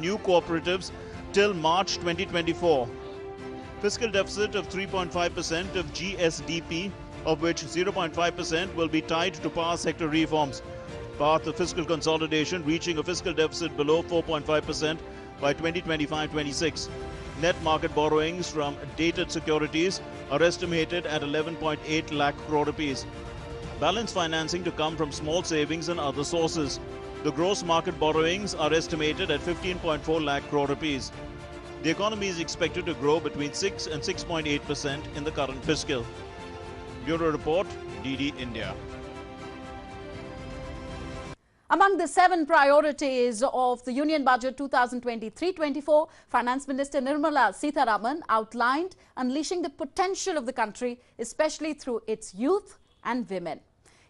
new cooperatives till March 2024. Fiscal deficit of 3.5% of GSDP, of which 0.5% will be tied to power sector reforms. Path of fiscal consolidation reaching a fiscal deficit below 4.5% by 2025-26. Net market borrowings from dated securities are estimated at 11.8 lakh crore rupees. Balance financing to come from small savings and other sources. The gross market borrowings are estimated at 15.4 lakh crore rupees. The economy is expected to grow between 6 and 6.8% in the current fiscal. Bureau Report, DD India. Among the 7 priorities of the Union Budget 2023-24, Finance Minister Nirmala Sitharaman outlined unleashing the potential of the country, especially through its youth and women.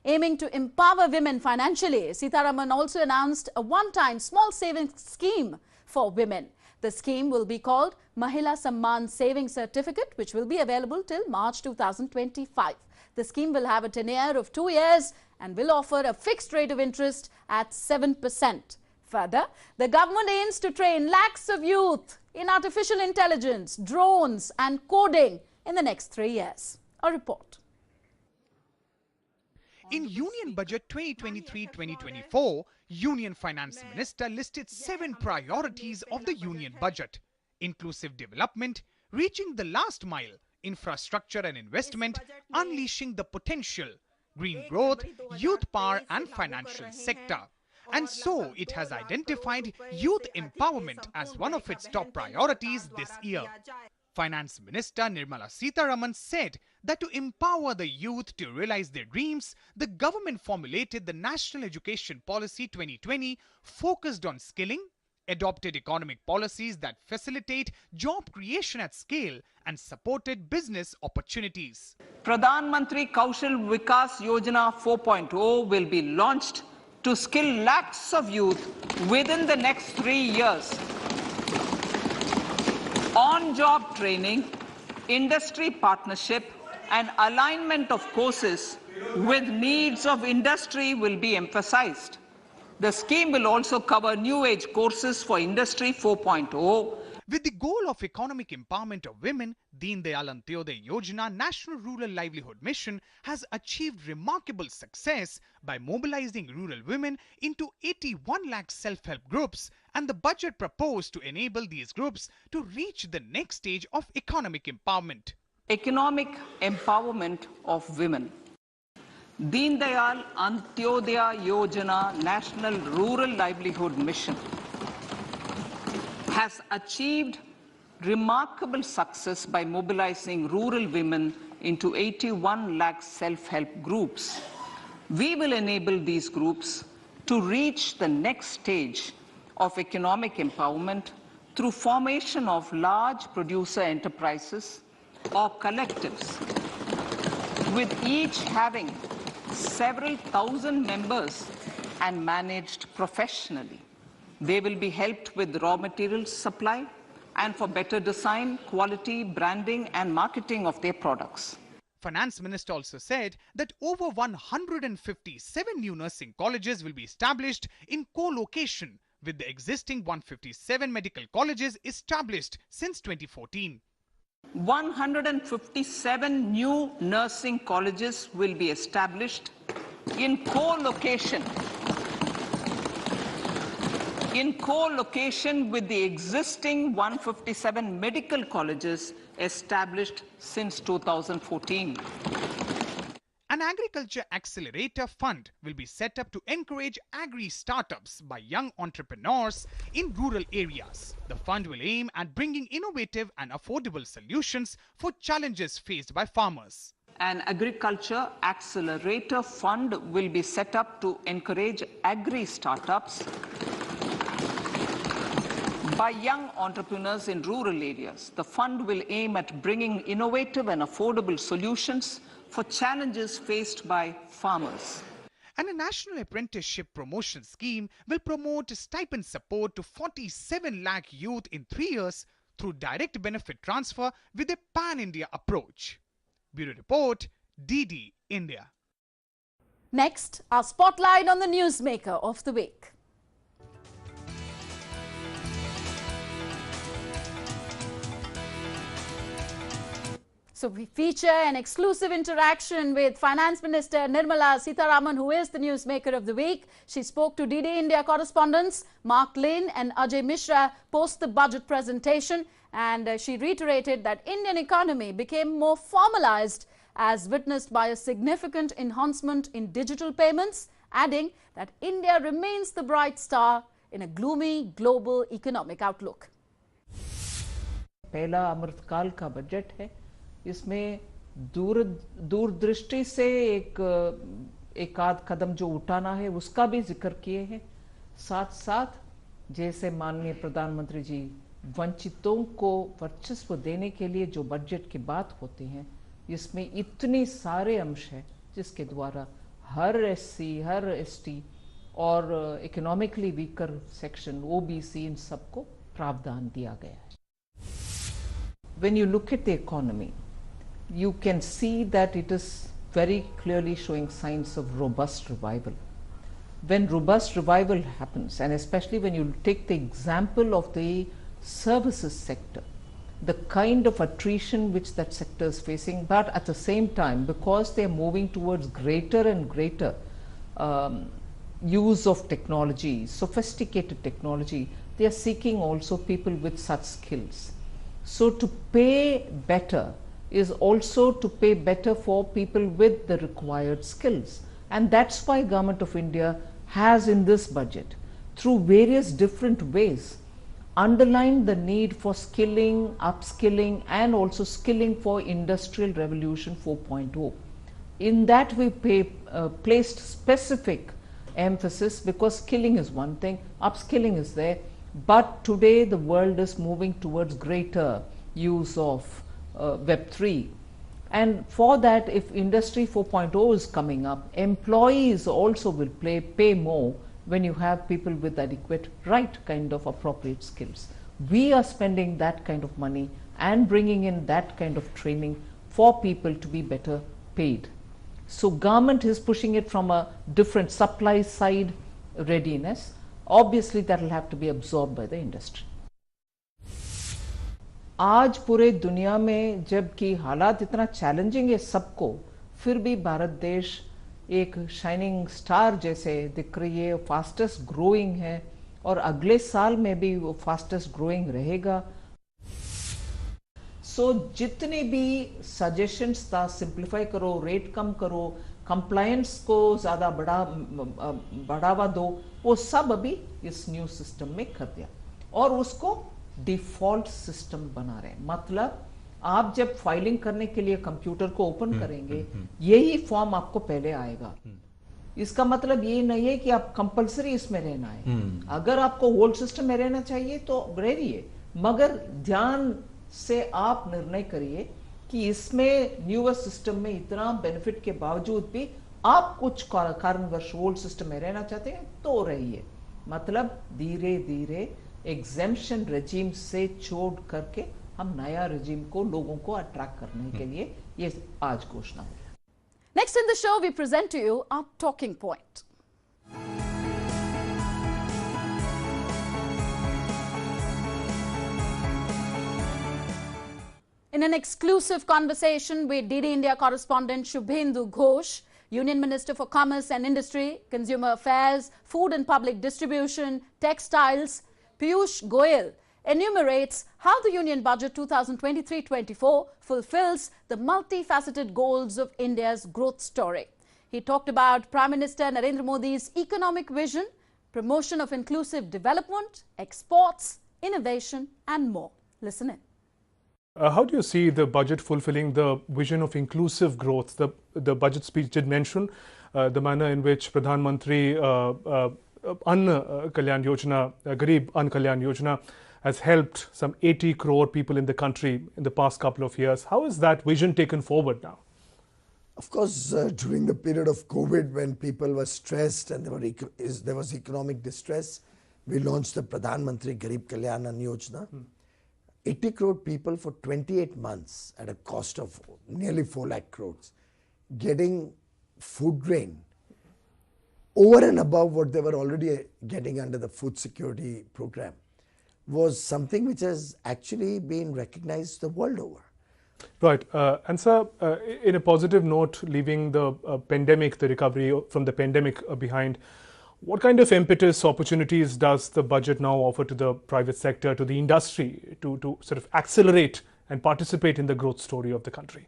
Aiming to empower women financially, Sitharaman also announced a one-time small savings scheme for women. The scheme will be called Mahila Samman Savings Certificate, which will be available till March 2025. The scheme will have a tenure of 2 years and will offer a fixed rate of interest at 7%. Further, the government aims to train lakhs of youth in artificial intelligence, drones and coding in the next 3 years. A report. In Union Budget 2023-2024, Union Finance Minister listed 7 priorities of the Union Budget: inclusive development, reaching the last mile, infrastructure and investment, unleashing the potential, green growth, youth power and financial sector. And so it has identified youth empowerment as one of its top priorities this year. Finance Minister Nirmala Sitharaman said that to empower the youth to realize their dreams, the government formulated the National Education Policy 2020 focused on skilling, adopted economic policies that facilitate job creation at scale and supported business opportunities. Pradhan Mantri Kaushal Vikas Yojana 4.0 will be launched to skill lakhs of youth within the next 3 years. On-job training, industry partnership and alignment of courses with needs of industry will be emphasized. The scheme will also cover new age courses for Industry 4.0. With the goal of economic empowerment of women, Deen Dayal Antyodaya Yojana National Rural Livelihood Mission has achieved remarkable success by mobilizing rural women into 81 lakh self-help groups, and the budget proposed to enable these groups to reach the next stage of economic empowerment. Economic empowerment of women. Deen Dayal Antyodaya Yojana National Rural Livelihood Mission has achieved remarkable success by mobilizing rural women into 81 lakh self-help groups. We will enable these groups to reach the next stage of economic empowerment through formation of large producer enterprises or collectives, with each having several thousand members and managed professionally. They will be helped with raw materials supply and for better design, quality, branding and marketing of their products. Finance Minister also said that over 157 new nursing colleges will be established in co-location with the existing 157 medical colleges established since 2014. 157 new nursing colleges will be established in co-location with the existing 157 medical colleges established since 2014. An agriculture accelerator fund will be set up to encourage agri-startups by young entrepreneurs in rural areas. The fund will aim at bringing innovative and affordable solutions for challenges faced by farmers. An agriculture accelerator fund will be set up to encourage agri-startups by young entrepreneurs in rural areas. The fund will aim at bringing innovative and affordable solutions for challenges faced by farmers. And a national apprenticeship promotion scheme will promote stipend support to 47 lakh youth in 3 years through direct benefit transfer with a pan-India approach. Bureau Report, DD India. Next, our spotlight on the newsmaker of the week. So we feature an exclusive interaction with Finance Minister Nirmala Sitharaman, who is the newsmaker of the week. She spoke to DD India correspondents Mark Lane and Ajay Mishra post the budget presentation, and she reiterated that Indian economy became more formalized as witnessed by a significant enhancement in digital payments, adding that India remains the bright star in a gloomy global economic outlook. पहला अमृतकाल का budget है। इसमें दूरदृष्टि से एक आध कदम जो उठाना है उसका भी जिक्र किए हैं। साथ साथ जैसे माननीय प्रधानमंत्री जी वंचितों को वर्चस्व देने के लिए जो बजट की बात होती है, इसमें इतने सारे अंश हैं जिसके द्वारा हर एससी, हर एसटी और इकोनॉमिकली वीकर सेक्शन, ओबीसी, इन सबको प्रावधान दिया गया है। When you look at the economy, you can see that it is very clearly showing signs of robust revival. When robust revival happens, and especially when you take the example of the services sector, the kind of attrition which that sector is facing, but at the same time, because they are moving towards greater and greater use of technology, sophisticated technology, they are seeking also people with such skills. So to pay better is also to pay better for people with the required skills, and that's why Government of India has in this budget, through various different ways, underlined the need for skilling, upskilling, and also skilling for Industrial Revolution 4.0. In that we placed specific emphasis, because skilling is one thing, upskilling is there, but today the world is moving towards greater use of Web3. And for that, if Industry 4.0 is coming up, employees also will pay more when you have people with adequate, right kind of appropriate skills. We are spending that kind of money and bringing in that kind of training for people to be better paid. So government is pushing it from a different supply side readiness. Obviously that will have to be absorbed by the industry. आज पूरे दुनिया में जबकि हालात इतना challenging है सबको, फिर भी भारत देश एक शाइनिंग स्टार जैसे दिख रही है, फास्टेस्ट ग्रोइंग है और अगले साल में भी वो फास्टेस्ट ग्रोइंग रहेगा। सो जितने भी सजेशंस था, सिंप्लीफाई करो, रेट कम करो, कंप्लायंस को ज़्यादा बढ़ावा दो, वो सब अभी इस न्यू सिस्टम में कर दिया और उसको डिफॉल्ट सिस्टम बना रहे हैं। मतलब आप जब फाइलिंग करने के लिए कंप्यूटर को ओपन करेंगे, यही फॉर्म आपको पहले आएगा। इसका मतलब ये नहीं है कि आप कंपलसरी इसमें रहना है। अगर आपको ओल्ड सिस्टम में रहना चाहिए तो रहिए, मगर ध्यान से आप निर्णय करिए कि इसमें न्यूअर सिस्टम में इतना बेनिफिट के बावजूद भी आप कुछ कारणवश ओल्ड सिस्टम में रहना चाहते हैं तो रहिए। मतलब धीरे धीरे एग्जेम्पशन रेजिम से छोड़ करके हम नया रेजिम को लोगों को अट्रैक्ट करने के लिए ये आज घोषणा हुई। Next in the show, we present to you our talking point. In an exclusive conversation with DD India correspondent Shubhendu Ghosh, Union Minister for Commerce and Industry, Consumer Affairs, Food and Public Distribution, Textiles, Piyush Goyal enumerates how the Union Budget 2023-24 fulfills the multifaceted goals of India's growth story. He talked about Prime Minister Narendra Modi's economic vision, promotion of inclusive development, exports, innovation and more. Listen in. How do you see the budget fulfilling the vision of inclusive growth? The budget speech did mention the manner in which Pradhan Mantri Ann Kalyan Yojana, Garib Ann Kalyan Yojana has helped some 80 crore people in the country in the past couple of years. How is that vision taken forward now? Of course, during the period of COVID, when people were stressed and there was economic distress, we launched the Pradhan Mantri Garib Kalyan Ann Yojana. 80 crore people for 28 months at a cost of nearly 4 lakh crores, getting food grain over and above what they were already getting under the food security program, was something which has actually been recognized the world over. Right. And sir, in a positive note, leaving the pandemic, the recovery from the pandemic behind, what kind of impetus opportunities does the budget now offer to the private sector, to the industry, to sort of accelerate and participate in the growth story of the country?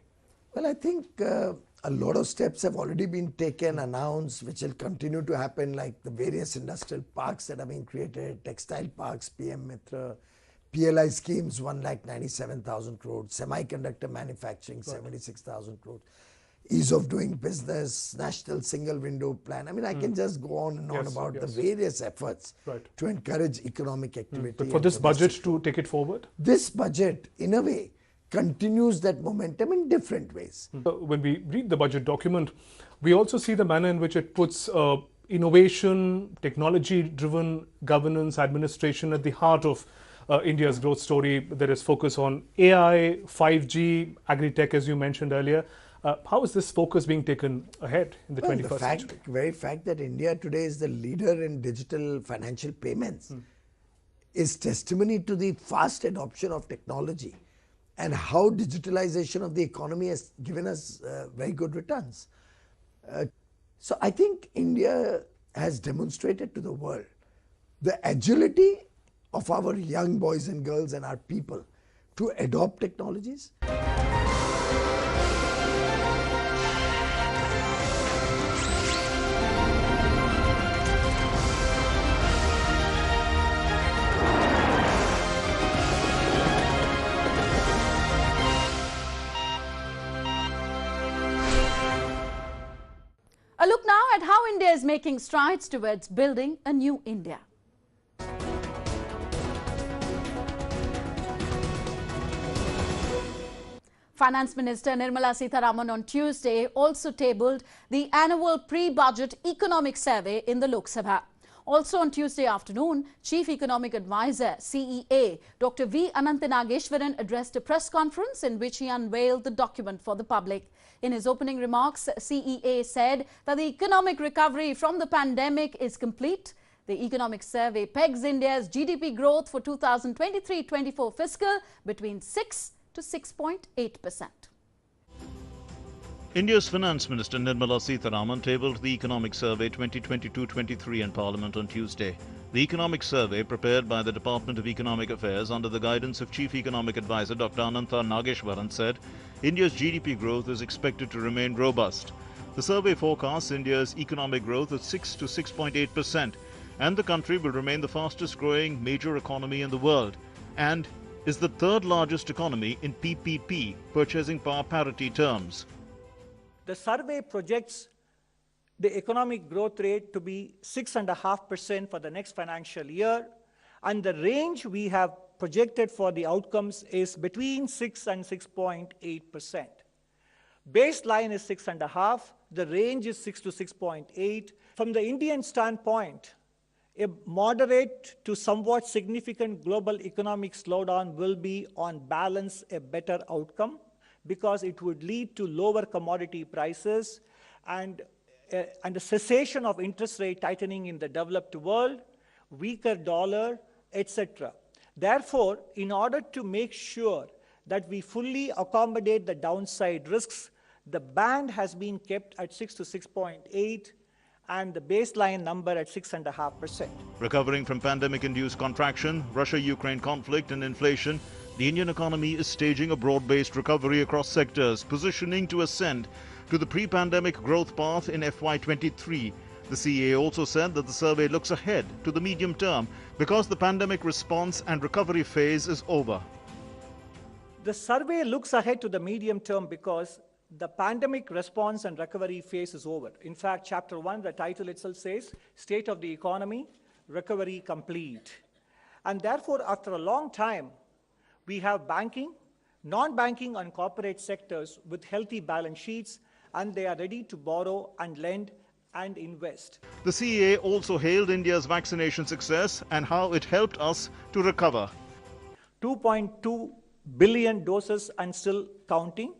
Well, I think a lot of steps have already been taken, announced, which will continue to happen, like the various industrial parks that are being created, textile parks, PM Mitra, PLI schemes, 1,97,000 crores, semiconductor manufacturing, 76,000 crores, ease of doing business, national single window plan. I mean, I can just go on and on about the various efforts to encourage economic activity. But for this budget to take it forward? This budget, in a way, continues that momentum in different ways. When we read the budget document, we also see the manner in which it puts innovation, technology-driven governance, administration at the heart of India's growth story. There is focus on AI, 5G, agri-tech, as you mentioned earlier. How is this focus being taken ahead in the 21st century? The very fact that India today is the leader in digital financial payments is testimony to the fast adoption of technology and how digitalization of the economy has given us very good returns. So I think India has demonstrated to the world the agility of our young boys and girls and our people to adopt technologies. A look now at how India is making strides towards building a new India. Finance Minister Nirmala Sitharaman on Tuesday also tabled the annual pre-budget economic survey in the Lok Sabha. Also on Tuesday afternoon, Chief Economic Advisor, CEA, Dr. V. Ananthanageshwaran addressed a press conference in which he unveiled the document for the public. In his opening remarks, CEA said that the economic recovery from the pandemic is complete. The economic survey pegs India's GDP growth for 2023-24 fiscal between 6 to 6.8%. India's Finance Minister Nirmala Sitharaman tabled the Economic Survey 2022-23 in Parliament on Tuesday. The economic survey, prepared by the Department of Economic Affairs under the guidance of Chief Economic Advisor Dr. Ananthanageshwaran, said India's GDP growth is expected to remain robust. The survey forecasts India's economic growth at 6 to 6.8%, and the country will remain the fastest growing major economy in the world, and is the third largest economy in PPP, purchasing power parity terms. The survey projects the economic growth rate to be 6.5% for the next financial year, and the range we have projected for the outcomes is between 6 and 6.8%. Baseline is 6.5, the range is 6 to 6.8. From the Indian standpoint, a moderate to somewhat significant global economic slowdown will be on balance a better outcome, because it would lead to lower commodity prices and a cessation of interest rate tightening in the developed world, weaker dollar, etc. Therefore, in order to make sure that we fully accommodate the downside risks, the band has been kept at 6 to 6.8 and the baseline number at 6.5%. Recovering from pandemic-induced contraction, Russia-Ukraine conflict and inflation, the Indian economy is staging a broad-based recovery across sectors, positioning to ascend to the pre-pandemic growth path in FY23. The CEA also said that the survey looks ahead to the medium term because the pandemic response and recovery phase is over. The survey looks ahead to the medium term because the pandemic response and recovery phase is over. In fact, Chapter 1, the title itself says, State of the Economy, Recovery Complete. And therefore, after a long time, we have banking, non-banking and corporate sectors with healthy balance sheets, and they are ready to borrow and lend and invest. The CEA also hailed India's vaccination success and how it helped us to recover. 2.2 billion doses and still counting.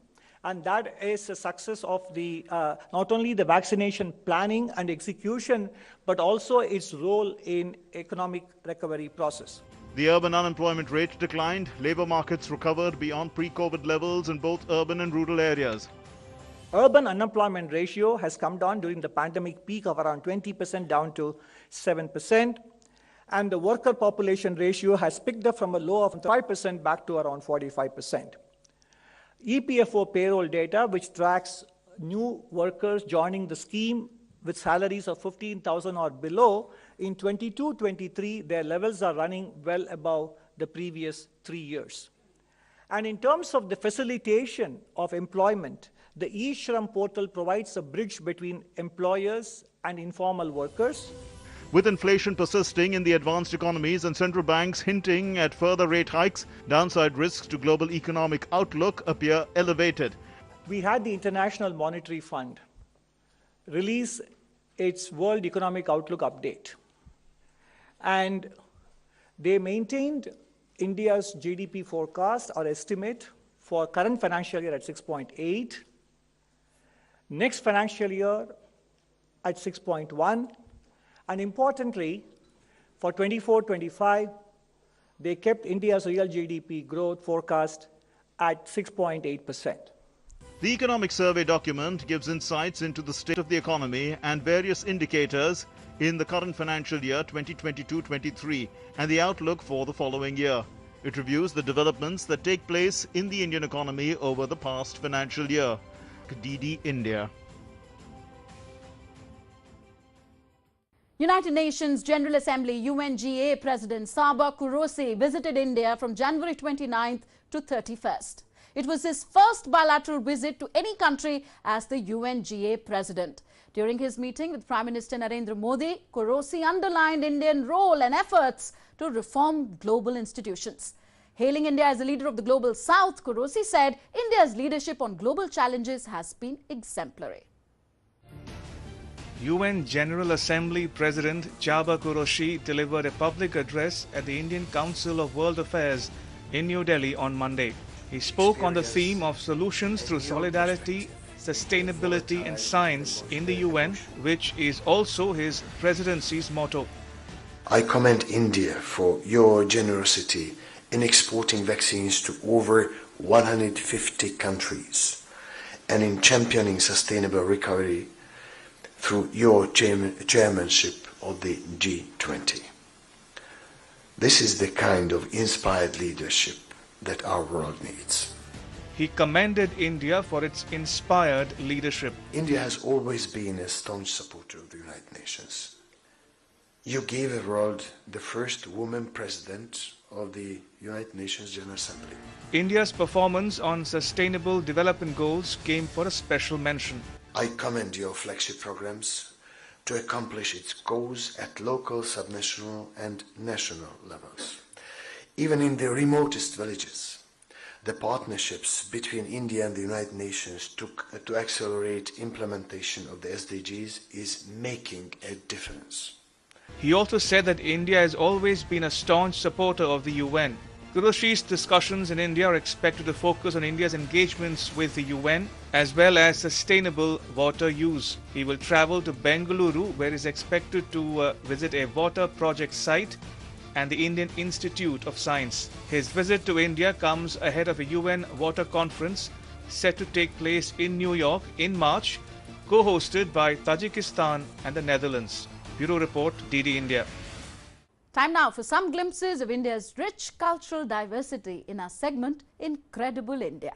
And that is a success of the not only the vaccination planning and execution, but also its role in economic recovery process. The urban unemployment rate declined. Labour markets recovered beyond pre-COVID levels in both urban and rural areas. Urban unemployment ratio has come down during the pandemic peak of around 20% down to 7%. And the worker population ratio has picked up from a low of 5% back to around 45%. EPFO payroll data, which tracks new workers joining the scheme with salaries of 15,000 or below, in 22-23, their levels are running well above the previous 3 years. And in terms of the facilitation of employment, the eShram portal provides a bridge between employers and informal workers. With inflation persisting in the advanced economies and central banks hinting at further rate hikes, downside risks to global economic outlook appear elevated. We had the International Monetary Fund release its World Economic Outlook update. And they maintained India's GDP forecast or estimate for current financial year at 6.8, next financial year at 6.1, and importantly, for 24-25, they kept India's real GDP growth forecast at 6.8%. The economic survey document gives insights into the state of the economy and various indicators in the current financial year 2022-23 and the outlook for the following year. It reviews the developments that take place in the Indian economy over the past financial year. DD India. United Nations General Assembly UNGA President Saba Kurosi visited India from January 29th to 31st. It was his first bilateral visit to any country as the UNGA President. During his meeting with Prime Minister Narendra Modi, Kurosi underlined Indian role and efforts to reform global institutions. Hailing India as a leader of the Global South, Kurosi said India's leadership on global challenges has been exemplary. UN General Assembly President Chaba Kuroshi delivered a public address at the Indian Council of World Affairs in New Delhi on Monday. He spoke on the theme of solutions through solidarity, sustainability and science in the UN, which is also his presidency's motto. I commend India for your generosity in exporting vaccines to over 150 countries and in championing sustainable recovery through your chairmanship of the G20. This is the kind of inspired leadership that our world needs. He commended India for its inspired leadership. India has always been a staunch supporter of the United Nations. You gave the world the first woman president of the United Nations General Assembly. India's performance on sustainable development goals came for a special mention. I commend your flagship programs to accomplish its goals at local, subnational and national levels. Even in the remotest villages, the partnerships between India and the United Nations to accelerate implementation of the SDGs is making a difference. He also said that India has always been a staunch supporter of the UN. Kuroshi's discussions in India are expected to focus on India's engagements with the UN as well as sustainable water use. He will travel to Bengaluru, where he is expected to visit a water project site and the Indian Institute of Science. His visit to India comes ahead of a UN water conference set to take place in New York in March, co-hosted by Tajikistan and the Netherlands. Bureau Report, DD India. Time now for some glimpses of India's rich cultural diversity in our segment Incredible India.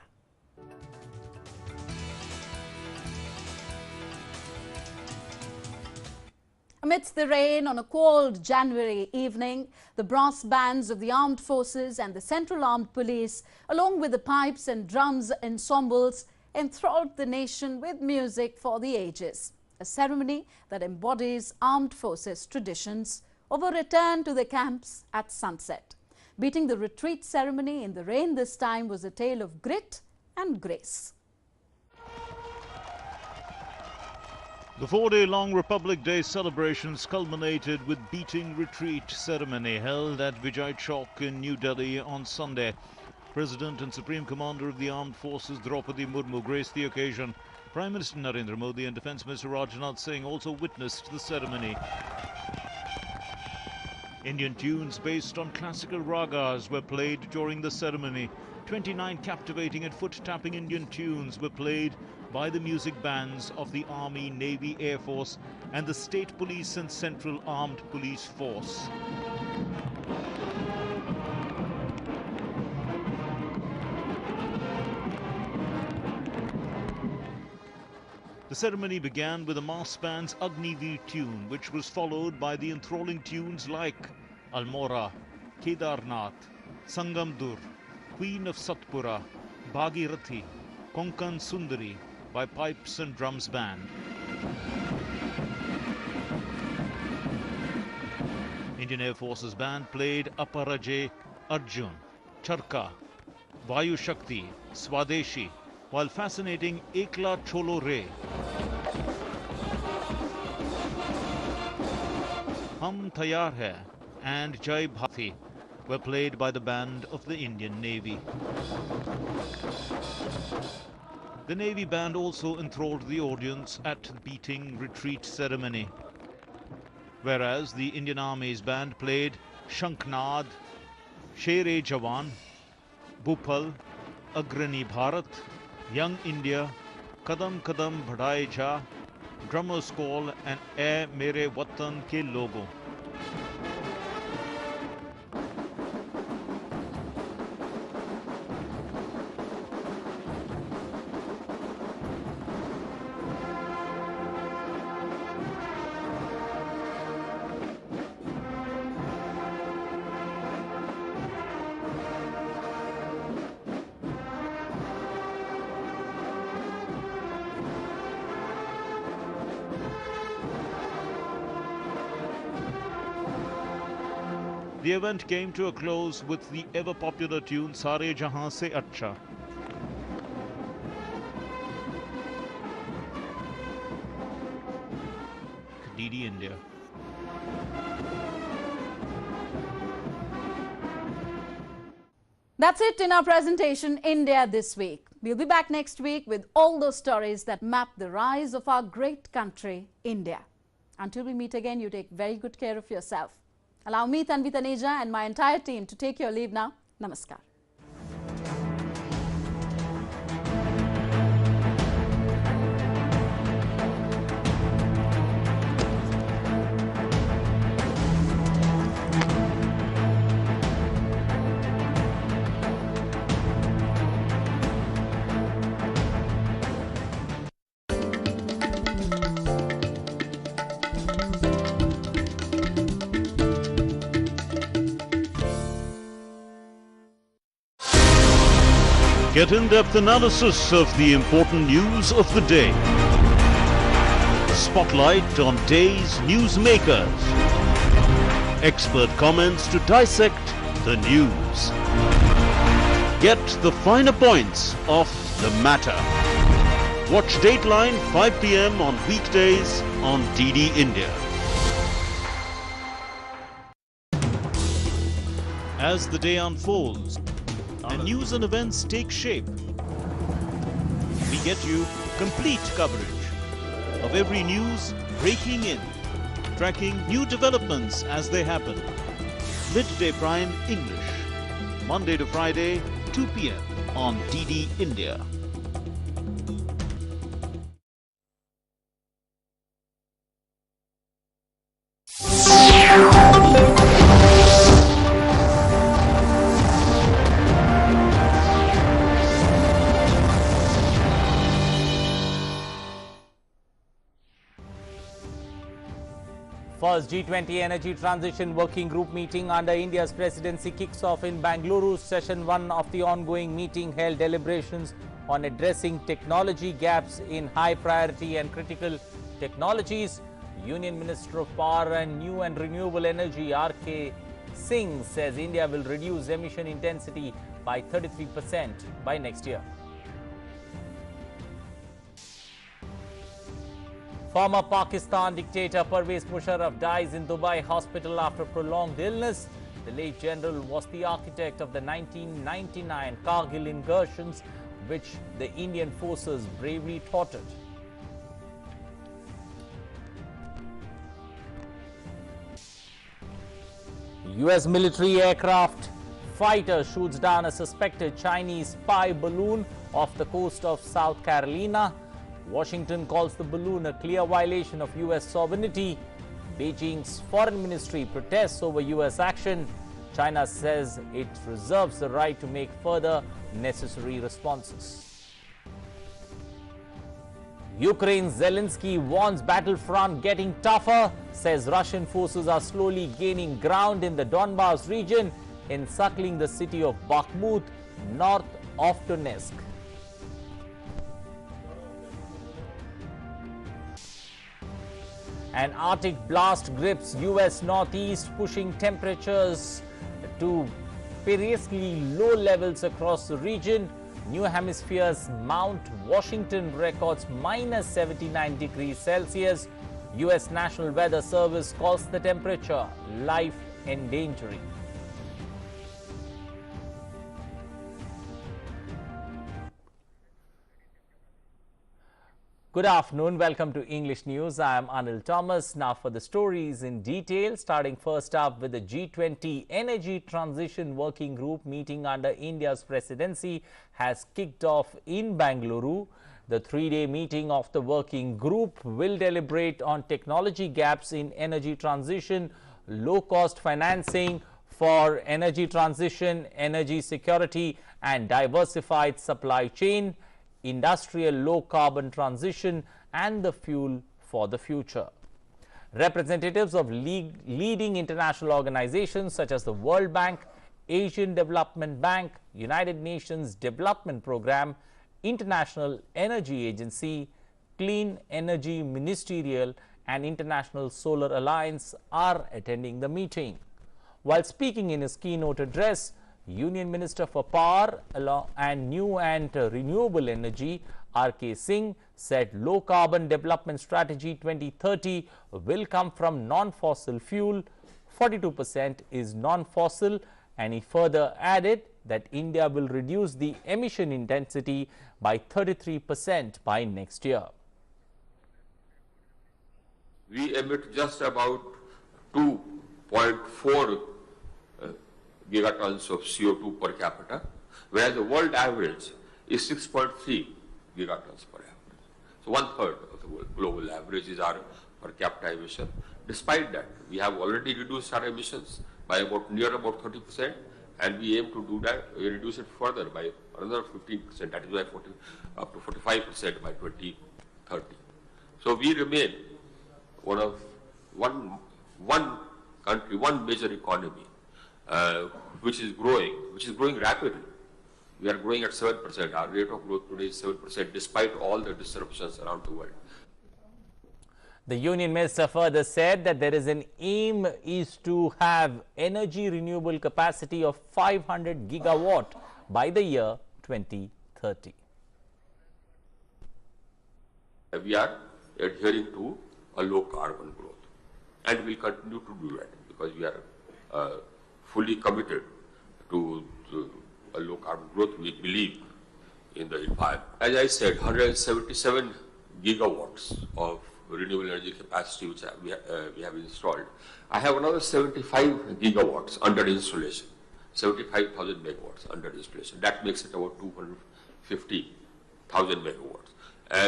Amidst the rain on a cold January evening, the brass bands of the armed forces and the Central Armed Police, along with the pipes and drums ensembles, enthralled the nation with music for the ages. A ceremony that embodies armed forces traditions of a return to the camps at sunset. Beating the retreat ceremony in the rain this time was a tale of grit and grace. The 4-day-long Republic Day celebrations culminated with beating retreat ceremony held at Vijay Chowk in New Delhi on Sunday. President and Supreme Commander of the Armed Forces Draupadi Murmu graced the occasion. Prime Minister Narendra Modi and Defence Minister Rajnath Singh also witnessed the ceremony. Indian tunes based on classical ragas were played during the ceremony. 29 captivating and foot-tapping Indian tunes were played by the music bands of the Army, Navy, Air Force and the State Police and Central Armed Police Force. The ceremony began with the mass band's Agniveer tune, which was followed by the enthralling tunes like Almora, Kedarnath, Sangamdur, Queen of Satpura, Bhagirathi, Konkan Sundari by Pipes and Drums Band. Indian Air Force's band played Aparajay, Arjun, Charka, Vayu Shakti, Swadeshi, while fascinating Ekla Cholo Re, Hum Tayar Hai and Jai Bhati were played by the band of the Indian Navy. The Navy band also enthralled the audience at the beating retreat ceremony, whereas the Indian Army's band played Shanknad, Sher-e-Jawan, Bhupal, Agrani Bharat, Young India, Kadam Kadam Badhaye Ja, Drummer's Call and Ae Mere Watan Ke Logo. The event came to a close with the ever-popular tune Sare Jahan Se Acha. DD India. That's it in our presentation, India This Week. We'll be back next week with all those stories that map the rise of our great country, India. Until we meet again, you take very good care of yourself. Allow me, Tanvi Taneja, and my entire team to take your leave now. Namaskar. Get in-depth analysis of the important news of the day. Spotlight on day's newsmakers. Expert comments to dissect the news. Get the finer points of the matter. Watch Dateline 5 p.m. on weekdays on DD India. As the day unfolds and news and events take shape, we get you complete coverage of every news breaking in, tracking new developments as they happen. Midday Prime English, Monday to Friday, 2 p.m. on DD India. First G20 Energy Transition Working Group meeting under India's presidency kicks off in Bangalore. Session 1 of the ongoing meeting held deliberations on addressing technology gaps in high priority and critical technologies. Union Minister of Power and New and Renewable Energy R.K. Singh says India will reduce emission intensity by 33% by next year. Former Pakistan dictator Pervez Musharraf dies in Dubai hospital after prolonged illness. The late general was the architect of the 1999 Kargil incursions, which the Indian forces bravely thwarted. US military aircraft fighter shoots down a suspected Chinese spy balloon off the coast of South Carolina. Washington calls the balloon a clear violation of US sovereignty. Beijing's foreign ministry protests over US action. China says it reserves the right to make further necessary responses. Ukraine's Zelensky warns battlefront getting tougher, says Russian forces are slowly gaining ground in the Donbas region, encircling the city of Bakhmut, north of Donetsk. An Arctic blast grips US northeast, pushing temperatures to perilously low levels across the region. New Hemisphere's Mount Washington records minus 79 degrees Celsius. US National Weather Service calls the temperature life-endangering. Good afternoon. Welcome to English News. I am Anil Thomas. Now for the stories in detail, starting first up with the G20 Energy Transition Working Group meeting under India's presidency has kicked off in Bengaluru. The three-day meeting of the working group will deliberate on technology gaps in energy transition, low-cost financing for energy transition, energy security and diversified supply chain, industrial low-carbon transition and the fuel for the future. Representatives of leading international organizations such as the World Bank, Asian Development Bank, United Nations Development Programme, International Energy Agency, Clean Energy Ministerial and International Solar Alliance are attending the meeting. While speaking in his keynote address, Union Minister for Power and New and Renewable Energy R.K. Singh said low carbon development strategy 2030 will come from non-fossil fuel, 42% is non-fossil, and he further added that India will reduce the emission intensity by 33% by next year. We emit just about 2.4 gigatons of CO2 per capita, whereas the world average is 6.3 gigatons per capita. So 1/3 of the global average is our per capita emission. Despite that, we have already reduced our emissions by near about 30%, and we aim to do that, reduce it further by another 15%, that is by up to 45% by 2030. So we remain one country, one major economy, which is growing rapidly. We are growing at 7%. Our rate of growth today is 7%, despite all the disruptions around the world. The Union Minister further said that there is an aim is to have energy renewable capacity of 500 gigawatt by the year 2030. We are adhering to a low carbon growth, and we will continue to do that because we are fully committed to a low carbon growth. We believe in the environment. As I said, 177 gigawatts of renewable energy capacity which we have installed. I have another 75 gigawatts under installation, 75,000 megawatts under installation. That makes it about 250,000 megawatts.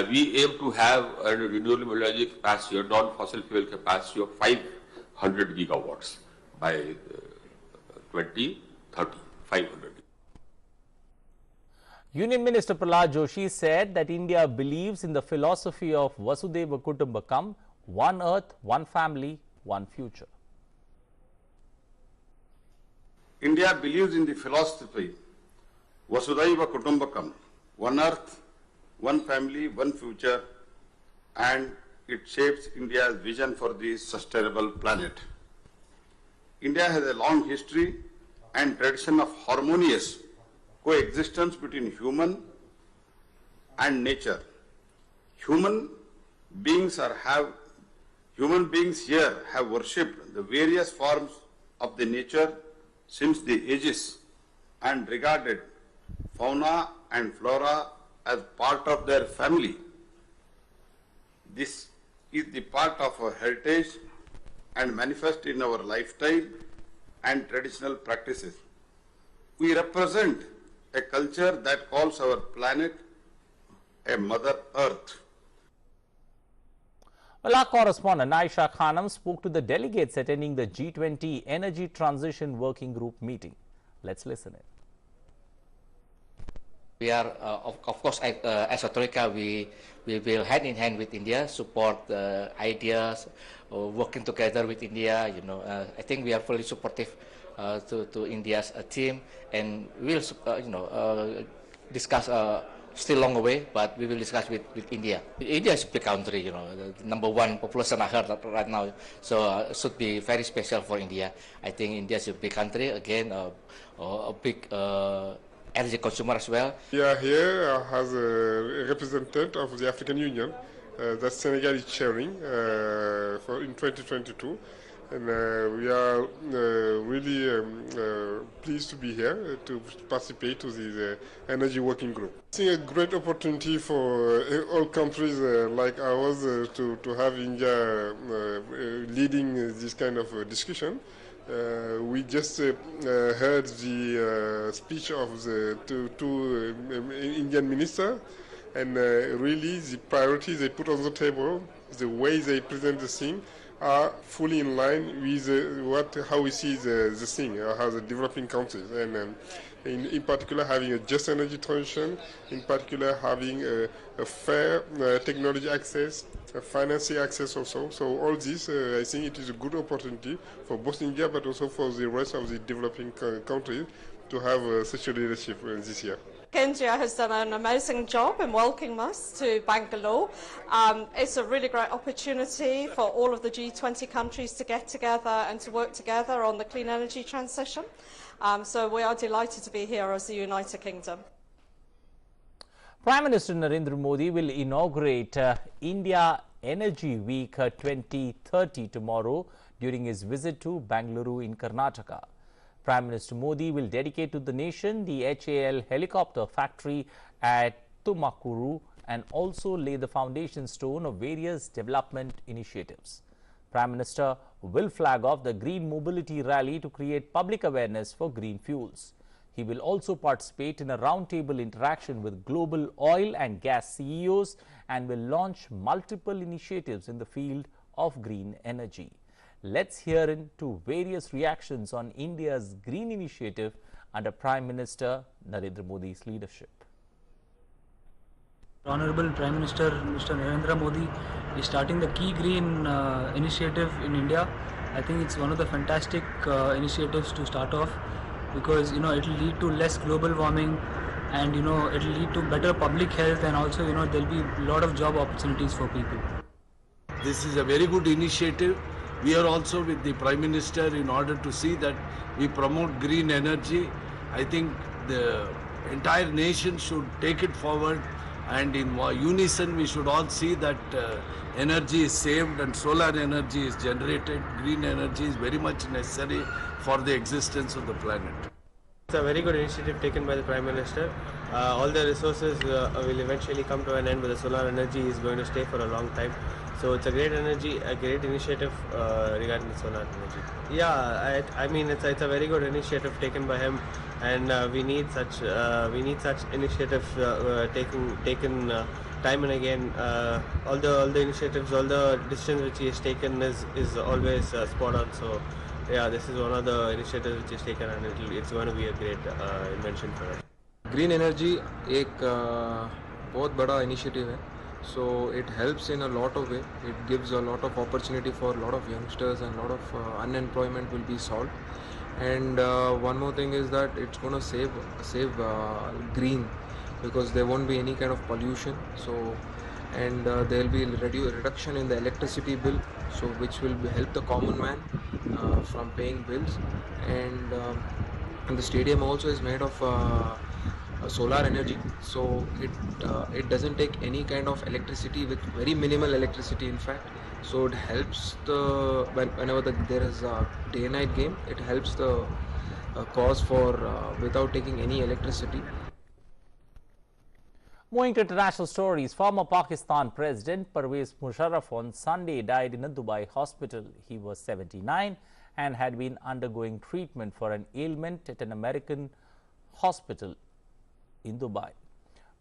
We aim to have a renewable energy capacity, a non-fossil fuel capacity of 500 gigawatts by 2030, 500. Union Minister Prahlad Joshi said that India believes in the philosophy of Vasudhaiva Kutumbakam, one earth, one family, one future. India believes in the philosophy Vasudhaiva Kutumbakam, one earth, one family, one future, and it shapes India's vision for the sustainable planet. India has a long history and tradition of harmonious coexistence between human and nature. Human beings here have worshipped the various forms of the nature since the ages and regarded fauna and flora as part of their family. This is the part of our heritage and manifest in our lifestyle and traditional practices. We represent a culture that calls our planet a Mother Earth. Well, our correspondent Aisha Khanam spoke to the delegates attending the G20 Energy Transition Working Group meeting. Let's listen in. We are, of course, as a Troika, we will hand in hand with India, support the ideas, working together with India. I think we are fully supportive to India's team, and we'll, discuss. Still long away, but we will discuss with India. India is a big country, the #1 population I heard right now, so it should be very special for India. I think India is a big country, again, a big energy consumer as well. We are here as a representative of the African Union that Senegal is chairing in 2022. And we are really pleased to be here to participate to the energy working group. It's a great opportunity for all countries like ours to have India leading this kind of discussion. We just heard the speech of the two Indian ministers, and really the priorities they put on the table, the way they present the thing, are fully in line with how we see the thing, how the developing countries, and in particular having a just energy transition, in particular having a fair technology access, financing access also. So all this, I think it is a good opportunity for both India but also for the rest of the developing countries to have such a leadership this year. India has done an amazing job in welcoming us to Bangalore. It's a really great opportunity for all of the G20 countries to get together and to work together on the clean energy transition. So we are delighted to be here as the United Kingdom. Prime Minister Narendra Modi will inaugurate India Energy Week 2030 tomorrow during his visit to Bangalore in Karnataka. Prime Minister Modi will dedicate to the nation the HAL helicopter factory at Tumakuru and also lay the foundation stone of various development initiatives. Prime Minister will flag off the Green Mobility Rally to create public awareness for green fuels. He will also participate in a roundtable interaction with global oil and gas CEOs and will launch multiple initiatives in the field of green energy. Let's hear into various reactions on India's green initiative under Prime Minister Narendra Modi's leadership. Honorable Prime Minister Mr. Narendra Modi is starting the key green initiative in India. I think it's one of the fantastic initiatives to start off, because it will lead to less global warming, and it will lead to better public health, and also there will be a lot of job opportunities for people. This is a very good initiative. We are also with the Prime Minister in order to see that we promote green energy. I think the entire nation should take it forward, and in unison we should all see that energy is saved and solar energy is generated. Green energy is very much necessary for the existence of the planet. It's a very good initiative taken by the Prime Minister. All the resources will eventually come to an end, but the solar energy is going to stay for a long time. So it's a great initiative regarding the solar energy. Yeah, I mean it's a very good initiative taken by him, and we need such initiatives taken time and again. All the initiatives, all the decisions which he has taken is always spot on. So yeah, this is one of the initiatives which is taken, and it's going to be a great invention for us. Green energy एक बहुत बड़ा initiative है, so it helps in a lot of way. It gives a lot of opportunity for a lot of youngsters, and a lot of unemployment will be solved. And one more thing is that it's going to save green, because there won't be any kind of pollution. So and there will be reduction in the electricity bill, so which will help the common man from paying bills. And the stadium also is made of solar energy, so it doesn't take any kind of electricity, with very minimal electricity in fact. So it helps whenever there is a day-night game, it helps the cause for without taking any electricity. Moving to international stories, former Pakistan President Pervez Musharraf on Sunday died in a Dubai hospital. He was 79 and had been undergoing treatment for an ailment at an American hospital in Dubai.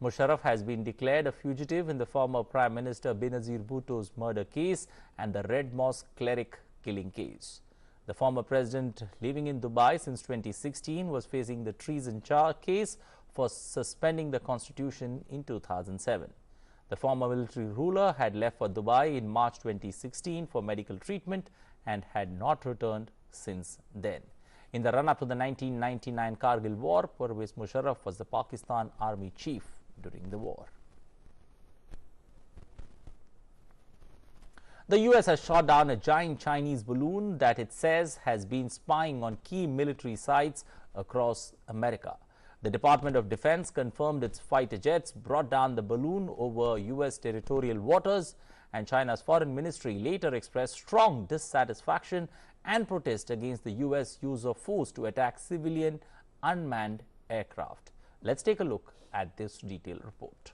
Musharraf has been declared a fugitive in the former Prime Minister Benazir Bhutto's murder case and the Red Mosque cleric killing case. The former president, living in Dubai since 2016, was facing the treason case for suspending the constitution in 2007. The former military ruler had left for Dubai in March 2016 for medical treatment and had not returned since then. In the run-up to the 1999 Kargil war, Pervez Musharraf was the Pakistan Army chief during the war. The US has shot down a giant Chinese balloon that it says has been spying on key military sites across America. The Department of Defense confirmed its fighter jets brought down the balloon over US territorial waters, and China's foreign ministry later expressed strong dissatisfaction and protest against the US use of force to attack civilian unmanned aircraft. Let's take a look at this detailed report.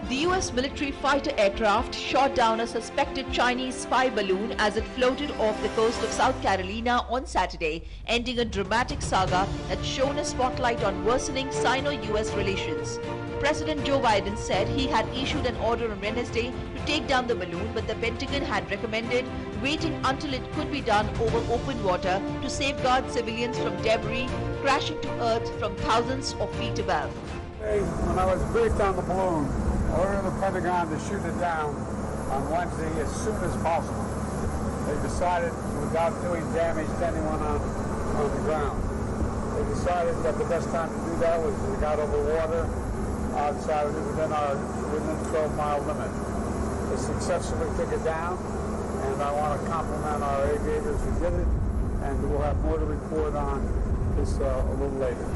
The US military fighter aircraft shot down a suspected Chinese spy balloon as it floated off the coast of South Carolina on Saturday, ending a dramatic saga that shone a spotlight on worsening Sino-US relations. President Joe Biden said he had issued an order on Wednesday to take down the balloon, but the Pentagon had recommended waiting until it could be done over open water to safeguard civilians from debris crashing to earth from thousands of feet above. When I was briefed on the balloon, I ordered the Pentagon to shoot it down on Wednesday as soon as possible. They decided, without doing damage to anyone on the ground, they decided that the best time to do that was when we got over water outside within 12-mile limit. They successfully took it down, and I want to compliment our aviators who did it, and we'll have more to report on this a little later.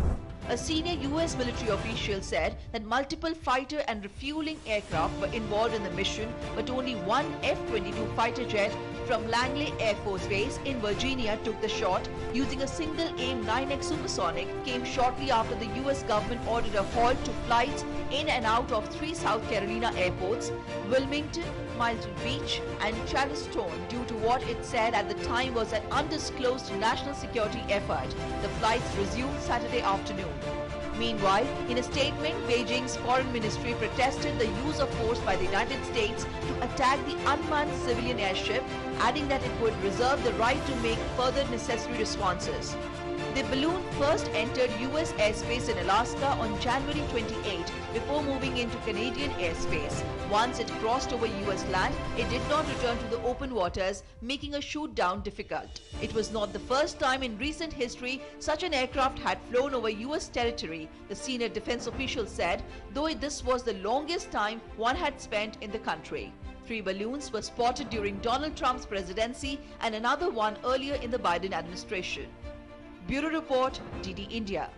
A senior US military official said that multiple fighter and refueling aircraft were involved in the mission, but only one F-22 fighter jet from Langley Air Force Base in Virginia took the shot using a single AIM-9X supersonic. Came shortly after the US government ordered a halt to flights in and out of 3 South Carolina airports, Wilmington, Milton Beach and Charleston, due to what it said at the time was an undisclosed national security effort. The flights resumed Saturday afternoon. Meanwhile, in a statement, Beijing's foreign ministry protested the use of force by the United States to attack the unmanned civilian airship, adding that it would reserve the right to make further necessary responses. The balloon first entered US airspace in Alaska on January 28 before moving into Canadian airspace. Once it crossed over US land, it did not return to the open waters, making a shoot down difficult. It was not the first time in recent history such an aircraft had flown over US territory, the senior defense official said, though this was the longest time one had spent in the country. 3 balloons were spotted during Donald Trump's presidency and another one earlier in the Biden administration. Bureau Report, DD India.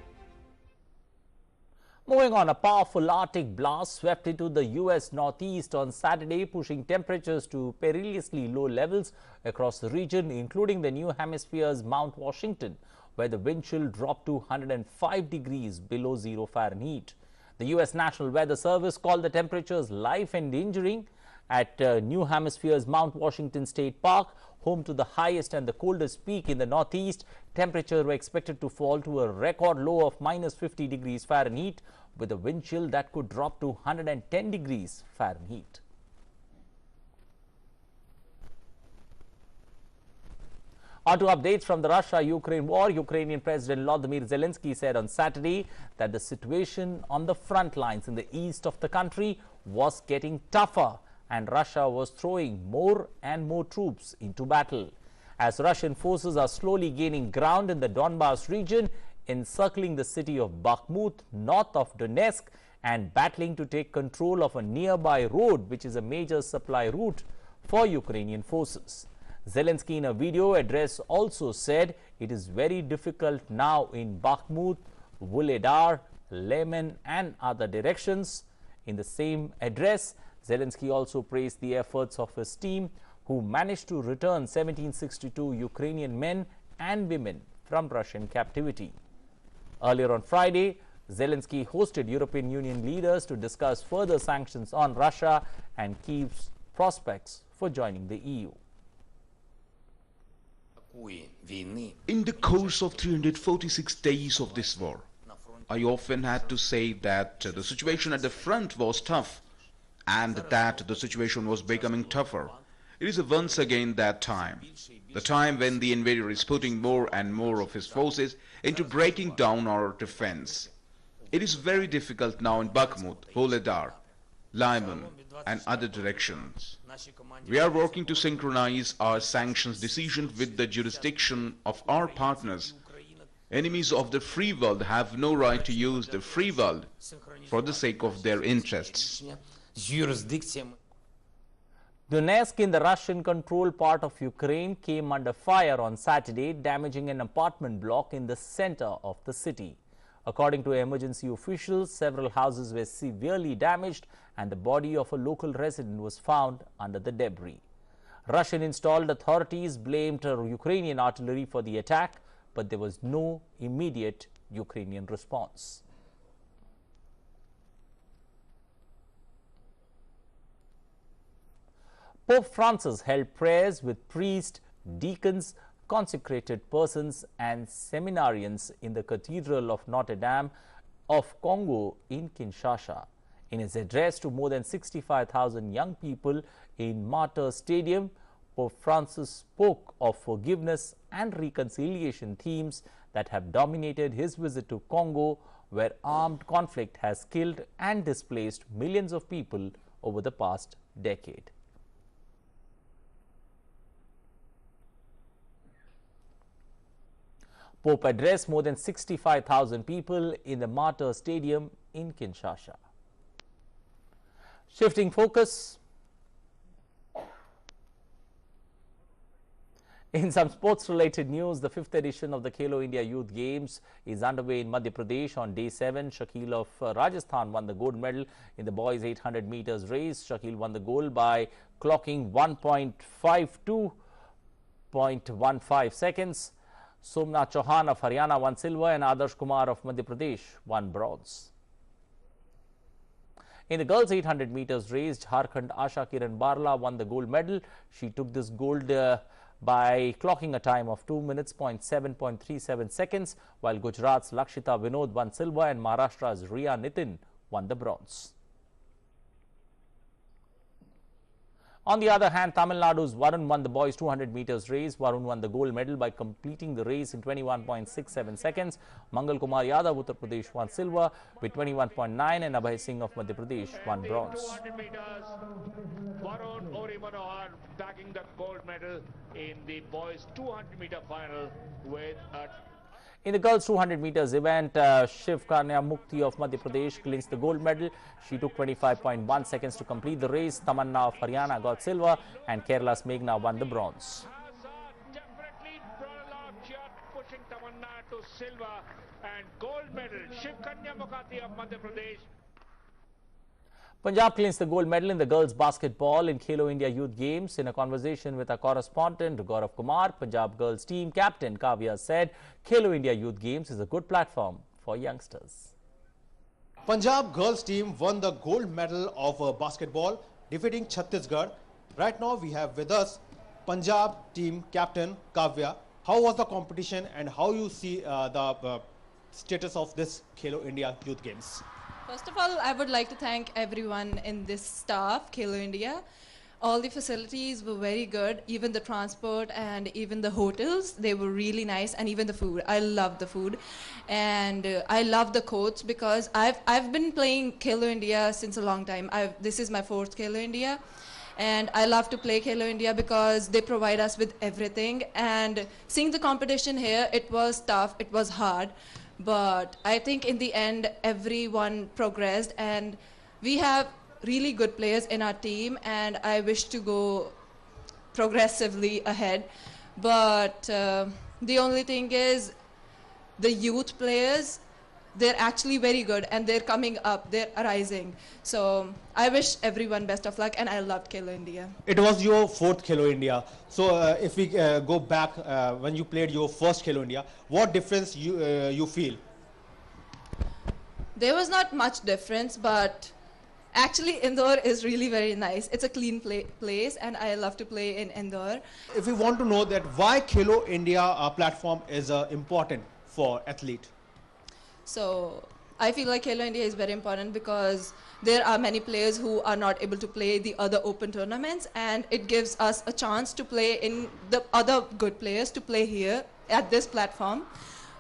Moving on, a powerful Arctic blast swept into the US northeast on Saturday, pushing temperatures to perilously low levels across the region, including the New Hemisphere's Mount Washington, where the wind chill dropped to 105 degrees below 0 Fahrenheit. The US National Weather Service called the temperatures life-endangering at New Hemisphere's Mount Washington State Park, home to the highest and the coldest peak in the northeast. Temperatures were expected to fall to a record low of minus 50 degrees Fahrenheit, with a wind chill that could drop to 110 degrees Fahrenheit. On to updates from the Russia-Ukraine war. Ukrainian President Volodymyr Zelensky said on Saturday that the situation on the front lines in the east of the country was getting tougher, and Russia was throwing more and more troops into battle. As Russian forces are slowly gaining ground in the Donbas region, encircling the city of Bakhmut north of Donetsk and battling to take control of a nearby road, which is a major supply route for Ukrainian forces. Zelensky in a video address also said it is very difficult now in Bakhmut, Vuhledar, Lyman and other directions. In the same address, Zelensky also praised the efforts of his team, who managed to return 1762 Ukrainian men and women from Russian captivity. Earlier on Friday, Zelensky hosted European Union leaders to discuss further sanctions on Russia and Kyiv's prospects for joining the EU. In the course of 346 days of this war, I often had to say that the situation at the front was tough and that the situation was becoming tougher. It is once again that time, the time when the invader is putting more and more of his forces into breaking down our defense. It is very difficult now in Bakhmut, Vuhledar, Lyman and other directions. We are working to synchronize our sanctions decisions with the jurisdiction of our partners. Enemies of the free world have no right to use the free world for the sake of their interests. Donetsk in the Russian-controlled part of Ukraine came under fire on Saturday, damaging an apartment block in the center of the city. According to emergency officials, several houses were severely damaged and the body of a local resident was found under the debris. Russian-installed authorities blamed Ukrainian artillery for the attack, but there was no immediate Ukrainian response. Pope Francis held prayers with priests, deacons, consecrated persons and seminarians in the Cathedral of Notre Dame of Congo in Kinshasa. In his address to more than 65,000 young people in Martyr Stadium, Pope Francis spoke of forgiveness and reconciliation themes that have dominated his visit to Congo, where armed conflict has killed and displaced millions of people over the past decade. Pope addressed more than 65,000 people in the Martyr Stadium in Kinshasa. Shifting focus, in some sports-related news, the 5th edition of the Khelo India Youth Games is underway in Madhya Pradesh. On day 7, Shakil of Rajasthan won the gold medal in the boys 800 meters race. Shakil won the gold by clocking 1.15 seconds. Somnath Chauhan of Haryana won silver and Adarsh Kumar of Madhya Pradesh won bronze. In the girls 800 meters race, Jharkhand Asha Kiran Barla won the gold medal. She took this gold by clocking a time of 2 minutes, 7.37 seconds, while Gujarat's Lakshita Vinod won silver and Maharashtra's Riya Nitin won the bronze. On the other hand, Tamil Nadu's Varun won the boys 200 meters race. Varun won the gold medal by completing the race in 21.67 seconds. Mangal Kumar Yadav, Uttar Pradesh, won silver with 21.9 and Abhay Singh of Madhya Pradesh won bronze. 200 meters, Varun Ori Manohar bagging the gold medal in the boys 200 meter final with a In the girls 200 meters event, Shiv Kanya Mukti of Madhya Pradesh clinched the gold medal. She took 25.1 seconds to complete the race. Tamanna of Haryana got silver and Kerala's Meghna won the bronze. definitely pushing Tamanna to silver and gold medal. Shiv Kanya Mukti of Madhya Pradesh. Punjab clinched the gold medal in the girls basketball in Khelo India Youth Games. In a conversation with our correspondent Gaurav Kumar, Punjab girls team captain Kavya said Khelo India Youth Games is a good platform for youngsters. Punjab girls team won the gold medal of basketball, defeating Chhattisgarh. Right now we have with us Punjab team captain Kavya. How was the competition and how you see the status of this Khelo India Youth Games? First of all, I would like to thank everyone in this staff, Khelo India. All the facilities were very good, even the transport and even the hotels, they were really nice, and even the food. I love the food. And I love the coach because I've been playing Khelo India since a long time. This is my 4th Khelo India. And I love to play Khelo India because they provide us with everything. And seeing the competition here, it was tough, it was hard. But I think in the end, everyone progressed, and we have really good players in our team, and I wish to go progressively ahead. But the only thing is, the youth players, they're actually very good, and they're coming up, they're arising. So I wish everyone best of luck, and I loved Khelo India. It was your 4th Khelo India. So if we go back when you played your first Khelo India, what difference you feel? There was not much difference, but Actually, Indore is really very nice. It's a clean place, and I love to play in Indore. If we want to know that why Khelo India platform is important for athlete. So I feel like Khelo India is very important because there are many players who are not able to play the other open tournaments, and it gives us a chance to play in the other good players to play here at this platform,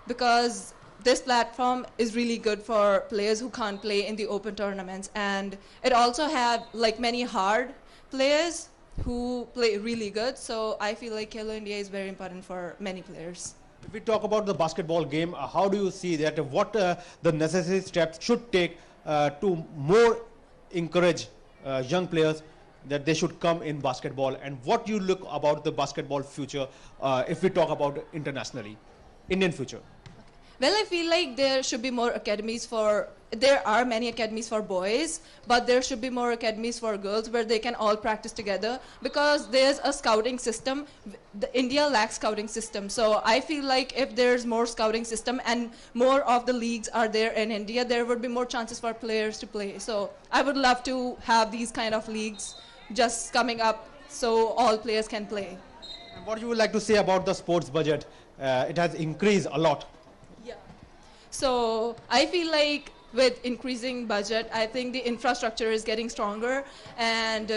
because this platform is really good for players who can't play in the open tournaments, and it also have like many hard players who play really good. So I feel like Khelo India is very important for many players. If we talk about the basketball game, how do you see that? What the necessary steps should take to more encourage young players that they should come in basketball, and what you look about the basketball future if we talk about internationally, Indian future? Well, I feel like there should be more academies for, there are many academies for boys, but there should be more academies for girls where they can all practice together, because there's a scouting system. India lacks scouting system. So I feel like if there's more scouting system and more of the leagues are there in India, there would be more chances for players to play. So I would love to have these kind of leagues just coming up so all players can play. And what you would like to say about the sports budget? It has increased a lot. So I feel like with increasing budget, I think the infrastructure is getting stronger, and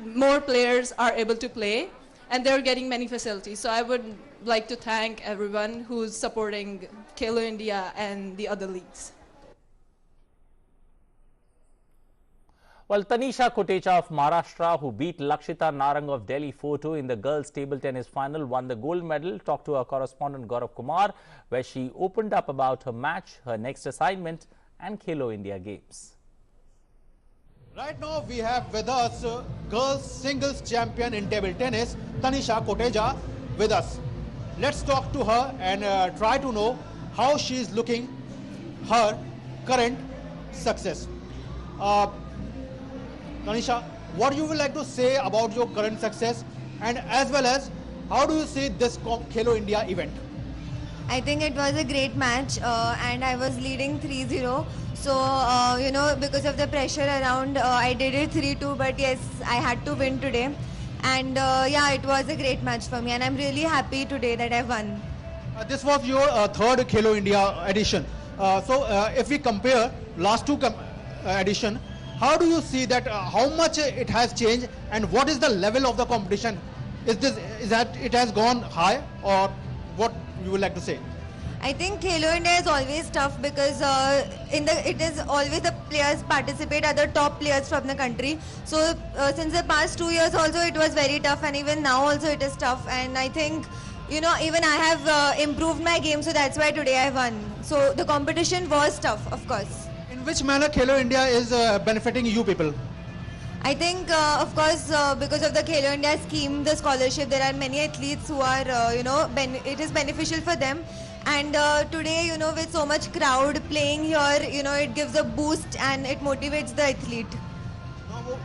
more players are able to play, and they're getting many facilities. So I would like to thank everyone who's supporting Khelo India and the other leagues. Well, Tanisha Kotecha of Maharashtra, who beat Lakshita Narang of Delhi 4-2 in the girls' table tennis final, won the gold medal. Talked to our correspondent Gaurav Kumar, where she opened up about her match, her next assignment, and Khelo India Games. Right now, we have with us girls singles champion in table tennis, Tanisha Kotecha, with us. Let's talk to her and try to know how she is looking her current success. Tanisha, what you would like to say about your current success, and as well as how do you see this Khelo India event? I think it was a great match and I was leading 3-0. So, you know, because of the pressure around, I did it 3-2, but yes, I had to win today. And yeah, it was a great match for me, and I'm really happy today that I won. This was your third Khelo India edition. So if we compare last two edition, how do you see that, how much it has changed, and what is the level of the competition? Is that it has gone high, or what you would like to say? I think Khelo India is always tough because it is always the players participate are the top players from the country. So since the past 2 years also it was very tough, and even now also it is tough. And I think, you know, even I have improved my game, so that's why today I won. So the competition was tough, of course. In which manner Khelo India is benefiting you people? I think, of course, because of the Khelo India scheme, the scholarship, there are many athletes who are, you know, it is beneficial for them. And today, you know, with so much crowd playing here, you know, it gives a boost and it motivates the athlete.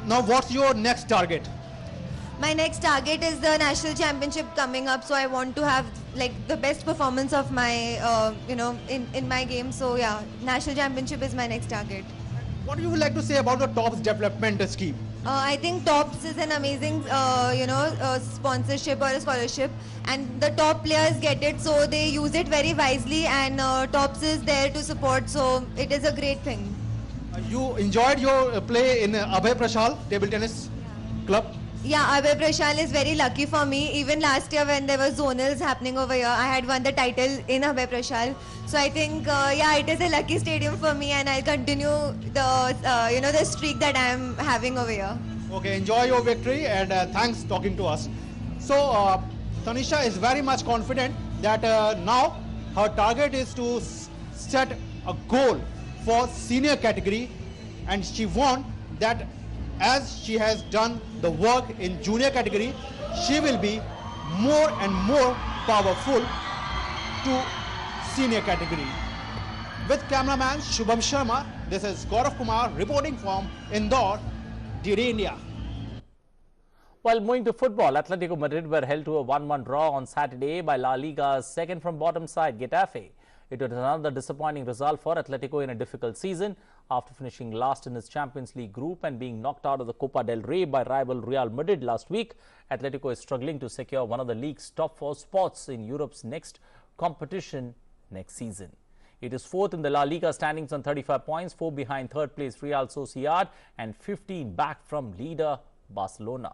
Now, what's your next target? My next target is the national championship coming up, so I want to have like the best performance of my, you know, in my game. So yeah, national championship is my next target. What do you like to say about the TOPS development scheme? I think TOPS is an amazing, you know, sponsorship or a scholarship, and the top players get it, so they use it very wisely, and TOPS is there to support, so it is a great thing. You enjoyed your play in Abhay Prashal table tennis club? Yeah, Abhay Prashal is very lucky for me. Even last year when there were zonals happening over here, I had won the title in Abhay Prashal. So I think, yeah, it is a lucky stadium for me, and I'll continue the, you know, the streak that I am having over here. Okay, enjoy your victory, and thanks talking to us. So Tanisha is very much confident that now her target is to set a goal for senior category, and she wants that as she has done the work in junior category, she will be more and more powerful to senior category. With cameraman Shubham Sharma, this is Gaurav Kumar reporting from Indore, DD India. While moving to football, Atletico Madrid were held to a 1-1 draw on Saturday by La Liga's second from bottom side, Getafe. It was another disappointing result for Atletico in a difficult season After finishing last in its Champions League group and being knocked out of the Copa del Rey by rival Real Madrid last week, Atletico is struggling to secure one of the league's top 4 spots in Europe's next competition next season. It is fourth in the La Liga standings on 35 points, 4 behind third place Real Sociedad and 15 back from leader Barcelona.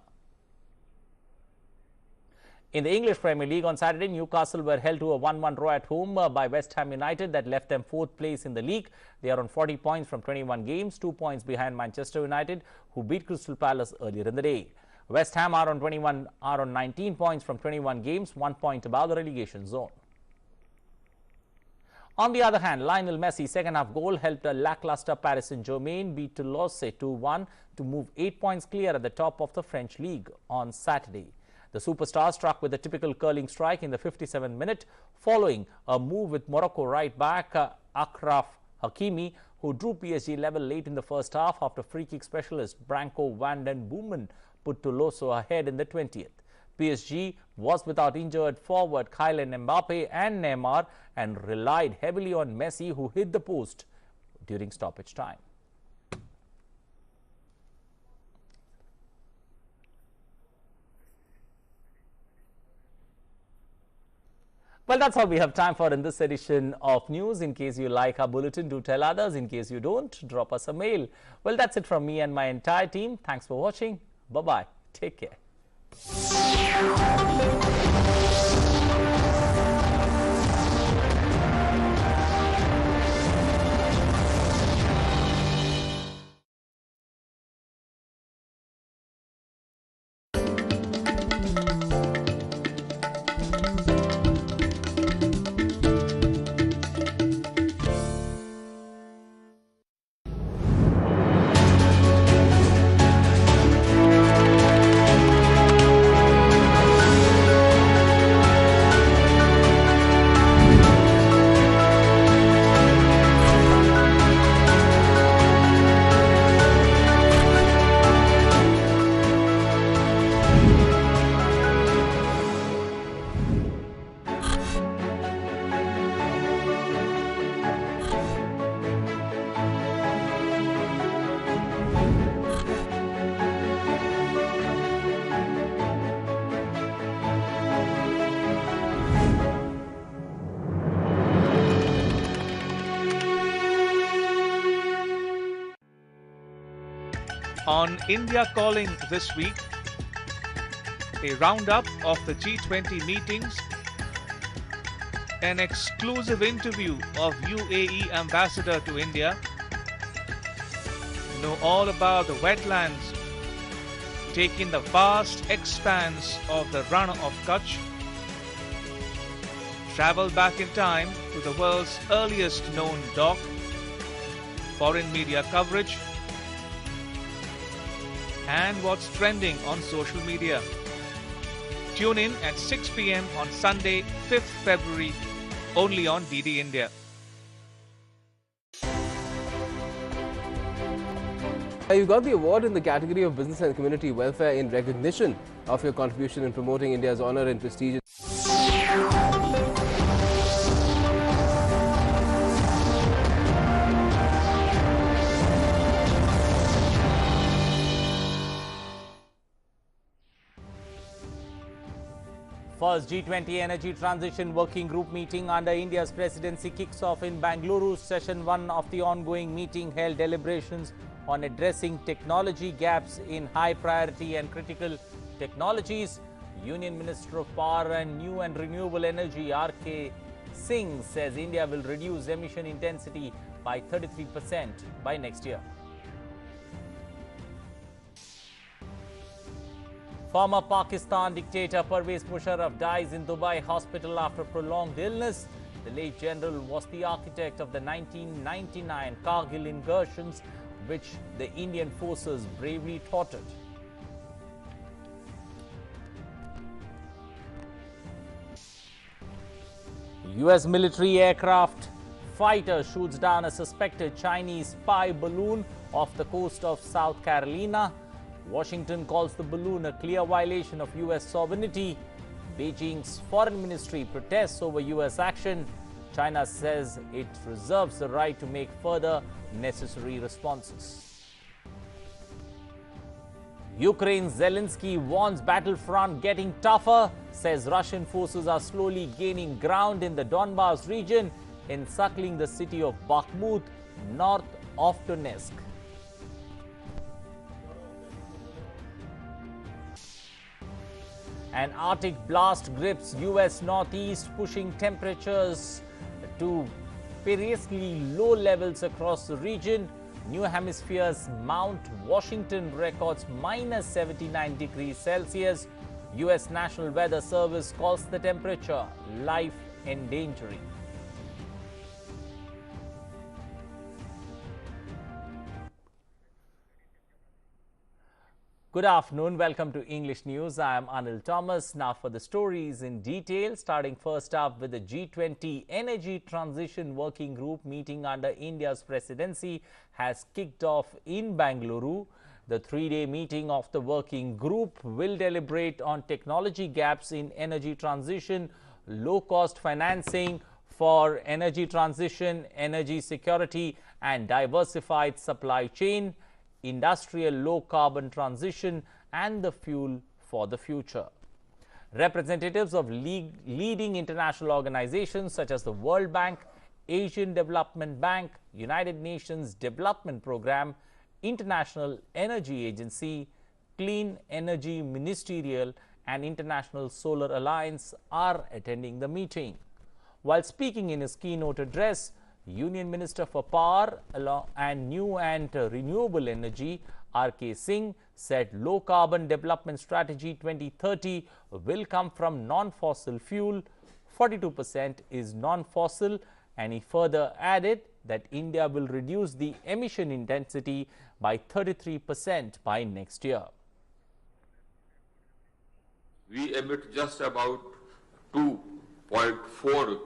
In the English Premier League on Saturday, Newcastle were held to a 1-1 draw at home by West Ham United that left them 4th place in the league. They are on 40 points from 21 games, 2 points behind Manchester United, who beat Crystal Palace earlier in the day. West Ham are on 19 points from 21 games, 1 point above the relegation zone. On the other hand, Lionel Messi's second-half goal helped a lackluster Paris Saint-Germain beat Toulouse 2-1 to move 8 points clear at the top of the French league on Saturday. The superstar struck with a typical curling strike in the 57th minute following a move with Morocco right back Achraf Hakimi, who drew PSG level late in the first half after free-kick specialist Branko van den Boomen put Toulouse ahead in the 20th. PSG was without injured forward Kylian Mbappe and Neymar and relied heavily on Messi, who hit the post during stoppage time. Well, that's all we have time for in this edition of news. In case you like our bulletin, do tell others. In case you don't, drop us a mail. Well, that's it from me and my entire team. Thanks for watching. Bye-bye. Take care. On India Calling this week, a roundup of the G20 meetings, an exclusive interview of UAE Ambassador to India, know all about the wetlands taking the vast expanse of the Run of Kutch, travel back in time to the world's earliest known dock, foreign media coverage, and what's trending on social media. Tune in at 6 p.m. on Sunday, 5th February, only on DD India. You got the award in the category of Business and Community Welfare in recognition of your contribution in promoting India's honor and prestige. First G20 Energy Transition Working Group meeting under India's presidency kicks off in Bangalore. Session 1 of the ongoing meeting held deliberations on addressing technology gaps in high priority and critical technologies. Union Minister of Power and New and Renewable Energy R.K. Singh says India will reduce emission intensity by 33% by next year. Former Pakistan dictator Pervez Musharraf dies in Dubai hospital after prolonged illness. The late general was the architect of the 1999 Kargil incursions, which the Indian forces bravely thwarted. US military aircraft fighter shoots down a suspected Chinese spy balloon off the coast of South Carolina. Washington calls the balloon a clear violation of US sovereignty. Beijing's foreign ministry protests over US action. China says it reserves the right to make further necessary responses. Ukraine's Zelensky warns battlefront getting tougher, says Russian forces are slowly gaining ground in the Donbas region, encircling the city of Bakhmut, north of Donetsk. An Arctic blast grips U.S. northeast, pushing temperatures to perilously low levels across the region. New Hemisphere's Mount Washington records minus 79 degrees Celsius. U.S. National Weather Service calls the temperature life-endangering. Good afternoon. Welcome to English News. I am Anil Thomas. Now for the stories in detail, starting first up with the G20 Energy Transition Working Group meeting under India's presidency has kicked off in Bengaluru. The three-day meeting of the working group will deliberate on technology gaps in energy transition, low-cost financing for energy transition, energy security and diversified supply chain, industrial low-carbon transition and the fuel for the future. Representatives of leading international organizations such as the World Bank, Asian Development Bank, United Nations Development Programme, International Energy Agency, Clean Energy Ministerial and International Solar Alliance are attending the meeting. While speaking in his keynote address, Union Minister for Power and New and Renewable Energy R.K. Singh said Low Carbon Development Strategy 2030 will come from non-fossil fuel, 42% is non-fossil, and he further added that India will reduce the emission intensity by 33% by next year. We emit just about 2.4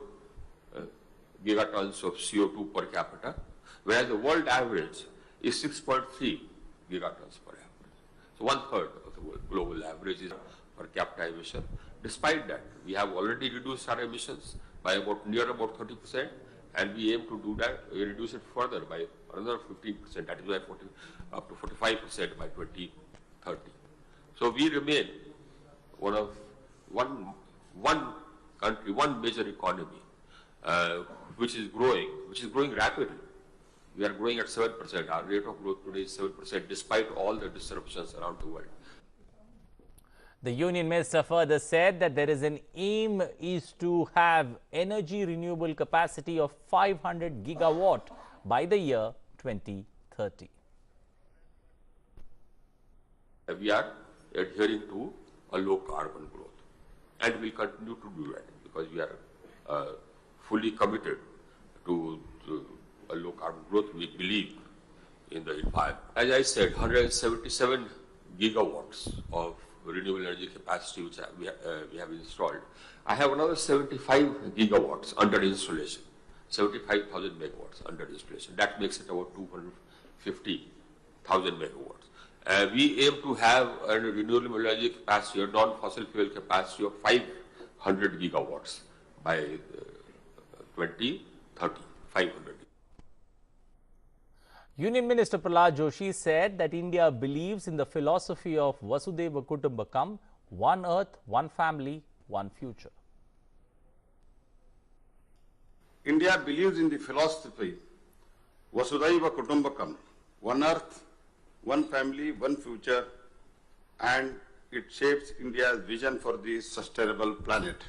gigatons of CO2 per capita, whereas the world average is 6.3 gigatons per average. So one-third of the global average is per capita emission. Despite that, we have already reduced our emissions by near about 30%, and we aim to do that, reduce it further by another 15%, that is by up to 45% by 2030. So we remain one country, one major economy, which is growing rapidly. We are growing at 7%. Our rate of growth today is 7%, despite all the disruptions around the world. The Union Minister further said that there is an aim is to have energy renewable capacity of 500 gigawatt by the year 2030. We are adhering to a low carbon growth, and we will continue to do that because we are fully committed to a low carbon growth. We believe in the environment. As I said, 177 gigawatts of renewable energy capacity which we have installed. I have another 75 gigawatts under installation, 75,000 megawatts under installation. That makes it about 250,000 megawatts. We aim to have a renewable energy capacity, or non-fossil fuel capacity of 500 gigawatts by 2030, 500. Union Minister Prahlad Joshi said that India believes in the philosophy of Vasudhaiva Kutumbakam, one earth, one family, one future. India believes in the philosophy Vasudhaiva Kutumbakam, one earth, one family, one future, and it shapes India's vision for the sustainable planet.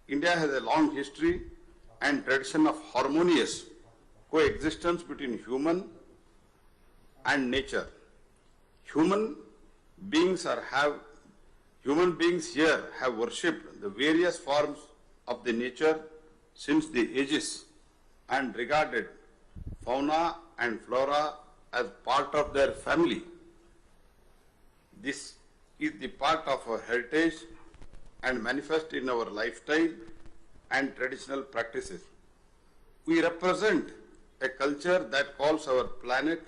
India has a long history and tradition of harmonious coexistence between human and nature. Human beings here have worshipped the various forms of the nature since the ages and regarded fauna and flora as part of their family. This is the part of our heritage and manifest in our lifestyle and traditional practices. We represent a culture that calls our planet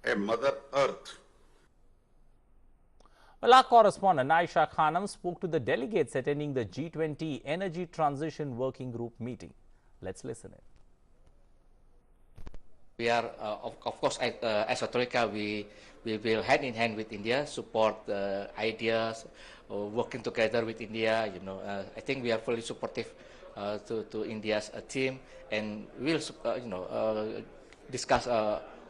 a Mother Earth. Well, our correspondent Aisha Khanam spoke to the delegates attending the G20 Energy Transition Working Group meeting. Let's listen in. We are, of course, as a Troika, we will hand in hand with India, support ideas, working together with India. I think we are fully supportive to India's team, and we'll, discuss.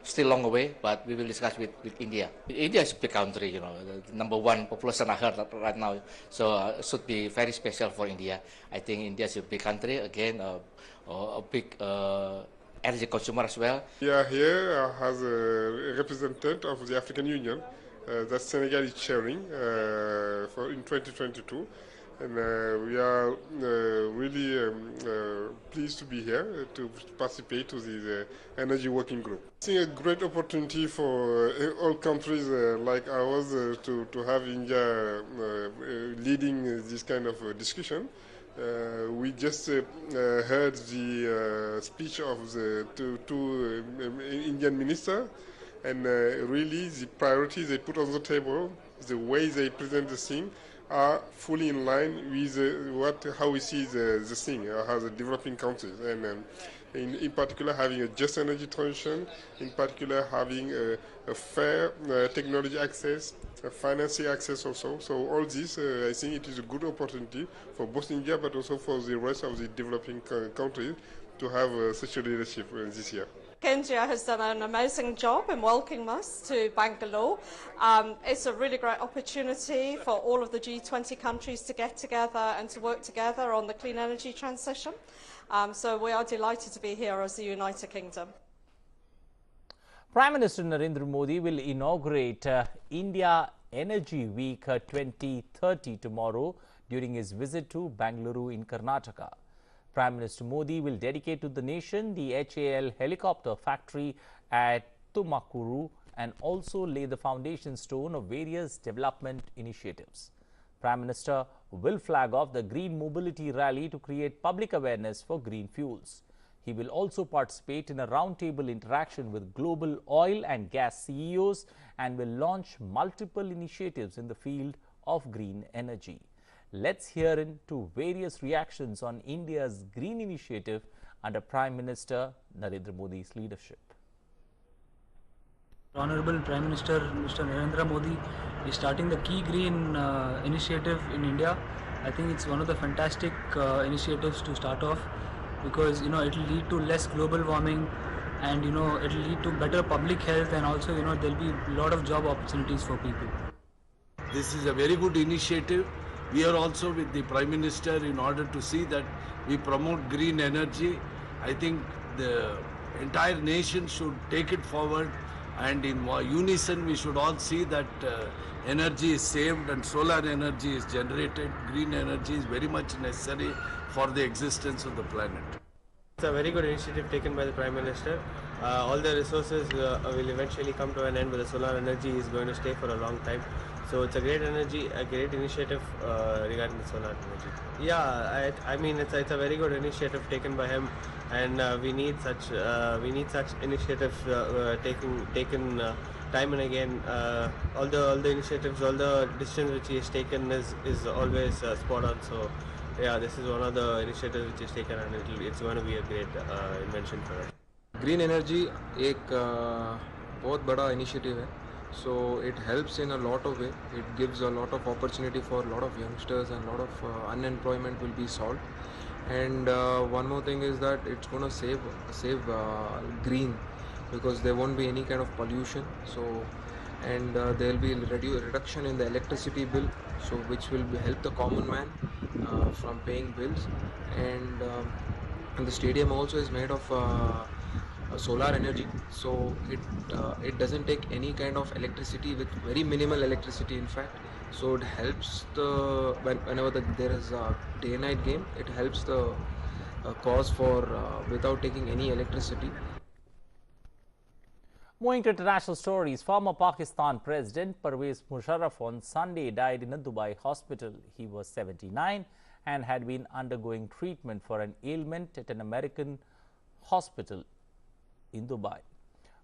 Still long away, but we will discuss with India. India is a big country, the number one population I heard right now, so it should be very special for India. I think India is a big country, again, a big energy consumer as well. We are here as a representative of the African Union that Senegal is chairing in 2022. And we are really pleased to be here to participate to the energy working group. It's a great opportunity for all countries like ours to have India leading this kind of discussion. We just heard the speech of the two Indian ministers, and really the priorities they put on the table, the way they present the thing, are fully in line with how we see the thing as a developing countries, and in particular having a just energy transition, in particular having a fair technology access, financing access also. So all this, I think it is a good opportunity for both India but also for the rest of the developing countries to have such a leadership this year. India has done an amazing job in welcoming us to Bangalore. It's a really great opportunity for all of the G20 countries to get together and to work together on the clean energy transition. So we are delighted to be here as the United Kingdom. Prime Minister Narendra Modi will inaugurate India Energy Week 2030 tomorrow during his visit to Bangalore in Karnataka. Prime Minister Modi will dedicate to the nation the HAL helicopter factory at Tumakuru and also lay the foundation stone of various development initiatives. Prime Minister will flag off the Green Mobility Rally to create public awareness for green fuels. He will also participate in a roundtable interaction with global oil and gas CEOs and will launch multiple initiatives in the field of green energy. Let's hear into various reactions on India's green initiative under Prime Minister Narendra Modi's leadership. Honorable Prime Minister Mr. Narendra Modi is starting the Key Green initiative in India. I think it's one of the fantastic initiatives to start off, because it will lead to less global warming, and it will lead to better public health, and also there will be a lot of job opportunities for people. This is a very good initiative. We are also with the Prime Minister in order to see that we promote green energy. I think the entire nation should take it forward, and in unison we should all see that energy is saved and solar energy is generated. Green energy is very much necessary for the existence of the planet. It's a very good initiative taken by the Prime Minister. All the resources will eventually come to an end, but the solar energy is going to stay for a long time. So it's a great initiative regarding the solar energy. Yeah, I mean it's a very good initiative taken by him, and we need such initiatives taken time and again. All the initiatives, all the decisions which he has taken is always spot on. So yeah, this is one of the initiatives which is taken, and it's going to be a great invention for us. Green energy एक बहुत बड़ा initiative है, so it helps in a lot of way. It gives a lot of opportunity for a lot of youngsters, and a lot of unemployment will be solved. And one more thing is that it's going to save green, because there won't be any kind of pollution. So and there will be reduction in the electricity bill, so which will help the common man from paying bills. And the stadium also is made of solar energy, so it doesn't take any kind of electricity, with very minimal electricity in fact. So it helps whenever there is a day-night game, it helps the cause for without taking any electricity. Moving to international stories, former Pakistan President Pervez Musharraf on Sunday died in a Dubai hospital. He was 79 and had been undergoing treatment for an ailment at an American hospital in Dubai.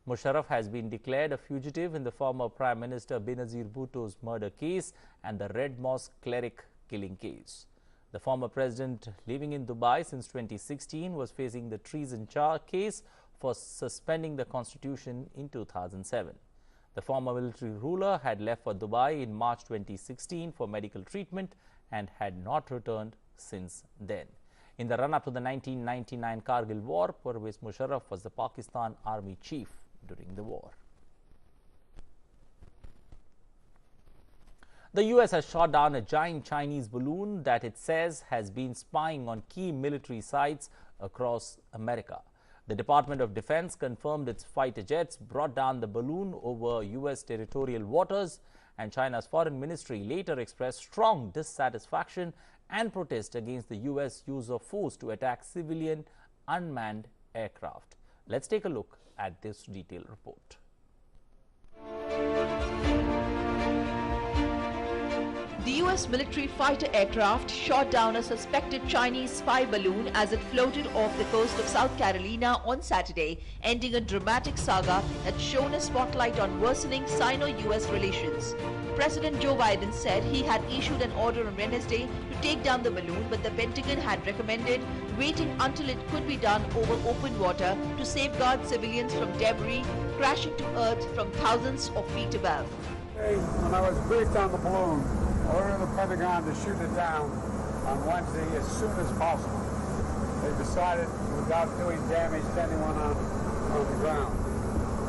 Musharraf has been declared a fugitive in the former Prime Minister Benazir Bhutto's murder case and the Red Mosque cleric killing case. The former president, living in Dubai since 2016, was facing the treason case for suspending the constitution in 2007. The former military ruler had left for Dubai in March 2016 for medical treatment and had not returned since then. In the run-up to the 1999 Kargil war, Pervez Musharraf was the Pakistan Army chief during the war. The US has shot down a giant Chinese balloon that it says has been spying on key military sites across America. The Department of Defense confirmed its fighter jets brought down the balloon over US territorial waters, and China's foreign ministry later expressed strong dissatisfaction and protest against the US use of force to attack civilian unmanned aircraft. Let's take a look at this detailed report. The US military fighter aircraft shot down a suspected Chinese spy balloon as it floated off the coast of South Carolina on Saturday, ending a dramatic saga that shone a spotlight on worsening Sino-US relations. President Joe Biden said he had issued an order on Wednesday to take down the balloon, but the Pentagon had recommended waiting until it could be done over open water to safeguard civilians from debris crashing to earth from thousands of feet above. When I was briefed on the balloon, I ordered the Pentagon to shoot it down on Wednesday as soon as possible. They decided, without doing damage to anyone on the ground,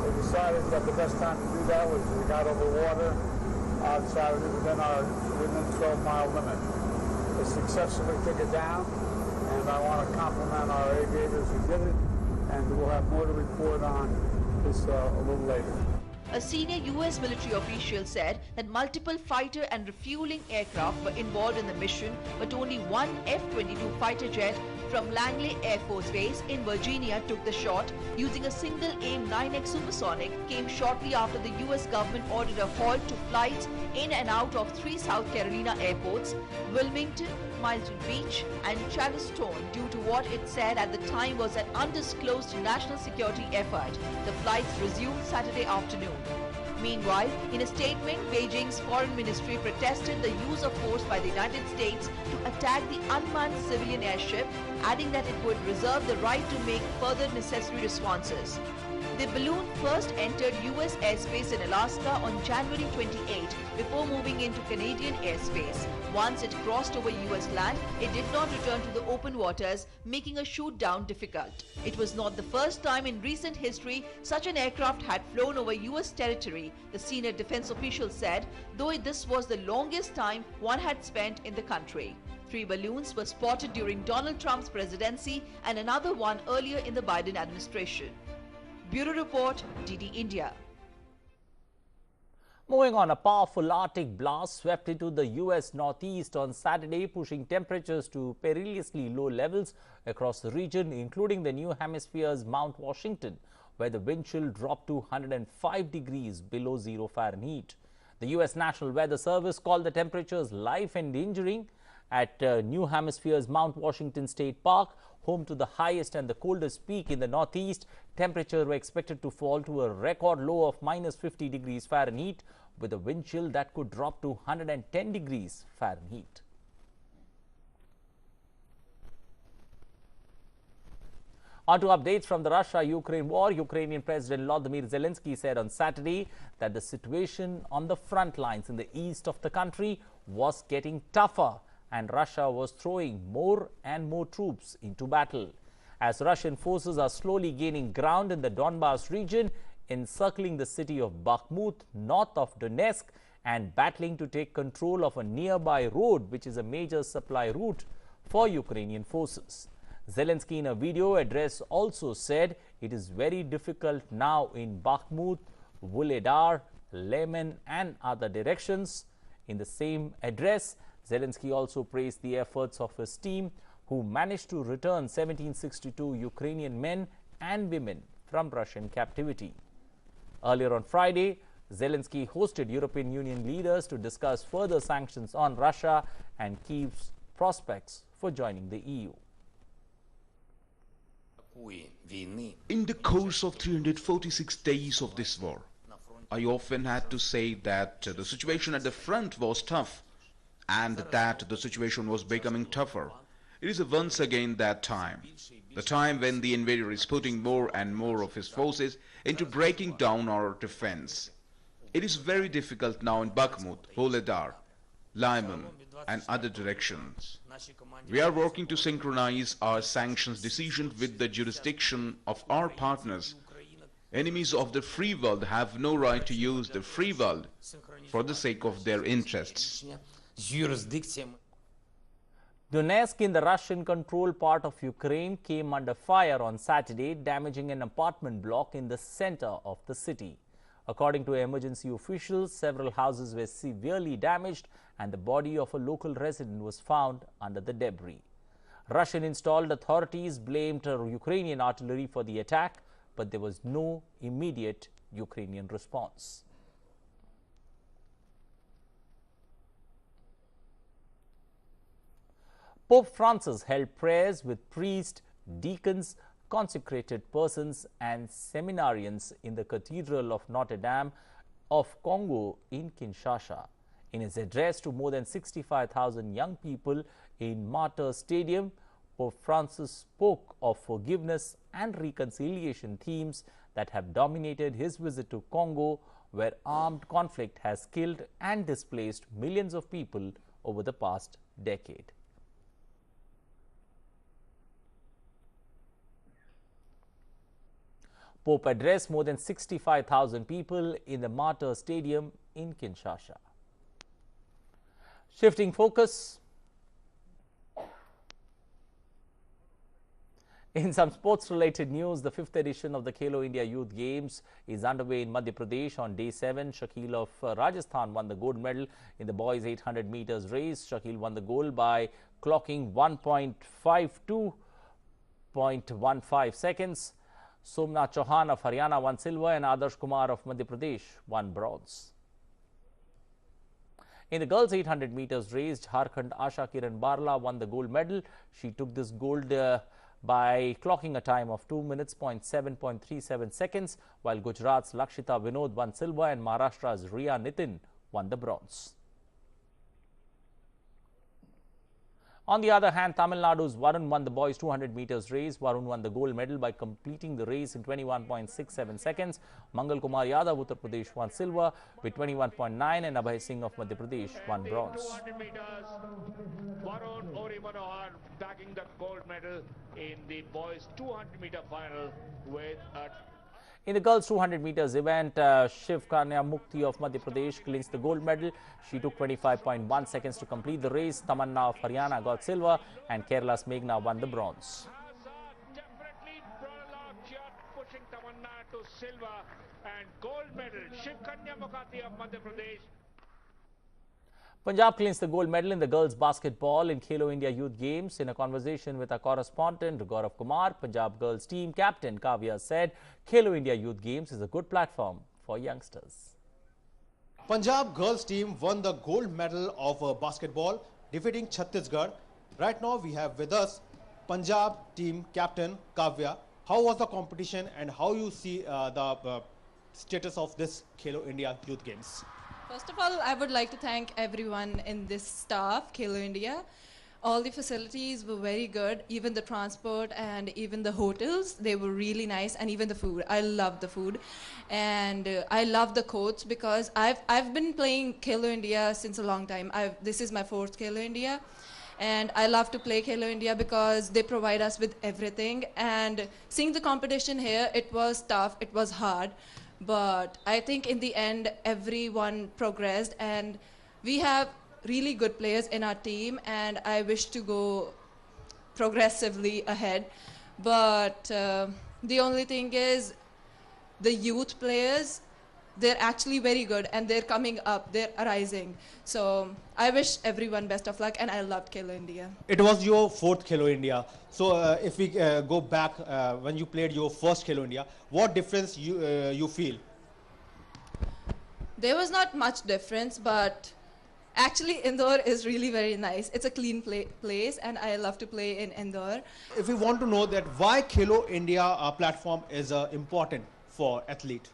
they decided that the best time to do that was when we got over water outside within 12-mile limit. They successfully took it down, and I want to compliment our aviators who did it, and we'll have more to report on this a little later. A senior US military official said that multiple fighter and refueling aircraft were involved in the mission, but only one F-22 fighter jet from Langley Air Force Base in Virginia took the shot using a single AIM-9X supersonic. Came shortly after the US government ordered a halt to flights in and out of 3 South Carolina airports, Wilmington, Milton Beach and Charleston, due to what it said at the time was an undisclosed national security effort. The flights resumed Saturday afternoon. Meanwhile, in a statement, Beijing's foreign ministry protested the use of force by the United States to attack the unmanned civilian airship, adding that it would reserve the right to make further necessary responses. The balloon first entered US airspace in Alaska on January 28 before moving into Canadian airspace. Once it crossed over US land, it did not return to the open waters, making a shoot down difficult. It was not the first time in recent history such an aircraft had flown over US territory, the senior defense official said, though this was the longest time one had spent in the country. 3 balloons were spotted during Donald Trump's presidency and another one earlier in the Biden administration. Bureau Report, DD India. Moving on, a powerful Arctic blast swept into the US northeast on Saturday, pushing temperatures to perilously low levels across the region, including the New Hemisphere's Mount Washington, where the wind chill dropped to 105 degrees below 0 Fahrenheit. The US National Weather Service called the temperatures life-endangering at New Hemisphere's Mount Washington State Park, home to the highest and the coldest peak in the northeast. Temperatures were expected to fall to a record low of minus 50 degrees Fahrenheit, with a wind chill that could drop to 110 degrees Fahrenheit. On to updates from the Russia-Ukraine war. Ukrainian President Volodymyr Zelensky said on Saturday that the situation on the front lines in the east of the country was getting tougher, and Russia was throwing more and more troops into battle. As Russian forces are slowly gaining ground in the Donbas region, encircling the city of Bakhmut north of Donetsk and battling to take control of a nearby road, which is a major supply route for Ukrainian forces. Zelensky in a video address also said it is very difficult now in Bakhmut, Vuhledar, Lyman and other directions. In the same address, Zelensky also praised the efforts of his team, who managed to return 1762 Ukrainian men and women from Russian captivity. Earlier on Friday, Zelensky hosted European Union leaders to discuss further sanctions on Russia and Kyiv's prospects for joining the EU. In the course of 346 days of this war, I often had to say that the situation at the front was tough and that the situation was becoming tougher. It is once again that time, the time when the invader is putting more and more of his forces into breaking down our defense. It is very difficult now in Bakhmut, Vuhledar, Lyman and other directions. We are working to synchronize our sanctions decision with the jurisdiction of our partners. Enemies of the free world have no right to use the free world for the sake of their interests. Donetsk in the Russian-controlled part of Ukraine came under fire on Saturday, damaging an apartment block in the center of the city. According to emergency officials, several houses were severely damaged and the body of a local resident was found under the debris. Russian-installed authorities blamed Ukrainian artillery for the attack, but there was no immediate Ukrainian response. Pope Francis held prayers with priests, deacons, consecrated persons and seminarians in the Cathedral of Notre Dame of Congo in Kinshasa. In his address to more than 65,000 young people in Martyr Stadium, Pope Francis spoke of forgiveness and reconciliation themes that have dominated his visit to Congo, where armed conflict has killed and displaced millions of people over the past decade. Pope addressed more than 65,000 people in the Martyr Stadium in Kinshasa. Shifting focus, in some sports-related news, the 5th edition of the Khelo India Youth Games is underway in Madhya Pradesh. On day 7, Shakil of Rajasthan won the gold medal in the boys 800 meters race. Shakil won the gold by clocking 1.52.15 seconds. Somnath Chauhan of Haryana won silver and Adarsh Kumar of Madhya Pradesh won bronze. In the girls 800 meters race, Jharkhand Asha Kiran Barla won the gold medal. She took this gold by clocking a time of 2 minutes, 7.37 seconds, while Gujarat's Lakshita Vinod won silver and Maharashtra's Riya Nitin won the bronze. On the other hand, Tamil Nadu's Varun won the boys 200 meters race. Varun won the gold medal by completing the race in 21.67 seconds. Mangal Kumar Yadav, Uttar Pradesh, won silver with 21.9 and Abhay Singh of Madhya Pradesh won bronze. 200 meters, Varun Ori Manohar bagging the gold medal in the boys 200-meter final with a In the girls 200 meters event, Shiv Kanya Mukti of Madhya Pradesh clinched the gold medal. She took 25.1 seconds to complete the race. Tamanna of Haryana got silver and Kerala's Meghna won the bronze. definitely pushing Tamanna to silver and gold medal. Shiv Kanya Mukti of Madhya Pradesh. Punjab clinched the gold medal in the girls basketball in Khelo India Youth Games. In a conversation with our correspondent Gaurav Kumar, Punjab girls team captain Kavya said Khelo India Youth Games is a good platform for youngsters. Punjab girls team won the gold medal of basketball, defeating Chhattisgarh. Right now we have with us Punjab team captain Kavya. How was the competition and how you see the status of this Khelo India Youth Games? First of all, I would like to thank everyone in this staff, Khelo India. All the facilities were very good, even the transport and even the hotels, they were really nice, and even the food. I love the food. And I love the coach because I've been playing Khelo India since a long time. This is my 4th Khelo India. And I love to play Khelo India because they provide us with everything. And seeing the competition here, it was tough, it was hard. But I think in the end, everyone progressed, and we have really good players in our team, and I wish to go progressively ahead. But the only thing is, the youth players, they're actually very good, and they're coming up, they're arising. So I wish everyone best of luck, and I loved Khelo India. It was your 4th Khelo India. So if we go back when you played your first Khelo India, what difference you feel? There was not much difference, but Actually, Indore is really very nice. It's a clean place, and I love to play in Indore. If we want to know that why Khelo India platform is important for athlete.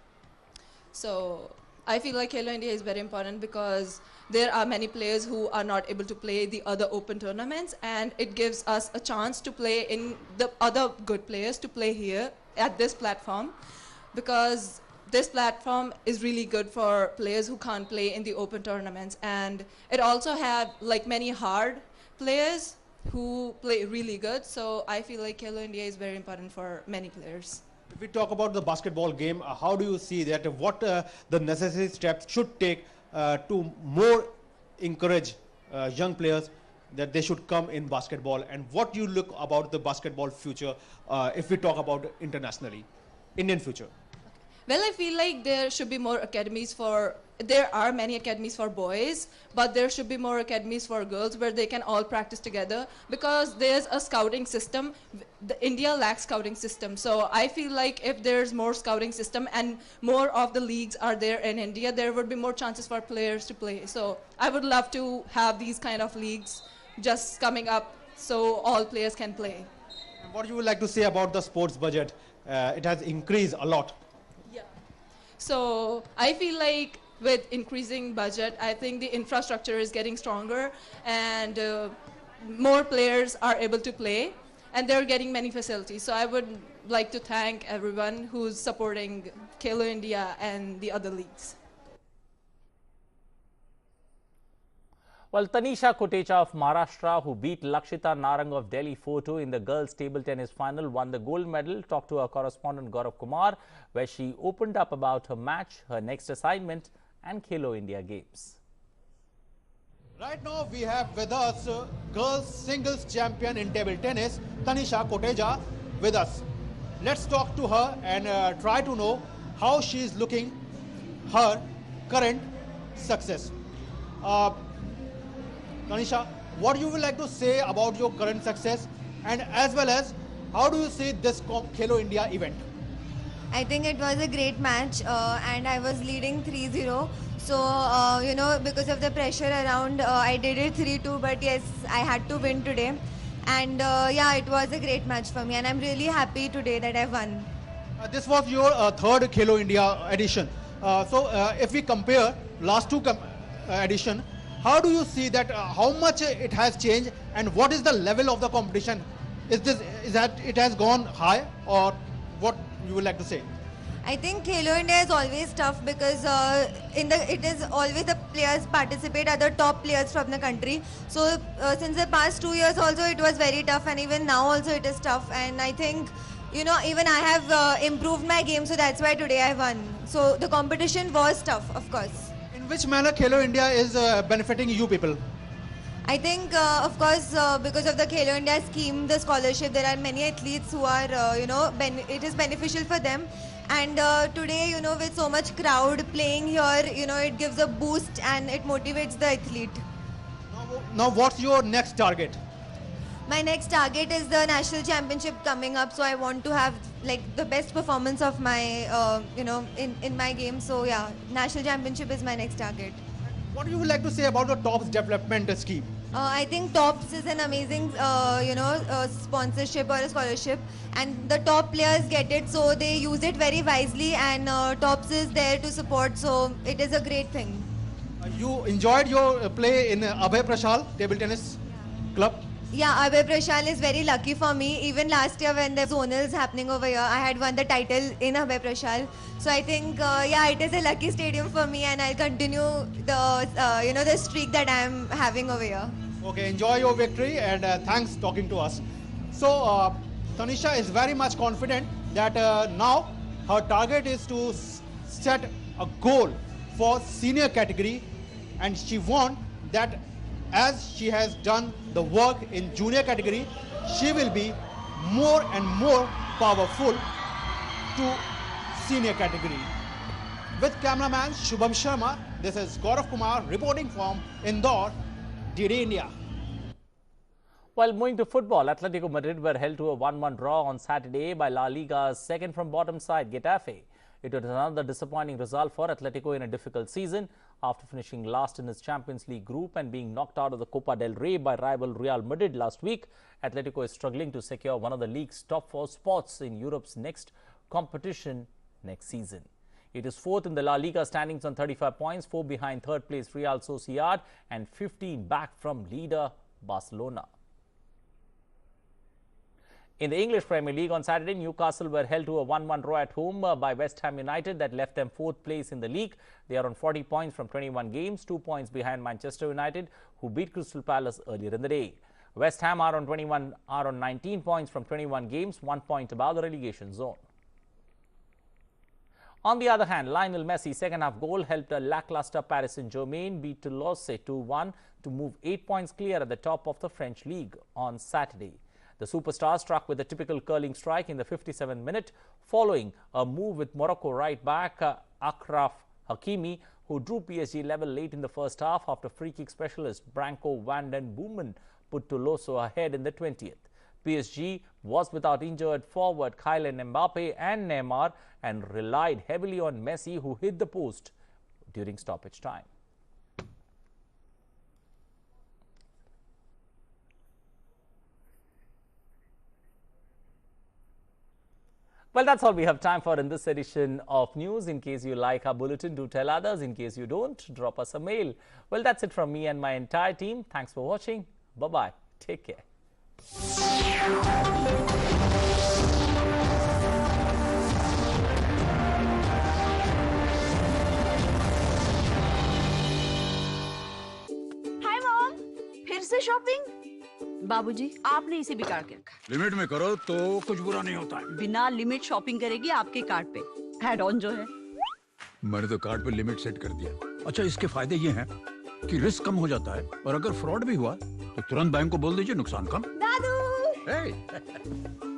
So I feel like Khelo India is very important because there are many players who are not able to play the other open tournaments, and it gives us a chance to play in the other good players to play here at this platform, because this platform is really good for players who can't play in the open tournaments, and it also have like many hard players who play really good. So I feel like Khelo India is very important for many players. If we talk about the basketball game, how do you see that? What the necessary steps should take to more encourage young players that they should come in basketball, and what you look about the basketball future if we talk about internationally, Indian future? Well, I feel like there should be more academies for, there are many academies for boys, but there should be more academies for girls where they can all practice together, because there's a scouting system. India lacks scouting system. So I feel like if there's more scouting system and more of the leagues are there in India, there would be more chances for players to play. So I would love to have these kind of leagues just coming up so all players can play. And what you would like to say about the sports budget? It has increased a lot. So I feel like with increasing budget, I think the infrastructure is getting stronger, and more players are able to play, and they're getting many facilities. So I would like to thank everyone who's supporting Khelo India and the other leagues. Well, Tanisha Kotecha of Maharashtra, who beat Lakshita Narang of Delhi 4-2 in the girls' table tennis final, won the gold medal. Talked to our correspondent Gaurav Kumar, where she opened up about her match, her next assignment, and Khelo India Games. Right now, we have with us girls singles champion in table tennis, Tanisha Kotecha, with us. Let's talk to her and try to know how she is looking her current success. Tanisha, what you would like to say about your current success, and as well as how do you see this Khelo India event? I think it was a great match, and I was leading 3-0. So, you know, because of the pressure around, I did it 3-2, but yes, I had to win today. And yeah, it was a great match for me, and I'm really happy today that I won. This was your third Khelo India edition. So, if we compare last two edition, how do you see that, how much it has changed, and what is the level of the competition? Is that it has gone high, or what you would like to say? I think Khelo India is always tough because it is always the players participate are the top players from the country. So since the past 2 years also it was very tough, and even now also it is tough. And I think, you know, even I have improved my game, so that's why today I won. So the competition was tough, of course. In which manner Khelo India is benefiting you people? I think, of course, because of the Khelo India scheme, the scholarship, there are many athletes who are, you know, it is beneficial for them. And today, you know, with so much crowd playing here, you know, it gives a boost and it motivates the athlete. Now, what's your next target? My next target is the national championship coming up, so I want to have like the best performance of my, you know, in my game. So yeah, national championship is my next target. What do you would like to say about the TOPS development scheme? I think TOPS is an amazing, you know, sponsorship or a scholarship, and the top players get it, so they use it very wisely, and TOPS is there to support, so it is a great thing. You enjoyed your play in Abhay Prashal table tennis club? Yeah, Abhay Prashal is very lucky for me. Even last year when the zonals happening over here, I had won the title in Abhay Prashal. So I think, yeah, it is a lucky stadium for me, and I'll continue the, you know, the streak that I'm having over here. Okay, enjoy your victory, and thanks talking to us. So Tanisha is very much confident that now her target is to set a goal for senior category, and she wants that as she has done the work in junior category, she will be more and more powerful to senior category. With cameraman Shubham Sharma, this is Gaurav Kumar reporting from Indore, DD India. While moving to football, Atletico Madrid were held to a 1-1 draw on Saturday by La Liga's second from bottom side, Getafe. It was another disappointing result for Atletico in a difficult season. After finishing last in his Champions League group and being knocked out of the Copa del Rey by rival Real Madrid last week, Atletico is struggling to secure one of the league's top 4 spots in Europe's next competition next season. It is 4th in the La Liga standings on 35 points, 4 behind third place Real Sociedad and 15 back from leader Barcelona. In the English Premier League on Saturday, Newcastle were held to a 1-1 draw at home by West Ham United that left them 4th place in the league. They are on 40 points from 21 games, 2 points behind Manchester United, who beat Crystal Palace earlier in the day. West Ham are on 19 points from 21 games, 1 point above the relegation zone. On the other hand, Lionel Messi's second-half goal helped a lackluster Paris Saint-Germain beat Toulouse 2-1 to move 8 points clear at the top of the French league on Saturday. The superstar struck with a typical curling strike in the 57th minute, following a move with Morocco right-back Achraf Hakimi, who drew PSG level late in the first half after free-kick specialist Branko van den Boomen put Toulouse ahead in the 20th. PSG was without injured forward Kylian Mbappe and Neymar and relied heavily on Messi, who hit the post during stoppage time. Well, that's all we have time for in this edition of news. In case you like our bulletin, do tell others. In case you don't, drop us a mail. Well, that's it from me and my entire team. Thanks for watching. Bye-bye. Take care. Hi, Mom. फिर से shopping? बाबूजी, आपने इसे बिगाड़ के रखा। Limit में करो तो कुछ बुरा नहीं होता है। बिना लिमिट शॉपिंग करेगी आपके कार्ड पे एड ऑन जो है। मैंने तो कार्ड पे लिमिट सेट कर दिया। अच्छा, इसके फायदे ये हैं कि रिस्क कम हो जाता है और अगर फ्रॉड भी हुआ तो तुरंत बैंक को बोल दीजिए, नुकसान कम। दादू,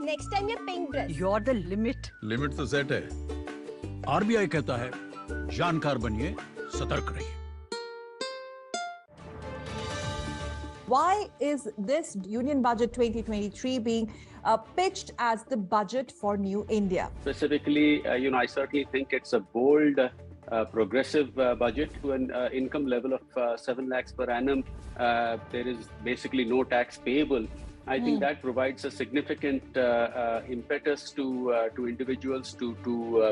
नेक्स्ट टाइम ये pink dress. You are the limit. Limit तो सेट है। आरबीआई कहता है जानकार बनिए, सतर्क रहिए। Why is this Union Budget 2023 being pitched as the budget for New India? Specifically, I certainly think it's a bold, progressive budget to an income level of 7 lakhs per annum. There is basically no tax payable. I think that provides a significant impetus to individuals to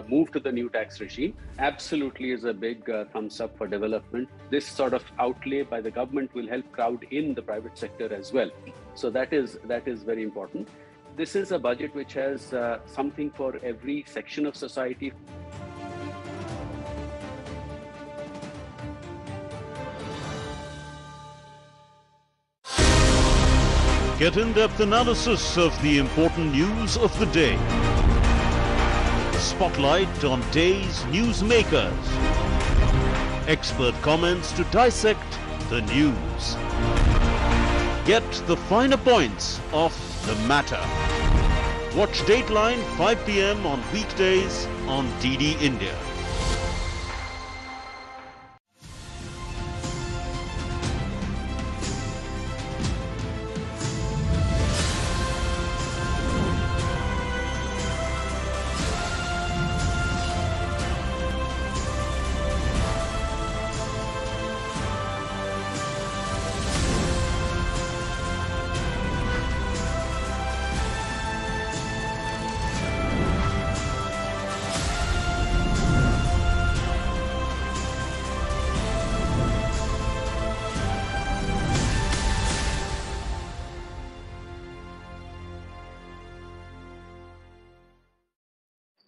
move to the new tax regime. Absolutely is a big thumbs up for development. This sort of outlay by the government will help crowd in the private sector as well. So that is very important. This is a budget which has something for every section of society. Get in-depth analysis of the important news of the day. Spotlight on day's newsmakers. Expert comments to dissect the news. Get the finer points of the matter. Watch Dateline 5 p.m. on weekdays on DD India.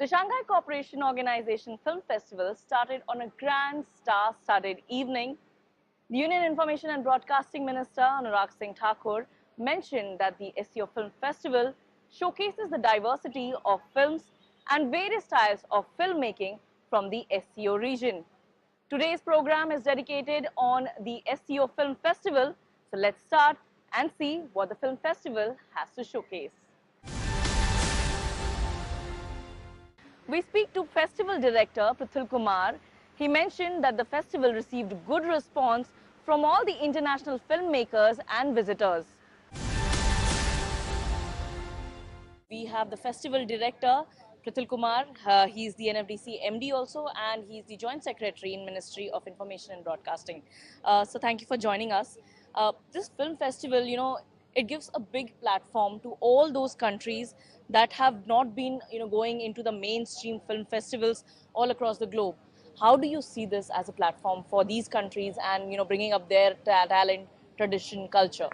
The Shanghai Cooperation Organization Film Festival started on a grand star-studded evening. The Union Information and Broadcasting Minister Anurag Singh Thakur mentioned that the SCO Film Festival showcases the diversity of films and various styles of filmmaking from the SCO region. Today's program is dedicated on the SCO Film Festival. So let's start and see what the film festival has to showcase. We speak to Festival Director Prithul Kumar. He mentioned that the festival received good response from all the international filmmakers and visitors. We have the Festival Director Prithil Kumar. He's the NFDC MD also, and he's the Joint Secretary in Ministry of Information and Broadcasting. So thank you for joining us. This film festival, it gives a big platform to all those countries that have not been, going into the mainstream film festivals all across the globe. How do you see this as a platform for these countries and, bringing up their talent, tradition, culture?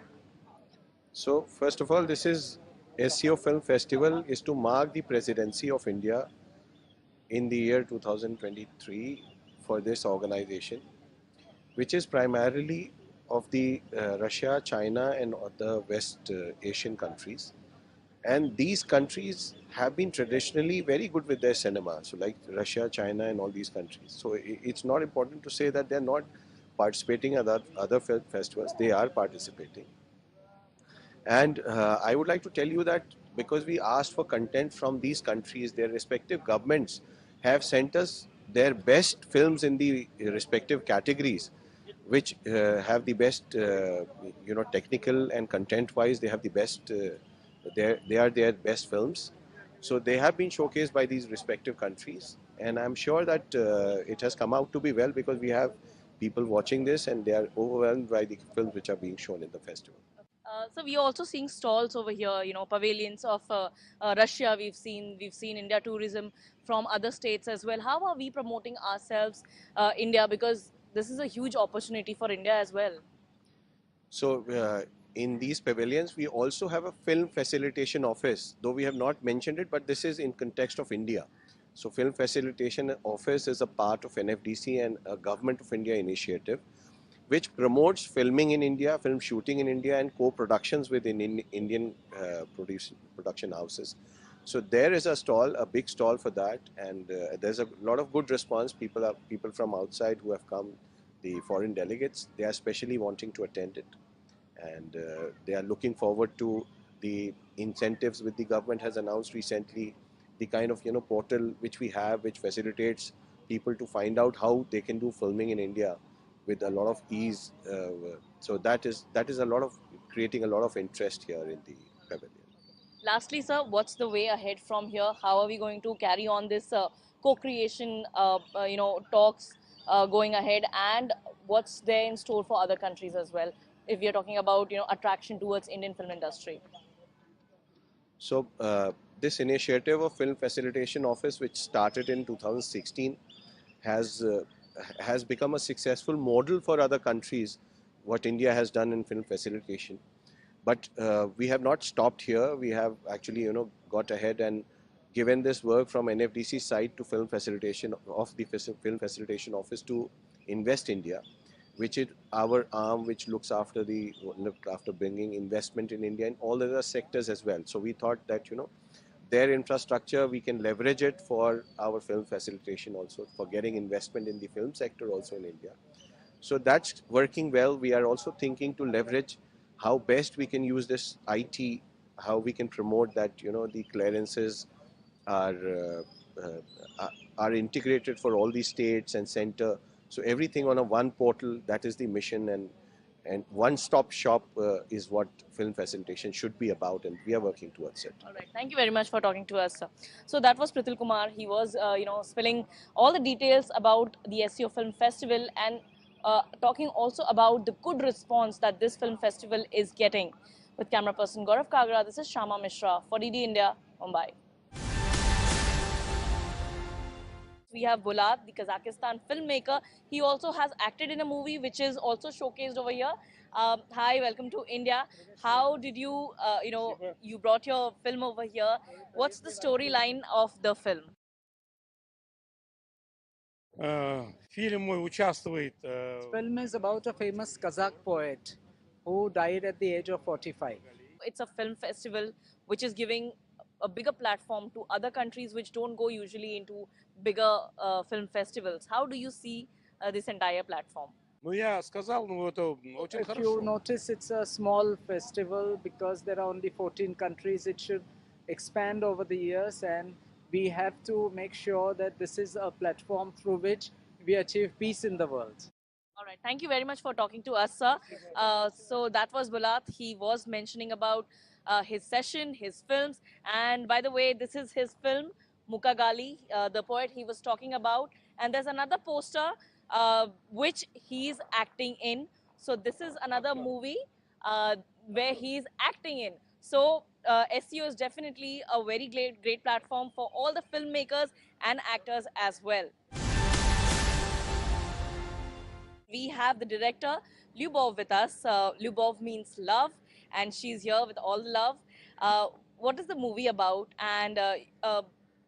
So first of all, this is SCO Film Festival is to mark the presidency of India in the year 2023 for this organization, which is primarily of the Russia, China and other West Asian countries. And these countries have been traditionally very good with their cinema. So like Russia, China and all these countries. So it's not important to say that they're not participating in other film festivals. They are participating. And I would like to tell you that because we asked for content from these countries, their respective governments have sent us their best films in the respective categories, which have the best, technical and content-wise, they have the best. They are their best films. So they have been showcased by these respective countries, and I'm sure that it has come out to be well because we have people watching this and they are overwhelmed by the films which are being shown in the festival. So we are also seeing stalls over here, pavilions of Russia. We've seen India tourism from other states as well. How are we promoting ourselves, India? Because this is a huge opportunity for India as well. So in these pavilions, we also have a film facilitation office, though we have not mentioned it, but this is in context of India. So film facilitation office is a part of NFDC and a Government of India initiative, which promotes filming in India, film shooting in India, and co-productions within Indian production houses. So there is a stall, a big stall for that, and there's a lot of good response. People from outside who have come, the foreign delegates, they are especially wanting to attend it, and they are looking forward to the incentives which the government has announced recently, the kind of portal which we have, which facilitates people to find out how they can do filming in India with a lot of ease. So that is a lot of creating a lot of interest here in the pavilion. Lastly, sir, what's the way ahead from here? How are we going to carry on this co-creation, talks going ahead, and what's there in store for other countries as well? If we are talking about attraction towards Indian film industry. So this initiative of Film Facilitation Office, which started in 2016, has become a successful model for other countries. What India has done in film facilitation. But we have not stopped here. We have actually, got ahead and given this work from NFDC side to Film Facilitation of the Film Facilitation Office to Invest India, which is our arm which looks after bringing investment in India and all other sectors as well. So we thought that, their infrastructure, we can leverage it for our film facilitation also, for getting investment in the film sector also in India. So that's working well. We are also thinking to leverage how best we can use this IT, how we can promote that, the clearances are integrated for all the states and center. So everything on a one portal, that is the mission, and one-stop shop is what film facilitation should be about, and we are working towards it. All right. Thank you very much for talking to us, sir. So that was Prithil Kumar. He was, spilling all the details about the SCO Film Festival and talking also about the good response that this film festival is getting. With camera person Gaurav Kagra, this is Shama Mishra for DD India, Mumbai. We have Bulat, the Kazakhstan filmmaker. He also has acted in a movie which is also showcased over here. Hi, welcome to India. How did you, you brought your film over here. What's the storyline of the film? Film is about a famous Kazakh poet who died at the age of 45. It's a film festival which is giving a bigger platform to other countries which don't go usually into bigger film festivals. How do you see this entire platform? If you notice, it's a small festival because there are only 14 countries. It should expand over the years, and we have to make sure that this is a platform through which we achieve peace in the world. All right. Thank you very much for talking to us, sir. So that was Bulat. He was mentioning about his session, his films. And by the way, this is his film, Mukagali, the poet he was talking about. And there's another poster which he's acting in. So this is another movie where he's acting in. So SEO is definitely a very great platform for all the filmmakers and actors as well. We have the director Lyubov with us. Lyubov means love, and she's here with all the love. What is the movie about, and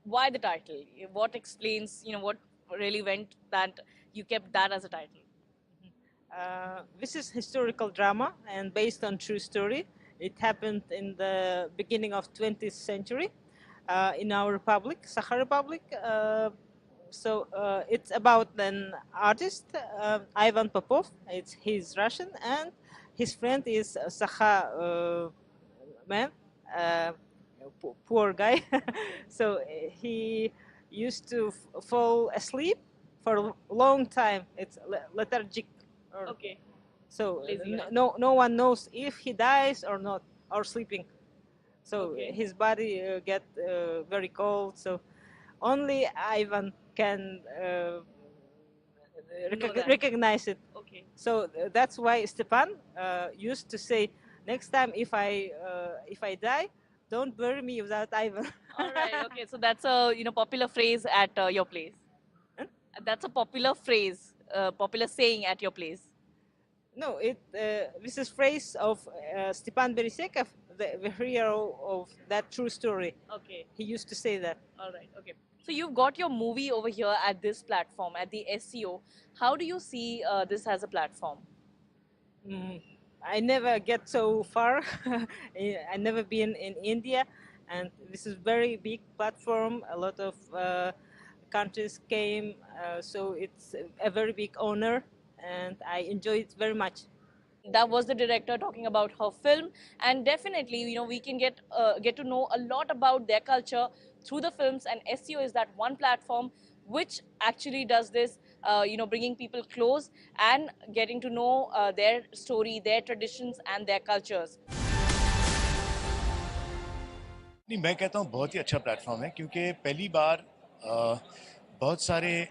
why the title? What explains, what really went that you kept that as a title? This is historical drama and based on true story. It happened in the beginning of 20th century in our republic, Sakha Republic. It's about an artist, Ivan Popov. He's Russian, and his friend is Sakha man, uh, poor guy. So he used to fall asleep for a long time. It's lethargic. Okay. So Lazy guy. no one knows if he dies or not, or sleeping. So Okay. his body get very cold. So only Ivan can that. recognize it. Okay. So that's why Stepan used to say, next time if I die, don't bury me without Ivan. All right. Okay. So that's a popular phrase at your place. That's a popular phrase, popular saying at your place. No, this is phrase of Stepan Berisekov, the hero of that true story. Okay. He used to say that. All right. Okay. So you've got your movie over here at this platform, at the SEO. How do you see this as a platform? I never get so far. I never been in India, and this is very big platform. A lot of countries came, so it's a very big honor, and I enjoy it very much. That was the director talking about her film, and definitely, we can get to know a lot about their culture through the films, and SEO is that one platform which actually does this, bringing people close and getting to know their story, their traditions, and their cultures. नहीं, मैं कहता हूँ बहुत ही अच्छा platform है क्योंकि पहली बार बहुत सारे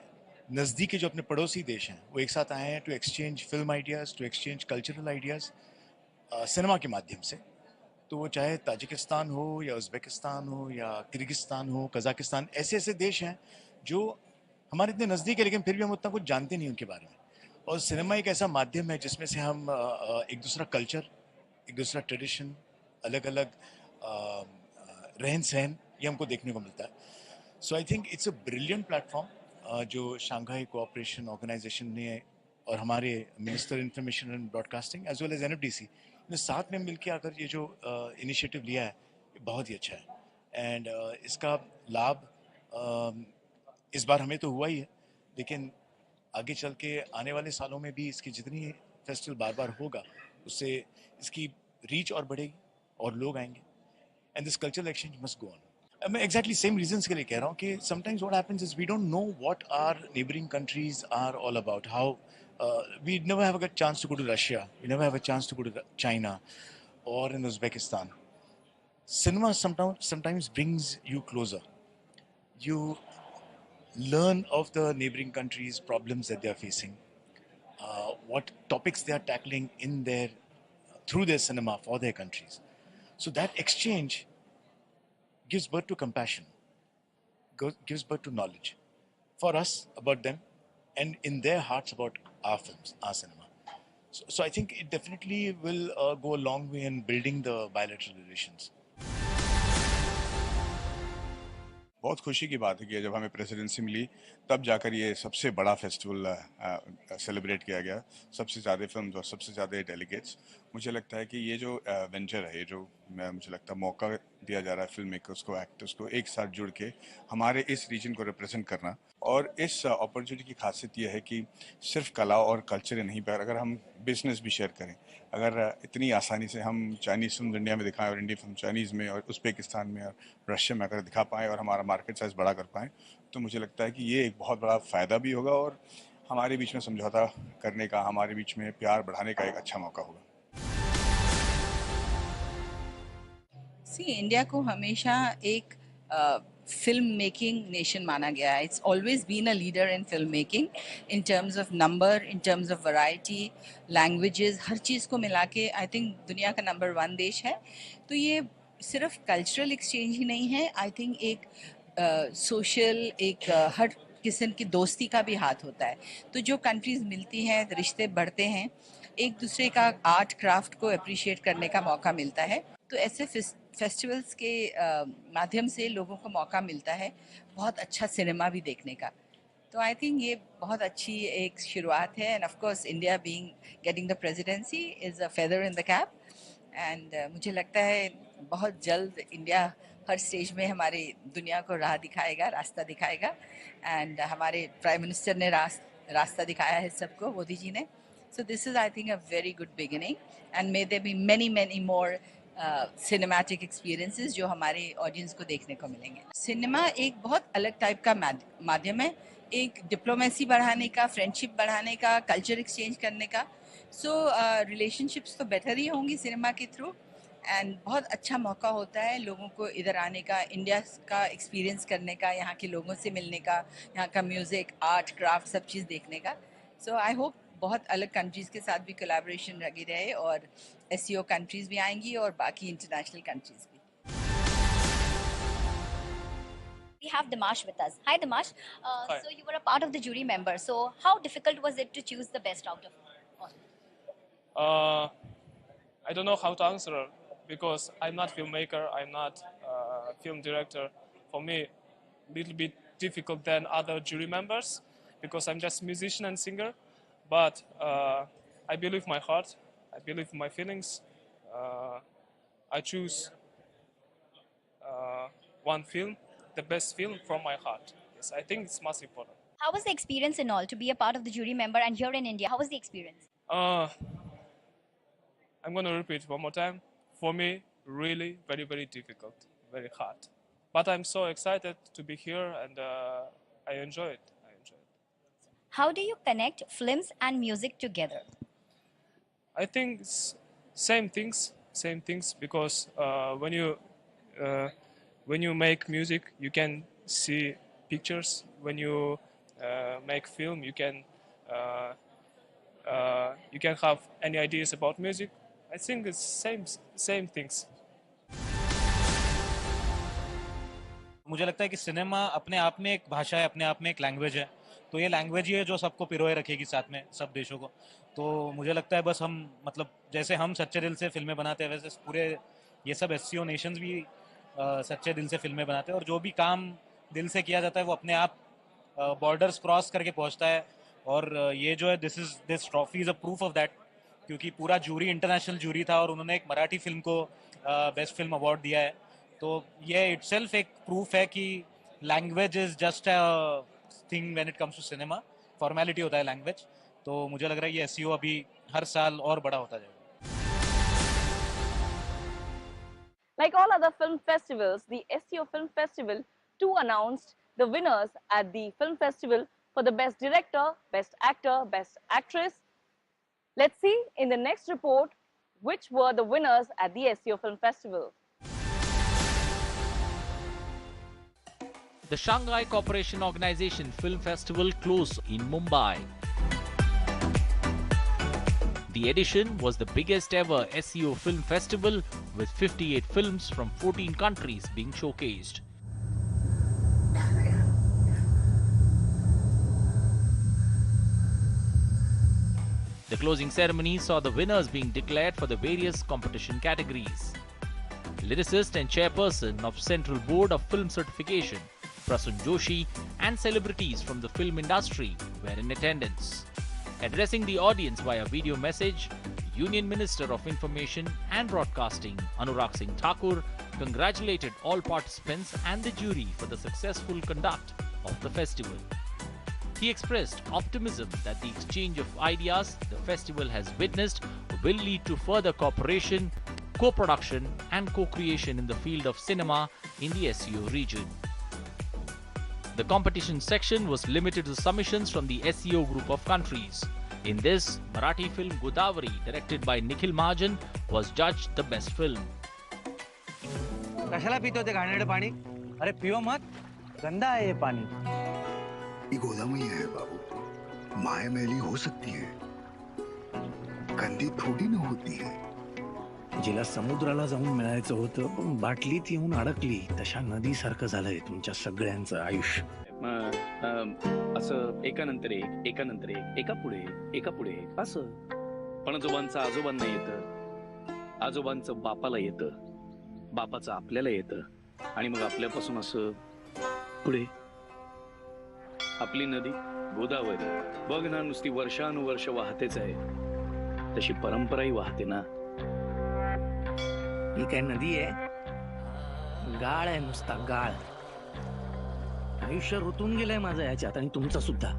नज़दीकी जो अपने पड़ोसी देश हैं वो एक साथ आए हैं to exchange film ideas, to exchange cultural ideas cinema के माध्यम से. तो वो चाहे ताजिकिस्तान हो या उज़्बेकिस्तान हो या किर्गिस्तान हो, कज़ाकिस्तान, ऐसे ऐसे देश हैं जो हमारे इतने नज़दीक है लेकिन फिर भी हम उतना कुछ जानते नहीं उनके बारे में. और सिनेमा एक ऐसा माध्यम है जिसमें से हम एक दूसरा कल्चर, एक दूसरा ट्रेडिशन, अलग अलग रहन सहन ये हमको देखने को मिलता है. So I think it's a brilliant platform जो शंघाई कोऑपरेशन ऑर्गेनाइजेशन ने और हमारे minister information and broadcasting as well as NFDC ने साथ में मिलकर आकर ये जो इनिशिएटिव लिया है ये बहुत ही अच्छा है. एंड इसका लाभ इस बार हमें तो हुआ ही है, लेकिन आगे चल के आने वाले सालों में भी इसकी जितनी फेस्टिवल बार बार होगा उससे इसकी रीच और बढ़ेगी और लोग आएंगे. And this cultural exchange must go on. मैं एग्जैक्टली सेम रीजंस के लिए कह रहा हूँ कि sometimes what happens is we don't know what are neighbouring countries are all about. How we never have a good chance to go to Russia, we never have a chance to go to China or in Uzbekistan. Cinema sometimes brings you closer. You learn of the neighboring countries' problems that they are facing, what topics they are tackling in through their cinema for their countries. So that exchange gives birth to compassion, gives birth to knowledge for us about them, and in their hearts about our films, our cinema. So I think it definitely will go a long way in building the bilateral relations. बहुत खुशी की बात है कि जब हमें presidency मिली तब जाकर ये सबसे बड़ा फेस्टिवल सेलिब्रेट किया गया, सबसे ज़्यादा फिल्म्स और सबसे ज़्यादा डेलीगेट्स. मुझे लगता है कि ये जो वेंचर है, ये जो मुझे लगता है मौका दिया जा रहा है फिल्म मेकर्स को, एक्टर्स को एक साथ जुड़ के हमारे इस रीजन को रिप्रेजेंट करना. और इस अपॉर्चुनिटी की खासियत ये है कि सिर्फ कला और कल्चर नहीं पर अगर हम बिजनेस भी शेयर करें, अगर इतनी आसानी से हम चाइनीज़ फिल्म इंडिया में दिखाएं और इंडियन फिल्म चाइनीज़ में और उज़्बेकिस्तान में और रशिया में अगर दिखा पाएँ और हमारा मार्केट साइज़ बड़ा कर पाएँ, तो मुझे लगता है कि ये एक बहुत बड़ा फ़ायदा भी होगा और हमारे बीच में समझौता करने का, हमारे बीच में प्यार बढ़ाने का एक अच्छा मौका होगा. इंडिया को हमेशा एक film making nation माना गया है. It's always been a leader in filmmaking in terms of number, in terms of variety, languages, हर चीज़ को मिला के I think दुनिया का नंबर 1 देश है. तो ये सिर्फ कल्चरल एक्सचेंज ही नहीं है. I think एक सोशल एक हर किस्म की दोस्ती का भी हाथ होता है. तो जो कंट्रीज मिलती हैं, रिश्ते बढ़ते हैं, एक दूसरे का आर्ट क्राफ्ट को अप्रिशिएट करने का मौका मिलता है. तो ऐसे फेस्टिवल्स के माध्यम से लोगों को मौका मिलता है बहुत अच्छा सिनेमा भी देखने का. तो आई थिंक ये बहुत अच्छी एक शुरुआत है. End of course India being getting the presidency is a feather in the cap. And मुझे लगता है बहुत जल्द इंडिया हर स्टेज में हमारी दुनिया को राह दिखाएगा, रास्ता दिखाएगा. एंड हमारे प्राइम मिनिस्टर ने रास्ता दिखाया है सबको, मोदी जी ने. So this is I think a very good beginning. And may there be many more cinematic experiences जो हमारे ऑडियंस को देखने को मिलेंगे. सिनेमा एक बहुत अलग टाइप का माध्यम है, एक डिप्लोमेसी बढ़ाने का, फ्रेंडशिप बढ़ाने का, कल्चर एक्सचेंज करने का. सो रिलेशनशिप्स तो बेटर ही होंगी सिनेमा के थ्रू. एंड बहुत अच्छा मौका होता है लोगों को इधर आने का, इंडिया का एक्सपीरियंस करने का, यहाँ के लोगों से मिलने का, यहाँ का म्यूज़िक, आर्ट, क्राफ्ट सब चीज़ देखने का. सो आई होप बहुत अलग कंट्रीज़ के साथ भी कोलैबोरेशन लगी रहे और SCO कंट्रीज़ भी आएंगी और बाकी इंटरनेशनल कंट्रीज़ भी. We have Dimash with us. Hi Dimash. So you were a part of the jury member. So how difficult was it to choose the best out of all? I don't know how to answer because I'm not filmmaker, I'm not film director. For me, a little bit difficult than other jury members because I'm just musician and singer. But I believe my heart, I believe my feelings. I choose one film, the best film from my heart. Yes, I think it's most important. How was the experience in all to be a part of the jury member and here in India? How was the experience? I'm going to repeat one more time. For me, really very, very difficult, very hard. But I'm so excited to be here and I enjoy it. How do you connect films and music together? I think it's same things because when you make music, you can see pictures. When you make film, you can have any ideas about music. I think it's same things. मुझे लगता है कि cinema अपने आप में एक भाषा है, अपने आप में एक लैंग्वेज है. तो ये लैंग्वेज ही है जो सबको पिरोए रखेगी साथ में, सब देशों को. तो मुझे लगता है बस हम मतलब जैसे हम सच्चे दिल से फिल्में बनाते हैं वैसे पूरे ये सब SCO नेशंस भी सच्चे दिल से फिल्में बनाते हैं. और जो भी काम दिल से किया जाता है वो अपने आप बॉर्डर्स क्रॉस करके पहुंचता है. और ये जो है this trophy is a proof of that, क्योंकि पूरा जूरी इंटरनेशनल जूरी था और उन्होंने एक मराठी फिल्म को बेस्ट फिल्म अवार्ड दिया है. तो ये इटसेल्फ एक प्रूफ है कि language is just a thing when it comes to cinema. Formality होता है लैंग्वेज. तो मुझे लग रहा है ये SCO अभी हर साल और बड़ा होता जाएगा. Like all other film festivals, the SCO Film Festival too announced the winners at the film festival for the Best Director, Best Actor, Best Actress. Let's see in the next report which were the winners at the SCO Film Festival. The Shanghai Cooperation Organization Film Festival closed in Mumbai. The edition was the biggest ever SCO Film Festival with 58 films from 14 countries being showcased. The closing ceremony saw the winners being declared for the various competition categories. Lyricist and chairperson of Central Board of Film Certification, Prasun Joshi, and celebrities from the film industry were in attendance. Addressing the audience via video message, Union Minister of Information and Broadcasting, Anurag Singh Thakur, congratulated all participants and the jury for the successful conduct of the festival. He expressed optimism that the exchange of ideas the festival has witnessed will lead to further cooperation, co-production and co-creation in the field of cinema in the SCO region. The competition section was limited to submissions from the SCO group of countries. In this, Marathi film Godavari, directed by Nikhil Mahajan, was judged the best film. कशाला पितो ते घाणेरडं पाणी? अरे पियो मत, गंदा है ये पानी। ही गोदावरी है बाबू, माया मैली हो सकती है, गंदी थोडी न होती है। जिला समुद्राला जाऊन मिळायचं होतं पण बाटलीत येऊन अडकली, तशा नदीसारखं झालंय तुमच्या सगळ्यांचं आयुष्य। असं एकानंतर एक एकानंतर एक एका पुढे असं पणजोबांचं आजोबांना येतं, आजोबांचं बापाला येतं, बापाचं आपल्याला येतं आणि मग आपल्यापासून असं पुढे आपली नदी गोदावरी बघ ना, नुसती वर्षानुवर्ष वाहतेच आहे, तशी परंपराही वाहते ना। ही काय नदी आहे? गाळ आहे, नुसता गाळ। आयुष्य ऋतून गेलंय माझं याच्यात आणि तुमचं सुद्धा।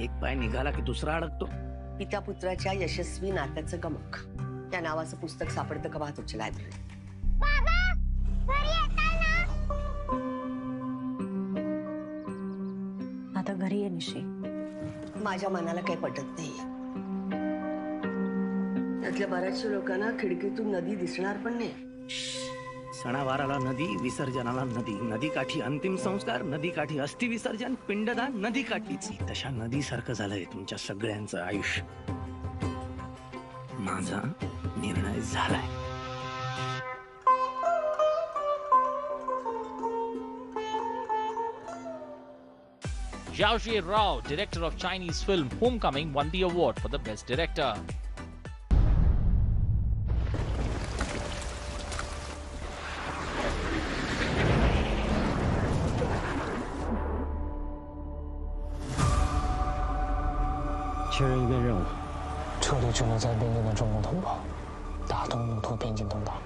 एक पाय निघाला की दुसरा अडकतो। पिता पुत्राच्या यशस्वी नात्याचं गमक या नावाचं पुस्तक सापडतं का तुमच्या लायब्ररीत? आता घरी ये निशी। माझ्या मनाला काही पटत नाही। त्यातल्या बऱ्याचशा लोकांना खिडकीतून नदी दिसणार पण नाही। सणावाराला नदी, विसर्जनाला नदी, नदीकाठी अंतिम संस्कार, नदीकाठी अस्थि विसर्जन, पिंडदान नदीकाठीच। तशा नदीसारखं झालंय तुमच्या सगळ्यांचं आयुष्य। माझा निर्णय झालाय। Zhao Rao, director of Chinese film Homecoming, won the award for the best director.确认一个任务，撤离驻留在边境的中共同胞，打通怒突边境通道。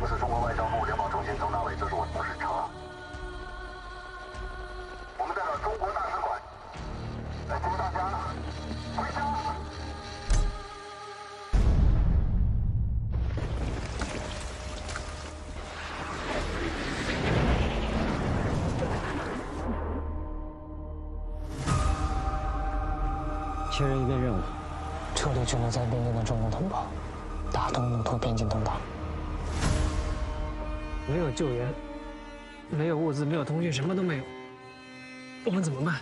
我是中国外交部联保中心曾大伟，这是我的审查。我们代表中国大使馆来祝大家回家。确认一个任务，撤离驻留在边境的中共同胞，打通怒突边境通道。没有救援，没有物资，没有通讯，什么都没有，我们怎么办？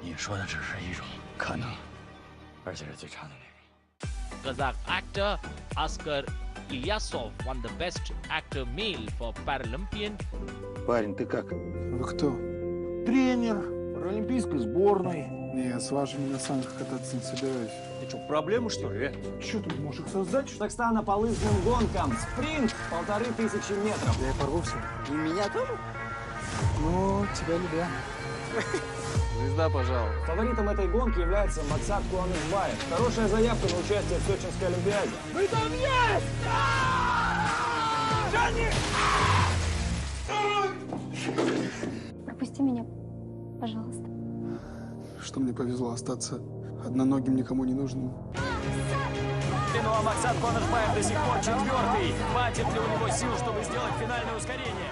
你说的只是一种可能，而且是最差的那个。 Kazakh actor Askar Ilyasov won the best actor male for Paralympian. Парень, ты как? Вы кто? Тренер паралимпийской сборной. Не, я с вашими на санках кататься не собираюсь. Ты что, проблемы что ли? Что тут, можешь создать? Казахстана по лыжным гонкам. Спринт 1500 метров. Я и порвался. И меня тоже? Ну, тебя любя. Звезда, пожалуйста. Фаворитом этой гонки является Максат Куанышбаев. Хорошая заявка на участие в Сочинской Олимпиаде. Вы там есть! Джонни! Пропусти меня, пожалуйста. Что мне повезло остаться одноногим, никому не нужным. Ну а Максат Куанышбаев до сих пор четвертый. Хватит ли у него сил, чтобы сделать финальное ускорение?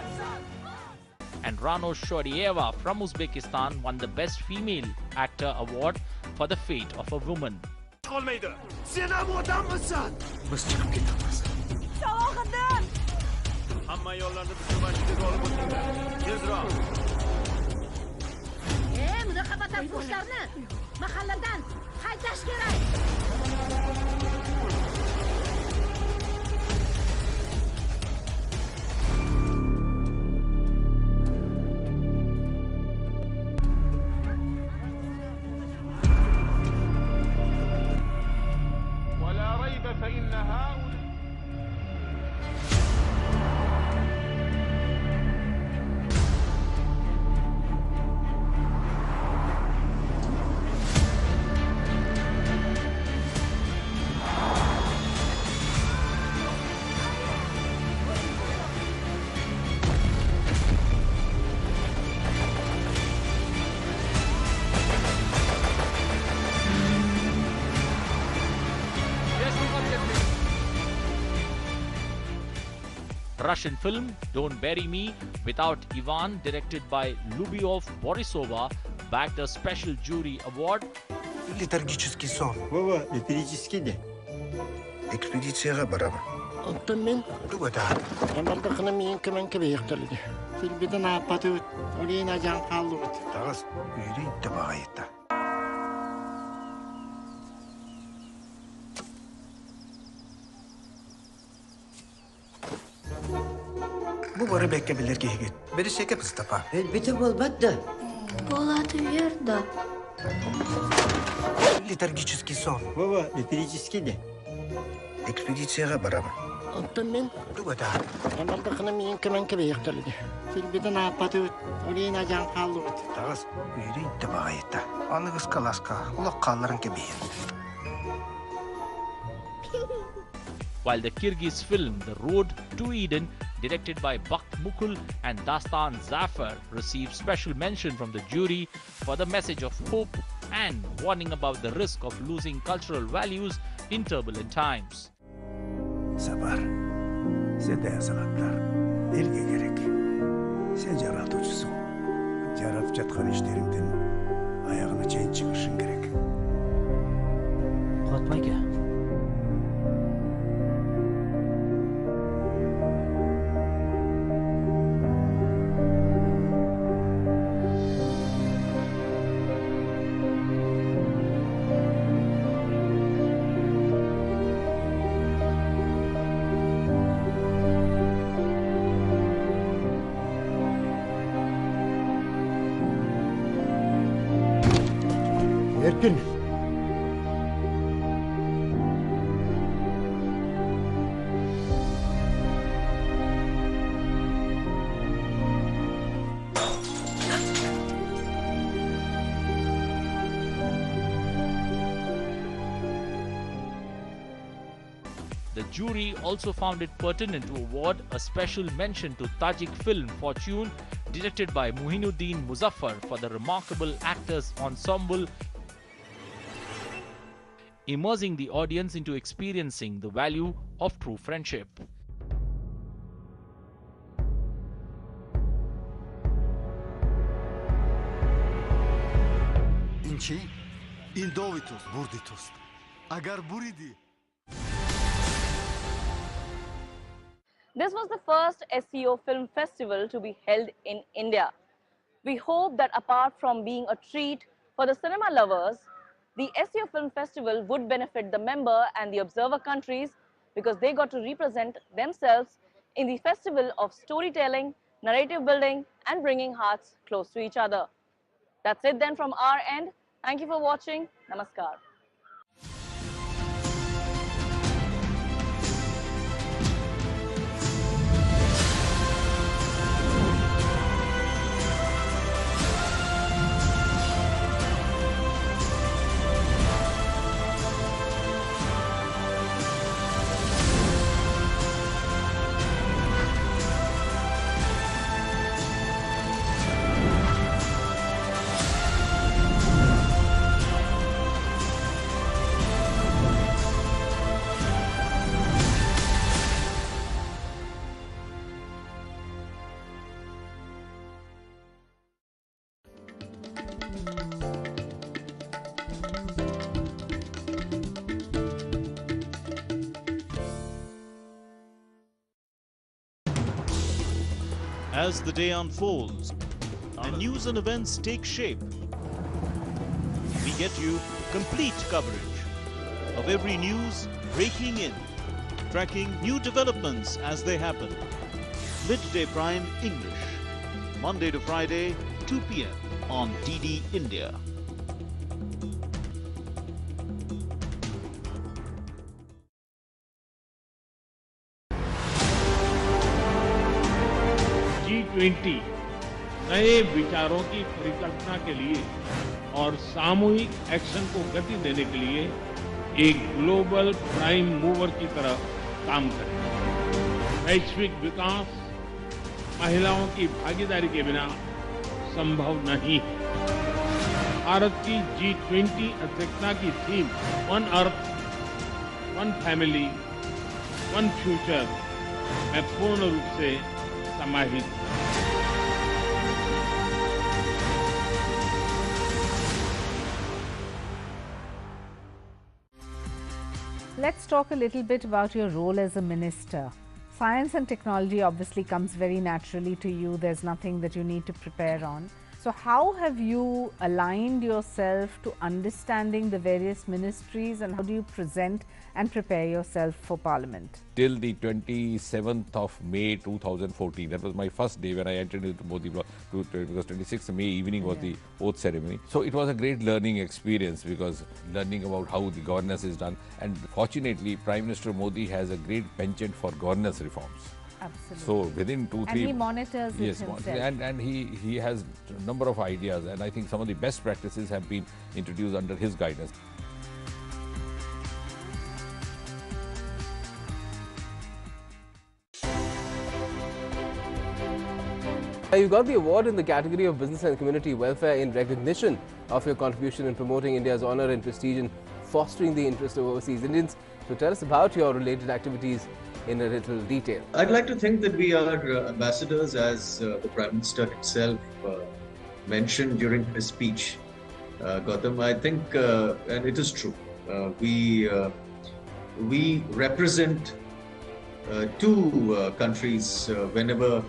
And Rano Shodieva from Uzbekistan won the Best Female Actor Award for The Fate of a Woman. Müdafaa kuşlarını mahalladan haydaş kerak. ولا ريب فإن هؤلاء Russian film Don't Bury Me Without Ivan, directed by Lyubov Borisova, bagged a special jury award. Летаргический сон. Вова, эпирический день. Экспедицияға барамын. أطمن دوتا أمر دخنا مين كمان كبير تلدي في البدن عبادوت ولينا جان قالوت تغس يريد تبغيتا Bu barı beklebilir ki higit. Biri şeke pıstapa. البيت والبدة Полата верда. Литургический сон. Вова, эпирический де. Экспедицияға барамын. أطمن دوتا أمر دخنا مين كمان كبير تلدي في البدن عبادوت ولينا جان قالوت Тағыз үйрейді тәбағайта. Анығыз қаласқа, ұлық қалларын кебейін. While the Kyrgyz film The Road to Eden, directed by Bakht Mukul and Dastan Zafar, received special mention from the jury for the message of hope and warning about the risk of losing cultural values in turbulent times. Sapar, sen de yazılatlar. Elge gerek. Sen жаратуучусуң. Жарап жатқан işlerimden ayağına çeyin çıkışın gerek. Fatma aka. Erkin. The jury also found it pertinent to award a special mention to Tajik film Fortune, directed by Muhinuddin Muzaffar, for the remarkable actors ensemble, immersing the audience into experiencing the value of true friendship. İnçi, indovitus, burditus. Agar buridi. This was the first SEO Film Festival to be held in India. We hope that apart from being a treat for the cinema lovers, the SEO Film Festival would benefit the member and the observer countries because they got to represent themselves in the festival of storytelling, narrative building, and bringing hearts close to each other. That's it then from our end. Thank you for watching. Namaskar. As the day unfolds and news and events take shape, we get you complete coverage of every news breaking in, tracking new developments as they happen. Midday Prime English, Monday to Friday, 2 p.m. on DD India. G20 नए विचारों की परिकल्पना के लिए और सामूहिक action को गति देने के लिए एक ग्लोबल प्राइम मूवर की तरह काम करें। वैश्विक विकास महिलाओं की भागीदारी के बिना संभव नहीं है। भारत की G20 अध्यक्षता की theme one earth, one family, one future में पूर्ण रूप से समाहित। let's talk a little bit about your role as a minister. Science and technology obviously comes very naturally to you. There's nothing that you need to prepare on. So how have you aligned yourself to understanding the various ministries, and how do you present and prepare yourself for Parliament? Till the 27th of May 2014, that was my first day when I entered into Modi block, because 26th May evening was the oath ceremony. So it was a great learning experience, because learning about how the governance is done, and fortunately Prime Minister Modi has a great penchant for governance reforms. Absolutely. So within 2-3 and he monitors it himself. And he has a number of ideas, and I think some of the best practices have been introduced under his guidance. You got the award in the category of business and community welfare in recognition of your contribution in promoting India's honor and prestige in fostering the interest of overseas Indians. So tell us about your related activities in a little detail. I'd like to think that we are ambassadors, as the Prime Minister himself mentioned during his speech. Gautam, I think, and it is true, we represent two countries whenever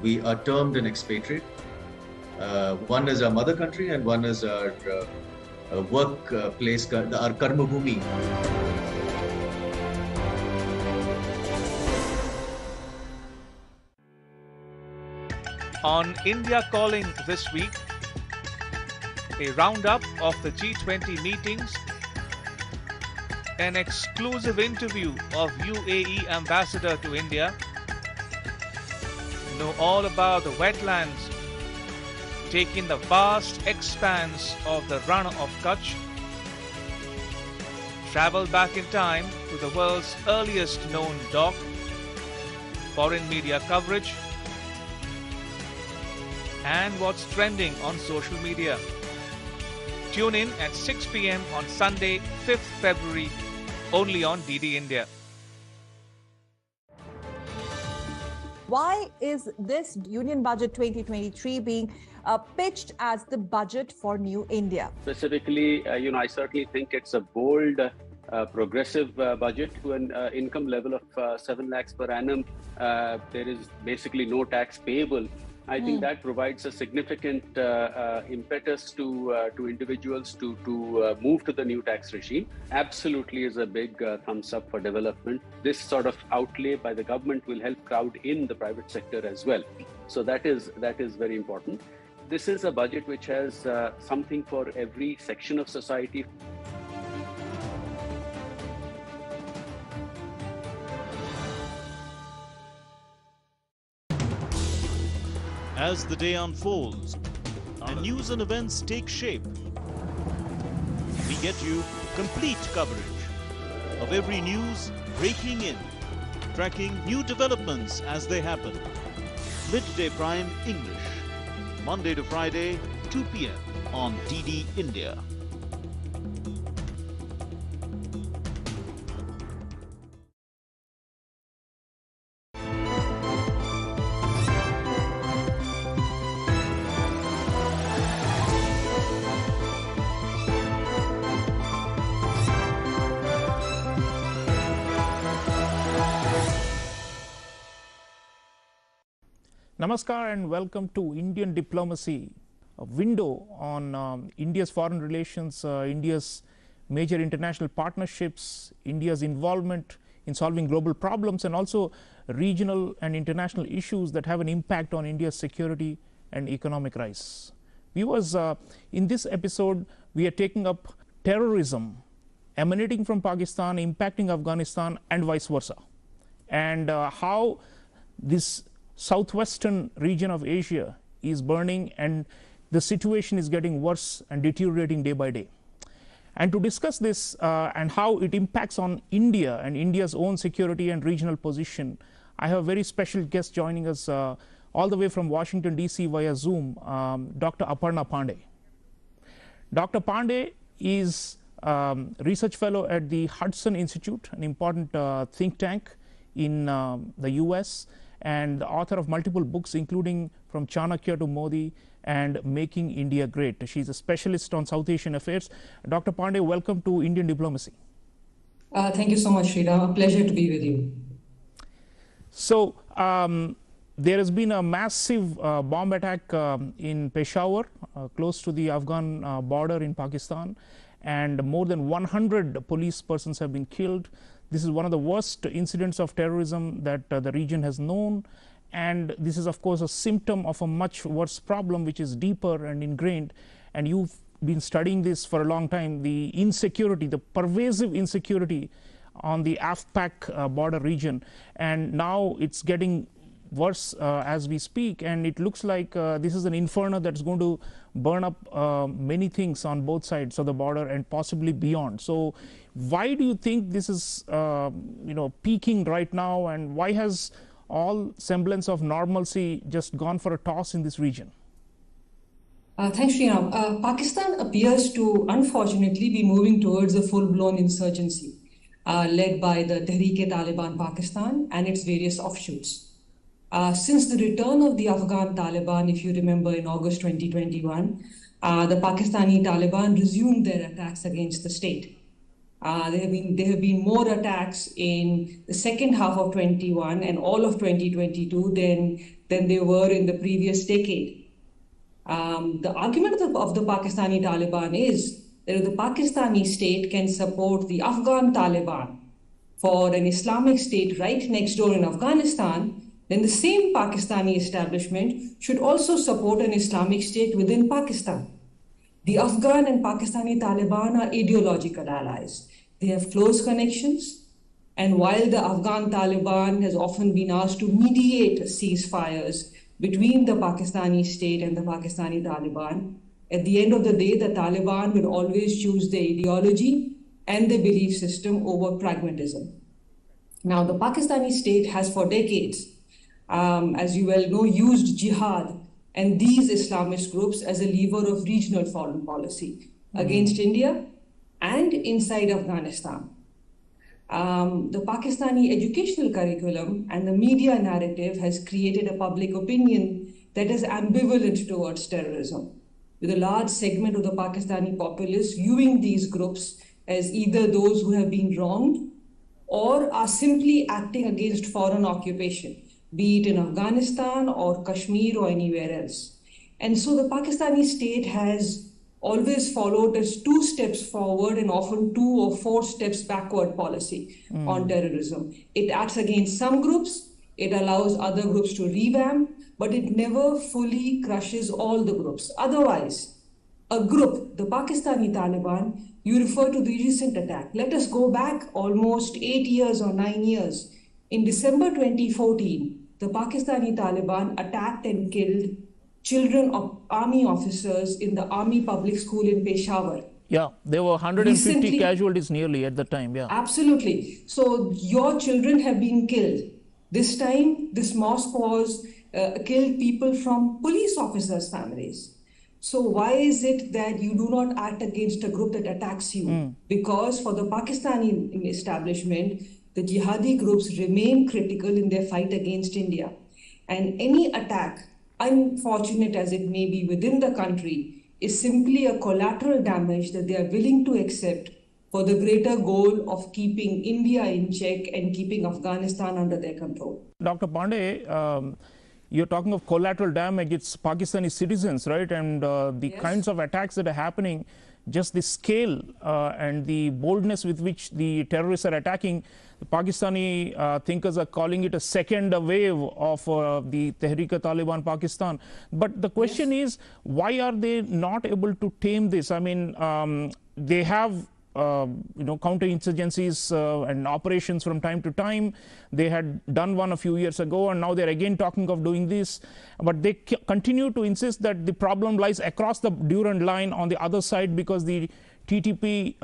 we are termed an expatriate. One is our mother country, and one is our workplace, our karma bhumi. On India Calling this week, a roundup of the G20 meetings, an exclusive interview of UAE Ambassador to India, know all about the wetlands taking the vast expanse of the Run of Kutch, travel back in time to the world's earliest known dock, foreign media coverage, and what's trending on social media. Tune in at 6 p.m. on Sunday, 5th February, only on DD India. Why is this Union Budget 2023 being pitched as the budget for New India? Specifically, I certainly think it's a bold, progressive budget to an income level of 7 lakhs per annum. There is basically no tax payable. I think that provides a significant impetus to individuals to move to the new tax regime. Absolutely is a big thumbs up for development. This sort of outlay by the government will help crowd in the private sector as well. So that is very important. This is a budget which has something for every section of society. As the day unfolds and news and events take shape, we get you complete coverage of every news breaking in, tracking new developments as they happen. Midday Prime English, Monday to Friday, 2 p.m. on DD India. Namaskar and welcome to Indian Diplomacy, a window on India's foreign relations, India's major international partnerships, India's involvement in solving global problems, and also regional and international issues that have an impact on India's security and economic rise. Viewers, in this episode, we are taking up terrorism emanating from Pakistan, impacting Afghanistan, and vice versa, and how this southwestern region of Asia is burning and the situation is getting worse and deteriorating day by day. And to discuss this and how it impacts on India and India's own security and regional position, I have a very special guest joining us all the way from Washington DC via Zoom, Dr. Aparna Pandey. Dr. Pandey is research fellow at the Hudson Institute, an important think tank in the US, and the author of multiple books, including From Chanakya to Modi and Making India Great. She's a specialist on South Asian affairs. Dr. Pandey, welcome to Indian Diplomacy. Thank you so much, Sridhar. A pleasure to be with you. So there has been a massive bomb attack in Peshawar, close to the Afghan border in Pakistan, and more than 100 police persons have been killed. This is one of the worst incidents of terrorism that the region has known, and this is of course a symptom of a much worse problem which is deeper and ingrained, and you've been studying this for a long time, the insecurity, the pervasive insecurity on the AFPAC border region, and now it's getting worse as we speak, and it looks like this is an inferno that's going to burn up many things on both sides of the border and possibly beyond. So why do you think this is peaking right now, and why has all semblance of normalcy just gone for a toss in this region? Thanks, Srinath. Pakistan appears to, unfortunately, be moving towards a full-blown insurgency led by the Tehreek-e-Taliban Pakistan and its various offshoots. Since the return of the Afghan Taliban, if you remember, in August 2021, the Pakistani Taliban resumed their attacks against the state. There have been more attacks in the second half of 21 and all of 2022 than there were in the previous decade. The argument of the Pakistani Taliban is that if the Pakistani state can support the Afghan Taliban for an Islamic state right next door in Afghanistan, then the same Pakistani establishment should also support an Islamic state within Pakistan. The Afghan and Pakistani Taliban are ideological allies. They have close connections, and while the Afghan Taliban has often been asked to mediate ceasefires between the Pakistani state and the Pakistani Taliban, at the end of the day, the Taliban will always choose their ideology and their belief system over pragmatism. Now, the Pakistani state has for decades, as you well know, used jihad and these Islamist groups as a lever of regional foreign policy against India and inside Afghanistan. The Pakistani educational curriculum and the media narrative has created a public opinion that is ambivalent towards terrorism, with a large segment of the Pakistani populace viewing these groups as either those who have been wronged or are simply acting against foreign occupation, be it in Afghanistan or Kashmir or anywhere else. And so the Pakistani state has always followed a 2 steps forward and often 2 or 4 steps backward policy on terrorism. It acts against some groups, it allows other groups to revamp, but it never fully crushes all the groups. Otherwise, a group, the Pakistani Taliban, you refer to the recent attack. Let us go back almost 8 years or 9 years. In December 2014, the Pakistani Taliban attacked and killed children of army officers in the army public school in Peshawar. Yeah, there were 150 casualties nearly at the time, yeah. Absolutely. So your children have been killed. This time, this mosque was killed people from police officers' families. So why is it that you do not act against a group that attacks you? Because for the Pakistani establishment, the jihadi groups remain critical in their fight against India. And any attack, unfortunate as it may be within the country, is simply a collateral damage that they are willing to accept for the greater goal of keeping India in check and keeping Afghanistan under their control. Dr. Pandey, you're talking of collateral damage, it's Pakistani citizens, right? And the kinds of attacks that are happening, just the scale and the boldness with which the terrorists are attacking, the Pakistani thinkers are calling it a second wave of the Tehreek-e-Taliban Pakistan. But the question is, why are they not able to tame this? I mean, they have counterinsurgencies and operations from time to time. They had done one a few years ago, and now they're again talking of doing this. But they continue to insist that the problem lies across the Durand line on the other side, because the TTP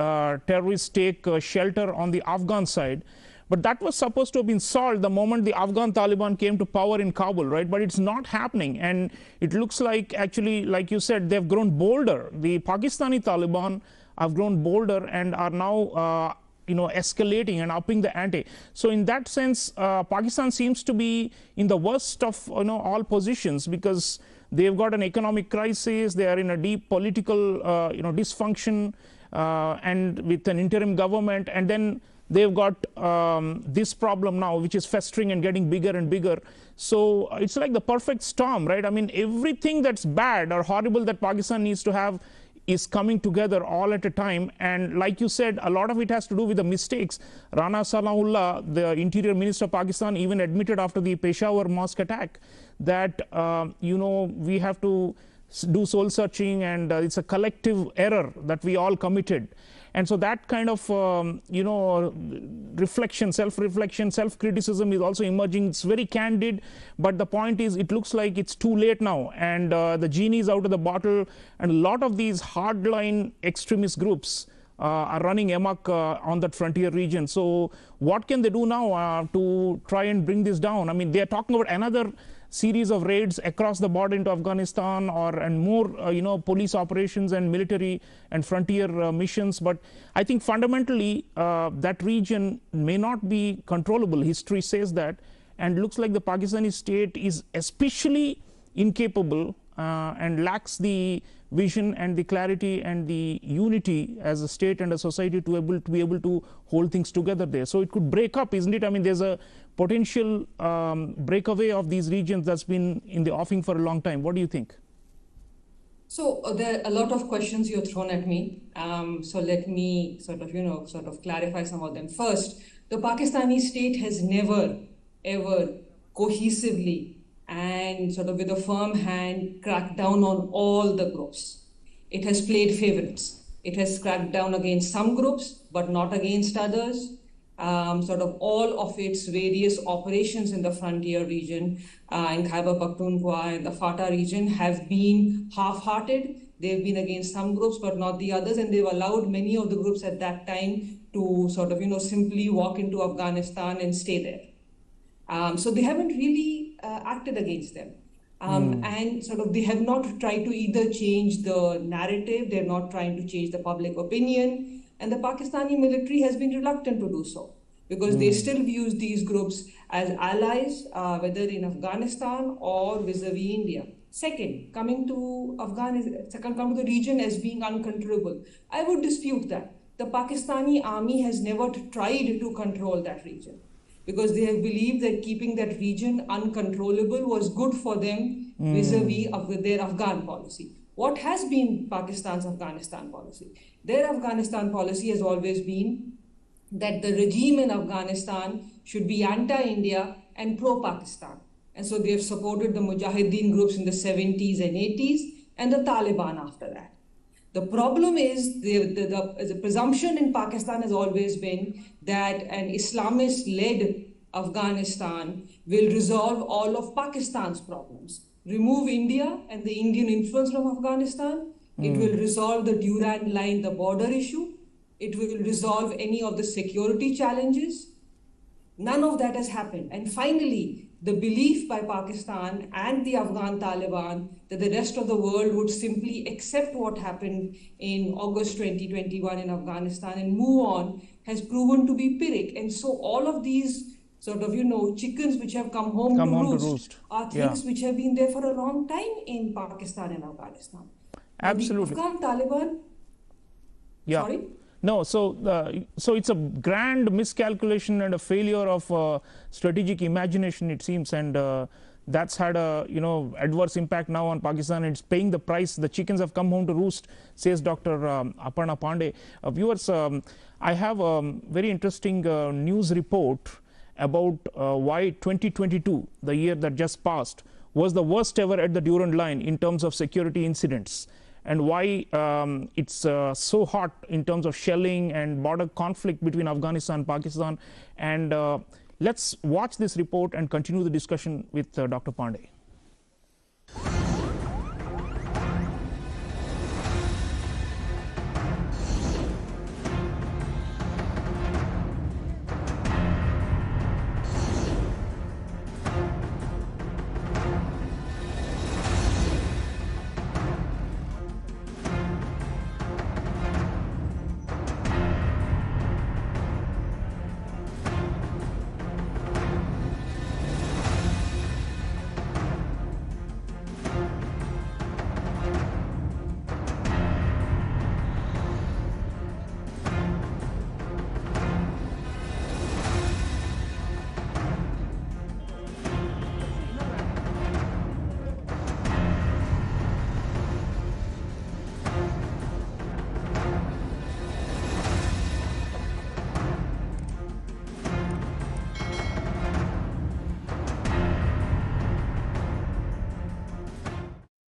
terrorists take shelter on the Afghan side. But that was supposed to have been solved the moment the Afghan Taliban came to power in Kabul, right? But it's not happening. And it looks like, actually, like you said, they've grown bolder. The Pakistani Taliban have grown bolder and are now escalating and upping the ante. So in that sense, Pakistan seems to be in the worst of all positions, because they've got an economic crisis, they are in a deep political dysfunction, and with an interim government, and then they've got this problem now, which is festering and getting bigger and bigger. So it's like the perfect storm, right? I mean, everything that's bad or horrible that Pakistan needs to have is coming together all at a time. And like you said, a lot of it has to do with the mistakes. Rana Sanaullah, the Interior Minister of Pakistan, even admitted after the Peshawar mosque attack that, we have to do soul searching, and it's a collective error that we all committed. And so that kind of, reflection, self-reflection, self-criticism is also emerging. It's very candid, but the point is it looks like it's too late now, and the genie is out of the bottle, and a lot of these hardline extremist groups are running amok on that frontier region. So what can they do now to try and bring this down? I mean, they are talking about another series of raids across the border into Afghanistan, and more police operations and military and frontier missions. But I think fundamentally that region may not be controllable. History says that, and looks like the Pakistani state is especially incapable and lacks the vision and the clarity and the unity as a state and a society to be able to hold things together there. So it could break up, isn't it? I mean, there's a potential breakaway of these regions that's been in the offing for a long time. What do you think? So there are a lot of questions you've thrown at me. So let me sort of clarify some of them. First, the Pakistani state has never, ever cohesively and sort of with a firm hand cracked down on all the groups. It has played favorites. It has cracked down against some groups, but not against others. Sort of all of its various operations in the frontier region, in Khyber Pakhtunkhwa and the FATA region, have been half-hearted. They've been against some groups, but not the others, and they've allowed many of the groups at that time to sort of, simply walk into Afghanistan and stay there. So they haven't really acted against them. And sort of they have not tried to either change the narrative, they're not trying to change the public opinion, and the Pakistani military has been reluctant to do so because they still view these groups as allies, whether in Afghanistan or vis-a-vis India. Second, coming to the region as being uncontrollable, I would dispute that. The Pakistani army has never tried to control that region, because they have believed that keeping that region uncontrollable was good for them vis-a-vis of their Afghan policy. What has been Pakistan's Afghanistan policy? Their Afghanistan policy has always been that the regime in Afghanistan should be anti-India and pro-Pakistan. And so they've supported the Mujahideen groups in the 70s and 80s and the Taliban after that. The problem is the presumption in Pakistan has always been that an Islamist-led Afghanistan will resolve all of Pakistan's problems. Remove India and the Indian influence from Afghanistan, it will resolve the Durand line, the border issue. It will resolve any of the security challenges. None of that has happened. And finally, the belief by Pakistan and the Afghan Taliban that the rest of the world would simply accept what happened in August 2021 in Afghanistan and move on has proven to be Pyrrhic. And so all of these sort of, chickens which have come home to roost are things which have been there for a long time in Pakistan and Afghanistan. Absolutely. The Afghan Taliban, sorry? No, so it's a grand miscalculation and a failure of strategic imagination, it seems, and that's had a adverse impact now on Pakistan. It's paying the price. The chickens have come home to roost, says Dr. Aparna Pandey. Viewers, I have a very interesting news report about why 2022, the year that just passed, was the worst ever at the Durand line in terms of security incidents, and why it's so hot in terms of shelling and border conflict between Afghanistan and Pakistan. And let's watch this report and continue the discussion with Dr. Pandey.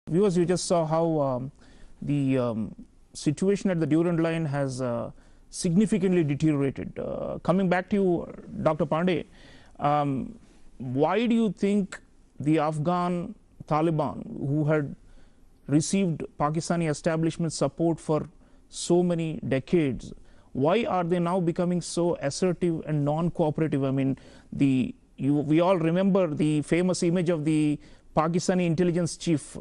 Viewers, you just saw how the situation at the Durand Line has significantly deteriorated. Coming back to you, Dr. Pandey, why do you think the Afghan Taliban, who had received Pakistani establishment support for so many decades, why are they now becoming so assertive and non-cooperative? I mean, we all remember the famous image of the Pakistani intelligence chief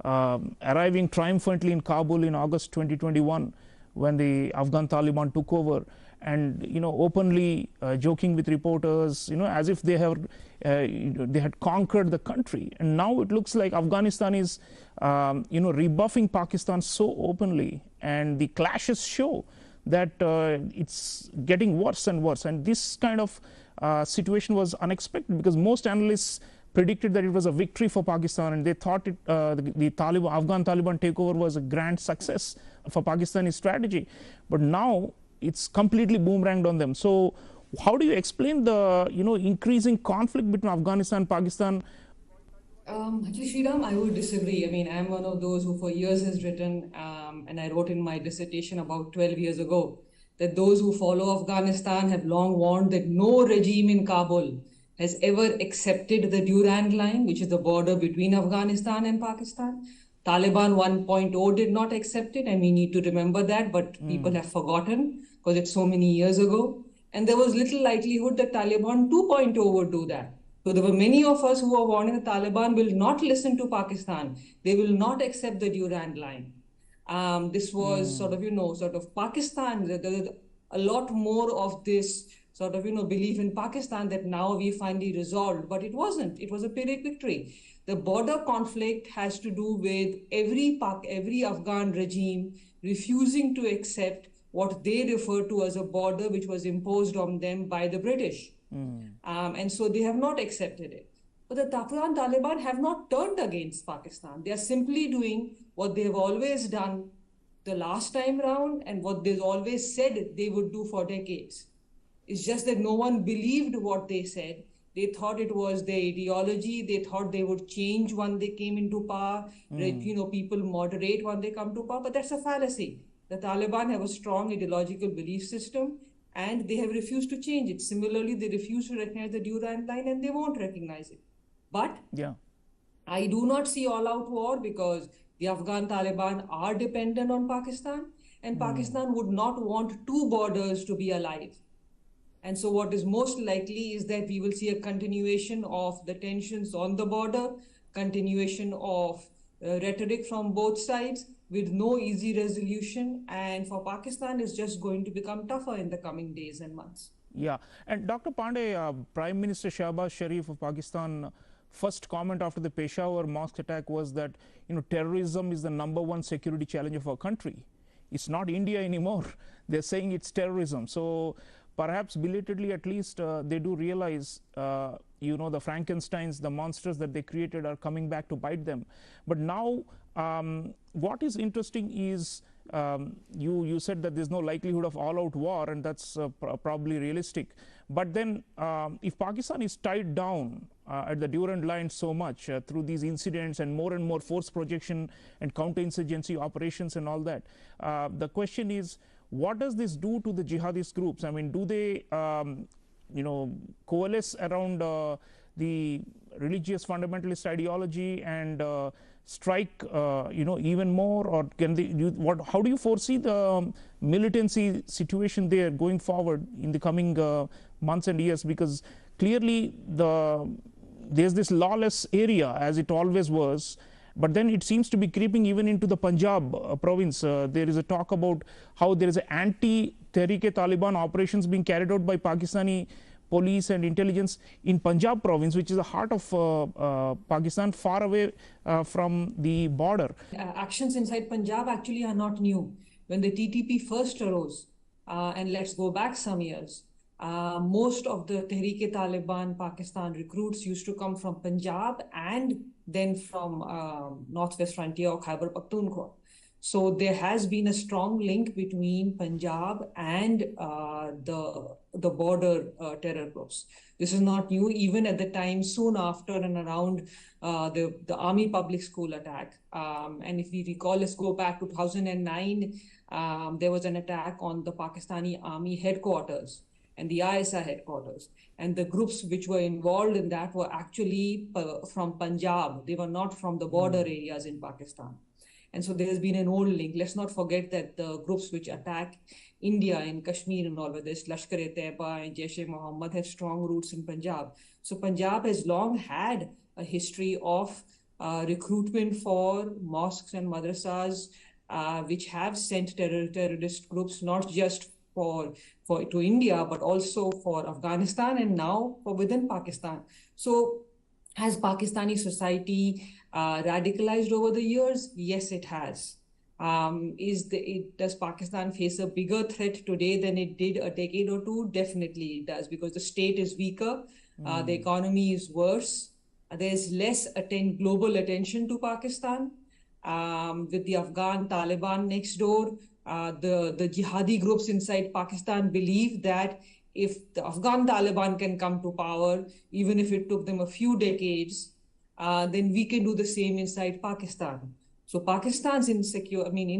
arriving triumphantly in Kabul in August 2021 when the Afghan Taliban took over, and openly joking with reporters, as if they had conquered the country. And now it looks like Afghanistan is rebuffing Pakistan so openly, and the clashes show that it's getting worse and worse. And this kind of situation was unexpected, because most analysts predicted that it was a victory for Pakistan, and they thought the Afghan Taliban takeover was a grand success for Pakistani strategy. But now it's completely boomeranged on them. So how do you explain the increasing conflict between Afghanistan and Pakistan? Actually, Sriram, I would disagree. I mean, I'm one of those who for years has written, and I wrote in my dissertation about 12 years ago, that those who follow Afghanistan have long warned that no regime in Kabul has ever accepted the Durand Line, which is the border between Afghanistan and Pakistan. Taliban 1.0 did not accept it, and we need to remember that, but people have forgotten because it's so many years ago. And there was little likelihood that Taliban 2.0 would do that. So there were many of us who were warning the Taliban will not listen to Pakistan. They will not accept the Durand Line. This was sort of Pakistan. There a lot more of this sort of belief in Pakistan that now we finally resolved, but it wasn't. It was a Pyrrhic victory. The border conflict has to do with every Afghan regime refusing to accept what they refer to as a border which was imposed on them by the British. And so they have not accepted it. But the Afghan Taliban have not turned against Pakistan. They are simply doing what they have always done the last time round and what they've always said they would do for decades. It's just that no one believed what they said. They thought it was their ideology. They thought they would change when they came into power. People moderate when they come to power. But that's a fallacy. The Taliban have a strong ideological belief system, and they have refused to change it. Similarly, they refuse to recognize the Durand Line, and they won't recognize it. But I do not see all-out war, because the Afghan Taliban are dependent on Pakistan, and Pakistan would not want two borders to be alive. And so what is most likely is that we will see a continuation of the tensions on the border, continuation of rhetoric from both sides with no easy resolution. And for Pakistan, it's just going to become tougher in the coming days and months. Yeah. And Dr. Pandey, Prime Minister Shahbaz Sharif of Pakistan, first comment after the Peshawar mosque attack was that terrorism is the #1 security challenge of our country. It's not India anymore. They're saying it's terrorism. So perhaps belatedly, at least, they do realize, the Frankensteins, the monsters that they created are coming back to bite them. But now, what is interesting is, you said that there's no likelihood of all-out war, and that's probably realistic. But then, if Pakistan is tied down at the Durand Line so much through these incidents and more force projection and counterinsurgency operations and all that, the question is, what does this do to the jihadist groups? I mean, do they, coalesce around the religious fundamentalist ideology and strike, even more, or can they? How do you foresee the militancy situation there going forward in the coming months and years? Because clearly, there's this lawless area, as it always was. But then it seems to be creeping even into the Punjab province. There is a talk about how there is an anti-Tehreek-e-Taliban operations being carried out by Pakistani police and intelligence in Punjab province, which is the heart of Pakistan, far away from the border. Actions inside Punjab actually are not new. When the TTP first arose, and let's go back some years, most of the Tehreek-e-Taliban Pakistan recruits used to come from Punjab and then from northwest frontier of Khyber Pakhtunkhwa. So there has been a strong link between Punjab and the border terror groups. This is not new. Even at the time, soon after and around the army public school attack, and if we recall, let's go back to 2009. There was an attack on the Pakistani army headquarters and the ISI headquarters. And the groups which were involved in that were actually from Punjab. They were not from the border areas in Pakistan. And so there has been an old link. Let's not forget that the groups which attack India and Kashmir and all, whether it's Lashkar-e-Taiba and Jaish-e-Mohammed, have strong roots in Punjab. So Punjab has long had a history of recruitment for mosques and madrasas, which have sent terrorist groups, not just to India, but also for Afghanistan and now for within Pakistan. So has Pakistani society radicalized over the years? Yes, it has. Does Pakistan face a bigger threat today than it did a decade or two? Definitely it does, because the state is weaker, the economy is worse, there's less global attention to Pakistan. With the Afghan Taliban next door, the jihadi groups inside Pakistan believe that if the Afghan Taliban can come to power, even if it took them a few decades, then we can do the same inside Pakistan. So Pakistan's security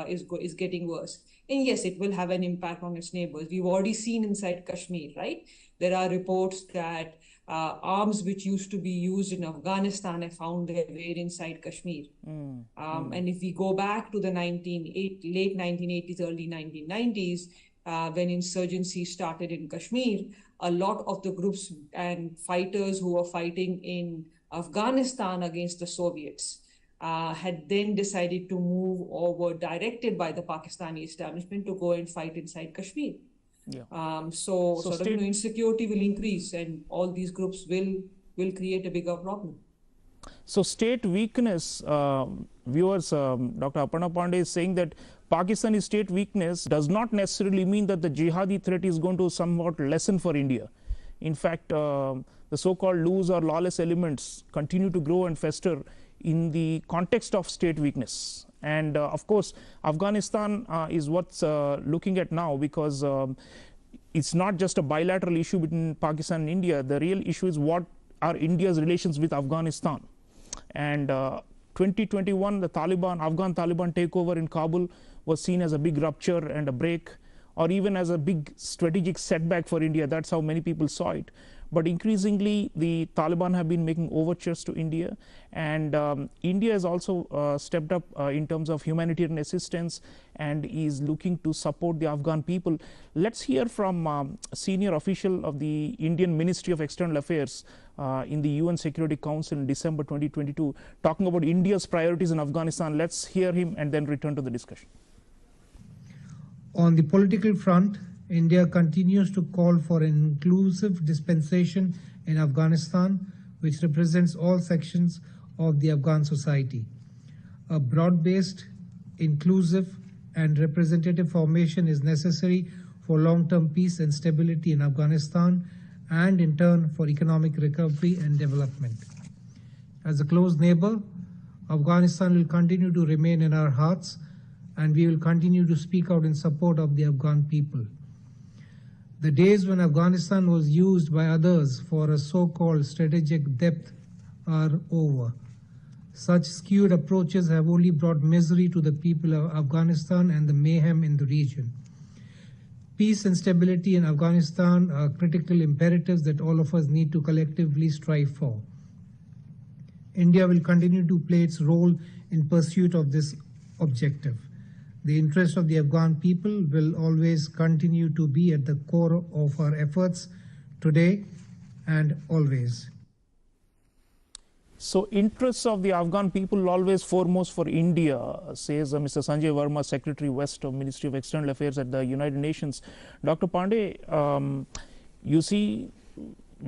is getting worse. And yes, it will have an impact on its neighbors. We've already seen inside Kashmir, right? There are reports that arms which used to be used in Afghanistan have found their way inside Kashmir. And if we go back to the late 1980s, early 1990s, when insurgency started in Kashmir, a lot of the groups and fighters who were fighting in Afghanistan against the Soviets had then decided to move or were directed by the Pakistani establishment to go and fight inside Kashmir. So insecurity will increase, and all these groups will create a bigger problem. So state weakness, viewers, Dr. Aparna Pandey is saying that Pakistani state weakness does not necessarily mean that the jihadi threat is going to somewhat lessen for India. In fact, the so-called loose or lawless elements continue to grow and fester in the context of state weakness. And of course, Afghanistan is what's looking at now, because it's not just a bilateral issue between Pakistan and India. The real issue is what are India's relations with Afghanistan. And 2021, the Afghan Taliban takeover in Kabul was seen as a big rupture and a break, or even as a big strategic setback for India. That's how many people saw it. But increasingly, the Taliban have been making overtures to India, and India has also stepped up in terms of humanitarian assistance and is looking to support the Afghan people. Let's hear from a senior official of the Indian Ministry of External Affairs in the UN Security Council in December 2022, talking about India's priorities in Afghanistan. Let's hear him and then return to the discussion. On the political front, India continues to call for an inclusive dispensation in Afghanistan, which represents all sections of the Afghan society. A broad-based, inclusive, and representative formation is necessary for long-term peace and stability in Afghanistan, and in turn for economic recovery and development. As a close neighbor, Afghanistan will continue to remain in our hearts, and we will continue to speak out in support of the Afghan people. The days when Afghanistan was used by others for a so-called strategic depth are over. Such skewed approaches have only brought misery to the people of Afghanistan and the mayhem in the region. Peace and stability in Afghanistan are critical imperatives that all of us need to collectively strive for. India will continue to play its role in pursuit of this objective. The interest of the Afghan people will always continue to be at the core of our efforts today and always. So interests of the Afghan people always foremost for India, says Mr. Sanjay Verma, Secretary West of Ministry of External Affairs at the United Nations. Dr. Pandey, you see,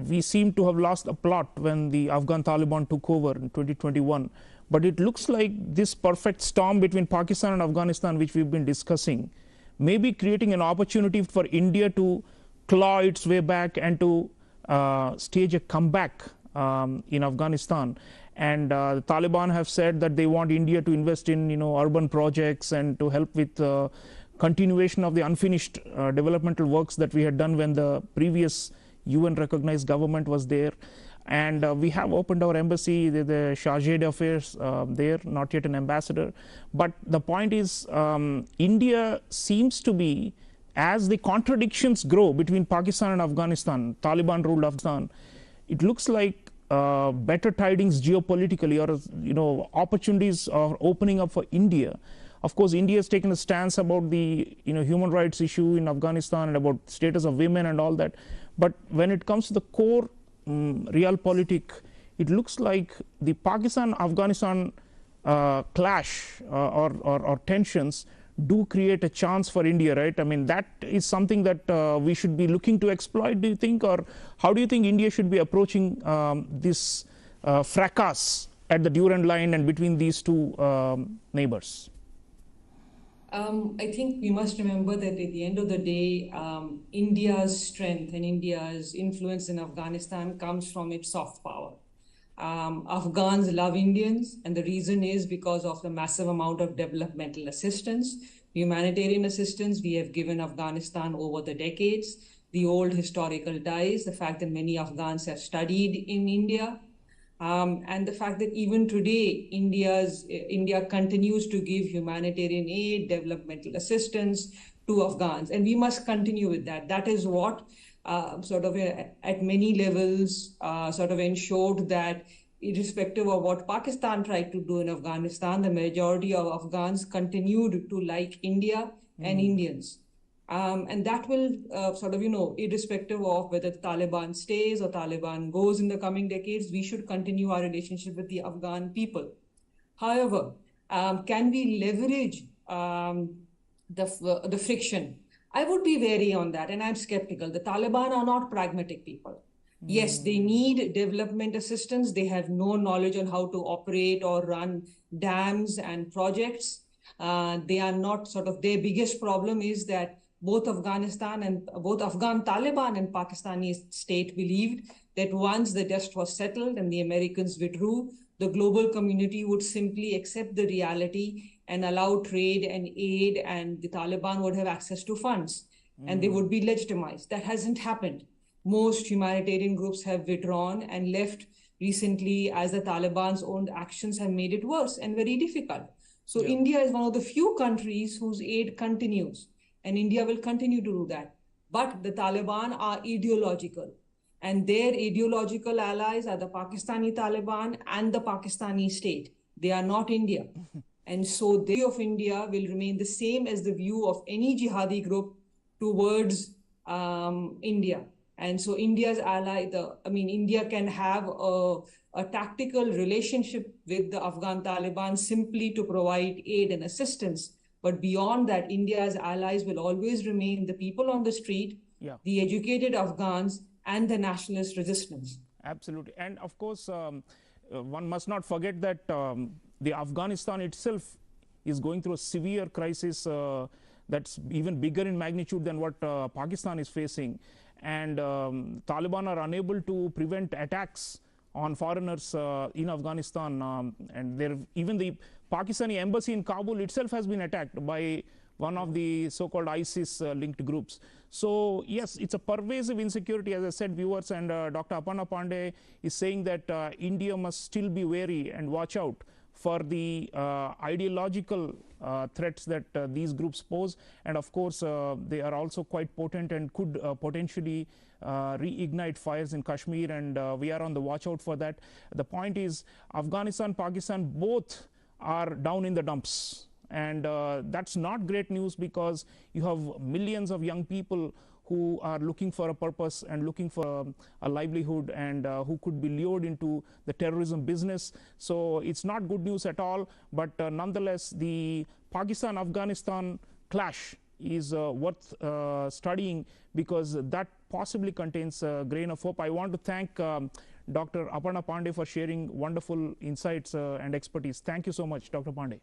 we seem to have lost a plot when the Afghan Taliban took over in 2021. But it looks like this perfect storm between Pakistan and Afghanistan, which we've been discussing, may be creating an opportunity for India to claw its way back and to stage a comeback in Afghanistan, and the Taliban have said that they want India to invest in urban projects and to help with continuation of the unfinished developmental works that we had done when the previous UN recognized government was there. And we have opened our embassy, the chargé d'affaires there, not yet an ambassador. But the point is, India seems to be, as the contradictions grow between Pakistan and Afghanistan, Taliban ruled Afghanistan, it looks like better tidings geopolitically, or opportunities are opening up for India. Of course, India has taken a stance about the human rights issue in Afghanistan and about status of women and all that. But when it comes to the core realpolitik, it looks like the Pakistan-Afghanistan clash or tensions do create a chance for India, right? I mean, that is something that we should be looking to exploit, do you think? Or how do you think India should be approaching this fracas at the Durand line and between these two neighbors? I think we must remember that at the end of the day, India's strength and India's influence in Afghanistan comes from its soft power. Afghans love Indians, and the reason is because of the massive amount of developmental assistance, humanitarian assistance we have given Afghanistan over the decades, the old historical ties, the fact that many Afghans have studied in India, and the fact that even today, India continues to give humanitarian aid, developmental assistance to Afghans, and we must continue with that. That is what at many levels ensured that irrespective of what Pakistan tried to do in Afghanistan, the majority of Afghans continued to like India and Indians. And that will irrespective of whether the Taliban stays or Taliban goes in the coming decades, we should continue our relationship with the Afghan people. However, can we leverage the friction? I would be wary on that, and I'm skeptical. The Taliban are not pragmatic people. Yes, they need development assistance. They have no knowledge on how to operate or run dams and projects. They are not their biggest problem is that both Afghan Taliban and Pakistani state believed that once the dust was settled and the Americans withdrew, the global community would simply accept the reality and allow trade and aid, and the Taliban would have access to funds and they would be legitimized. That hasn't happened. Most humanitarian groups have withdrawn and left recently as the Taliban's own actions have made it worse and very difficult. So India is one of the few countries whose aid continues, and India will continue to do that. But the Taliban are ideological, and their ideological allies are the Pakistani Taliban and the Pakistani state. They are not India. And so the view of India will remain the same as the view of any jihadi group towards India. And so India's ally, India can have a tactical relationship with the Afghan Taliban simply to provide aid and assistance. But beyond that, India's allies will always remain the people on the street, the educated Afghans, and the nationalist resistance. Absolutely. And of course, one must not forget that the Afghanistan itself is going through a severe crisis that's even bigger in magnitude than what Pakistan is facing. And Taliban are unable to prevent attacks on foreigners in Afghanistan. And even the Pakistani embassy in Kabul itself has been attacked by one of the so-called ISIS-linked groups. So yes, it's a pervasive insecurity, as I said, viewers, and Dr. Aparna Pandey is saying that India must still be wary and watch out for the ideological threats that these groups pose. And of course, they are also quite potent and could potentially reignite fires in Kashmir, and we are on the watch out for that. The point is, Afghanistan, Pakistan, both are down in the dumps. And that's not great news, because you have millions of young people who are looking for a purpose and looking for a livelihood, and who could be lured into the terrorism business. So it's not good news at all. But nonetheless, the Pakistan-Afghanistan clash is worth studying, because that possibly contains a grain of hope. I want to thank Dr. Aparna Pandey for sharing wonderful insights and expertise. Thank you so much, Dr. Pandey.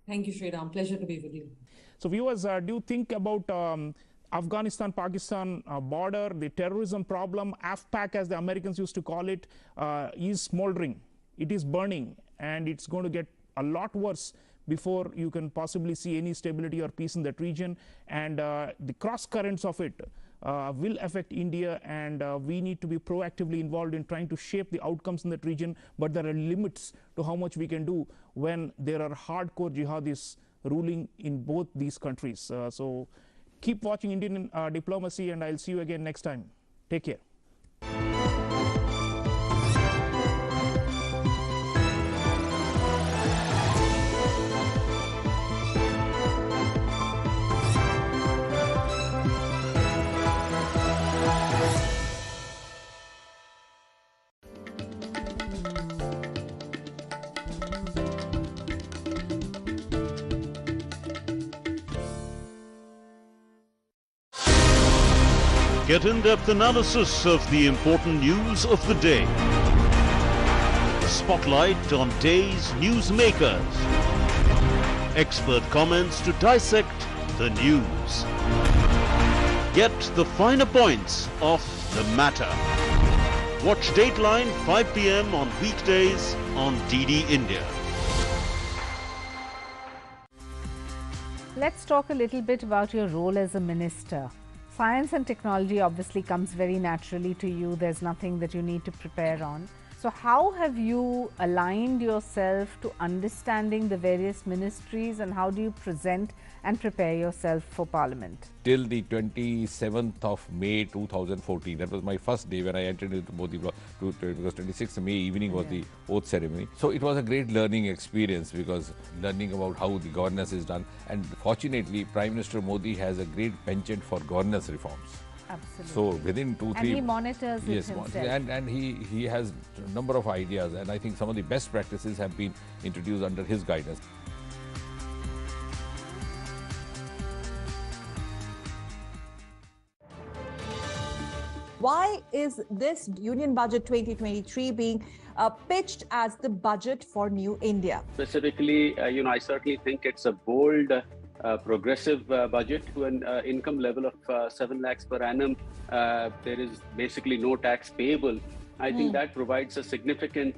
Thank you, Sriram. Pleasure to be with you. So viewers, do you think about Afghanistan-Pakistan border, the terrorism problem, AFPAC as the Americans used to call it, is smoldering. It is burning, and it's going to get a lot worse before you can possibly see any stability or peace in that region. And the cross currents of it will affect India, and we need to be proactively involved in trying to shape the outcomes in that region. But there are limits to how much we can do when there are hardcore jihadis ruling in both these countries. So keep watching Indian diplomacy, and I'll see you again next time. Take care. Get in-depth analysis of the important news of the day. Spotlight on day's newsmakers. Expert comments to dissect the news. Get the finer points of the matter. Watch Dateline 5 p.m. on weekdays on DD India. Let's talk a little bit about your role as a minister. Science and technology obviously comes very naturally to you. There's nothing that you need to prepare on. So how have you aligned yourself to understanding the various ministries, and how do you present and prepare yourself for Parliament? Till the 27th of May 2014, that was my first day when I entered into Modi block, because 26th May evening was the oath ceremony. So it was a great learning experience, because learning about how the governance is done, and fortunately Prime Minister Modi has a great penchant for governance reforms. Absolutely. So within 2-3 and he monitors it himself. And he has a number of ideas, and I think some of the best practices have been introduced under his guidance. Why is this Union Budget 2023 being pitched as the budget for New India? Specifically, I certainly think it's a bold, progressive budget to an income level of 7 lakhs per annum. There is basically no tax payable. I think that provides a significant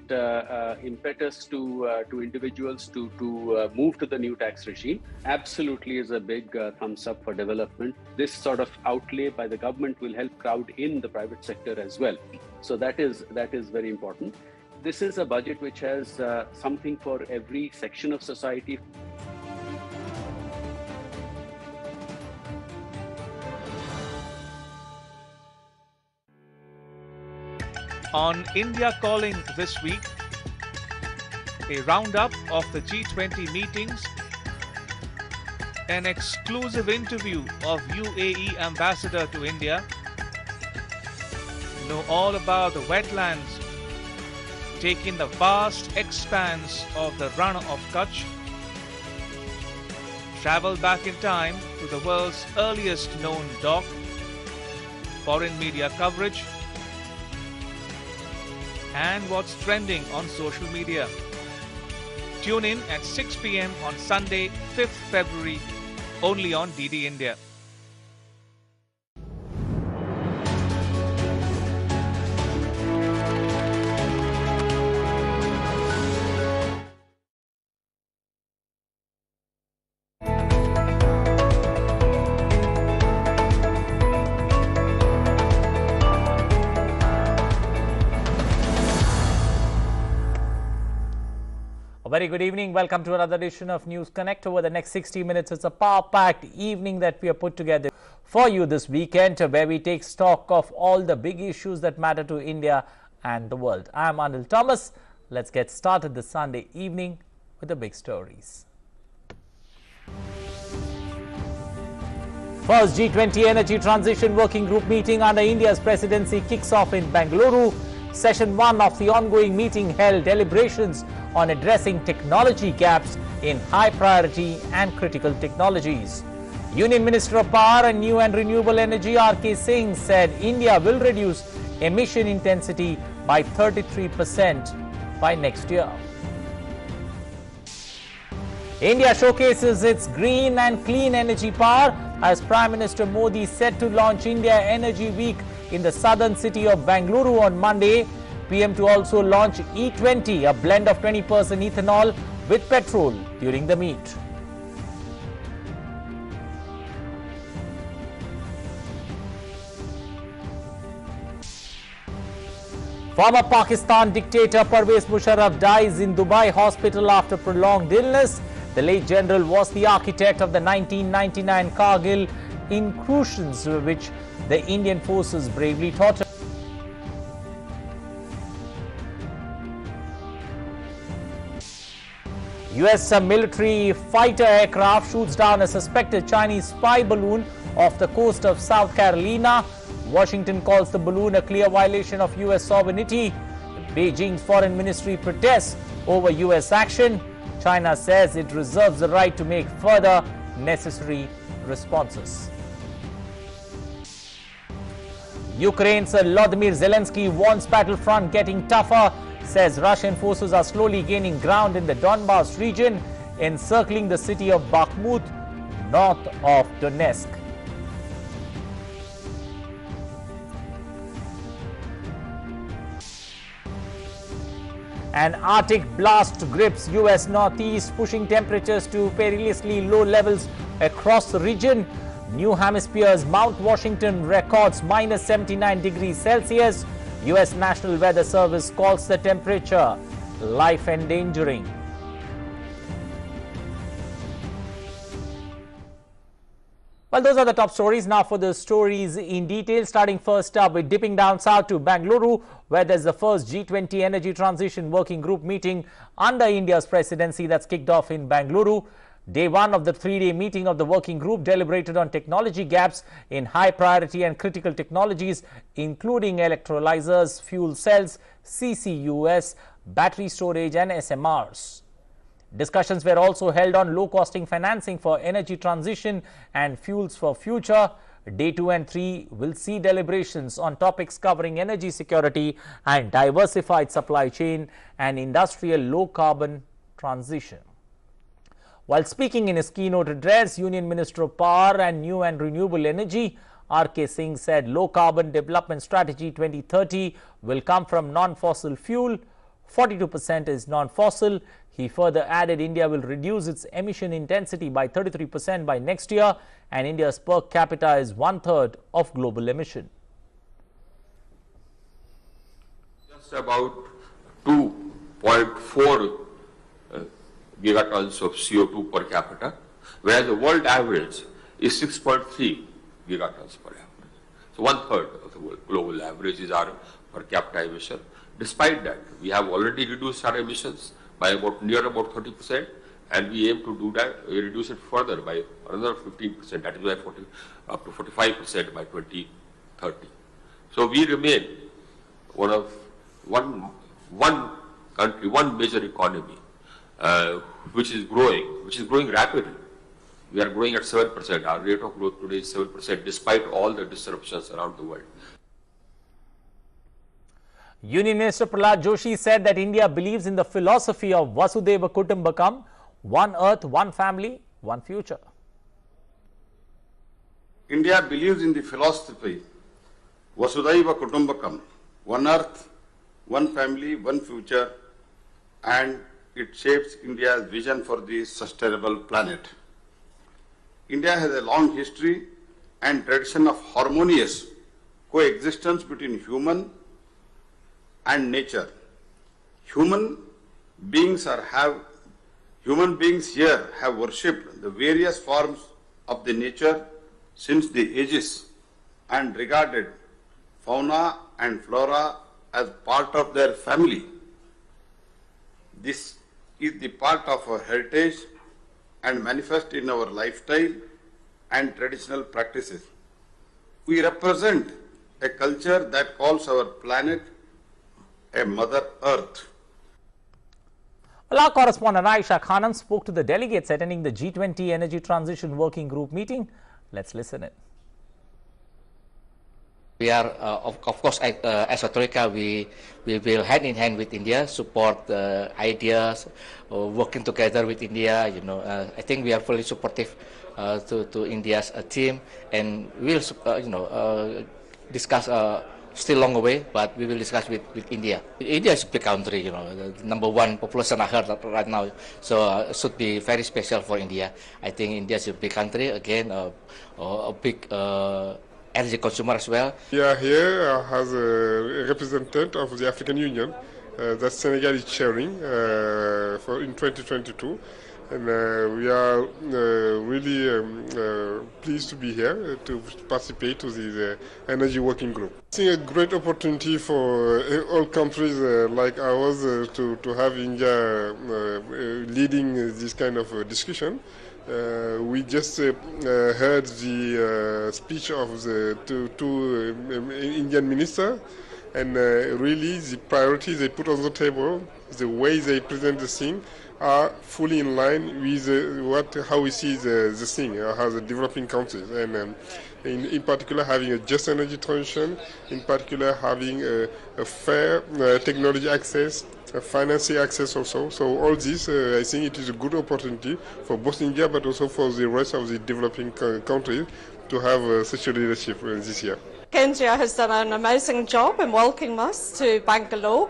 impetus to individuals to move to the new tax regime. Absolutely is a big thumbs up for development. This sort of outlay by the government will help crowd in the private sector as well. So that is very important. This is a budget which has something for every section of society. On India Calling this week, a roundup of the G20 meetings, an exclusive interview of UAE ambassador to India, know all about the wetlands taking the vast expanse of the Run of Kutch, travel back in time to the world's earliest known dock, foreign media coverage, and what's trending on social media. Tune in at 6 p.m. on Sunday, 5th February, only on DD India. Very good evening. Welcome to another edition of News Connect. Over the next 60 minutes, it's a power-packed evening that we have put together for you this weekend, where we take stock of all the big issues that matter to India and the world. I'm Anil Thomas. Let's get started this Sunday evening with the big stories. First G20 Energy Transition Working Group meeting under India's presidency kicks off in Bengaluru. Session 1 of the ongoing meeting held deliberations on addressing technology gaps in high priority and critical technologies. Union Minister of Power and New and Renewable Energy R.K. Singh said India will reduce emission intensity by 33% by next year. India showcases its green and clean energy power as Prime Minister Modi set to launch India Energy Week in the southern city of Bangalore on Monday. PM to also launch E20, a blend of 20% ethanol with petrol during the meet. Former Pakistan dictator Pervez Musharraf dies in Dubai hospital after prolonged illness. The late general was the architect of the 1999 Kargil incursions, which the Indian forces bravely thwarted. US military fighter aircraft shoots down a suspected Chinese spy balloon off the coast of South Carolina. Washington calls the balloon a clear violation of US sovereignty. Beijing's foreign ministry protests over US action. China says it reserves the right to make further necessary responses. Ukraine's Volodymyr Zelensky warns battlefront getting tougher, says Russian forces are slowly gaining ground in the Donbas region, encircling the city of Bakhmut, north of Donetsk. An Arctic blast grips US northeast, pushing temperatures to perilously low levels across the region. New Hemisphere's Mount Washington records minus 79 degrees Celsius. US National Weather Service calls the temperature life-endangering. Well, those are the top stories. Now for the stories in detail, starting first up with dipping down south to Bangalore, where there's the first G20 Energy Transition Working Group meeting under India's presidency that's kicked off in Bangalore. Day one of the three-day meeting of the working group deliberated on technology gaps in high priority and critical technologies, including electrolyzers, fuel cells, CCUS, battery storage and SMRs. Discussions were also held on low-costing financing for energy transition and fuels for future. Day 2 and 3 will see deliberations on topics covering energy security and diversified supply chain and industrial low-carbon transition. While speaking in his keynote address, Union Minister of Power and New and Renewable Energy, R.K. Singh said low-carbon development strategy 2030 will come from non-fossil fuel. 42% is non-fossil. He further added India will reduce its emission intensity by 33% by next year, and India's per capita is 1/3 of global emission. Just about 2.4 gigatons of CO2 per capita, whereas the world average is 6.3 gigatons per capita. So 1/3 of the global average is our per capita emission. Despite that, we have already reduced our emissions by near about 30%, and we aim to do that, reduce it further by another 15%, that is by up to 45% by 2030. So we remain one country, one major economy, which is growing rapidly. We are growing at 7%. Our rate of growth today is 7%, despite all the disruptions around the world. Union Minister Prahlad Joshi said that India believes in the philosophy of Vasudhaiva Kutumbakam, one earth, one family, one future. India believes in the philosophy Vasudhaiva Kutumbakam, one earth, one family, one future, and it shapes India's vision for the sustainable planet. India has a long history and tradition of harmonious coexistence between human and nature. Human beings here have worshipped the various forms of the nature since the ages and regarded fauna and flora as part of their family. This is the part of our heritage and manifest in our lifestyle and traditional practices. We represent a culture that calls our planet a Mother Earth. Well, our correspondent Aisha Khanam spoke to the delegates attending the G20 Energy Transition Working Group meeting. Let's listen in. We are, of course, as a Troika, we will hand in hand with India, support ideas, working together with India. I think we are fully supportive to India's team, and we'll, discuss. Still long away, but we will discuss with India. India is a big country, the #1 population I heard right now, so it should be very special for India. I think India is a big country, again, a big energy consumer as well. We are here as a representative of the African Union that Senegal is chairing in 2022. And we are really pleased to be here to participate to the Energy Working Group. It's a great opportunity for all countries like ours to have India leading this kind of discussion. We just heard the speech of the two Indian ministers, and really the priorities they put on the table, the way they present the thing, are fully in line with how we see the thing, how the developing countries, and in particular having a just energy transition, in particular having a fair technology access, financing access also. So all this, I think it is a good opportunity for both India but also for the rest of the developing countries to have such a leadership this year. India has done an amazing job in welcoming us to Bangalore.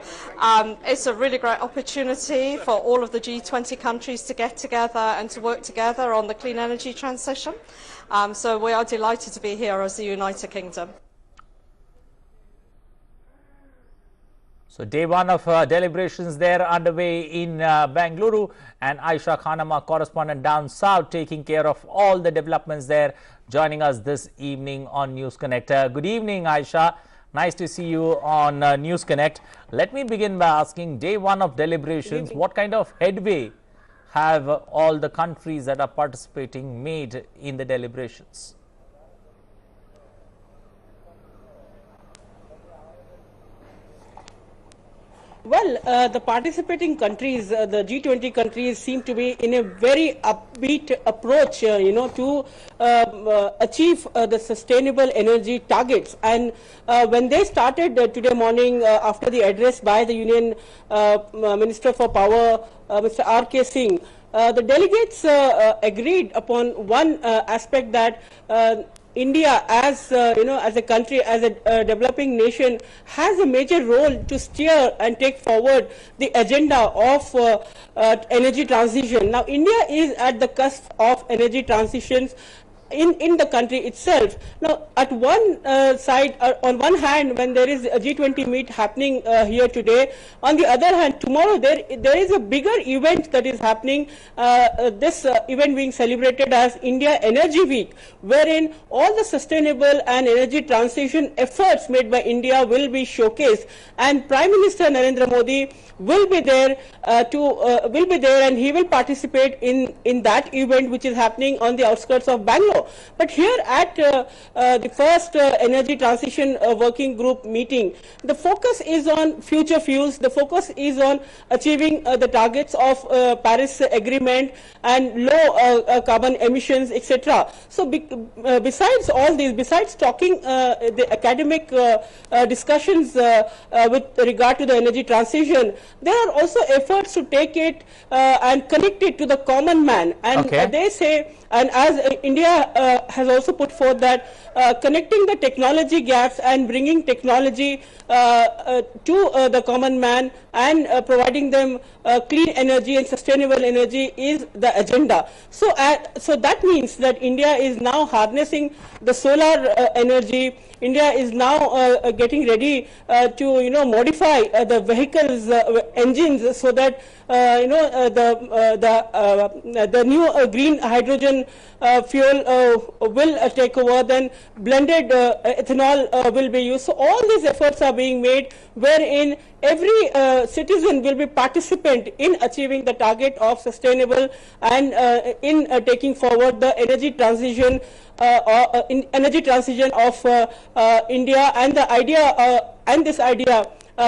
It's a really great opportunity for all of the G20 countries to get together and to work together on the clean energy transition. So we are delighted to be here as the United Kingdom. So day one of deliberations there underway in Bengaluru, and Aisha Khanam, our correspondent down south, taking care of all the developments there, joining us this evening on News Connect. Good evening, Aisha. Nice to see you on News Connect. Let me begin by asking, day one of deliberations, what kind of headway have all the countries that are participating made in the deliberations? Well, the participating countries, the G20 countries, seem to be in a very upbeat approach, to achieve the sustainable energy targets. And when they started today morning, after the address by the Union Minister for Power, Mr. R.K. Singh, the delegates agreed upon one aspect, that India, as as a country, as a developing nation, has a major role to steer and take forward the agenda of energy transition. Now, India is at the cusp of energy transitions in the country itself. Now, at one side, on one hand, when there is a G20 meet happening here today, on the other hand, tomorrow there is a bigger event that is happening, this event being celebrated as India Energy Week, wherein all the sustainable and energy transition efforts made by India will be showcased, and Prime Minister Narendra Modi will be there and he will participate in that event, which is happening on the outskirts of Bangalore. But here at the first energy transition working group meeting, the focus is on future fuels, the focus is on achieving the targets of Paris Agreement and low carbon emissions, etc. So besides all these, besides talking the academic discussions with regard to the energy transition, there are also efforts to take it and connect it to the common man. And they say, and as India has also put forth, that connecting the technology gaps and bringing technology to the common man and providing them clean energy and sustainable energy is the agenda. So that means that India is now harnessing the solar energy. India is now getting ready to modify the vehicles engines so that the new green hydrogen fuel will take over. Then blended ethanol will be used. So all these efforts are being made, wherein every citizen will be participant in achieving the target of sustainable and in taking forward the energy transition of India, and the idea and this idea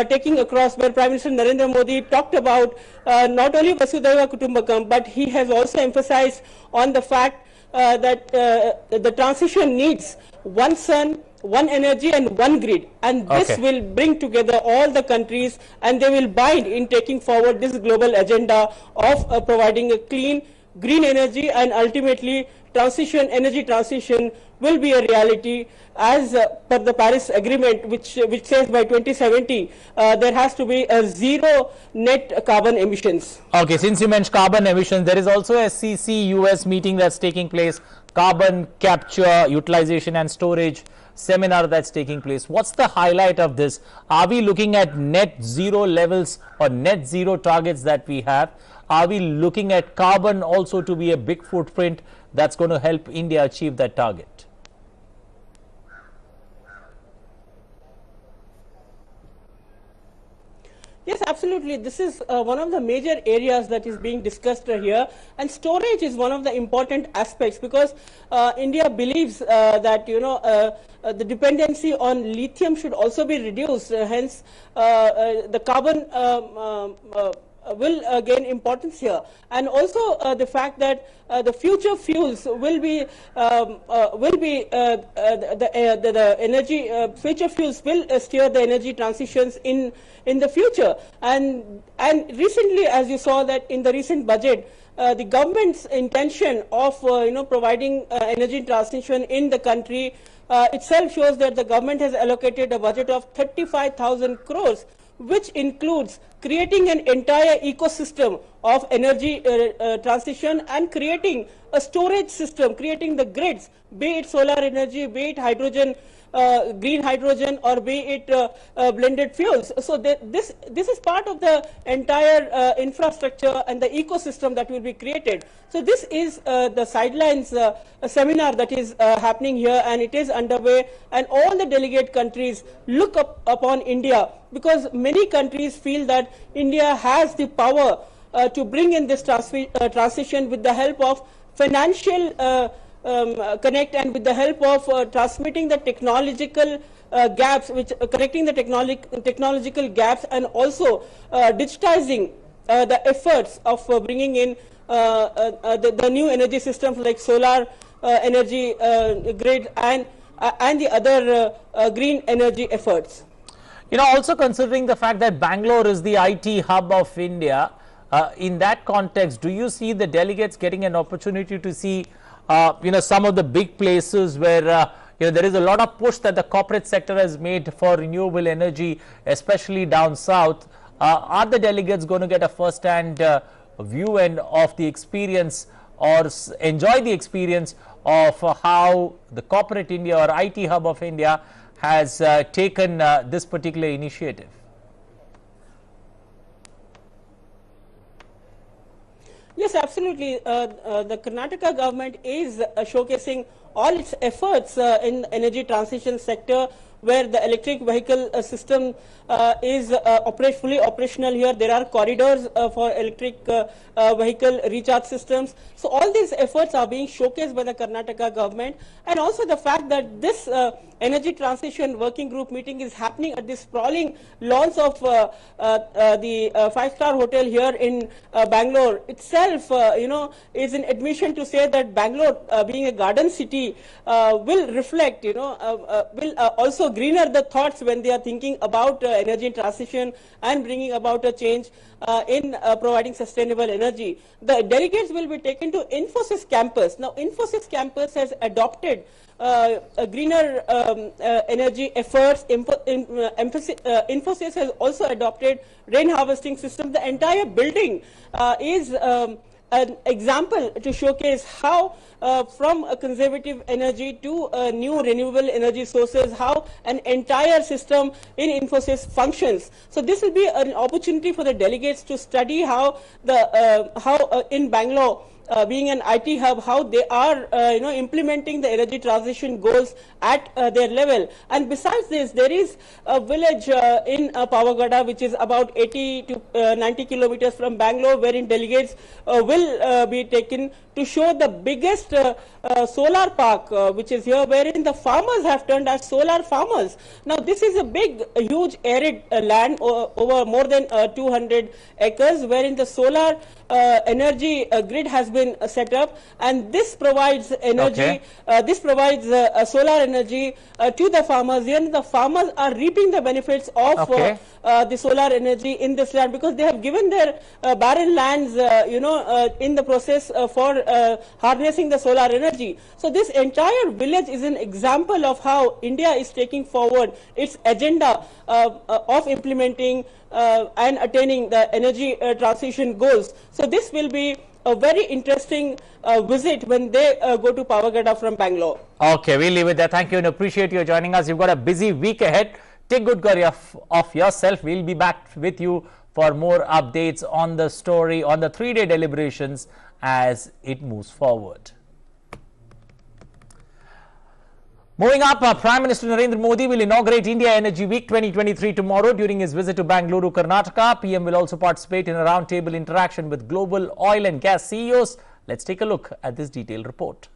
taking across, where Prime Minister Narendra Modi talked about not only Vasudhaiva Kutumbakam, but he has also emphasized on the fact that the transition needs one sun, one energy and one grid, and this will bring together all the countries, and they will bind in taking forward this global agenda of providing a clean, green energy, and ultimately energy transition will be a reality as per the Paris Agreement, which says by 2070 there has to be a zero net carbon emissions. Okay, since you mentioned carbon emissions, there is also a CC-US meeting that's taking place, carbon capture, utilization and storage seminar that's taking place. What's the highlight of this? Are we looking at net zero levels or net zero targets that we have? Are we looking at carbon also to be a big footprint that's going to help India achieve that target? Yes, absolutely. This is one of the major areas that is being discussed here, and storage is one of the important aspects, because India believes that the dependency on lithium should also be reduced. Hence, the carbon will gain importance here, and also the fact that the future fuels will be the energy future fuels will steer the energy transitions in the future. And recently, as you saw that in the recent budget, the government's intention of providing energy transition in the country itself shows that the government has allocated a budget of 35,000 crores, which includes creating an entire ecosystem of energy transition and creating a storage system, creating the grids, be it solar energy, be it hydrogen, green hydrogen, or be it blended fuels. So this is part of the entire infrastructure and the ecosystem that will be created. So this is the sidelines seminar that is happening here, and it is underway, and all the delegate countries look upon India, because many countries feel that India has the power to bring in this transition with the help of financial connect, and with the help of transmitting the technological gaps, correcting the technological gaps, and also digitizing the efforts of bringing in the new energy systems like solar energy grid and the other green energy efforts. Also considering the fact that Bangalore is the IT hub of India, in that context, do you see the delegates getting an opportunity to see some of the big places where there is a lot of push that the corporate sector has made for renewable energy, especially down south? Are the delegates going to get a first-hand view and of the experience, or enjoy the experience of how the corporate India or IT hub of India has taken this particular initiative? Yes, absolutely. The Karnataka government is showcasing all its efforts in the energy transition sector, where the electric vehicle system is fully operational here. There are corridors for electric vehicle recharge systems. So all these efforts are being showcased by the Karnataka government, and also the fact that this energy transition working group meeting is happening at this sprawling lawns of the five-star hotel here in Bangalore itself, is an admission to say that Bangalore, being a garden city, will reflect, will also greener the thoughts when they are thinking about energy transition and bringing about a change in providing sustainable energy. The delegates will be taken to Infosys campus. Now, Infosys campus has adopted greener energy efforts. Infosys has also adopted rain harvesting systems. The entire building is an example to showcase how from a conservative energy to new renewable energy sources, how an entire system in Infosys functions. So this will be an opportunity for the delegates to study how in Bangalore, being an IT hub, how they are implementing the energy transition goals at their level. And besides this, there is a village in Pavagada, which is about 80 to 90 kilometers from Bangalore, wherein delegates will be taken to show the biggest solar park which is here, wherein the farmers have turned as solar farmers. Now this is a huge arid land over more than 200 acres, wherein the solar energy grid has been set up, and this provides energy. This provides solar energy to the farmers. And the farmers are reaping the benefits of the solar energy in this land, because they have given their barren lands, in the process for harnessing the solar energy. So this entire village is an example of how India is taking forward its agenda of implementing and attaining the energy transition goals. So this will be a very interesting visit when they go to Pavagada from Bangalore. Okay, we'll leave it there. Thank you and appreciate you joining us. You've got a busy week ahead. Take good care of yourself. We'll be back with you for more updates on the story, on the 3-day deliberations as it moves forward. Moving up, Prime Minister Narendra Modi will inaugurate India Energy Week 2023 tomorrow during his visit to Bangalore, Karnataka. PM will also participate in a roundtable interaction with global oil and gas CEOs. Let's take a look at this detailed report.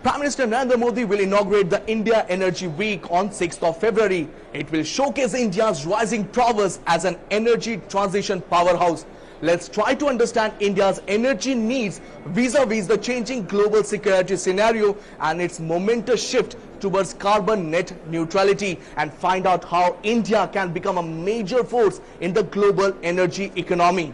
Prime Minister Narendra Modi will inaugurate the India Energy Week on 6th of February. It will showcase India's rising prowess as an energy transition powerhouse. Let's try to understand India's energy needs vis-a-vis the changing global security scenario and its momentous shift towards carbon net neutrality, and find out how India can become a major force in the global energy economy.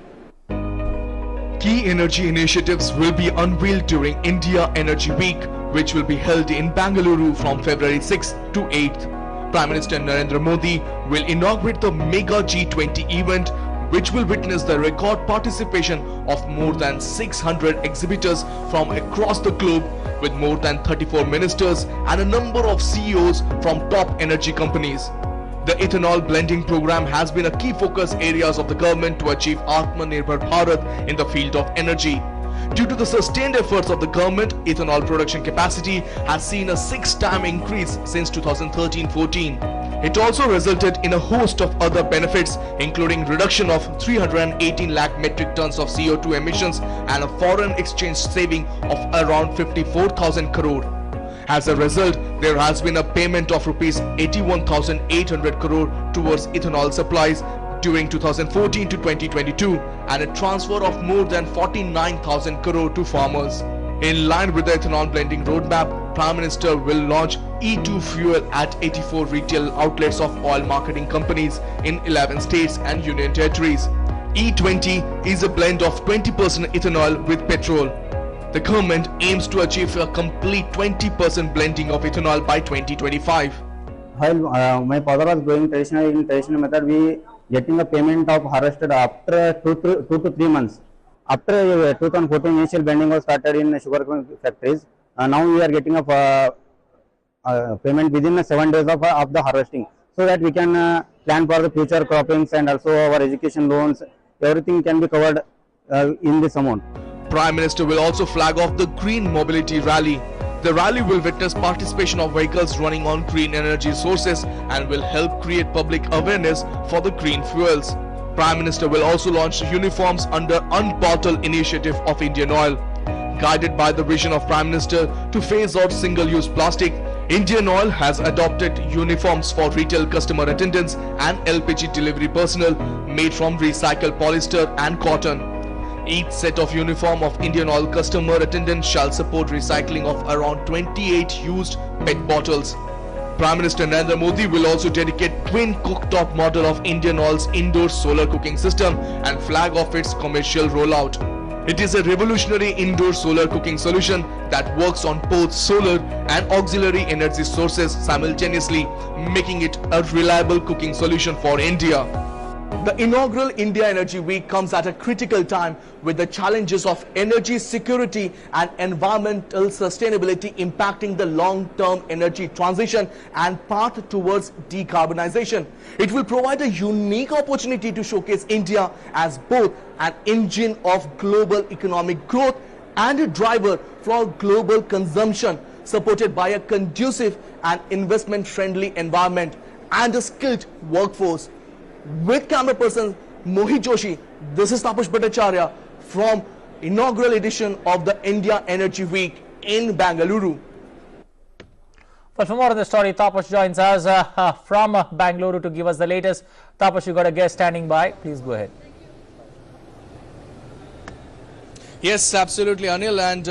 Key energy initiatives will be unveiled during India Energy Week, which will be held in Bangalore from February 6th to 8th. Prime Minister Narendra Modi will inaugurate the mega G20 event, which will witness the record participation of more than 600 exhibitors from across the globe, with more than 34 ministers and a number of CEOs from top energy companies. The ethanol blending program has been a key focus areas of the government to achieve Atmanirbhar Bharat in the field of energy. Due to the sustained efforts of the government, ethanol production capacity has seen a 6-time increase since 2013-14. It also resulted in a host of other benefits, including reduction of 318 lakh metric tons of CO2 emissions and a foreign exchange saving of around 54,000 crore. As a result, there has been a payment of rupees 81,800 crore towards ethanol supplies during 2014 to 2022 and a transfer of more than 49,000 crore to farmers. In line with the ethanol blending roadmap, Prime Minister will launch E2 fuel at 84 retail outlets of oil marketing companies in 11 states and union territories. E20 is a blend of 20% ethanol with petrol. The government aims to achieve a complete 20% blending of ethanol by 2025. While my father was growing in traditional method, we getting a payment of harvested after 2 to 3 months. After 2014, initial blending was started in sugar factories. Now we are getting a payment within 7 days of the harvesting, so that we can plan for the future croppings and also our education loans. Everything can be covered in this amount. Prime Minister will also flag off the Green Mobility Rally. The rally will witness participation of vehicles running on green energy sources and will help create public awareness for the green fuels. Prime Minister will also launch uniforms under Unbottle initiative of Indian Oil. Guided by the vision of Prime Minister to phase out single-use plastic, Indian Oil has adopted uniforms for retail customer attendants and LPG delivery personnel made from recycled polyester and cotton. Each set of uniform of Indian Oil customer attendants shall support recycling of around 28 used PET bottles. Prime Minister Narendra Modi will also dedicate twin cooktop model of Indian Oil's indoor solar cooking system and flag off its commercial rollout. It is a revolutionary indoor solar cooking solution that works on both solar and auxiliary energy sources simultaneously, making it a reliable cooking solution for India. The inaugural India Energy Week comes at a critical time, with the challenges of energy security and environmental sustainability impacting the long-term energy transition and path towards decarbonization. It will provide a unique opportunity to showcase India as both an engine of global economic growth and a driver for global consumption, supported by a conducive and investment-friendly environment and a skilled workforce. With camera person Mohit Joshi, this is Tapash Bhattacharya from inaugural edition of the India Energy Week in Bangalore. But for more on the story, Tapash joins us from Bangalore to give us the latest. Tapash, you got a guest standing by. Please go ahead. Yes, absolutely, Anil, and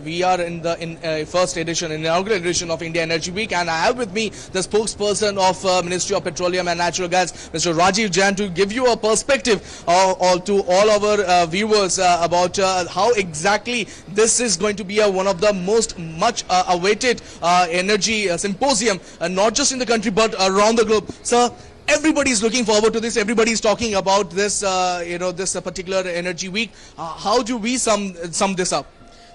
we are in the first edition, inaugural edition of India Energy Week, and I have with me the spokesperson of Ministry of Petroleum and Natural Gas, Mr. Rajiv Jain, to give you a perspective to all our viewers about how exactly this is going to be one of the much awaited energy symposium, not just in the country but around the globe. Sir, everybody is looking forward to this. Everybody is talking about this, this particular energy week. How do we sum this up?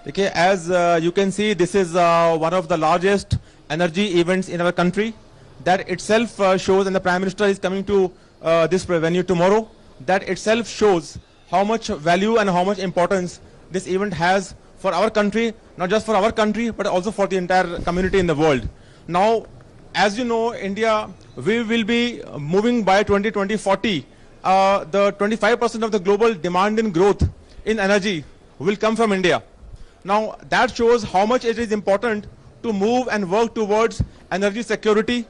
Okay, as you can see, this is one of the largest energy events in our country. That itself shows, and the Prime Minister is coming to this venue tomorrow. That itself shows how much value and how much importance this event has for our country, not just for our country, but also for the entire community in the world. Now, as you know, India, we will be moving by 2040. The 25% of the global demand in growth in energy will come from India. Now, that shows how much it is important to move and work towards energy security.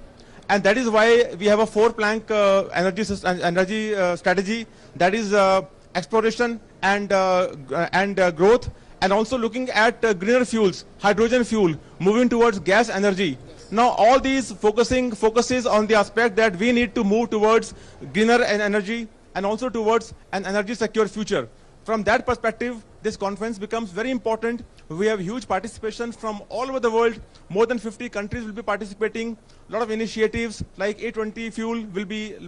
And that is why we have a four-plank energy strategy. That is exploration and growth, and also looking at greener fuels, hydrogen fuel, moving towards gas energy. Now, all these focuses on the aspect that we need to move towards greener energy and also towards an energy secure future. From that perspective, this conference becomes very important. We have huge participation from all over the world. More than 50 countries will be participating. A lot of initiatives like A20 fuel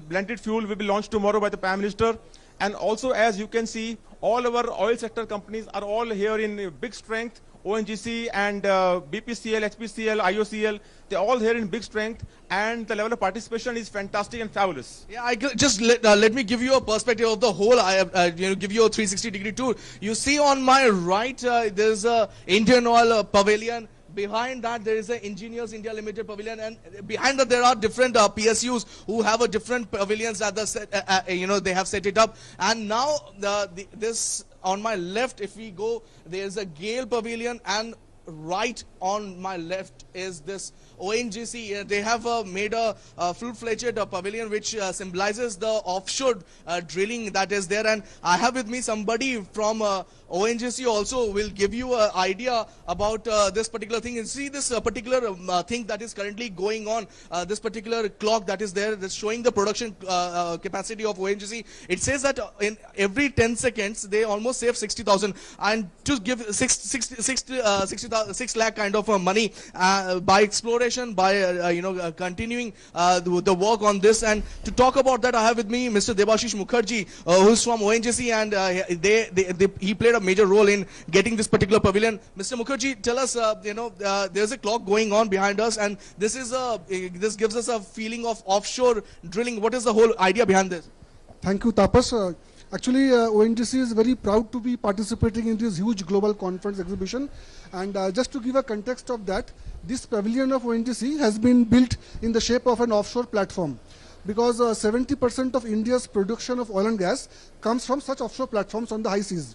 blended fuel will be launched tomorrow by the Prime Minister. And also, as you can see, all our oil sector companies are all here in big strength. ONGC and BPCL, HPCL, IOCL, they're all here in big strength, and the level of participation is fantastic and fabulous. Yeah, just let me give you a perspective of the whole. Give you a 360-degree tour. You see on my right, there's a Indian Oil pavilion. Behind that, there is an Engineers India Limited pavilion, and behind that, there are different PSUs who have a different pavilions at the they have set it up. And now this on my left, if we go, there is a Gale pavilion, and right on my left is this ONGC. They have made a full-fledged pavilion which symbolizes the offshore drilling that is there. And I have with me somebody from ONGC also will give you an idea about this particular thing. And see this particular thing that is currently going on, this particular clock that is there that's showing the production capacity of ONGC. It says that in every 10 seconds they almost save 60,000, and to give 6 lakh kind of money by exploration, by continuing the work on this. And to talk about that, I have with me Mr. Debashish Mukherjee, who is from ONGC, and he played a major role in getting this particular pavilion. Mr. Mukherjee, tell us, there's a clock going on behind us, and this gives us a feeling of offshore drilling. What is the whole idea behind this? Thank you, Tapas. Actually, ONGC is very proud to be participating in this huge global conference exhibition. And just to give a context of that, this pavilion of ONGC has been built in the shape of an offshore platform, because 70% of India's production of oil and gas comes from such offshore platforms on the high seas.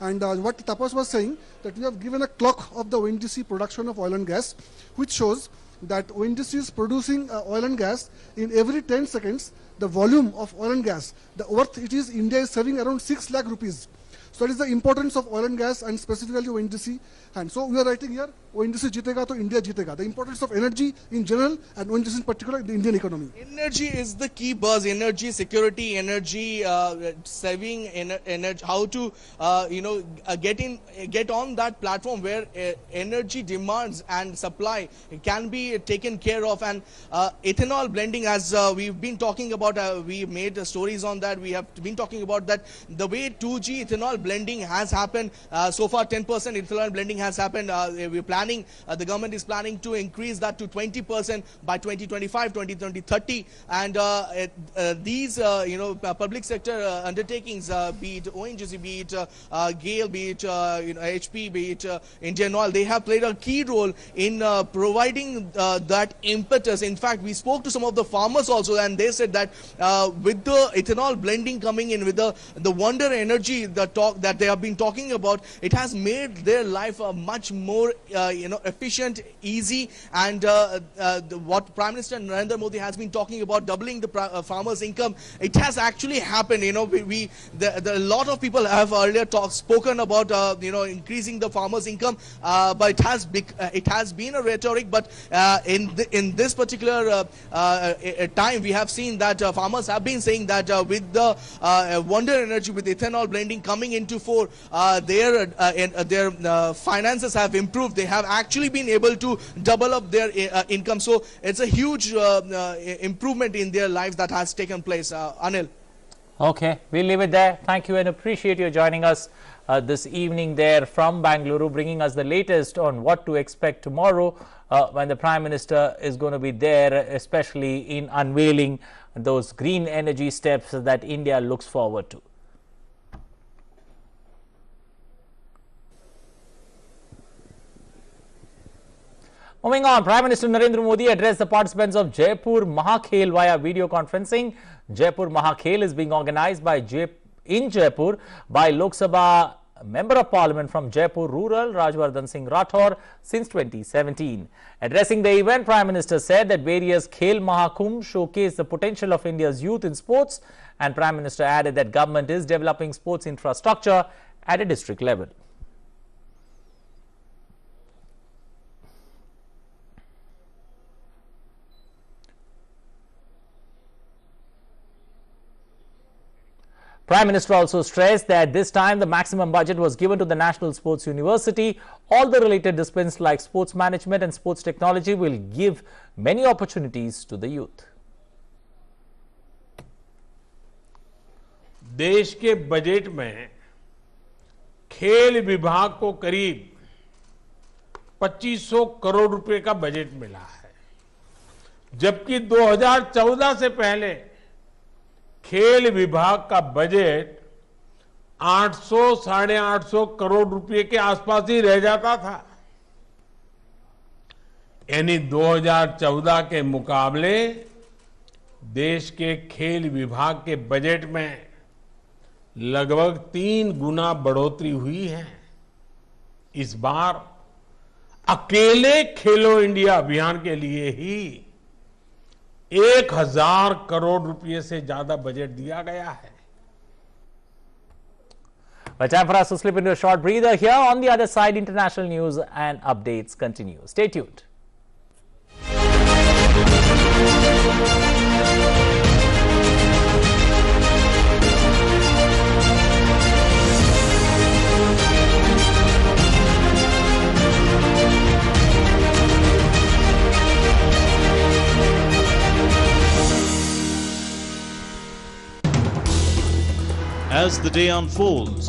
And what Tapas was saying, that we have given a clock of the ONGC production of oil and gas, which shows that ONGC is producing oil and gas in every 10 seconds. The volume of oil and gas, the worth it is, India is saving around 6 lakh rupees. So that is the importance of oil and gas, and specifically ONGC. And so we are writing here, ONGC jitega to India jitega. The importance of energy in general, and ONGC in particular in the Indian economy. Energy is the key buzz. Energy security, energy saving, energy. How to get on that platform where energy demands and supply can be taken care of. And ethanol blending, as we've been talking about, we made stories on that. We have been talking about that. The way 2G ethanol blending has happened so far, 10% ethanol blending has happened. We're planning, the government is planning to increase that to 20% by 2025, 2030. And these public sector undertakings, be it ONGC, be it Gale, be it HP, be it Indian Oil, they have played a key role in providing that impetus. In fact, we spoke to some of the farmers also, and they said that with the ethanol blending coming in, with the Wonder Energy, the they have been talking about, it has made their life much more efficient, easy, and what Prime Minister Narendra Modi has been talking about, doubling the farmers' income, it has actually happened. A lot of people have earlier spoken about increasing the farmers' income, but it has been a rhetoric. But in this particular time, we have seen that farmers have been saying that with the Wonder Energy, with ethanol blending coming into fore, their finances have improved. They have actually been able to double up their income. So it's a huge improvement in their lives that has taken place. Anil. Okay, we'll leave it there. Thank you and appreciate you joining us this evening there from Bangalore, bringing us the latest on what to expect tomorrow when the Prime Minister is going to be there, especially in unveiling those green energy steps that India looks forward to. Moving on, Prime Minister Narendra Modi addressed the participants of Jaipur Mahakhel via video conferencing. Jaipur Mahakhel is being organized in Jaipur by Lok Sabha Member of Parliament from Jaipur Rural, Rajwardhan Singh Rathore, since 2017. Addressing the event, Prime Minister said that various Khel Mahakumbh showcase the potential of India's youth in sports, and Prime Minister added that government is developing sports infrastructure at a district level. Prime Minister also stressed that this time the maximum budget was given to the National Sports University. All the related disciplines like sports management and sports technology will give many opportunities to the youth. देश के budget में खेल विभाग को करीब 2500 करोड़ रुपए का budget मिला है, जबकि 2014 से पहले खेल विभाग का बजट 800-850 करोड़ रुपए के आसपास ही रह जाता था। यानी 2014 के मुकाबले देश के खेल विभाग के बजट में लगभग 3 गुना बढ़ोतरी हुई है। इस बार अकेले खेलो इंडिया अभियान के लिए ही 1000 करोड़ रुपए से ज्यादा बजट दिया गया है। But time for us to slip into a short breather here. On the other side, international news and updates continue. Stay tuned. As the day unfolds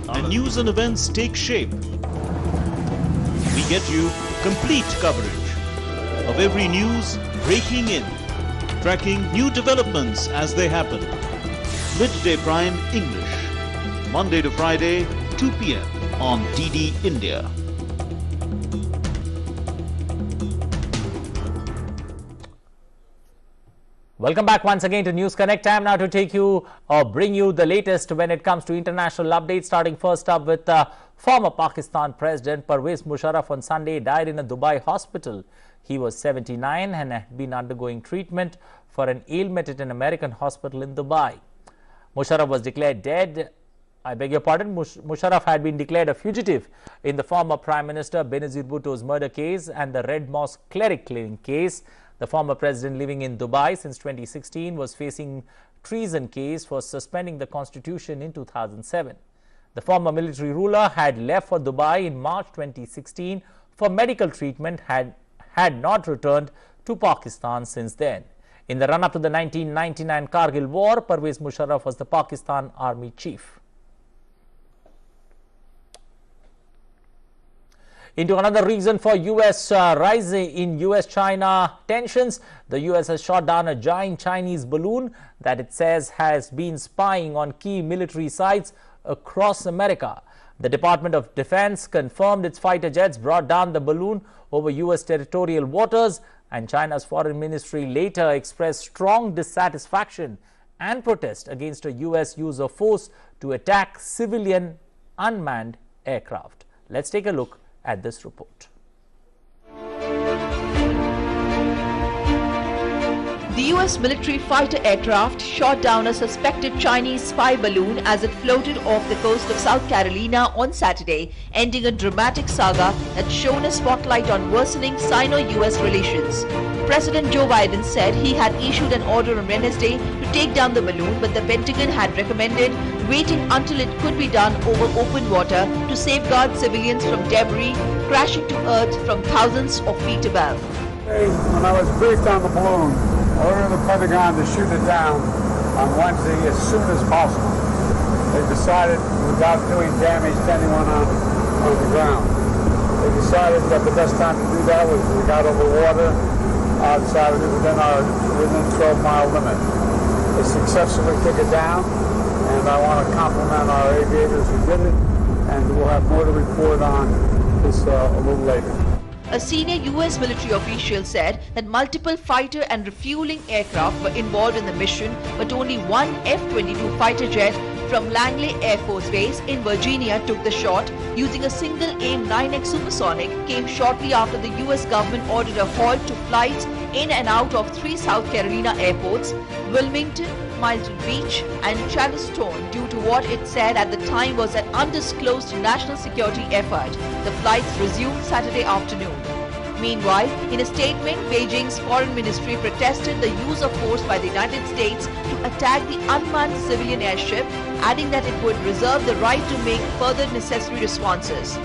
and news and events take shape, we get you complete coverage of every news breaking in, tracking new developments as they happen. Midday Prime English, Monday to Friday, 2 p.m. on DD India. Welcome back once again to News Connect. Time now to take you or bring you the latest when it comes to international updates. Starting first up with former Pakistan President Pervez Musharraf on Sunday died in a Dubai hospital. He was 79 and had been undergoing treatment for an ailment at an American hospital in Dubai. Musharraf was declared dead. I beg your pardon. Musharraf had been declared a fugitive in the former Prime Minister Benazir Bhutto's murder case and the Red Mosque cleric killing case. The former president, living in Dubai since 2016, was facing treason case for suspending the constitution in 2007. The former military ruler had left for Dubai in March 2016 for medical treatment, had not returned to Pakistan since then. In the run-up to the 1999 Kargil war, Pervez Musharraf was the Pakistan Army chief. Into another reason for U.S. rise in U.S.-China tensions, the U.S. has shot down a giant Chinese balloon that it says has been spying on key military sites across America. The Department of Defense confirmed its fighter jets brought down the balloon over U.S. territorial waters, and China's foreign ministry later expressed strong dissatisfaction and protest against a U.S. use of force to attack civilian unmanned aircraft. Let's take a look at this report. The US military fighter aircraft shot down a suspected Chinese spy balloon as it floated off the coast of South Carolina on Saturday, ending a dramatic saga that shone a spotlight on worsening Sino-US relations. President Joe Biden said he had issued an order on Wednesday to take down the balloon, but the Pentagon had recommended waiting until it could be done over open water to safeguard civilians from debris crashing to earth from thousands of feet above. When I was briefed on the balloon, ordering the Pentagon to shoot it down on Wednesday as soon as possible. They decided, without doing damage to anyone on the ground, they decided that the best time to do that was when we got over water outside within 12-mile limit. They successfully took it down, and I want to compliment our aviators who did it, and we'll have more to report on this a little later. A senior US military official said that multiple fighter and refueling aircraft were involved in the mission, but only one F-22 fighter jet from Langley Air Force Base in Virginia took the shot using a single AIM-9X supersonic. Came shortly after the US government ordered a halt to flights in and out of 3 South Carolina airports, Wilmington, Myrtle Beach and Charleston, due to what it said at the time was an undisclosed national security effort. The flights resumed Saturday afternoon. Meanwhile, in a statement, Beijing's foreign ministry protested the use of force by the United States to attack the unmanned civilian airship, adding that it would reserve the right to make further necessary responses.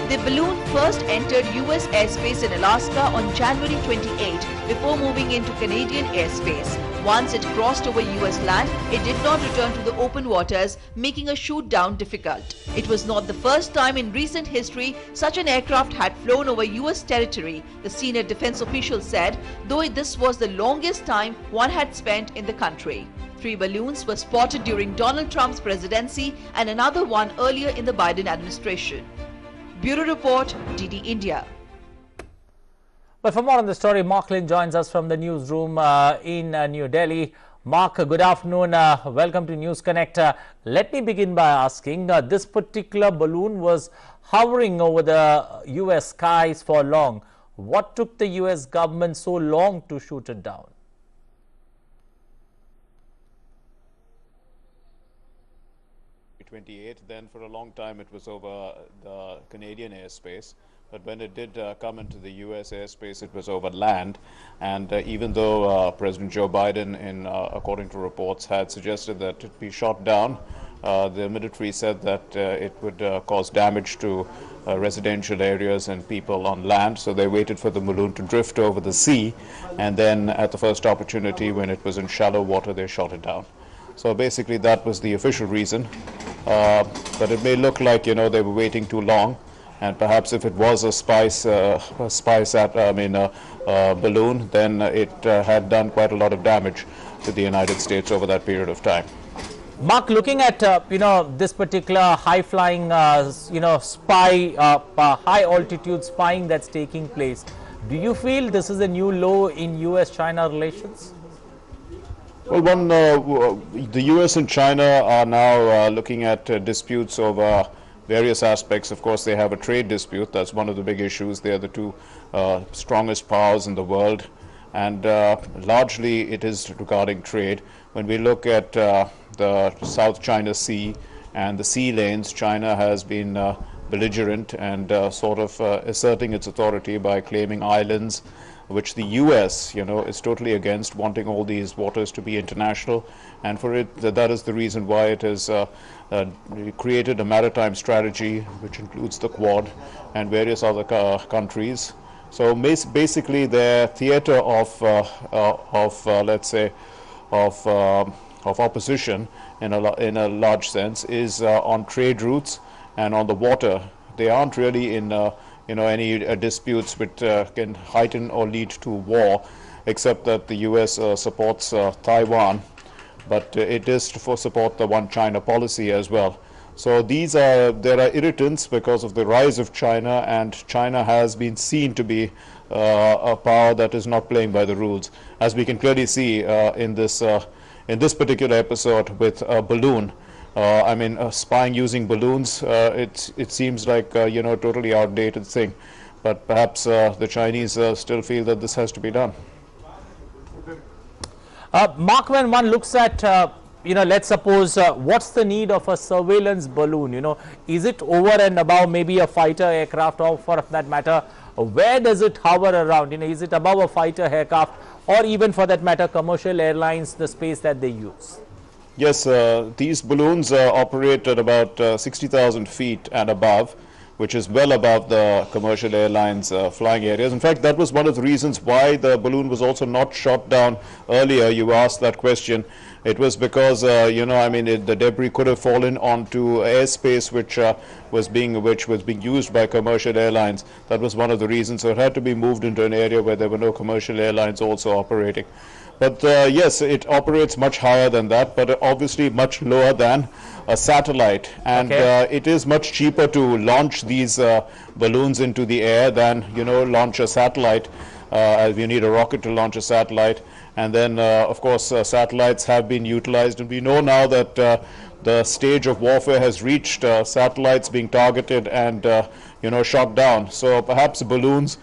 The balloon first entered US airspace in Alaska on January 28 before moving into Canadian airspace. Once it crossed over US land, it did not return to the open waters, making a shoot down difficult. It was not the first time in recent history such an aircraft had flown over US territory, the senior defense official said, though this was the longest time one had spent in the country. 3 balloons were spotted during Donald Trump's presidency and another one earlier in the Biden administration. Bureau Report, DD India. But for more on the story, Mark Lynn joins us from the newsroom in New Delhi. Mark, good afternoon. Welcome to News Connect. Let me begin by asking, this particular balloon was hovering over the US skies for long. What took the US government so long to shoot it down? Then for a long time it was over the Canadian airspace, but when it did come into the US airspace, it was over land. And even though President Joe Biden, according to reports, had suggested that it be shot down, the military said that it would cause damage to residential areas and people on land, so they waited for the balloon to drift over the sea, and then at the first opportunity, when it was in shallow water, they shot it down. So basically that was the official reason, but it may look like, they were waiting too long, and perhaps if it was a balloon, then it had done quite a lot of damage to the United States over that period of time. Mark, looking at this particular high-flying spy, high altitude spying that's taking place, do you feel this is a new low in US-China relations? Well, the US and China are now looking at disputes over various aspects. Of course, they have a trade dispute. That's one of the big issues. They are the two strongest powers in the world, and largely it is regarding trade. When we look at the South China Sea and the sea lanes, China has been belligerent and sort of asserting its authority by claiming islands, which the US, is totally against, wanting all these waters to be international. And for it, that is the reason why it has created a maritime strategy, which includes the Quad and various other countries. So basically, their theater of opposition, in a large sense, is on trade routes and on the water. They aren't really in any disputes which can heighten or lead to war, except that the US supports Taiwan, but it is to support the One China policy as well. So there are irritants because of the rise of China, and China has been seen to be a power that is not playing by the rules, as we can clearly see in this particular episode with a balloon, spying using balloons, it seems like, totally outdated thing. But perhaps the Chinese still feel that this has to be done. Mark, when one looks at, let's suppose, what's the need of a surveillance balloon? Is it over and above maybe a fighter aircraft, or for that matter, where does it hover around? Is it above a fighter aircraft, or even for that matter, commercial airlines, the space that they use? Yes, these balloons operate at about 60,000 feet and above, which is well above the commercial airlines flying areas. In fact, that was one of the reasons why the balloon was also not shot down earlier. You asked that question. It was because, the debris could have fallen onto airspace which was being used by commercial airlines. That was one of the reasons. So it had to be moved into an area where there were no commercial airlines also operating. But yes, it operates much higher than that, but obviously much lower than a satellite. And it is much cheaper to launch these balloons into the air than, launch a satellite. You need a rocket to launch a satellite. And then, of course, satellites have been utilized. And we know now that the stage of warfare has reached satellites being targeted and, shot down. So perhaps balloons,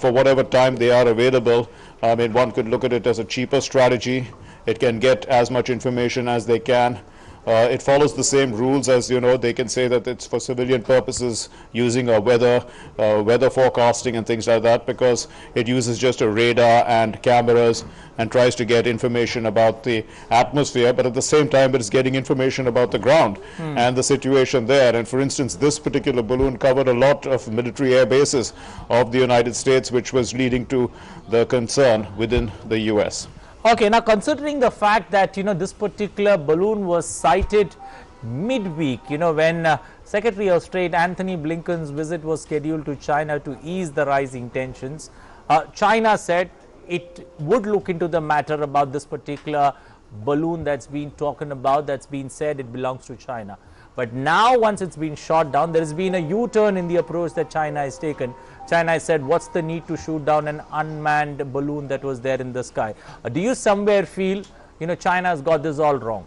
for whatever time they are available, one could look at it as a cheaper strategy. It can get as much information as they can. It follows the same rules as, they can say that it's for civilian purposes using weather forecasting and things like that, because it uses just a radar and cameras and tries to get information about the atmosphere, but at the same time it is getting information about the ground and the situation there. And for instance, this particular balloon covered a lot of military air bases of the United States, which was leading to the concern within the US. Okay, now considering the fact that, this particular balloon was sighted midweek, when Secretary of State Anthony Blinken's visit was scheduled to China to ease the rising tensions, China said it would look into the matter about this particular balloon that's been talking about, that's been said it belongs to China. But now, once it's been shot down, there has been a U-turn in the approach that China has taken. China has said, what's the need to shoot down an unmanned balloon that was there in the sky? Do you somewhere feel, China has got this all wrong?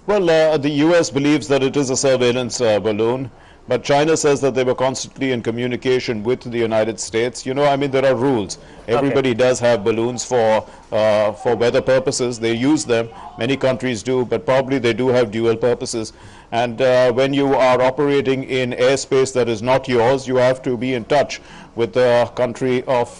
Well, the US believes that it is a surveillance balloon, but China says that they were constantly in communication with the United States. There are rules. Everybody does have balloons for weather purposes. They use them. Many countries do, but probably they do have dual purposes. And when you are operating in airspace that is not yours, you have to be in touch with the country of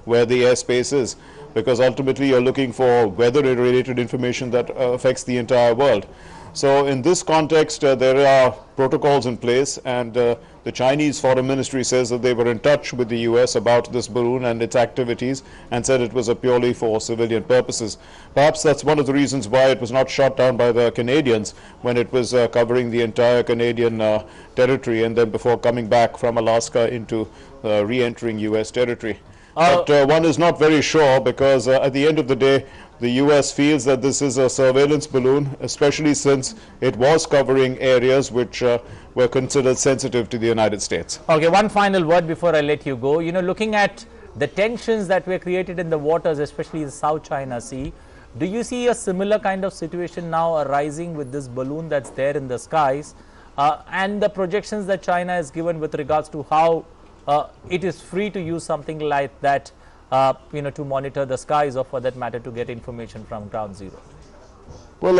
where the airspace is, because ultimately you're looking for weather-related information that affects the entire world. So in this context, there are protocols in place, and the Chinese Foreign Ministry says that they were in touch with the US about this balloon and its activities, and said it was purely for civilian purposes. Perhaps that's one of the reasons why it was not shot down by the Canadians when it was covering the entire Canadian territory, and then before coming back from Alaska into re-entering US territory. But one is not very sure, because at the end of the day, the US feels that this is a surveillance balloon, especially since it was covering areas which were considered sensitive to the United States. Okay, one final word before I let you go. Looking at the tensions that were created in the waters, especially in the South China Sea, do you see a similar kind of situation now arising with this balloon that's there in the skies, and the projections that China has given with regards to how it is free to use something like that, to monitor the skies, or for that matter to get information from ground zero? Well,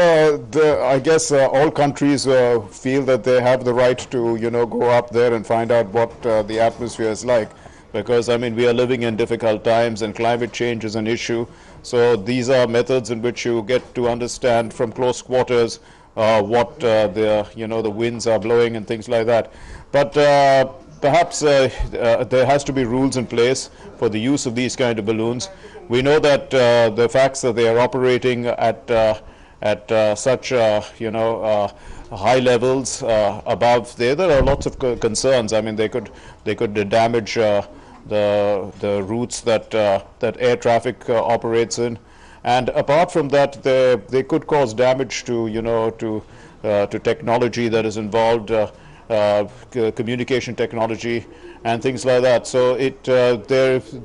I guess all countries feel that they have the right to, go up there and find out what the atmosphere is like, because, we are living in difficult times and climate change is an issue. So these are methods in which you get to understand from close quarters what the winds are blowing and things like that. But perhaps there has to be rules in place for the use of these kind of balloons. We know that the facts that they are operating at such high levels above there are lots of concerns. They could damage the routes that air traffic operates in, and apart from that, they could cause damage to to technology that is involved. communication technology, and things like that. So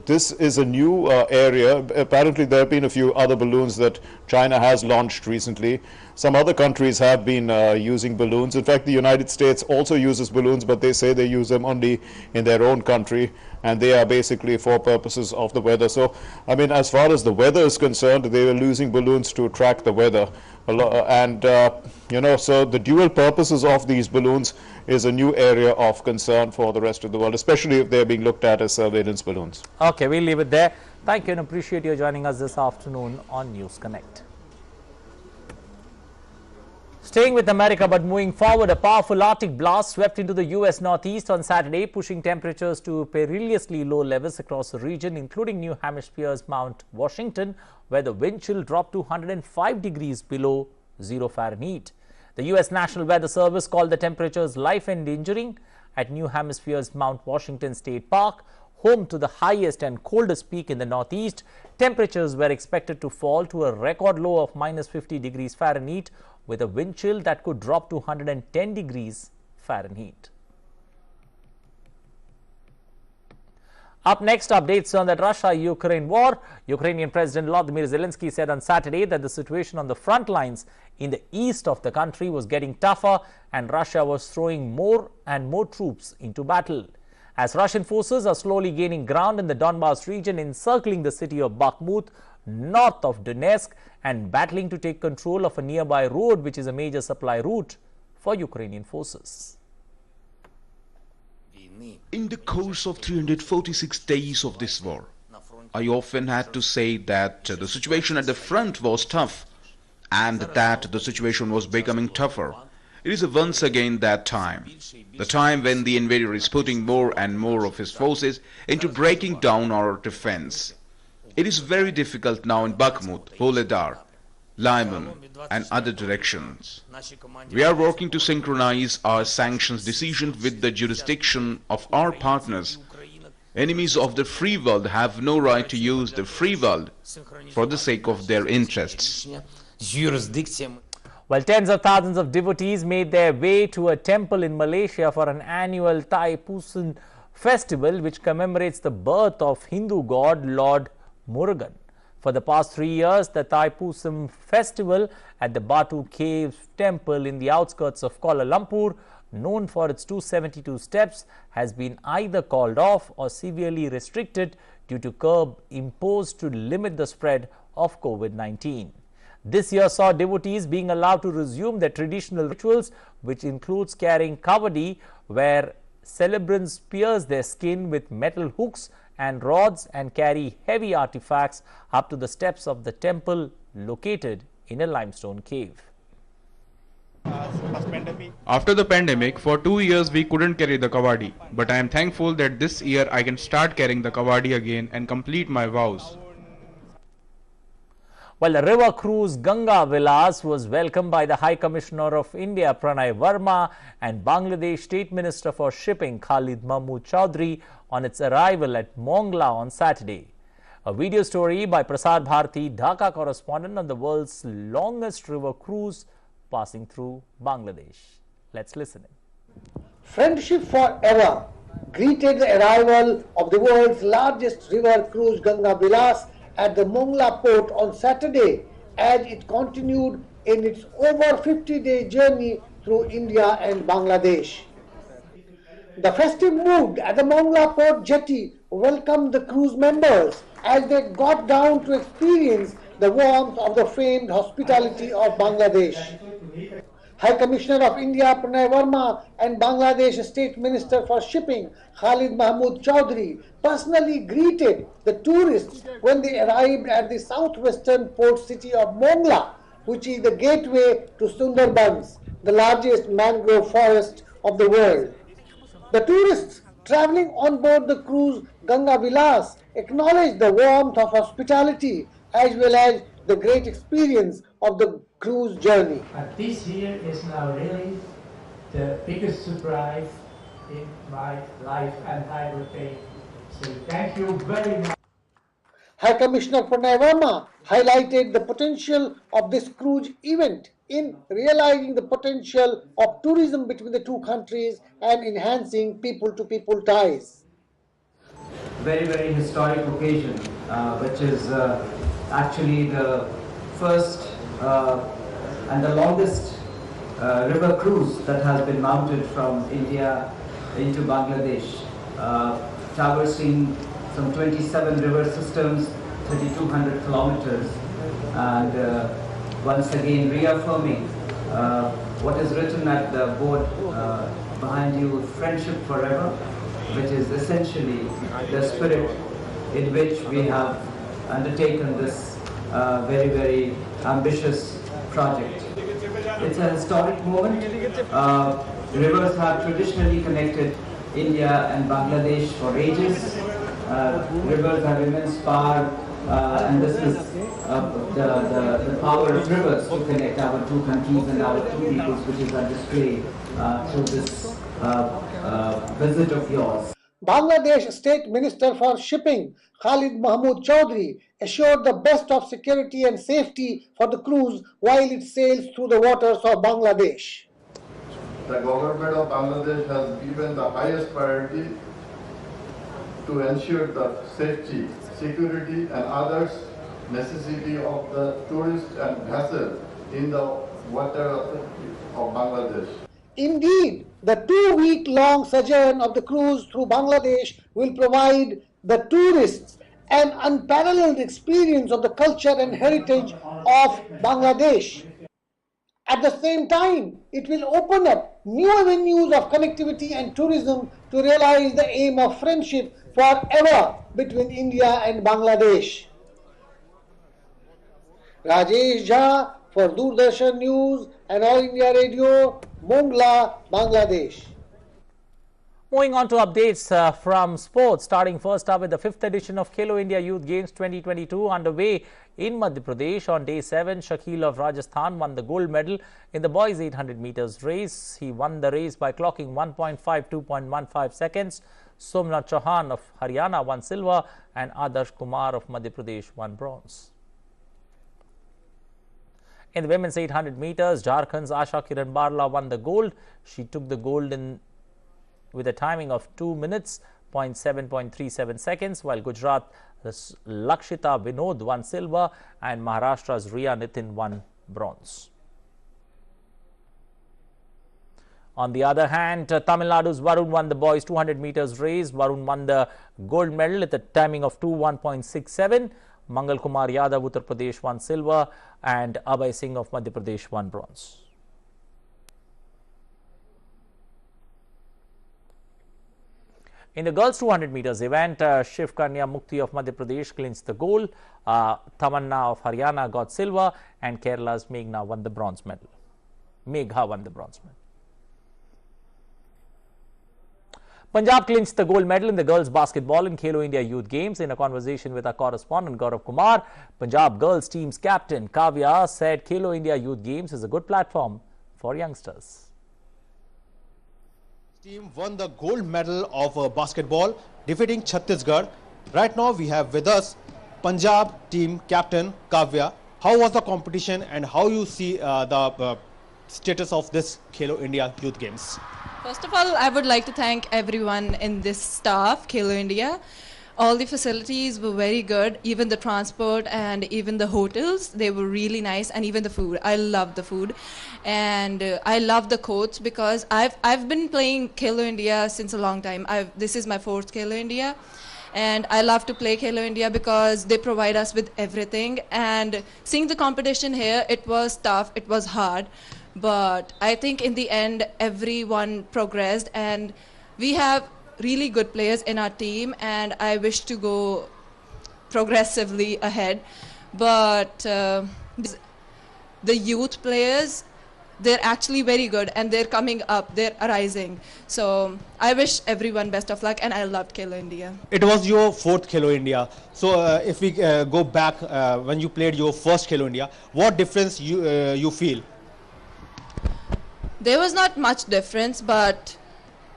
this is a new area. Apparently there have been a few other balloons that China has launched recently. Some other countries have been using balloons. In fact, the United States also uses balloons, but they say they use them only in their own country, and they are basically for purposes of the weather. So, I mean, as far as the weather is concerned, they were using balloons to track the weather. And, you know, so the dual purposes of these balloons is a new area of concern for the rest of the world, especially if they're being looked at as surveillance balloons. Okay, we'll leave it there. Thank you and appreciate you joining us this afternoon on News Connect. Staying with America but moving forward, a powerful Arctic blast swept into the U.S. Northeast on Saturday, pushing temperatures to perilously low levels across the region, including New Hampshire's Mount Washington, where the wind chill dropped to 105 degrees below 0 Fahrenheit. The U.S. National Weather Service called the temperatures life-endangering at New Hampshire's Mount Washington State Park, home to the highest and coldest peak in the Northeast. Temperatures were expected to fall to a record low of minus 50 degrees Fahrenheit, with a wind chill that could drop to 110 degrees Fahrenheit. Up next, updates on the Russia-Ukraine war. Ukrainian President Volodymyr Zelensky said on Saturday that the situation on the front lines in the east of the country was getting tougher and Russia was throwing more and more troops into battle. As Russian forces are slowly gaining ground in the Donbas region, encircling the city of Bakhmut, north of Donetsk, and battling to take control of a nearby road which is a major supply route for Ukrainian forces. In the course of 346 days of this war, I often had to say that the situation at the front was tough and that the situation was becoming tougher. It is once again that time, the time when the invader is putting more and more of his forces into breaking down our defense. It is very difficult now in Bakhmut, Volodar, Lyman and other directions. We are working to synchronize our sanctions decision with the jurisdiction of our partners. Enemies of the free world have no right to use the free world for the sake of their interests. Well, tens of thousands of devotees made their way to a temple in Malaysia for an annual Thai-Pusan festival which commemorates the birth of Hindu god Lord Murugan. For the past 3 years, the Thai-Pusam festival at the Batu Cave temple in the outskirts of Kuala Lumpur, known for its 272 steps, has been either called off or severely restricted due to curb imposed to limit the spread of COVID-19. This year saw devotees being allowed to resume their traditional rituals, which includes carrying kavadi, where celebrants pierce their skin with metal hooks and rods and carry heavy artifacts up to the steps of the temple located in a limestone cave. After the pandemic, for 2 years we couldn't carry the kavadi, but I am thankful that this year I can start carrying the kavadi again and complete my vows. Well, the river cruise Ganga Vilas was welcomed by the High Commissioner of India Pranay Verma and Bangladesh State Minister for Shipping Khalid Mahmood Chowdhury on its arrival at Mongla on Saturday. A video story by Prasad Bharati, Dhaka correspondent on the world's longest river cruise passing through Bangladesh. Let's listen in. Friendship Forever greeted the arrival of the world's largest river cruise Ganga Vilas at the Mongla port on Saturday as it continued in its over 50-day journey through India and Bangladesh. The festive mood at the Mongla port jetty welcomed the cruise members as they got down to experience the warmth of the famed hospitality of Bangladesh. High Commissioner of India Pranay Verma and Bangladesh State Minister for Shipping Khalid Mahmood Chowdhury personally greeted the tourists when they arrived at the southwestern port city of Mongla, which is the gateway to Sundarbans, the largest mangrove forest of the world. The tourists travelling on board the cruise Ganga Vilas acknowledged the warmth of hospitality as well as the great experience of the cruise journey. This year is now really the biggest surprise in my life, and I would say thank you very much. High Commissioner Pranay Verma highlighted the potential of this cruise event in realizing the potential of tourism between the two countries and enhancing people-to-people ties. Very, very historic occasion, which is actually the first and the longest river cruise that has been mounted from India into Bangladesh, traversing some 27 river systems, 3,200 kilometers, and once again reaffirming what is written at the board behind you, friendship forever, which is essentially the spirit in which we have undertaken this very, very ambitious project. It's a historic moment. Rivers have traditionally connected India and Bangladesh for ages. Rivers have immense power, and this is the power of rivers to connect our two countries and our two peoples, which is on display through this visit of yours. Bangladesh State Minister for Shipping Khalid Mahmood Chaudhry assured the best of security and safety for the cruise while it sails through the waters of Bangladesh. The government of Bangladesh has given the highest priority to ensure the safety, security and others necessity of the tourists and vessels in the water of Bangladesh. Indeed, the 2-week-long sojourn of the cruise through Bangladesh will provide the tourists an unparalleled experience of the culture and heritage of Bangladesh. At the same time, it will open up new avenues of connectivity and tourism to realize the aim of friendship forever between India and Bangladesh. Rajesh Jha for Doordarshan News and All India Radio, Mongla, Bangladesh. Moving on to updates from sports, starting first up with the 5th edition of Khelo India Youth Games 2022 underway in Madhya Pradesh. On day 7, Shakil of Rajasthan won the gold medal in the boys 800 meters race. He won the race by clocking 1.52.15 seconds. Somnath Chauhan of Haryana won silver and Adarsh Kumar of Madhya Pradesh won bronze. In the women's 800 meters, Jharkhand's Asha Kiran Barla won the gold. She took the gold with a timing of 2 minutes, 0.37 seconds, while Gujarat's Lakshita Vinod won silver and Maharashtra's Riya Nitin won bronze. On the other hand, Tamil Nadu's Varun won the boys 200 meters race. Varun won the gold medal at the timing of 2:1.67. Mangal Kumar Yadav, Uttar Pradesh won silver and Abhay Singh of Madhya Pradesh won bronze. In the girls 200 meters event, Shiv Kanya Mukti of Madhya Pradesh clinched the gold. Tamanna of Haryana got silver and Kerala's Meghna won the bronze medal. Megha won the bronze medal. Punjab clinched the gold medal in the girls basketball in Khelo India Youth Games. In a conversation with our correspondent Gaurav Kumar, Punjab girls team's captain Kavya said Khelo India Youth Games is a good platform for youngsters. Team won the gold medal of basketball, defeating Chhattisgarh. Right now we have with us Punjab team captain Kavya. How was the competition and how you see the status of this Khelo India Youth Games? First of all, I would like to thank everyone in this staff, Khelo India. All the facilities were very good, even the transport and even the hotels, they were really nice, and even the food. I love the food, and I love the coach because I've been playing Khelo India since a long time. This is my 4th Khelo India, and I love to play Khelo India because they provide us with everything. And seeing the competition here, it was tough, it was hard. But I think in the end, everyone progressed, and we have really good players in our team, and I wish to go progressively ahead. But the youth players, they're actually very good, and they're coming up, they're arising. So I wish everyone best of luck, and I loved Khelo India. It was your 4th Khelo India. So if we go back when you played your first Khelo India, what difference you feel? There was not much difference, but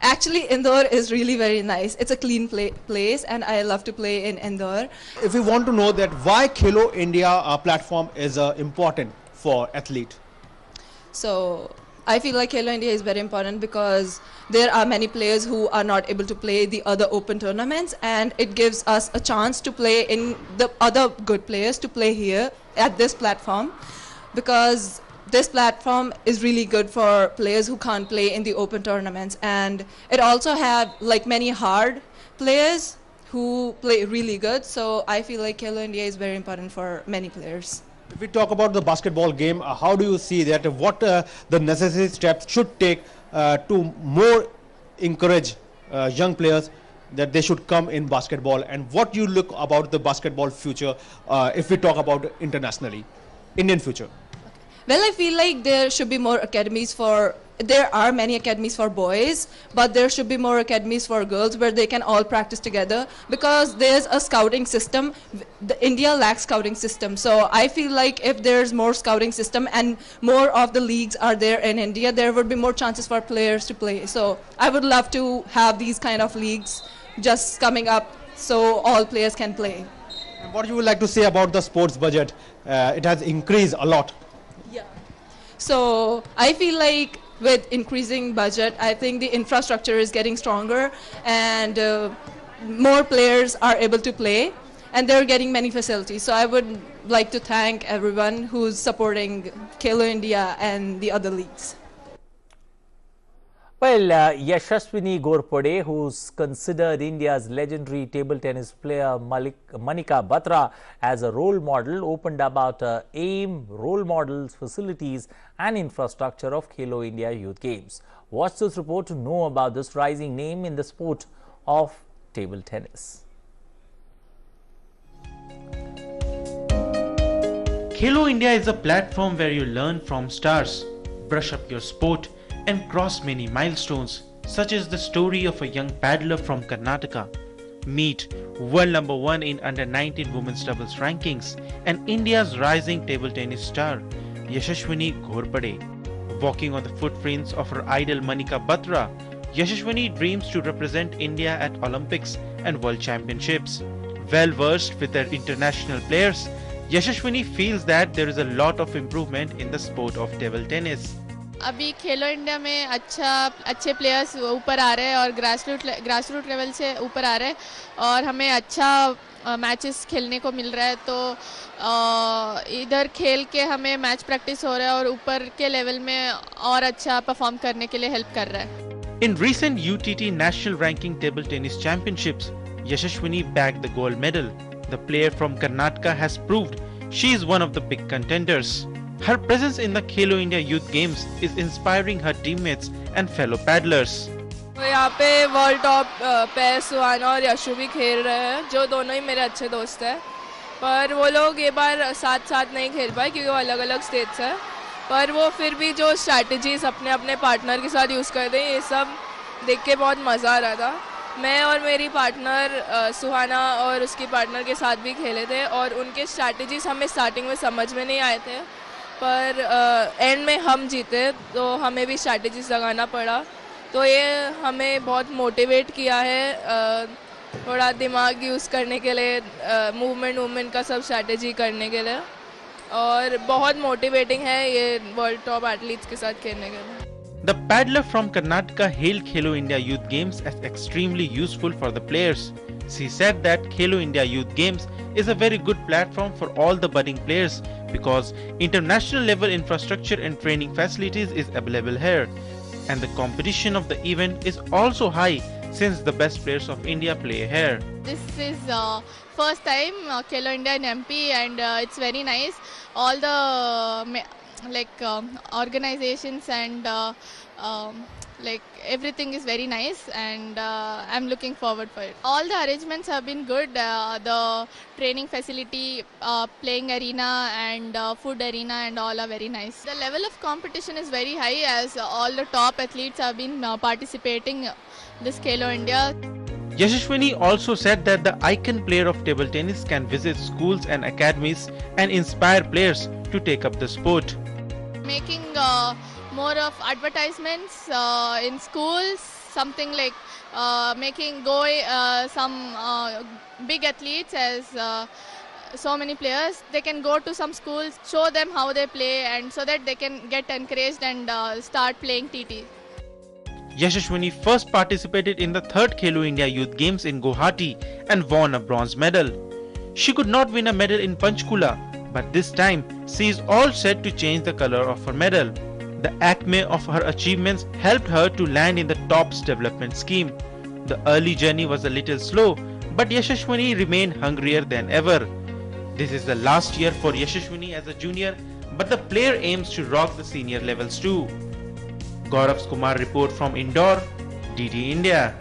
Actually, Indore is really very nice. It's a clean place, and I love to play in Indore. If we want to know that why Khelo India platform is important for athlete. So I feel like Khelo India is very important because there are many players who are not able to play the other open tournaments, and it gives us a chance to play in the other good players to play here at this platform, because this platform is really good for players who can't play in the open tournaments, and it also have like many hard players who play really good. So I feel like Khelo India is very important for many players. If we talk about the basketball game, how do you see that? What the necessary steps should take to more encourage young players that they should come in basketball, and what you look about the basketball future if we talk about internationally, Indian future? Well, I feel like there should be more academies for, there are many academies for boys, but there should be more academies for girls where they can all practice together, because there's a scouting system. India lacks scouting system. So I feel like if there's more scouting system and more of the leagues are there in India, there would be more chances for players to play. So I would love to have these kind of leagues just coming up so all players can play. And what you would like to say about the sports budget? It has increased a lot. So I feel like with increasing budget, I think the infrastructure is getting stronger, and more players are able to play, and they're getting many facilities. So I would like to thank everyone who's supporting Khelo India and the other leagues. Well, Yashaswini Ghorpade, who's considered India's legendary table tennis player Manika Batra as a role model, opened about AIM, role models, facilities and infrastructure of Khelo India Youth Games. Watch this report to know about this rising name in the sport of table tennis. Khelo India is a platform where you learn from stars, brush up your sport and cross many milestones, such as the story of a young paddler from Karnataka. Meet world number 1 in under-19 women's doubles rankings and India's rising table tennis star, Yashaswini Ghorpade. Walking on the footprints of her idol Manika Batra, Yashaswini dreams to represent India at Olympics and World Championships. Well versed with their international players, Yashaswini feels that there is a lot of improvement in the sport of table tennis. अभी खेलो India में अच्छे players ऊपर आ रहे हैं और grassroot level से ऊपर आ रहे हैं और हमें अच्छा मैचेस खेलने को मिल रहा है, तो इधर खेल के हमें मैच प्रैक्टिस हो रहा है और ऊपर के लेवल में और अच्छा परफॉर्म करने के लिए हेल्प कर रहा है. In recent UTT National Ranking Table Tennis Championships, Yashaswini bagged the gold medal. The player from Karnataka has proved she is one of the big contenders. Her presence in the Khelo India Youth Games is inspiring her teammates and fellow paddlers. यहाँ पे world top पे सुहाना और यशु भी खेल रहे हैं, जो दोनों ही मेरे अच्छे दोस्त हैं, पर वो लोग ये बार साथ नहीं खेल पाए क्योंकि वो अलग अलग स्टेट्स हैं, पर वो फिर भी जो स्ट्रैटेजीज अपने अपने पार्टनर के साथ यूज़ करते हैं, ये सब देख के बहुत मज़ा आ रहा था. मैं और मेरी पार्टनर सुहाना और उसकी पार्टनर के साथ भी खेले थे और उनके स्ट्रैटेजीज हमें स्टार्टिंग में समझ में नहीं आए थे, पर एंड में हम जीते तो हमें भी स्ट्रैटेजीज लगाना पड़ा, तो ये हमें बहुत मोटिवेट किया है थोड़ा दिमाग यूज़ करने के लिए, मूवमेंट का सब स्ट्रैटेजी करने के लिए, और बहुत मोटिवेटिंग है ये वर्ल्ड टॉप एथलीट्स के साथ खेलने के लिए. The paddler from Karnataka hailed Khelo India Youth Games as extremely useful for the players. She said that Khelo India Youth Games is a very good platform for all the budding players because international level infrastructure and training facilities is available here. And the competition of the event is also high since the best players of India play here. This is first time Khelo India in MP and it's very nice. All the organizations and everything is very nice, and I'm looking forward for it. All the arrangements have been good. The training facility, playing arena and food arena and all are very nice. The level of competition is very high as all the top athletes have been participating this Khelo India. Yashaswini also said that the icon player of table tennis can visit schools and academies and inspire players to take up the sport. Making more of advertisements in schools something like making some big athletes as so many players. They can go to some schools, show them how they play, and so that they can get encouraged and start playing TT. Yashaswini first participated in the 3rd Khelo India Youth Games in Guwahati and won a bronze medal. She could not win a medal in Panchkula, but this time she is all set to change the color of her medal. The acme of her achievements helped her to land in the TOPS development scheme. The early journey was a little slow, but Yashaswini remained hungrier than ever. This is the last year for Yashaswini as a junior, but the player aims to rock the senior levels too. Gaurav Kumar report from Indore, DD India.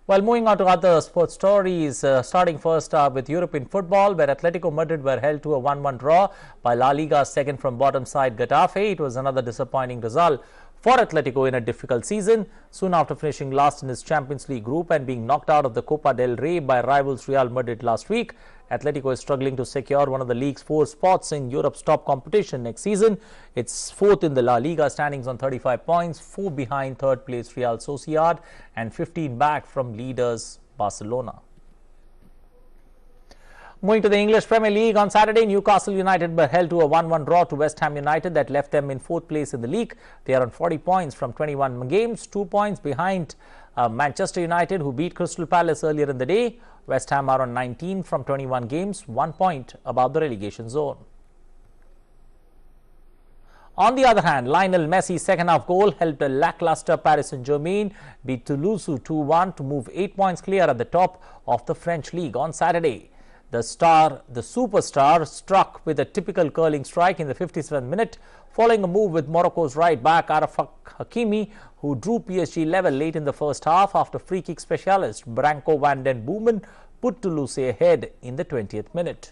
Well, moving on to other sports stories, starting first with European football, where Atletico Madrid were held to a 1-1 draw by La Liga's second from bottom side Getafe. It was another disappointing result for Atletico in a difficult season. Soon after finishing last in its Champions League group and being knocked out of the Copa del Rey by rivals Real Madrid last week, Atletico is struggling to secure one of the league's 4 spots in Europe's top competition next season. It's 4th in the La Liga standings on 35 points, 4 behind third place Real Sociedad and 15 back from leaders Barcelona. Moving to the English Premier League, on Saturday, Newcastle United were held to a 1-1 draw to West Ham United that left them in 4th place in the league. They are on 40 points from 21 games, 2 points behind Manchester United, who beat Crystal Palace earlier in the day. West Ham are on 19 from 21 games, 1 point above the relegation zone. On the other hand, Lionel Messi's second half goal helped a lackluster Paris Saint-Germain beat Toulouse 2-1 to move 8 points clear at the top of the French league on Saturday. The superstar struck with a typical curling strike in the 57th minute, following a move with Morocco's right back Arafat Hakimi, who drew PSG level late in the first half after free kick specialist Branko van den Boomen put Toulouse ahead in the 20th minute.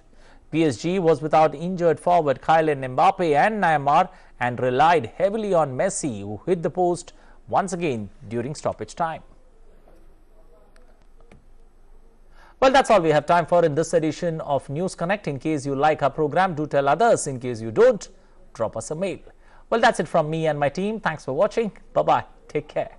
PSG was without injured forward Kylian Mbappe and Neymar and relied heavily on Messi, who hit the post once again during stoppage time. Well, that's all we have time for in this edition of News Connect. In case you like our program, do tell others. In case you don't, drop us a mail. Well, that's it from me and my team. Thanks for watching. Bye-bye. Take care.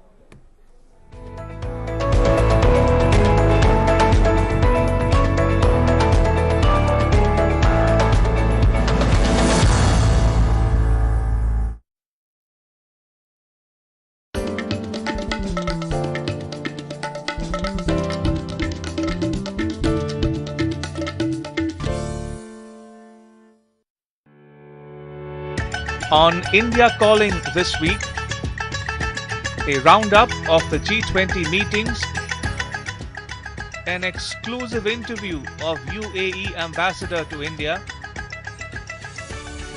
On India Calling this week, a roundup of the G20 meetings, an exclusive interview of UAE Ambassador to India,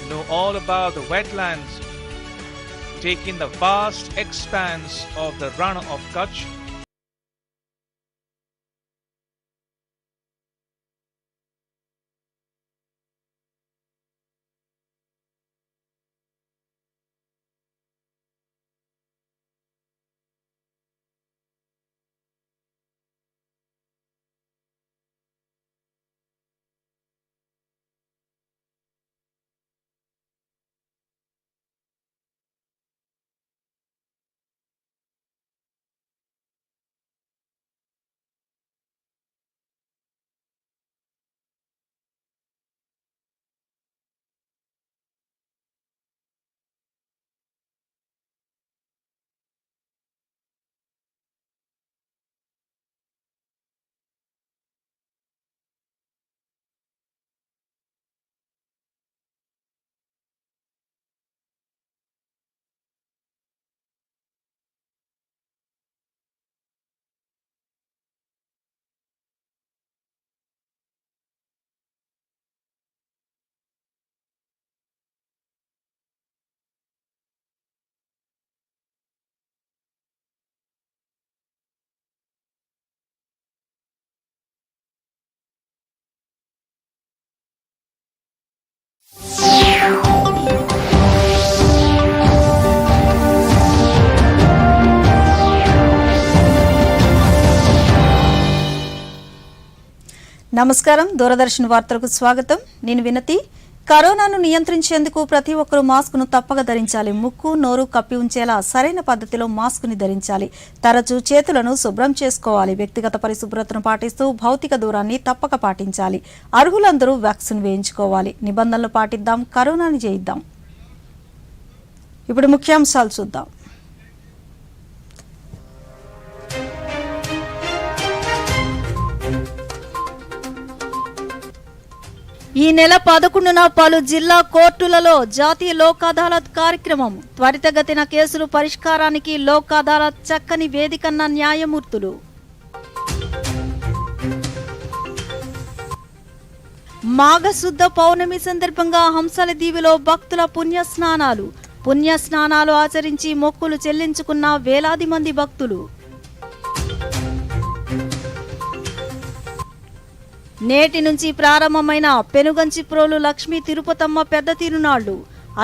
know all about the wetlands taking the vast expanse of the Rann of Kutch, నమస్కారం దూరదర్శన్ వార్తలకు స్వాగతం నేను వినతి కరోనాను నియంత్రించేందుకు ప్రతి ఒక్కరూ మాస్కును తప్పక ధరించాలి. ముక్కు, నోరు కప్పి ఉంచేలా సరైన పద్ధతిలో మాస్కుని ధరించాలి. తరచూ చేతులను శుభ్రం చేసుకోవాలి. వ్యక్తిగత పరిశుభ్రతను పాటిస్తూ భౌతిక దూరాన్ని తప్పక పాటించాలి. అర్హులందరూ వ్యాక్సిన్ వేయించుకోవాలి. నిబంధనలు పాటిద్దాం, కరోనాని జయిద్దాం. ఇప్పుడు ముఖ్యాంశాలు చూద్దాం. ఈ నెల 11న పలు జిల్లా కోర్టులలో జాతీయ లోక్ అదాలత్ కార్యక్రమం. త్వరితగతిన కేసులు పరిష్కారానికి లోక్ అదాలత్ చక్కని వేదికన్న న్యాయమూర్తులు. మాఘశుద్ధ పౌర్ణమి సందర్భంగా హంసల దీవిలో భక్తుల పుణ్యస్నానాలు ఆచరించి మొక్కులు చెల్లించుకున్న వేలాది మంది భక్తులు. నేటి నుంచి ప్రారంభమైన పెనుగంచిప్రోలు లక్ష్మీ తిరుపతమ్మ పెద్ద తిరునాళ్లు.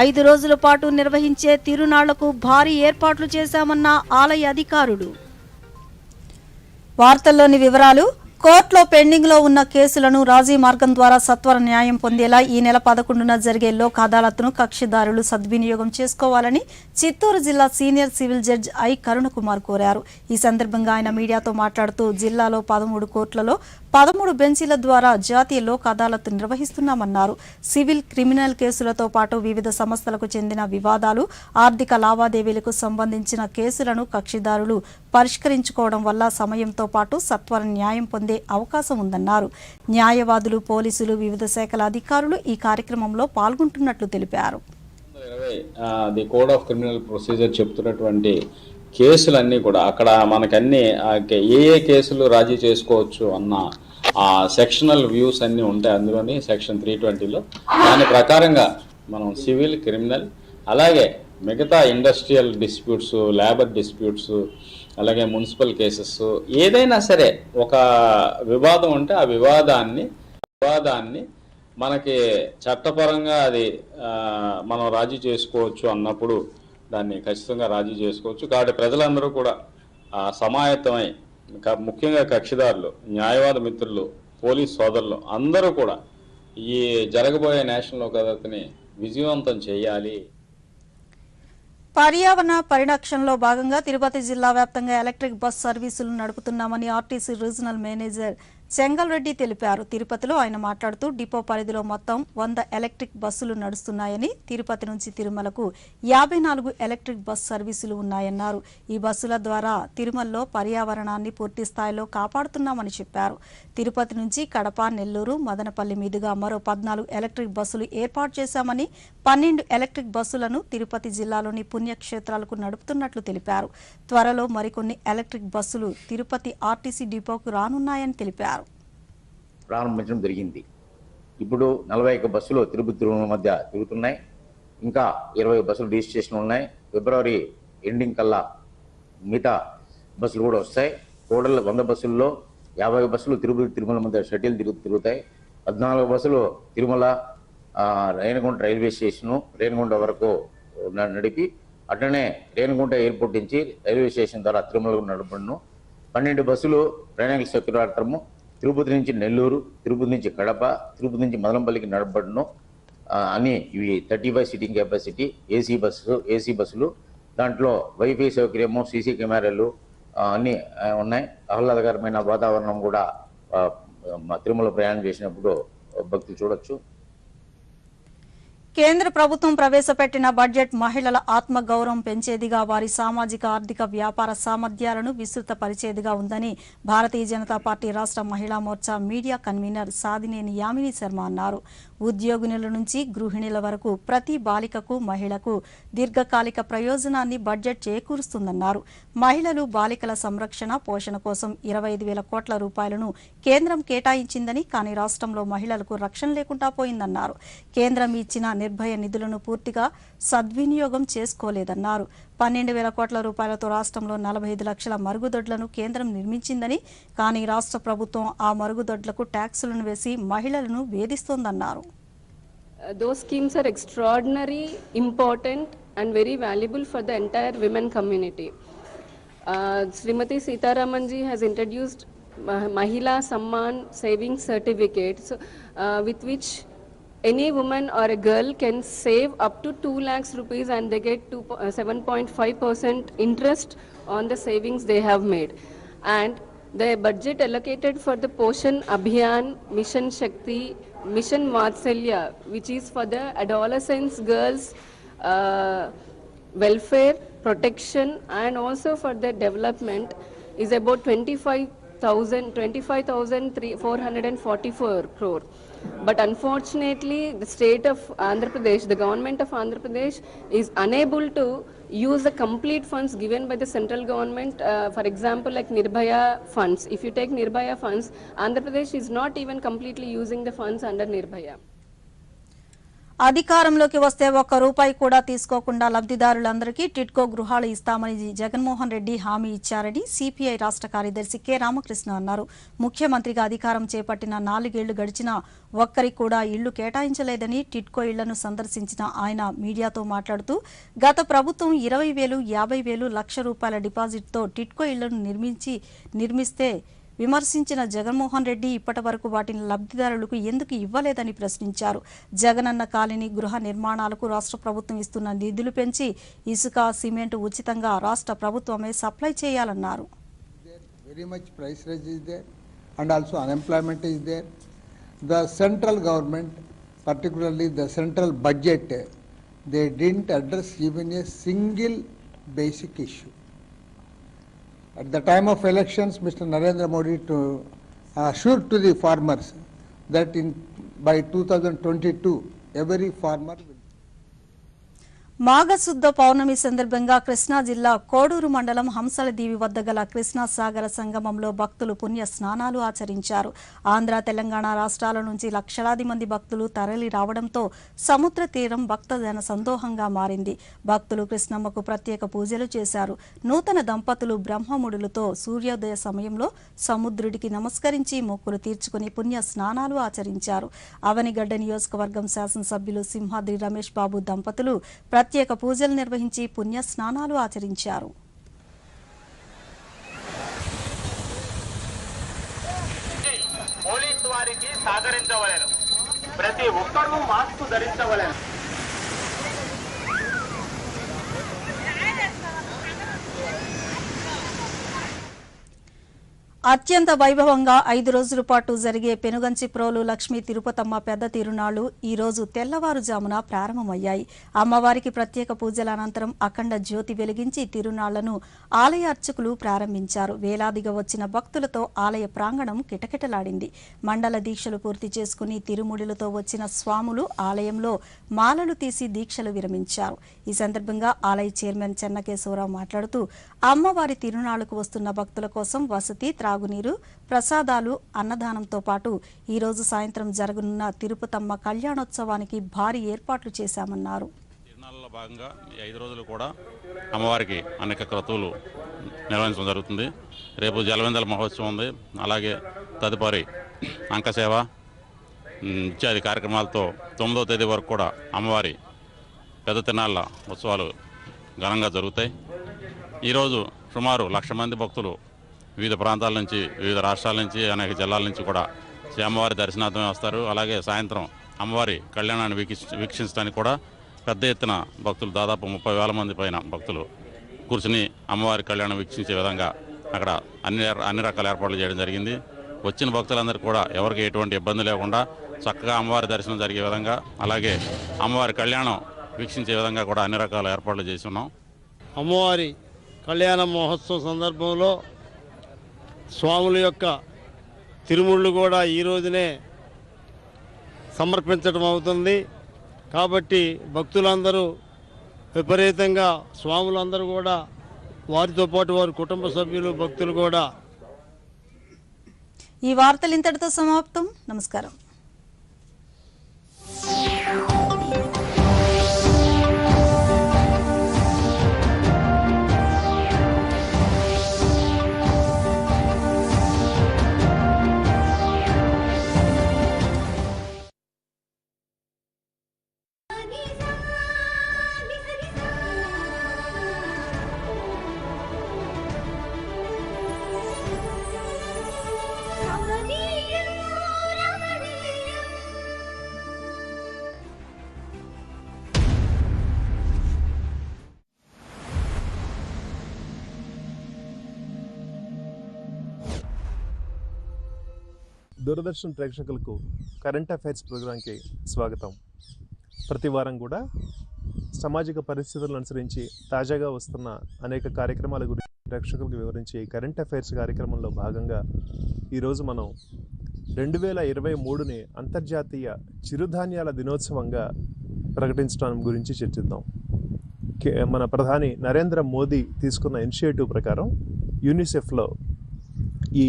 5 రోజుల పాటు నిర్వహించే తిరునాళ్లకు భారీ ఏర్పాట్లు చేశామన్న ఆలయ అధికారులు. వార్తల్లోని వివరాలు. కోర్టులో పెండింగ్ లో ఉన్న కేసులను రాజీ మార్గం ద్వారా సత్వర న్యాయం పొందేలా ఈ నెల 11న జరిగే లోక్ అదాలత్ను కక్షిదారులు సద్వినియోగం చేసుకోవాలని చిత్తూరు జిల్లా senior civil judge I Karunakumar కోరారు. ఈ సందర్భంగా ఆయన మీడియాతో మాట్లాడుతూ జిల్లాలో 13 కోర్టులలో 13 బెంచీల ద్వారా జాతీయ లోక్ అదాలత్ నిర్వహిస్తున్నామన్నారు. సివిల్, క్రిమినల్ కేసులతో పాటు వివిధ సంస్థలకు చెందిన వివాదాలు, ఆర్థిక లావాదేవీలకు సంబంధించిన కేసులను కక్షిదారులు పరిష్కరించుకోవడం వల్ల సమయంతో పాటు సత్వర న్యాయం పొందే అవకాశం ఉందన్నారు. న్యాయవాదులు, పోలీసులు, వివిధ శాఖల అధికారులు ఈ కార్యక్రమంలో పాల్గొంటున్నట్లు తెలిపారు. The code of criminal procedure చెప్తున్నటువంటి కేసులన్నీ కూడా అక్కడ మనకన్నీ ఏ కేసులు రాజీ చేసుకోవచ్చు అన్న ఆ సెక్షనల్ వ్యూస్ అన్నీ ఉంటాయి. అందులోని సెక్షన్ 320లో దాని ప్రకారంగా మనం సివిల్, క్రిమినల్, అలాగే మిగతా ఇండస్ట్రియల్ డిస్ప్యూట్స్, లేబర్ డిస్ప్యూట్స్, అలాగే మున్సిపల్ కేసెస్, ఏదైనా సరే ఒక వివాదం ఉంటే ఆ వివాదాన్ని మనకి చట్టపరంగా అది మనం రాజీ చేసుకోవచ్చు అన్నప్పుడు దాన్ని ఖచ్చితంగా రాజీ చేసుకోవచ్చు. కాబట్టి ప్రజలందరూ కూడా సమాయత్తమై, ముఖ్యంగా కక్షిదారులు, న్యాయవాద మిత్రులు, పోలీస్ సోదరులు అందరూ కూడా ఈ జరగబోయే నేషనల్ లోక్ అదాలత్ని విజయవంతం చేయాలి. పర్యావరణ పరిరక్షణలో భాగంగా తిరుపతి జిల్లా వ్యాప్తంగా ఎలక్ట్రిక్ బస్ సర్వీసులు నడుపుతున్నామని ఆర్టీసీ రీజనల్ మేనేజర్ చెంగల్రెడ్డి తెలిపారు. తిరుపతిలో ఆయన మాట్లాడుతూ డిపో పరిధిలో మొత్తం 100 ఎలక్ట్రిక్ బస్సులు నడుస్తున్నాయని, తిరుపతి నుంచి తిరుమలకు 54 ఎలక్ట్రిక్ బస్ సర్వీసులు ఉన్నాయన్నారు. ఈ బస్సుల ద్వారా తిరుమలలో పర్యావరణాన్ని పూర్తి స్థాయిలో కాపాడుతున్నామని చెప్పారు. తిరుపతి నుంచి కడప, నెల్లూరు, మదనపల్లి మీదుగా మరో 14 ఎలక్ట్రిక్ బస్సులు ఏర్పాటు చేశామని, 12 ఎలక్ట్రిక్ బస్సులను తిరుపతి జిల్లాలోని పుణ్యక్షేత్రాలకు నడుపుతున్నట్లు తెలిపారు. త్వరలో మరికొన్ని ఎలక్ట్రిక్ బస్సులు తిరుపతి ఆర్టీసీ డిపోకు రానున్నాయని తెలిపారు. ప్రారంభించడం జరిగింది. ఇప్పుడు 41 బస్సులు తిరుమల మధ్య తిరుగుతున్నాయి. ఇంకా 20 బస్సులు రిజిస్ట్రేషన్ ఉన్నాయి. ఫిబ్రవరి ఎండింగ్ కల్లా మిగతా బస్సులు కూడా వస్తాయి. టోటల్ 100 బస్సుల్లో 50 బస్సులు తిరుమల మధ్య షటిల్ తిరుగుతాయి. 14 బస్సులు తిరుమల, రేణిగుంట రైల్వే స్టేషను, రేణిగుంట వరకు నడిపి అట్లనే రేణిగుంట ఎయిర్పోర్ట్ నుంచి రైల్వే స్టేషన్ ద్వారా తిరుమలకు నడపడను. 12 బస్సులు ప్రయాణికుల సౌకర్యార్థము తిరుపతి నుంచి నెల్లూరు, తిరుపతి నుంచి కడప, తిరుపతి నుంచి మదనపల్లికి నడపడను అని. ఇవి 35 సీటింగ్ కెపాసిటీ ఏసీ బస్సులు. దాంట్లో వైఫై సౌకర్యము, సీసీ కెమెరాలు అన్నీ ఉన్నాయి. ఆహ్లాదకరమైన వాతావరణం కూడా తిరుమల ప్రయాణం చేసినప్పుడు భక్తులు చూడొచ్చు. కేంద్ర ప్రభుత్వం ప్రవేశపెట్టిన బడ్జెట్ మహిళల ఆత్మగౌరవం పెంచేదిగా, వారి సామాజిక, ఆర్థిక, వ్యాపార సామర్థ్యాలను విస్తృతపరిచేదిగా ఉందని భారతీయ జనతా పార్టీ రాష్ట్ర మహిళా మోర్చా మీడియా కన్వీనర్ సాదినేని యామిని శర్మ అన్నారు. ఉద్యోగినుల నుంచి గృహిణుల వరకు ప్రతి బాలికకు, మహిళకు దీర్ఘకాలిక ప్రయోజనాన్ని బడ్జెట్ చేకూరుస్తుందన్నారు. మహిళలు, బాలికల సంరక్షణ, పోషణ కోసం 25,000 కోట్ల రూపాయలను కేంద్రం కేటాయించిందని, కానీ రాష్ట్రంలో మహిళలకు రక్షణ లేకుండా పోయిందన్నారు. కేంద్రం ఇచ్చిన నిర్భయ నిధులను పూర్తిగా సద్వినియోగం చేసుకోలేదన్నారు. 12,000 కోట్ల రూపాయలతో రాష్ట్రంలో 45 లక్షల మరుగుదొడ్లను కేంద్రం నిర్మించిందని, కానీ రాష్ట్ర ప్రభుత్వం ఆ మరుగుదొడ్లకు ట్యాక్సులను వేసి మహిళలను వేధిస్తోందన్నారు. Those schemes are extraordinary, important and very valuable for the entire women community. Srimati Sitaraman ji has introduced Mahila Samman Savings Certificates, with which any woman or a girl can save up to 2 lakhs rupees and they get 7.5% interest on the savings they have made. And the budget allocated for the Poshan Abhiyan, Mission Shakti, Mission Vatsalya, which is for the adolescents, girls, welfare, protection, and also for their development, is about 25,444 crore. But unfortunately, the state of Andhra Pradesh, the government of Andhra Pradesh, is unable to use the complete funds given by the central government. For example, like Nirbhaya funds. If you take Nirbhaya funds, Andhra Pradesh is not even completely using the funds under Nirbhaya. అధికారంలోకి వస్తే ఒక్క రూపాయి కూడా తీసుకోకుండా లబ్ధిదారులందరికీ టిడ్కో గృహాలు ఇస్తామని జగన్మోహన్ రెడ్డి హామీ ఇచ్చారని సిపిఐ రాష్ట్ర కార్యదర్శి కె రామకృష్ణ అన్నారు. ముఖ్యమంత్రిగా అధికారం చేపట్టిన 4 ఏళ్లు గడిచినా ఒక్కరికి కూడా ఇళ్లు కేటాయించలేదని టిడ్కో ఇళ్లను సందర్శించిన ఆయన మీడియాతో మాట్లాడుతూ గత ప్రభుత్వం 20,000, 50,000, ₹1,00,000 డిపాజిట్తో టిడ్కో ఇళ్లను నిర్మిస్తే విమర్శించిన జగన్మోహన్ రెడ్డి ఇప్పటి వరకు వాటిని లబ్ధిదారులకు ఎందుకు ఇవ్వలేదని ప్రశ్నించారు. జగనన్న కాలనీ గృహ నిర్మాణాలకు రాష్ట్ర ప్రభుత్వం ఇస్తున్న నిధులు పెంచి ఇసుక, సిమెంట్ ఉచితంగా రాష్ట్ర ప్రభుత్వమే సప్లై చేయాలన్నారు. Very much price rise is there and also unemployment is there. The central government, particularly the central budget, they didn't address even a single basic issue. At the time of elections, Mr. Narendra Modi assured to the farmers that by 2022, every farmer will. మాఘశుద్ధ పౌర్ణమి సందర్భంగా కృష్ణా జిల్లా కోడూరు మండలం హంసలదీవి వద్ద గల కృష్ణా సాగర సంగమంలో భక్తులు పుణ్య స్నానాలు ఆచరించారు. ఆంధ్ర, తెలంగాణ రాష్ట్రాల నుంచి లక్షలాది మంది భక్తులు తరలి రావడంతో సముద్ర తీరం భక్తజన సందోహంగా మారింది. భక్తులు కృష్ణమ్మకు ప్రత్యేక పూజలు చేశారు. నూతన దంపతులు బ్రహ్మముడులతో సూర్యోదయ సమయంలో సముద్రుడికి నమస్కరించి మొక్కులు తీర్చుకుని పుణ్య స్నానాలు ఆచరించారు. అవనిగడ్డ నియోజకవర్గం శాసనసభ్యులు సింహాద్రి రమేష్ బాబు దంపతులు ప్రత్యేక పూజలు నిర్వహించి పుణ్య స్నానాలు ఆచరించారు. పోలీసు వారికి సహకరించవలెను. ప్రతి ఒక్కరూ మాస్క్ ధరించవలెను. అత్యంత వైభవంగా 5 రోజుల పాటు జరిగే పెనుగంచి ప్రోలు లక్ష్మీ తిరుపతమ్మ పెద్ద తిరునాళ్లు ఈ రోజు తెల్లవారుజామున ప్రారంభమయ్యాయి. అమ్మవారికి ప్రత్యేక పూజల అనంతరం అఖండ జ్యోతి వెలిగించి తిరునాళ్లను ఆలయ అర్చకులు ప్రారంభించారు. వేలాదిగా వచ్చిన భక్తులతో ఆలయ ప్రాంగణం కిటకిటలాడింది. మండల దీక్షలు పూర్తి చేసుకుని తిరుముడులతో వచ్చిన స్వాములు ఆలయంలో మాలలు తీసి దీక్షలు విరమించారు. ఈ సందర్భంగా ఆలయ చైర్మన్ చెన్నకేశవరావు మాట్లాడుతూ అమ్మవారి తిరునాళ్లకు వస్తున్న భక్తుల కోసం వసతి, త్రాగునీరు, ప్రసాదాలు, అన్నదానంతో పాటు ఈ రోజు సాయంత్రం జరగనున్న తిరుపతమ్మ కళ్యాణోత్సవానికి భారీ ఏర్పాట్లు చేశామన్నారు. తిరునాళ్ళలో భాగంగా ఈ 5 రోజులు కూడా అమ్మవారికి అనేక క్రతువులు నిర్వహించడం జరుగుతుంది. రేపు జలవిందల మహోత్సవం ఉంది. అలాగే తదుపరి అంకసేవ ఇత్యాది కార్యక్రమాలతో 9వ తేదీ వరకు కూడా అమ్మవారి పెద్ద తిరునాళ్ళ ఉత్సవాలు ఘనంగా జరుగుతాయి. ఈరోజు సుమారు 1,00,000 మంది భక్తులు వివిధ ప్రాంతాల నుంచి, వివిధ రాష్ట్రాల నుంచి, అనేక జిల్లాల నుంచి కూడా శ్రీ అమ్మవారి దర్శనార్థమే వస్తారు. అలాగే సాయంత్రం అమ్మవారి కళ్యాణాన్ని వీక్షించడానికి కూడా పెద్ద ఎత్తున భక్తులు, దాదాపు 30,000 మంది పైన భక్తులు కూర్చుని అమ్మవారి కళ్యాణం వీక్షించే విధంగా అక్కడ అన్ని రకాల ఏర్పాట్లు చేయడం జరిగింది. వచ్చిన భక్తులందరూ కూడా ఎవరికి ఎటువంటి ఇబ్బంది లేకుండా చక్కగా అమ్మవారి దర్శనం జరిగే విధంగా, అలాగే అమ్మవారి కళ్యాణం వీక్షించే విధంగా కూడా అన్ని రకాల ఏర్పాట్లు చేసి ఉన్నాం. అమ్మవారి కళ్యాణ మహోత్సవం సందర్భంలో స్వాముల యొక్క తిరుముళ్ళు కూడా ఈ రోజునే సమర్పించడం అవుతుంది. కాబట్టి భక్తులందరూ విపరీతంగా, స్వాములందరూ కూడా, వారితో పాటు వారి కుటుంబ సభ్యులు, భక్తులు కూడా. ఈ వార్తలు ఇంతటితో సమాప్తం. నమస్కారం. రమణీయం రమణీయం దూరదర్శన్ ప్రేక్షకులకు కరెంట్ అఫైర్స్ ప్రోగ్రాంకి స్వాగతం. ప్రతి వారం కూడా సామాజిక పరిస్థితులను అనుసరించి తాజాగా వస్తున్న అనేక కార్యక్రమాల గురించి ప్రేక్షకులకు వివరించి కరెంట్ అఫైర్స్ కార్యక్రమంలో భాగంగా ఈరోజు మనం 2023ని అంతర్జాతీయ చిరుధాన్యాల దినోత్సవంగా ప్రకటించడం గురించి చర్చిద్దాం. మన ప్రధాని నరేంద్ర మోదీ తీసుకున్న ఇనిషియేటివ్ ప్రకారం యూనిసెఫ్లో ఈ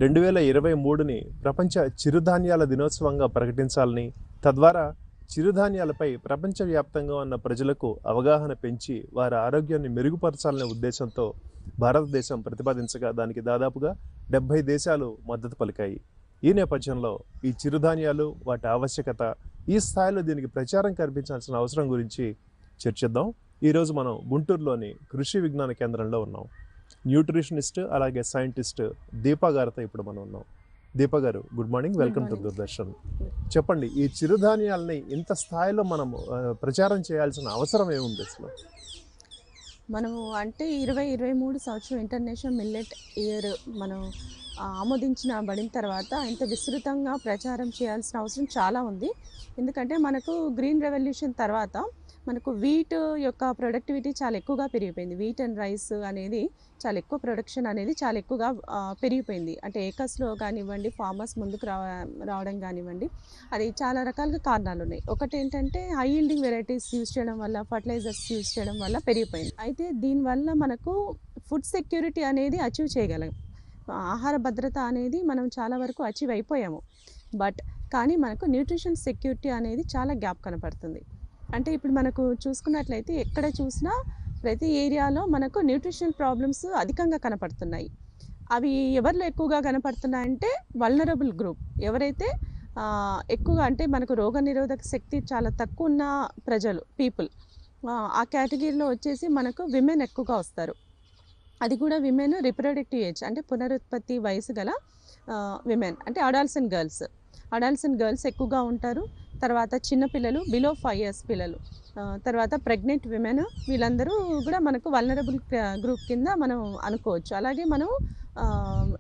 2023ని ప్రపంచ చిరుధాన్యాల దినోత్సవంగా ప్రకటించాలని, తద్వారా చిరుధాన్యాలపై ప్రపంచవ్యాప్తంగా ఉన్న ప్రజలకు అవగాహన పెంచి వారి ఆరోగ్యాన్ని మెరుగుపరచాలనే ఉద్దేశంతో భారతదేశం ప్రతిపాదించగా దానికి దాదాపుగా 70 దేశాలు మద్దతు పలికాయి. ఈ నేపథ్యంలో ఈ చిరుధాన్యాలు, వాటి ఆవశ్యకత, ఈ స్థాయిలో దీనికి ప్రచారం కల్పించాల్సిన అవసరం గురించి చర్చిద్దాం. ఈరోజు మనం గుంటూరులోని కృషి విజ్ఞాన కేంద్రంలో ఉన్నాం. న్యూట్రిషనిస్ట్ అలాగే సైంటిస్ట్ దీపా గారితో ఇప్పుడు మనం ఉన్నాం. దీపా గారు, good morning, welcome to Doordarshan. చెప్పండి, ఈ చిరుధాన్యాలని ఇంత స్థాయిలో మనం ప్రచారం చేయాల్సిన అవసరం ఏముంది అసలు? మనము అంటే 2023 సంవత్సరం ఇంటర్నేషనల్ మిల్లెట్ ఇయర్ మనం ఆమోదించబడిన తర్వాత ఇంత విస్తృతంగా ప్రచారం చేయాల్సిన అవసరం చాలా ఉంది. ఎందుకంటే మనకు గ్రీన్ రెవల్యూషన్ తర్వాత మనకు వీట్ యొక్క ప్రొడక్టివిటీ చాలా ఎక్కువగా పెరిగిపోయింది. వీట్ అండ్ రైస్ అనేది చాలా ఎక్కువ ప్రొడక్షన్ అనేది చాలా ఎక్కువగా పెరిగిపోయింది. అంటే ఏకస్లో కానివ్వండి, ఫార్మర్స్ ముందుకు రావడం కానివ్వండి, అది చాలా రకాలుగా కారణాలు ఉన్నాయి. ఒకటి ఏంటంటే హై ఈల్డింగ్ వెరైటీస్ యూజ్ చేయడం వల్ల, ఫర్టిలైజర్స్ యూజ్ చేయడం వల్ల పెరిగిపోయింది. అయితే దీనివల్ల మనకు ఫుడ్ సెక్యూరిటీ అనేది అచీవ్ చేయగలం. ఆహార భద్రత అనేది మనం చాలా వరకు అచీవ్ అయిపోయాము. కానీ మనకు న్యూట్రిషన్ సెక్యూరిటీ అనేది చాలా గ్యాప్ కనపడుతుంది. అంటే ఇప్పుడు మనకు చూసుకున్నట్లయితే ఎక్కడ చూసినా ప్రతి ఏరియాలో మనకు న్యూట్రిషనల్ ప్రాబ్లమ్స్ అధికంగా కనపడుతున్నాయి. అవి ఎవరిలో ఎక్కువగా కనపడుతున్నాయంటే వల్నరబుల్ గ్రూప్, ఎవరైతే ఎక్కువగా అంటే మనకు రోగనిరోధక శక్తి చాలా తక్కువ ఉన్న ప్రజలు, పీపుల్, ఆ కేటగిరీలో వచ్చేసి మనకు విమెన్ ఎక్కువగా వస్తారు. అది కూడా విమెన్ రిప్రొడక్టివ్ ఏజ్ అంటే పునరుత్పత్తి వయసు గల విమెన్, అంటే అడాల్సెంట్ గర్ల్స్ ఎక్కువగా ఉంటారు. తర్వాత చిన్నపిల్లలు, బిలో 5 years పిల్లలు, తర్వాత ప్రెగ్నెంట్ విమెన్, వీళ్ళందరూ కూడా మనకు వల్నరబుల్ గ్రూప్ కింద మనం అనుకోవచ్చు. అలాగే మనం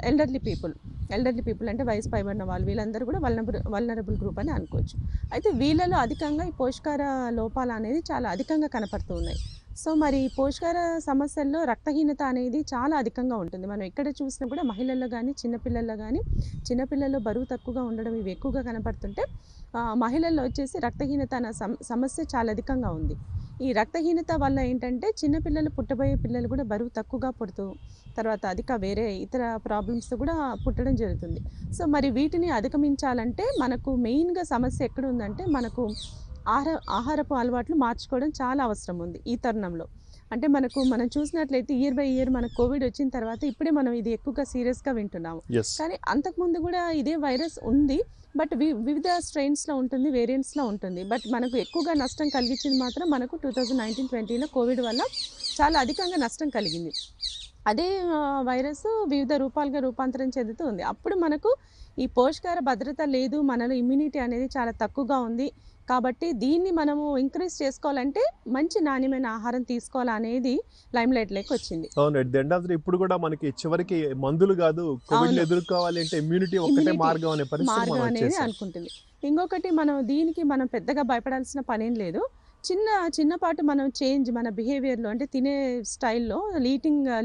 ఎల్డర్లీ పీపుల్ అంటే వయసు పైబడిన వాళ్ళు, వీళ్ళందరూ కూడా వల్నరబుల్ గ్రూప్ అని అనుకోవచ్చు. అయితే వీళ్ళలో అధికంగా ఈ పోషకాహార లోపాలు అనేది చాలా అధికంగా కనపడుతూ ఉన్నాయి. సో మరి పోషకాహార సమస్యల్లో రక్తహీనత అనేది చాలా అధికంగా ఉంటుంది. మనం ఎక్కడ చూసినా కూడా మహిళల్లో కానీ చిన్నపిల్లల్లో బరువు తక్కువగా ఉండడం ఇవి ఎక్కువగా కనపడుతుంటే, మహిళల్లో వచ్చేసి రక్తహీనత అనే సమస్య చాలా అధికంగా ఉంది. ఈ రక్తహీనత వల్ల ఏంటంటే చిన్నపిల్లలు, పుట్టబోయే పిల్లలు కూడా బరువు తక్కువగా పుడుతూ, తర్వాత వేరే ఇతర ప్రాబ్లమ్స్ కూడా పుట్టడం జరుగుతుంది. సో మరి వీటిని అధిగమించాలంటే మనకు మెయిన్గా సమస్య ఎక్కడ ఉందంటే మనకు ఆహారపు అలవాట్లు మార్చుకోవడం చాలా అవసరం ఉంది ఈ తరుణంలో. అంటే మనం చూసినట్లయితే ఇయర్ బై ఇయర్ మనకు కోవిడ్ వచ్చిన తర్వాత ఇప్పుడే మనం ఇది ఎక్కువగా సీరియస్గా వింటున్నాము. కానీ అంతకుముందు కూడా ఇదే వైరస్ ఉంది, బట్ వివిధ స్ట్రెయిన్స్లో ఉంటుంది, వేరియంట్స్లో ఉంటుంది. బట్ మనకు ఎక్కువగా నష్టం కలిగించింది మాత్రం మనకు 2019-20లో కోవిడ్ వల్ల చాలా అధికంగా నష్టం కలిగింది. అదే వైరస్ వివిధ రూపాలుగా రూపాంతరం చెందుతూ ఉంది. అప్పుడు మనకు ఈ పోషకాహార భద్రత లేదు, మనలో ఇమ్యూనిటీ అనేది చాలా తక్కువగా ఉంది. కాబట్టి దీన్ని మనము ఇంక్రీజ్ చేసుకోవాలంటే మంచి నాణ్యమైన ఆహారం తీసుకోవాలనేది లైమ్ లైట్లోకి వచ్చింది. అవును, at the end of the ఇప్పుడు కూడా మనకి చివరికి మందులు కాదు, కోవిడ్ ఎదుర్కోవాలి అంటే ఇమ్యూనిటీ ఒక్కటే మార్గం అనే పరిస్థితి అనేది అనుకుంటుంది. ఇంకొకటి దీనికి మనం పెద్దగా భయపడాల్సిన పనేం లేదు. చిన్నపాటు మనం చేంజ్ మన బిహేవియర్లో, అంటే తినే స్టైల్లో,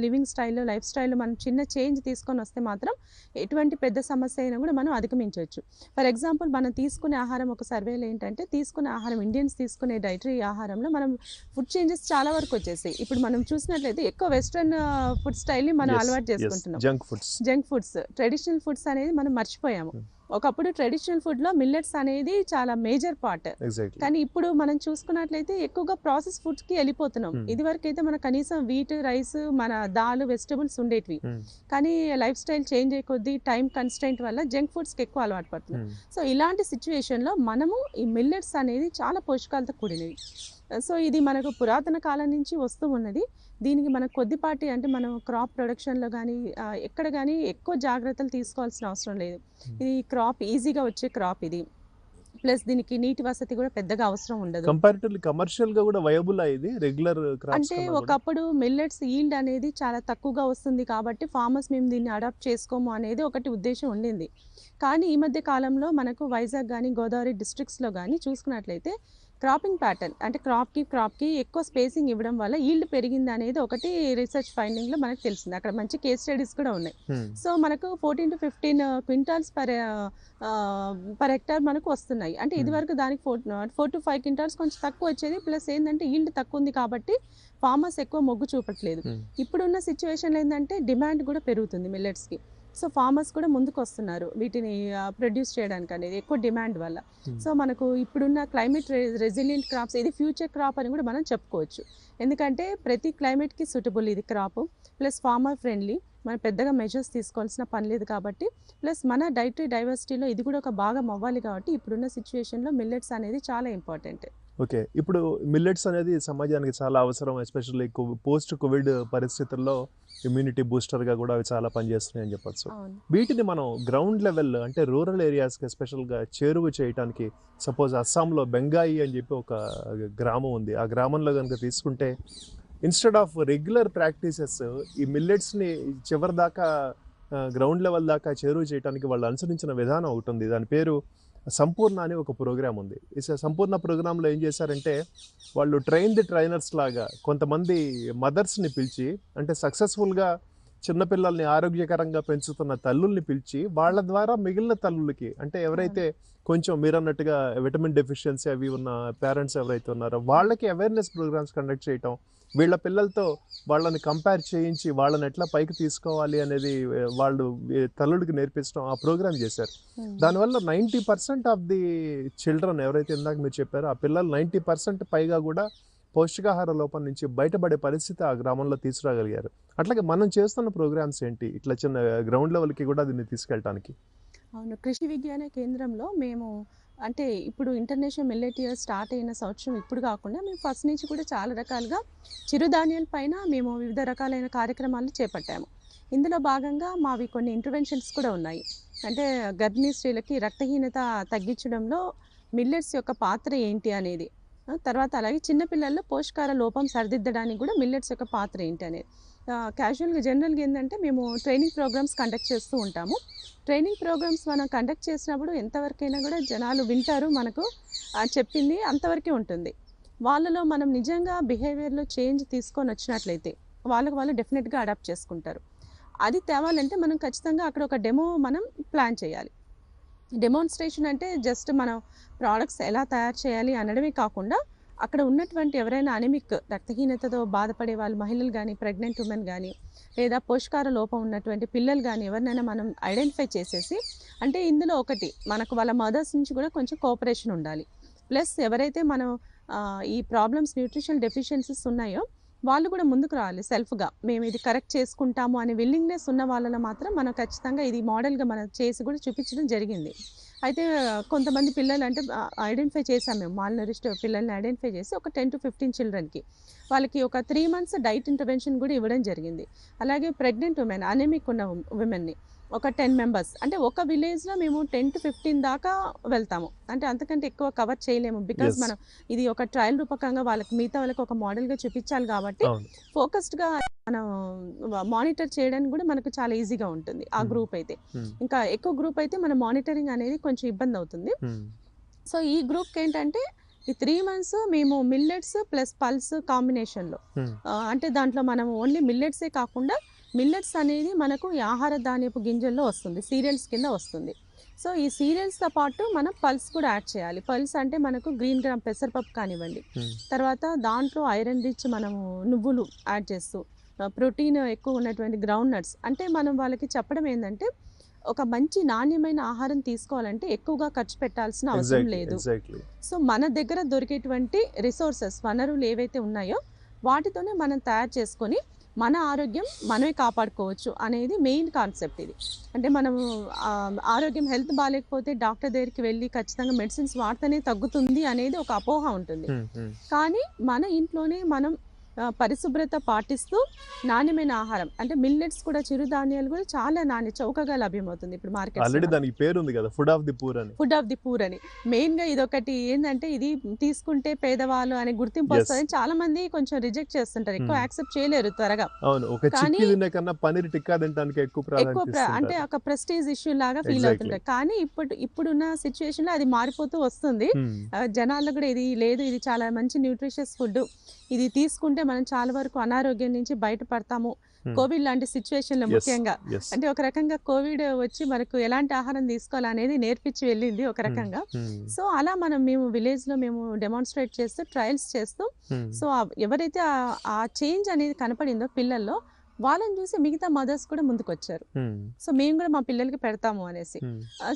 లివింగ్ స్టైల్లో, లైఫ్ స్టైల్లో మనం చిన్న చేంజ్ తీసుకొని వస్తే మాత్రం ఎటువంటి పెద్ద సమస్య అయినా కూడా మనం అధిగమించవచ్చు. ఫర్ ఎగ్జాంపుల్ మనం తీసుకునే ఆహారం, ఒక సర్వేలో ఏంటంటే తీసుకునే ఆహారం, ఇండియన్స్ తీసుకునే డైటరీ ఆహారంలో మనం ఫుడ్ చేంజెస్ చాలా వరకు వచ్చేసాయి. ఇప్పుడు మనం చూసినట్లయితే ఎక్కువ వెస్ట్రన్ ఫుడ్ స్టైల్ని మనం అలవాటు చేసుకుంటున్నాం. జంక్ ఫుడ్స్, ట్రెడిషనల్ ఫుడ్స్ అనేది మనం మర్చిపోయాము. ఒకప్పుడు ట్రెడిషనల్ ఫుడ్లో మిల్లెట్స్ అనేది చాలా మేజర్ పార్ట్. కానీ ఇప్పుడు మనం చూసుకున్నట్లయితే ఎక్కువగా ప్రాసెస్ ఫుడ్స్కి వెళ్ళిపోతున్నాం. ఇదివరకు అయితే మన కనీసం వీట్, రైస్, మన దాల్, వెజిటబుల్స్ ఉండేటివి. కానీ లైఫ్ స్టైల్ చేంజ్ అయ్యే కొద్దీ, టైం కన్స్ట్రెయింట్ వల్ల జంక్ ఫుడ్స్కి ఎక్కువ అలవాటు పడుతున్నాం. సో ఇలాంటి సిచ్యువేషన్లో మనము ఈ మిల్లెట్స్ అనేది చాలా పోషకాలతో కూడినవి. సో ఇది మనకు పురాతన కాలం నుంచి వస్తూ ఉన్నది. దీనికి మనకు కొద్దిపాటి, అంటే మనం క్రాప్ ప్రొడక్షన్లో కానీ ఎక్కడ కానీ ఎక్కువ జాగ్రత్తలు తీసుకోవాల్సిన అవసరం లేదు. ఇది క్రాప్, ఈజీగా వచ్చే క్రాప్ ఇది. ప్లస్ దీనికి నీటి వసతి కూడా పెద్దగా అవసరం ఉండదు. కంపారిటివ్లీ కమర్షియల్ గా కూడా వయబుల్ ఇది రెగ్యులర్ క్రాప్స్ అంటే కన్నా కూడా. ఒకప్పుడు మిల్లెట్స్ ఈల్డ్ అనేది చాలా తక్కువగా వస్తుంది కాబట్టి ఫార్మర్స్ మేము దీన్ని అడాప్ట్ చేసుకోము అనేది ఒకటి ఉద్దేశం ఉండింది. కానీ ఈ మధ్య కాలంలో మనకు వైజాగ్ కానీ గోదావరి డిస్ట్రిక్ట్స్లో కానీ చూసుకున్నట్లయితే క్రాపింగ్ ప్యాటర్న్ అంటే క్రాప్కి ఎక్కువ స్పేసింగ్ ఇవ్వడం వల్ల ఈల్డ్ పెరిగింది అనేది ఒకటి రీసెర్చ్ ఫైండింగ్లో మనకు తెలిసింది. అక్కడ మంచి కేస్ స్టడీస్ కూడా ఉన్నాయి. సో మనకు 14 to 15 క్వింటాల్స్ పర్ హెక్టార్ మనకు వస్తున్నాయి. అంటే ఇదివరకు దానికి 4 to 5 క్వింటాల్స్ కొంచెం తక్కువ వచ్చేది. ప్లస్ ఏంటంటే ఈల్డ్ తక్కువ ఉంది కాబట్టి ఫార్మర్స్ ఎక్కువ మొగ్గు చూపట్లేదు. ఇప్పుడున్న సిచ్యువేషన్లో ఏంటంటే డిమాండ్ కూడా పెరుగుతుంది మిల్లెట్స్కి. సో ఫార్మర్స్ కూడా ముందుకు వస్తున్నారు వీటిని ప్రొడ్యూస్ చేయడానికి అనేది ఎక్కువ డిమాండ్ వల్ల. సో మనకు ఇప్పుడున్న క్లైమేట్ రెసిలియంట్ క్రాప్స్ ఇది ఫ్యూచర్ క్రాప్ అని కూడా మనం చెప్పుకోవచ్చు. ఎందుకంటే ప్రతి క్లైమేట్కి సూటబుల్ ఇది క్రాప్, ప్లస్ ఫార్మర్ ఫ్రెండ్లీ, మనం పెద్దగా మెజర్స్ తీసుకోవాల్సిన పని లేదు కాబట్టి, ప్లస్ మన డైటరీ డైవర్సిటీలో ఇది కూడా ఒక భాగం అవ్వాలి కాబట్టి ఇప్పుడున్న సిచ్యువేషన్లో మిల్లెట్స్ అనేది చాలా ఇంపార్టెంట్. ఓకే, ఇప్పుడు మిల్లెట్స్ అనేది సమాజానికి చాలా అవసరం. ఎస్పెషల్లీ పోస్ట్ కోవిడ్ పరిస్థితుల్లో ఇమ్యూనిటీ బూస్టర్గా కూడా అవి చాలా పనిచేస్తున్నాయి అని చెప్పచ్చు. వీటిని మనం గ్రౌండ్ లెవెల్ అంటే రూరల్ ఏరియాస్కి ఎస్పెషల్గా చేరువ చేయడానికి సపోజ్ అస్సాంలో బెంగాయి అని చెప్పి ఒక గ్రామం ఉంది. ఆ గ్రామంలో కనుక తీసుకుంటే ఇన్స్టెడ్ ఆఫ్ రెగ్యులర్ ప్రాక్టీసెస్ ఈ మిల్లెట్స్ని చివరి దాకా గ్రౌండ్ లెవెల్ దాకా చేరువ చేయడానికి వాళ్ళు అనుసరించిన విధానం ఒకటి ఉంది. దాని పేరు సంపూర్ణ అని ఒక ప్రోగ్రామ్ ఉంది. ఈ సంపూర్ణ ప్రోగ్రాంలో ఏం చేశారంటే వాళ్ళు ట్రైనర్స్ లాగా కొంతమంది మదర్స్ని పిలిచి, అంటే సక్సెస్ఫుల్గా చిన్నపిల్లల్ని ఆరోగ్యకరంగా పెంచుతున్న తల్లుల్ని పిలిచి వాళ్ళ ద్వారా మిగిలిన తల్లులకి, అంటే ఎవరైతే కొంచెం మీరు అన్నట్టుగా విటమిన్ డెఫిషియన్సీ అవి ఉన్న పేరెంట్స్ ఎవరైతే ఉన్నారో వాళ్ళకి అవేర్నెస్ ప్రోగ్రామ్స్ కండక్ట్ చేయటం, వీళ్ళ పిల్లలతో వాళ్ళని కంపేర్ చేయించి వాళ్ళని ఎట్లా పైకి తీసుకోవాలి అనేది వాళ్ళు తల్లుడికి నేర్పించడం ఆ ప్రోగ్రామ్ చేశారు. దానివల్ల 90% ఆఫ్ ది చిల్డ్రన్ ఎవరైతే ఇందాక మీరు చెప్పారో ఆ పిల్లలు 90% పైగా కూడా పౌష్టికాహార లోపం నుంచి బయటపడే పరిస్థితి ఆ గ్రామంలో తీసుకురాగలిగారు. అట్లాగే మనం చేస్తున్న ప్రోగ్రామ్స్ ఏంటి ఇట్లా చిన్న గ్రౌండ్ లెవెల్కి కూడా దీన్ని తీసుకెళ్ళటానికి? అవును, కృషి విజ్ఞాన కేంద్రంలో మేము అంటే ఇప్పుడు ఇంటర్నేషనల్ మిల్లెట్ ఇయర్ స్టార్ట్ అయిన సంవత్సరం ఇప్పుడు కాకుండా మేము ఫస్ట్ నుంచి కూడా చాలా రకాలుగా చిరుధాన్యాల పైన మేము వివిధ రకాలైన కార్యక్రమాలు చేపట్టాము. ఇందులో భాగంగా మావి కొన్ని ఇంటర్వెన్షన్స్ కూడా ఉన్నాయి. అంటే గర్భిణీ స్త్రీలకి రక్తహీనత తగ్గించడంలో మిల్లెట్స్ యొక్క పాత్ర ఏంటి అనేది, తర్వాత అలాగే చిన్నపిల్లల్లో పోషకాహార లోపం సరిదిద్దడానికి కూడా మిల్లెట్స్ యొక్క పాత్ర ఏంటి అనేది క్యాజువల్గా జనరల్గా ఏంటంటే మేము ట్రైనింగ్ ప్రోగ్రామ్స్ కండక్ట్ చేస్తూ ఉంటాము. ట్రైనింగ్ ప్రోగ్రామ్స్ మనం కండక్ట్ చేసినప్పుడు ఎంతవరకైనా కూడా జనాలు వింటారు, మనకు చెప్పింది అంతవరకే ఉంటుంది. వాళ్ళలో మనం నిజంగా బిహేవియర్లో చేంజ్ తీసుకొని వచ్చినట్లయితే వాళ్ళు డెఫినెట్గా అడాప్ట్ చేసుకుంటారు. అది తేవాలంటే మనం ఖచ్చితంగా అక్కడ ఒక డెమో మనం ప్లాన్ చేయాలి. డెమోన్స్ట్రేషన్ అంటే జస్ట్ మనం ప్రోడక్ట్స్ ఎలా తయారు చేయాలి అనడమే కాకుండా అక్కడ ఉన్నటువంటి ఎవరైనా అనెమిక్ రక్తహీనతతో బాధపడే వాళ్ళు మహిళలు కానీ, ప్రెగ్నెంట్ ఉమెన్ కానీ, లేదా పోషకాహార లోపం ఉన్నటువంటి పిల్లలు కానీ ఎవరినైనా మనం ఐడెంటిఫై చేసేసి, అంటే ఇందులో ఒకటి మనకు వాళ్ళ మదర్స్ నుంచి కూడా కొంచెం కోఆపరేషన్ ఉండాలి. ప్లస్ ఎవరైతే మనం ఈ ప్రాబ్లమ్స్ న్యూట్రిషనల్ డెఫిషియన్సీస్ ఉన్నాయో వాళ్ళు కూడా ముందుకు రావాలి సెల్ఫ్గా, మేము ఇది కరెక్ట్ చేసుకుంటాము అనే విల్లింగ్నెస్ ఉన్న వాళ్ళలో మాత్రం మనం ఖచ్చితంగా ఇది మోడల్గా మనం చేసి కూడా చూపించడం జరిగింది. అయితే కొంతమంది పిల్లలు అంటే ఐడెంటిఫై చేసాం మేము, మాల్ నరిష్డ్ పిల్లల్ని ఐడెంటిఫై చేసి ఒక 10 to 15 చిల్డ్రన్కి వాళ్ళకి ఒక 3 months డైట్ ఇంటర్వెన్షన్ కూడా ఇవ్వడం జరిగింది. అలాగే ప్రెగ్నెంట్ ఉమెన్, అనెమిక్ ఉన్న ఉమెన్ని ఒక 10 members, అంటే ఒక విలేజ్లో మేము 10 to 15 దాకా వెళ్తాము. అంటే అంతకంటే ఎక్కువ కవర్ చేయలేము, బికాజ్ మనం ఇది ఒక ట్రయల్ రూపకంగా వాళ్ళకి మిగతా వాళ్ళకి ఒక మోడల్గా చూపించాలి కాబట్టి ఫోకస్డ్గా మనం మానిటర్ చేయడానికి కూడా మనకు చాలా ఈజీగా ఉంటుంది. ఆ గ్రూప్ అయితే ఇంకా ఎక్కువ గ్రూప్ అయితే మన మానిటరింగ్ అనేది కొంచెం ఇబ్బంది అవుతుంది. సో ఈ గ్రూప్కి ఏంటంటే ఈ 3 months మేము మిల్లెట్స్ ప్లస్ పల్స్ కాంబినేషన్లో, అంటే దాంట్లో మనం ఓన్లీ మిల్లెట్సే కాకుండా మిల్లెట్స్ అనేది మనకు ఈ ఆహార ధాన్యపు గింజల్లో వస్తుంది, సీరియల్స్ కింద వస్తుంది. సో ఈ సీరియల్స్తో పాటు మనం పల్స్ కూడా యాడ్ చేయాలి. పల్స్ అంటే మనకు గ్రీన్ గ్రామ్ పెసరపప్పు కానివ్వండి, తర్వాత దాంట్లో ఐరన్ రిచ్ మనము నువ్వులు యాడ్ చేస్తూ, ప్రోటీన్ ఎక్కువ ఉన్నటువంటి గ్రౌండ్ నట్స్, అంటే మనం వాళ్ళకి చెప్పడం ఏంటంటే ఒక మంచి నాణ్యమైన ఆహారం తీసుకోవాలంటే ఎక్కువగా ఖర్చు పెట్టాల్సిన అవసరం లేదు. సో మన దగ్గర దొరికేటువంటి రిసోర్సెస్, వనరులు ఏవైతే ఉన్నాయో వాటితోనే మనం తయారు చేసుకొని మన ఆరోగ్యం మనమే కాపాడుకోవచ్చు అనేది మెయిన్ కాన్సెప్ట్ ఇది. అంటే మనం ఆరోగ్యం హెల్త్ బాగాలేకపోతే డాక్టర్ దగ్గరికి వెళ్ళి ఖచ్చితంగా మెడిసిన్స్ వాడితేనే తగ్గుతుంది అనేది ఒక అపోహ ఉంటుంది. కానీ మన ఇంట్లోనే మనం పరిశుభ్రత పాటిస్తూ నాణ్యమైన ఆహారం అంటే మిల్లెట్స్ కూడా చిరుధాన్యాలు కూడా చాలా చౌకగా లభ్యమవుతుంది ఇప్పుడు ఆల్రెడీ మార్కెట్. దానికి పేరు ఉంది కదా, ఫుడ్ ఆఫ్ ది పూర్ అని. ఫుడ్ ఆఫ్ ది పూర్ అని మెయిన్గా ఇదొకటి ఏంటంటే ఇది తీసుకుంటే పేదవాళ్ళు అనే గుర్తింపు వస్తుందని చాలా మంది కొంచెం రిజెక్ట్ చేస్తుంటారు, ఎక్కువ యాక్సెప్ట్ చేయలేరు త్వరగా. అవును, ఒక చిక్కీ తినే కన్నా పనీర్ టిక్కా తినడానికి ఎక్కువ అంటే ఒక ప్రెస్టీజ్ ఇష్యూ లాగా ఫీల్ అవుతుంటారు. కానీ ఇప్పుడున్న సిచ్యువేషన్ లో అది మారిపోతూ వస్తుంది. జనాల్లో కూడా ఇది లేదు, ఇది చాలా మంచి న్యూట్రిషియస్ ఫుడ్, ఇది తీసుకుంటే మనం చాలా వరకు అనారోగ్యం నుంచి బయటపడతాము. కోవిడ్ లాంటి సిచ్యువేషన్ లో ముఖ్యంగా అంటే ఒక రకంగా కోవిడ్ వచ్చి మనకు ఎలాంటి ఆహారం తీసుకోవాలనేది నేర్పించి వెళ్ళింది ఒక రకంగా. సో అలా మేము విలేజ్ లో మేము డెమాన్స్ట్రేట్ చేస్తూ ట్రయల్స్ చేస్తూ సో ఎవరైతే ఆ చేంజ్ అనేది కనపడిందో పిల్లల్లో వాళ్ళని చూసి మిగతా మదర్స్ కూడా ముందుకు వచ్చారు. సో మేము కూడా మా పిల్లలకి పెడతాము అనేసి.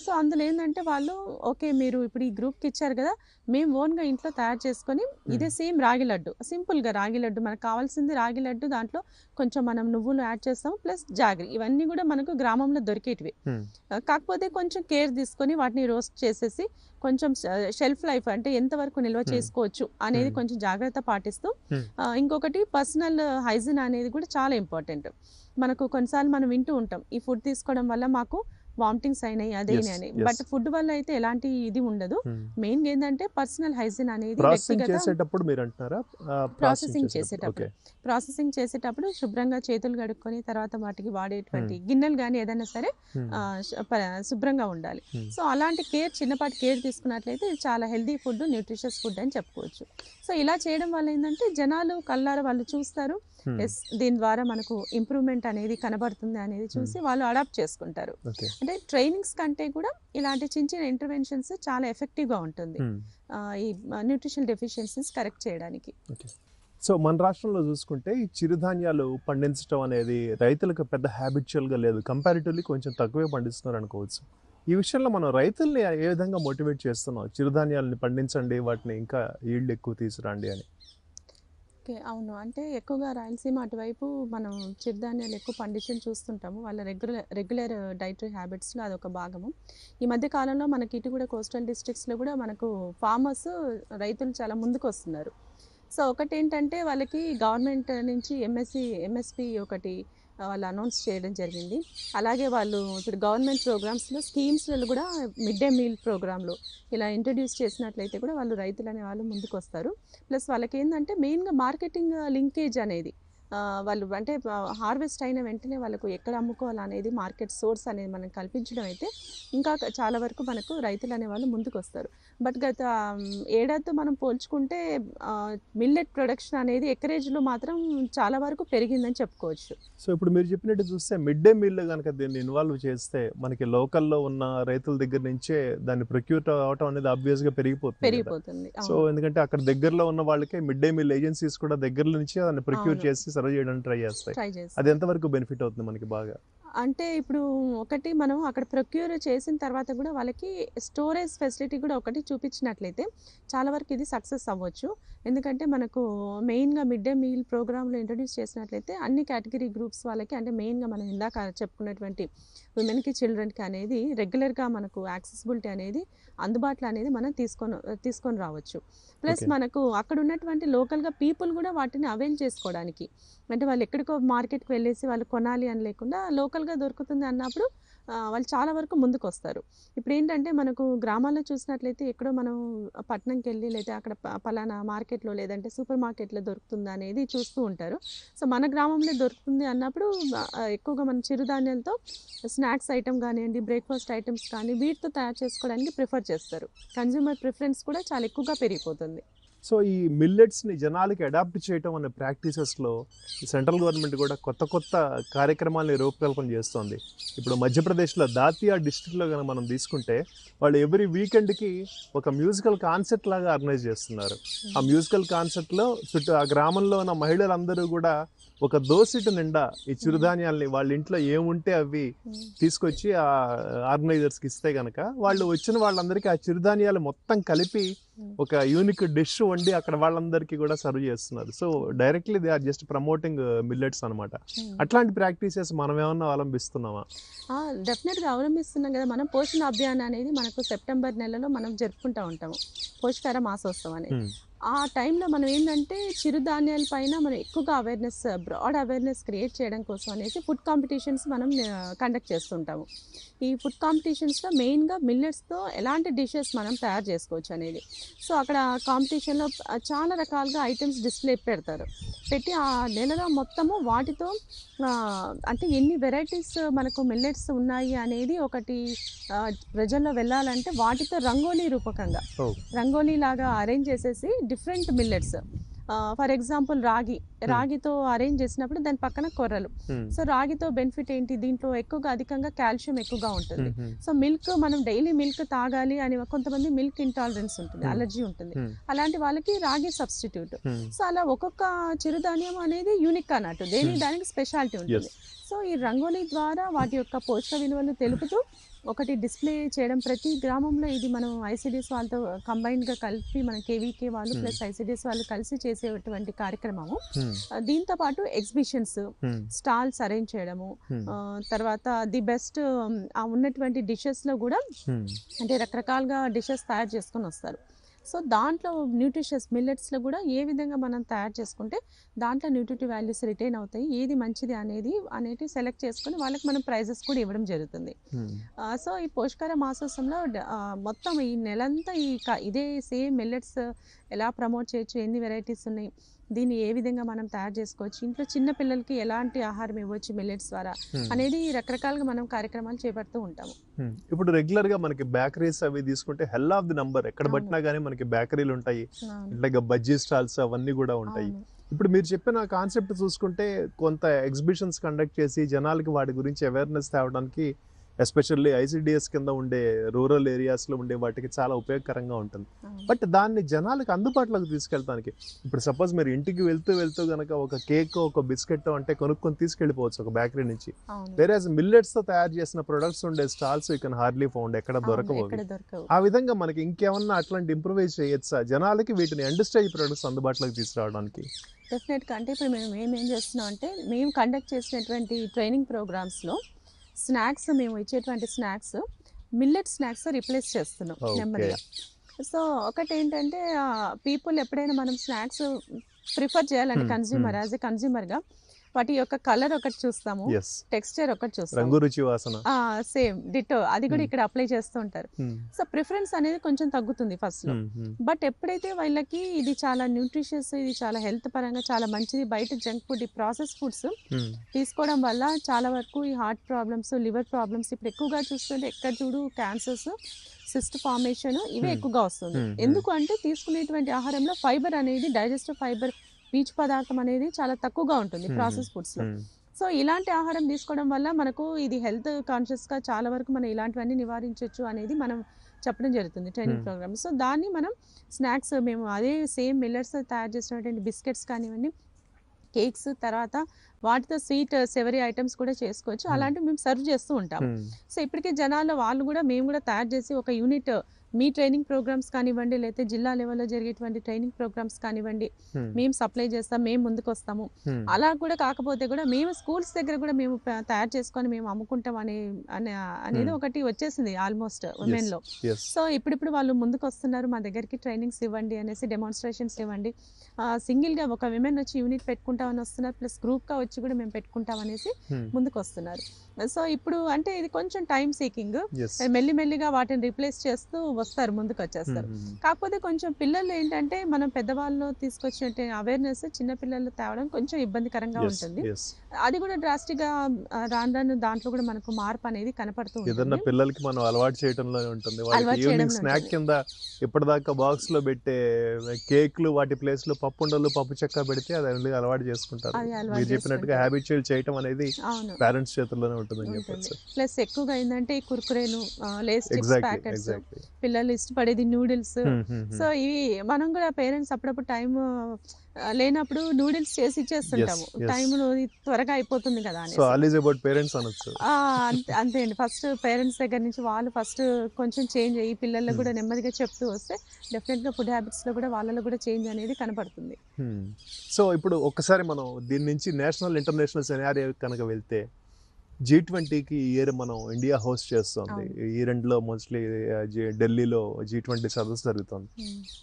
సో అందులో ఏంటంటే వాళ్ళు ఓకే మీరు ఇప్పుడు ఈ గ్రూప్కి ఇచ్చారు కదా, మేము ఓన్గా ఇంట్లో తయారు చేసుకొని ఇదే సేమ్ రాగి లడ్డు, సింపుల్గా రాగి లడ్డు మనకు కావాల్సింది రాగి లడ్డు, దాంట్లో కొంచెం మనం నువ్వులు యాడ్ చేస్తాము ప్లస్ జాగరి, ఇవన్నీ కూడా మనకు గ్రామంలో దొరికేటివి. కాకపోతే కొంచెం కేర్ తీసుకొని వాటిని రోస్ట్ చేసేసి కొంచెం షెల్ఫ్ లైఫ్ అంటే ఎంతవరకు నిల్వ చేసుకోవచ్చు అనేది కొంచెం జాగ్రత్త పాటిస్తూ, ఇంకొకటి పర్సనల్ హైజీన్ అనేది కూడా చాలా ఇంపార్టెంట్. మనకు కొన్నిసార్లు మనం వింటూ ఉంటాం ఈ ఫుడ్ తీసుకోవడం వల్ల మాకు వామిటింగ్స్ అయినాయి అదే అని, బట్ ఫుడ్ వల్ల అయితే ఎలాంటి ఇది ఉండదు. మెయిన్ ఏంటంటే పర్సనల్ హైజీన్ అనేది ప్రాసెసింగ్ చేసేటప్పుడు శుభ్రంగా చేతులు కడుక్కొని తర్వాత వాటికి వాడేటువంటి గిన్నెలు కానీ ఏదైనా సరే శుభ్రంగా ఉండాలి. సో అలాంటి చిన్నపాటి కేర్ తీసుకున్నట్లయితే ఇది చాలా హెల్దీ ఫుడ్, న్యూట్రిషియస్ ఫుడ్ అని చెప్పుకోవచ్చు. సో ఇలా చేయడం వల్ల ఏంటంటే జనాలు కళ్ళారా వాళ్ళు చూస్తారు, దీని ద్వారా మనకు ఇంప్రూవ్మెంట్ అనేది కనబడుతుంది అనేది చూసి వాళ్ళు అడాప్ట్ చేసుకుంటారు. అంటే ట్రైనింగ్స్ కంటే కూడా ఇలాంటి చిన్న చిన్న ఇంటర్వెన్షన్స్ చాలా ఎఫెక్టివ్గా ఉంటుంది ఈ న్యూట్రిషనల్ డెఫిషియన్సీస్ కరెక్ట్ చేయడానికి. సో మన రాష్ట్రంలో చూసుకుంటే ఈ చిరుధాన్యాలు పండించడం అనేది రైతులకు పెద్ద హ్యాబిచువల్గా లేదు, కంపారిటివ్లీ కొంచెం తక్కువే పండిస్తున్నారు అనుకోవచ్చు. ఈ విషయంలో మనం రైతుల్ని ఏ విధంగా మోటివేట్ చేస్తున్నాం, చిరుధాన్యాలని పండించండి, వాటిని ఇంకా ఈల్డ్ ఎక్కువ తీసుకురండి అని? ఓకే, అవును. అంటే ఎక్కువగా రాయలసీమ అటువైపు మనం చిరుధాన్యాలు ఎక్కువ పండించడం చూస్తుంటాము, వాళ్ళ రెగ్యులర్ డైటరీ హ్యాబిట్స్లో అదొక భాగము. ఈ మధ్య కాలంలో మనకి ఇటు కూడా కోస్టల్ డిస్ట్రిక్ట్స్లో కూడా మనకు ఫార్మర్స్ రైతులు చాలా ముందుకు వస్తున్నారు. సో ఒకటి ఏంటంటే వాళ్ళకి గవర్నమెంట్ నుంచి ఎంఎస్పి ఒకటి వాళ్ళు అనౌన్స్ చేయడం జరిగింది. అలాగే వాళ్ళు ఇప్పుడు గవర్నమెంట్ ప్రోగ్రామ్స్లో స్కీమ్స్లో కూడా మిడ్ డే మీల్ ప్రోగ్రాంలో ఇలా ఇంట్రడ్యూస్ చేసినట్లయితే కూడా వాళ్ళు రైతులు అనే వాళ్ళు ముందుకు వస్తారు. ప్లస్ వాళ్ళకి ఏంటంటే మెయిన్గా మార్కెటింగ్ లింకేజ్ అనేది వాళ్ళు అంటే హార్వెస్ట్ అయిన వెంటనే వాళ్ళకు ఎక్కడ అమ్ముకోవాలనేది మార్కెట్ సోర్స్ అనేది మనం కల్పించడం అయితే ఇంకా చాలా వరకు మనకు రైతులు అనేవాళ్ళు ముందుకు వస్తారు. బట్ గత ఏడాదితో మనం పోల్చుకుంటే మిల్లెట్ ప్రొడక్షన్ అనేది ఎకరేజ్లో మాత్రం చాలా వరకు పెరిగిందని చెప్పుకోవచ్చు. సో ఇప్పుడు మీరు చెప్పినట్టు చూస్తే మిడ్ డే మీల్లో కనుక దీన్ని ఇన్వాల్వ్ చేస్తే మనకి లోకల్లో ఉన్న రైతుల దగ్గర నుంచే దాన్ని ప్రొక్యూర్ అవటం అనేది ఆబ్వియస్గా పెరిగిపోతుంది. సో ఎందుకంటే అక్కడ దగ్గరలో ఉన్న వాళ్ళకే మిడ్ డే మీల్ ఏజెన్సీస్ కూడా దగ్గర నుంచే దాన్ని ప్రొక్యూర్ చేసి సర్వ్ చేయడానికి ట్రై చేస్తాయి. అది ఎంతవరకు బెనిఫిట్ అవుతుంది మనకి బాగా? అంటే ఇప్పుడు ఒకటి మనం అక్కడ ప్రొక్యూర్ చేసిన తర్వాత కూడా వాళ్ళకి స్టోరేజ్ ఫెసిలిటీ కూడా ఒకటి చూపించినట్లయితే చాలా వరకు ఇది సక్సెస్ అవ్వచ్చు. ఎందుకంటే మనకు మెయిన్గా మిడ్ డే మీల్ ప్రోగ్రాంలో ఇంట్రడ్యూస్ చేసినట్లయితే అన్ని కేటగిరీ గ్రూప్స్ వాళ్ళకి అంటే మెయిన్గా మనం ఇందాక చెప్పుకున్నటువంటి ఉమెన్కి చిల్డ్రన్కి అనేది రెగ్యులర్గా మనకు యాక్సెసిబిలిటీ అనేది అందుబాటులో అనేది మనం తీసుకొని రావచ్చు. ప్లస్ మనకు అక్కడ ఉన్నటువంటి లోకల్గా పీపుల్ కూడా వాటిని అవైల్ చేసుకోవడానికి అంటే వాళ్ళు ఎక్కడికో మార్కెట్కి వెళ్ళేసి వాళ్ళు కొనాలి అని లేకుండా లోకల్గా దొరుకుతుంది అన్నప్పుడు వాళ్ళు చాలా వరకు ముందుకు వస్తారు. ఇప్పుడు ఏంటంటే మనకు గ్రామాల్లో చూసినట్లయితే ఎక్కడో మనం పట్టణంకి వెళ్ళి లేదా అక్కడ పలానా మార్కెట్లో లేదంటే సూపర్ మార్కెట్లో దొరుకుతుందా అనేది చూస్తూ ఉంటారు. సో మన గ్రామంలో దొరుకుతుంది అన్నప్పుడు ఎక్కువగా మన చిరుధాన్యాలతో స్నాక్స్ ఐటమ్ కానివ్వండి, బ్రేక్ఫాస్ట్ ఐటమ్స్ కానీ వీటితో తయారు చేసుకోవడానికి ప్రిఫర్ చేస్తారు. కన్జ్యూమర్ ప్రిఫరెన్స్ కూడా చాలా ఎక్కువగా పెరిగిపోతుంది. సో ఈ మిల్లెట్స్ని జనాలకి అడాప్ట్ చేయటం అనే ప్రాక్టీసెస్లో సెంట్రల్ గవర్నమెంట్ కూడా కొత్త కార్యక్రమాలని రూపకల్పన చేస్తోంది. ఇప్పుడు మధ్యప్రదేశ్లో దాతియా డిస్ట్రిక్ట్లో కనుక మనం తీసుకుంటే వాళ్ళు ఎవ్రీ వీకెండ్కి ఒక మ్యూజికల్ కాన్సర్ట్ లాగా ఆర్గనైజ్ చేస్తున్నారు. ఆ మ్యూజికల్ కాన్సర్ట్లో చుట్టూ ఆ గ్రామంలో ఉన్న మహిళలందరూ కూడా ఒక దోసిటి నిండా ఈ చిరుధాన్యాలని వాళ్ళ ఇంట్లో ఏముంటే అవి తీసుకొచ్చి ఆ ఆర్గనైజర్స్కి ఇస్తే కనుక వాళ్ళు వచ్చిన వాళ్ళందరికీ ఆ చిరుధాన్యాలు మొత్తం కలిపి ఒక యూనిక్ డిష్ వండి అక్కడ వాళ్ళందరికీ కూడా సర్వ్ చేస్తున్నారు. So directly they are just promoting millets అనమాట. అట్లాంటి ప్రాక్టీసెస్ మనం ఏమన్నా అవలంబిస్తున్నామా? డెఫినెట్గా అవలంబిస్తున్నాం కదా. మనం పోషణ అభియాన్ అనేది మనకు సెప్టెంబర్ నెలలో మనం జరుపుకుంటూ ఉంటాము, పోషకాహార మాసోత్సవం అనేది. ఆ టైంలో మనం ఏంటంటే చిరుధాన్యాల పైన మనం ఎక్కువగా అవేర్నెస్, బ్రాడ్ అవేర్నెస్ క్రియేట్ చేయడం కోసం అనేసి ఫుడ్ కాంపిటీషన్స్ మనం కండక్ట్ చేస్తుంటాము. ఈ ఫుడ్ కాంపిటీషన్స్లో మెయిన్గా మిల్లెట్స్తో ఎలాంటి డిషెస్ మనం తయారు చేసుకోవచ్చు అనేది. సో అక్కడ కాంపిటీషన్లో చాలా రకాలుగా ఐటమ్స్ డిస్ప్లే పెడతారు. పెట్టి ఆ నెలలో మొత్తము వాటితో అంటే ఎన్ని వెరైటీస్ మనకు మిల్లెట్స్ ఉన్నాయి అనేది ఒకటి ప్రజల్లో వెళ్ళాలంటే వాటితో రంగోలీ రూపకంగా రంగోలీ లాగా అరేంజ్ చేసేసి డిఫరెంట్ మిల్లెట్స్, ఫర్ ఎగ్జాంపుల్ రాగితో అరేంజ్ చేసినప్పుడు దాని పక్కన కొర్రలు. సో రాగితో బెనిఫిట్ ఏంటి, దీంట్లో ఎక్కువగా అధికంగా కాల్షియం ఎక్కువగా ఉంటుంది. సో మిల్క్ మనం డైలీ మిల్క్ తాగాలి అని కొంతమంది మిల్క్ ఇంటాలరెన్స్ ఉంటుంది, అలర్జీ ఉంటుంది, అలాంటి వాళ్ళకి రాగి సబ్స్టిట్యూట్. సో అలా ఒక్కొక్క చిరుధాన్యం అనేది యూనిక్ అన్నట్టు, దానికి స్పెషాలిటీ ఉంటుంది. సో ఈ రంగోలీ ద్వారా వాటి యొక్క పోషక విలువలు తెలుపుతూ ఒకటి డిస్ప్లే చేయడం ప్రతి గ్రామంలో. ఇది మనం ఐసిడిఎస్ వాళ్ళతో కంబైన్డ్గా కలిపి మన కేవీకే వాళ్ళు ప్లస్ ఐసిడిఎస్ వాళ్ళు కలిసి చేసేటువంటి కార్యక్రమము. దీంతో పాటు ఎగ్జిబిషన్స్, స్టాల్స్ అరేంజ్ చేయడము, తర్వాత ది బెస్ట్ ఉన్నటువంటి డిషెస్లో కూడా అంటే రకరకాలుగా డిషెస్ తయారు చేసుకొని వస్తారు. సో దాంట్లో న్యూట్రిషియస్ మిల్లెట్స్లో కూడా ఏ విధంగా మనం తయారు చేసుకుంటే దాంట్లో న్యూట్రిటివ్ వాల్యూస్ రిటైన్ అవుతాయి, ఏది మంచిది అనేది సెలెక్ట్ చేసుకొని వాళ్ళకి మనం ప్రైజెస్ కూడా ఇవ్వడం జరుగుతుంది. సో ఈ పోషకాహార మాసోత్సవంలో మొత్తం ఈ నెలంతా ఇదే సేమ్ మిల్లెట్స్ ఎలా ప్రమోట్ చేయొచ్చు, ఎన్ని వెరైటీస్ ఉన్నాయి, దీన్ని ఏ విధంగా మనం తయారు చేసుకోవచ్చు, ఇంట్లో చిన్న పిల్లలకి ఎలాంటి ఆహారం ఇవ్వచ్చు మిల్లెట్స్ ద్వారా అనేది రకరకాలుగా మనం కార్యక్రమాలు చేపడుతూ ఉంటాము. ఇప్పుడు రెగ్యులర్ గా మనకి బేకరీస్ అవి తీసుకుంటే హెల్ ఆఫ్ ది నంబర్ ఎక్కడ పట్టినా గానీ మనకి బేకరీలు ఉంటాయి, ఇట్లాగా బజ్జీ స్టాల్స్ అవన్నీ కూడా ఉంటాయి. ఇప్పుడు మీరు చెప్పిన కాన్సెప్ట్ చూసుకుంటే కొంత ఎగ్జిబిషన్స్ కండక్ట్ చేసి జనాలకి వాటి గురించి అవేర్నెస్ తేవడానికి ఎస్పెషల్లీ ఐసిడిఎస్ కింద ఉండే రూరల్ ఏరియాస్లో ఉండే వాటికి చాలా ఉపయోగకరంగా ఉంటుంది. బట్ దాన్ని జనాలకు అందుబాటులోకి తీసుకెళ్ళడానికి ఇప్పుడు సపోజ్ మీరు ఇంటికి వెళ్తూ కనుక ఒక కేక్ ఒక బిస్కెట్ అంటే కొనుక్కొని తీసుకెళ్ళిపోవచ్చు ఒక బేకరీ నుంచి. వేరే మిల్లెట్స్తో తయారు చేసిన ప్రొడక్ట్స్ ఉండే stalls you can hardly found, ఎక్కడ దొరకవు. ఆ విధంగా మనకి ఇంకేమన్నా అట్లాంటి ఇంప్రూవైజ్ చేయొచ్చా జనాలకి వీటిని ఎండ్ స్టేజ్ ప్రొడక్ట్స్ అందుబాటులోకి తీసుకురావడానికి? డెఫినెట్గా. అంటే ఇప్పుడు మేము ఏం చేస్తున్నాం అంటే మేము కండక్ట్ చేసినటువంటి ట్రైనింగ్ ప్రోగ్రామ్స్లో స్నాక్స్, మేము ఇచ్చేటువంటి స్నాక్స్ మిల్లెట్ స్నాక్స్ రిప్లేస్ చేస్తున్నాం నెమ్మదిగా. సో ఒకటి ఏంటంటే పీపుల్ ఎప్పుడైనా మనం స్నాక్స్ ప్రిఫర్ చేయాలంటే కన్జ్యూమర్ యాజ్ ఎ కన్జ్యూమర్గా వాటి యొక్క కలర్ ఒకటి చూస్తాము, టెక్స్చర్ ఒకటి చూస్తాము, రంగు రుచి వాసన సేమ్ డిటో అది కూడా ఇక్కడ అప్లై చేస్తూ ఉంటారు. సో ప్రిఫరెన్స్ అనేది కొంచెం తగ్గుతుంది ఫస్ట్ లో. బట్ ఎప్పుడైతే వాళ్ళకి ఇది చాలా న్యూట్రిషియస్, ఇది చాలా హెల్త్ పరంగా చాలా మంచిది, బయట జంక్ ఫుడ్, ఈ ప్రాసెస్ ఫుడ్స్ తీసుకోవడం వల్ల చాలా వరకు ఈ హార్ట్ ప్రాబ్లమ్స్, లివర్ ప్రాబ్లమ్స్ ఇప్పుడు ఎక్కువగా చూస్తుంటే ఎక్కడ చూడు క్యాన్సర్స్, సిస్ట్ ఫార్మేషన్ ఇవే ఎక్కువగా వస్తుంది. ఎందుకు అంటే తీసుకునేటువంటి ఆహారంలో ఫైబర్ అనేది, డైజెస్టివ్ ఫైబర్, పీచు పదార్థం అనేది చాలా తక్కువగా ఉంటుంది ప్రాసెస్ ఫుడ్స్ లో. సో ఇలాంటి ఆహారం తీసుకోవడం వల్ల మనకు ఇది హెల్త్ కాన్షియస్ గా చాలా వరకు మనం ఇలాంటివన్నీ నివారించవచ్చు అనేది మనం చెప్పడం జరుగుతుంది ట్రైనింగ్ ప్రోగ్రామ్. సో దాన్ని మనం స్నాక్స్ మేము అదే సేమ్ మిల్లెట్స్ తయారు చేసినటువంటి బిస్కెట్స్ కానివ్వండి, కేక్స్, తర్వాత వాటితో స్వీట్ సెవరీ ఐటమ్స్ కూడా చేసుకోవచ్చు, అలాంటివి మేము సర్వ్ చేస్తూ ఉంటాం. సో ఇప్పటికే జనాలు వాళ్ళు కూడా మేము కూడా తయారు చేసి ఒక యూనిట్ మీ ట్రైనింగ్ ప్రోగ్రామ్స్ కానివ్వండి, లేకపోతే జిల్లా లెవెల్లో జరిగేటువంటి ట్రైనింగ్ ప్రోగ్రామ్స్ కానివ్వండి, మేము సప్లై చేస్తాం, మేము ముందుకు వస్తాము. అలా కూడా కాకపోతే కూడా మేము స్కూల్స్ దగ్గర కూడా మేము తయారు చేసుకొని మేము అమ్ముకుంటాం అనేది ఒకటి వచ్చేసింది ఆల్మోస్ట్ ఉమెన్ లో. సో ఇప్పుడిప్పుడు వాళ్ళు ముందుకు వస్తున్నారు, మా దగ్గరికి ట్రైనింగ్స్ ఇవ్వండి అనేసి, డెమాన్స్ట్రేషన్స్ ఇవ్వండి, సింగిల్ గా ఒక విమెన్ వచ్చి యూనిట్ పెట్టుకుంటామని వస్తున్నారు, ప్లస్ గ్రూప్ గా వచ్చి కూడా మేము పెట్టుకుంటాం అనేసి ముందుకు వస్తున్నారు. సో ఇప్పుడు అంటే ఇది కొంచెం టైం సీకింగ్, మెల్లిమెల్లిగా వాటిని రీప్లేస్ చేస్తూ వస్తారు, ముందుకు వచ్చేస్తారు. కాకపోతే కొంచెం పిల్లలు ఏంటంటే మనం పెద్దవాళ్ళు తీసుకొచ్చినట్టు అవేర్నెస్ చిన్న పిల్లలు తేవడం కొంచెం ఇబ్బందికరంగా ఉంటుంది. అది కూడా డ్రాస్టిక్ గా రాను దాంట్లో కూడా మనకు మార్పు అనేది కనపడుతుంది. ఏదన్నా పిల్లలకి మనం అలవాటు చేయడంలోనే ఉంటుంది. ఈవినింగ్ స్నాక్ కింద ఇప్పటిదాకా బాక్స్ లో పెట్టే కేక్లు వాటి ప్లేస్ లో పప్పు ఉండలు, పప్పు చెక్క పెడితే అది అలవాటు చేసుకుంటారు. మీరు చెప్పినట్టుగా హ్యాబిచువల్ చేయటం అనేది పేరెంట్స్ చేతుల్లోనే ఉంటుందని చెప్పచ్చు. ప్లస్ ఎక్కువగా ఏంటంటే ఈ కుర్కురేలు, లేస్ చిప్స్ ప్యాకెట్స్, పిల్లలు ఇష్టపడేది నూడిల్స్. సో ఇవి మనం కూడా పేరెంట్స్ అప్పుడప్పుడు టైం లేనప్పుడు నూడిల్స్ చేసి ఇచ్చేస్తుంటాము, టైం త్వరగా అయిపోతుంది కదా అని. అంతే అండి, ఫస్ట్ పేరెంట్స్ దగ్గర నుంచి వాళ్ళు ఫస్ట్ కొంచెం చేంజ్ అయ్యి పిల్లలకు కూడా నెమ్మదిగా చెప్తూ వస్తే డెఫినెట్ గా ఫుడ్ హ్యాబిట్స్ లో కూడా వాళ్ళలో కూడా చేంజ్ అనేది కనపడుతుంది. సో ఇప్పుడు ఒక్కసారి మనం దీని నుంచి నేషనల్ ఇంటర్నేషనల్ సినారియో కనుక వెళ్తే G20కి ఈ ఇయర్ మనం ఇండియా హోస్ట్ చేస్తుంది. ఈ రెండులో మోస్ట్లీ ఢిల్లీలో G20 సదస్సు జరుగుతుంది.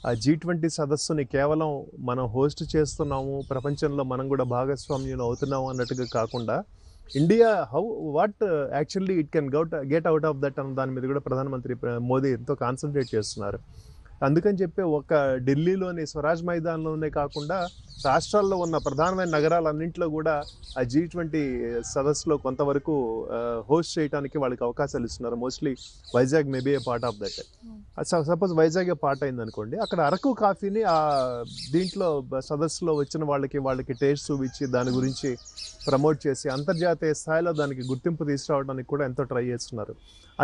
ఆ G20 సదస్సుని కేవలం మనం హోస్ట్ చేస్తున్నాము, ప్రపంచంలో మనం కూడా భాగస్వామ్యం అవుతున్నాము అన్నట్టుగా కాకుండా India what actually it can get out of that అన్న దాని మీద కూడా ప్రధానమంత్రి మోదీ ఎంతో కాన్సన్ట్రేట్ చేస్తున్నారు. అందుకని చెప్పి ఒక ఢిల్లీలోని స్వరాజ్ మైదాన్లోనే కాకుండా రాష్ట్రాల్లో ఉన్న ప్రధానమైన నగరాలన్నింటిలో కూడా ఆ G20 సదస్సులో కొంతవరకు హోస్ట్ చేయడానికి వాళ్ళకి అవకాశాలు ఇస్తున్నారు. Mostly Vizag maybe A part of that. Suppose Vizag part అయింది అనుకోండి, అక్కడ అరకు కాఫీని ఆ దీంట్లో సదస్సులో వచ్చిన వాళ్ళకి టేస్ట్ చూపించి దాని గురించి ప్రమోట్ చేసి అంతర్జాతీయ స్థాయిలో దానికి గుర్తింపు తీసుకురావడానికి కూడా ఎంతో ట్రై చేస్తున్నారు.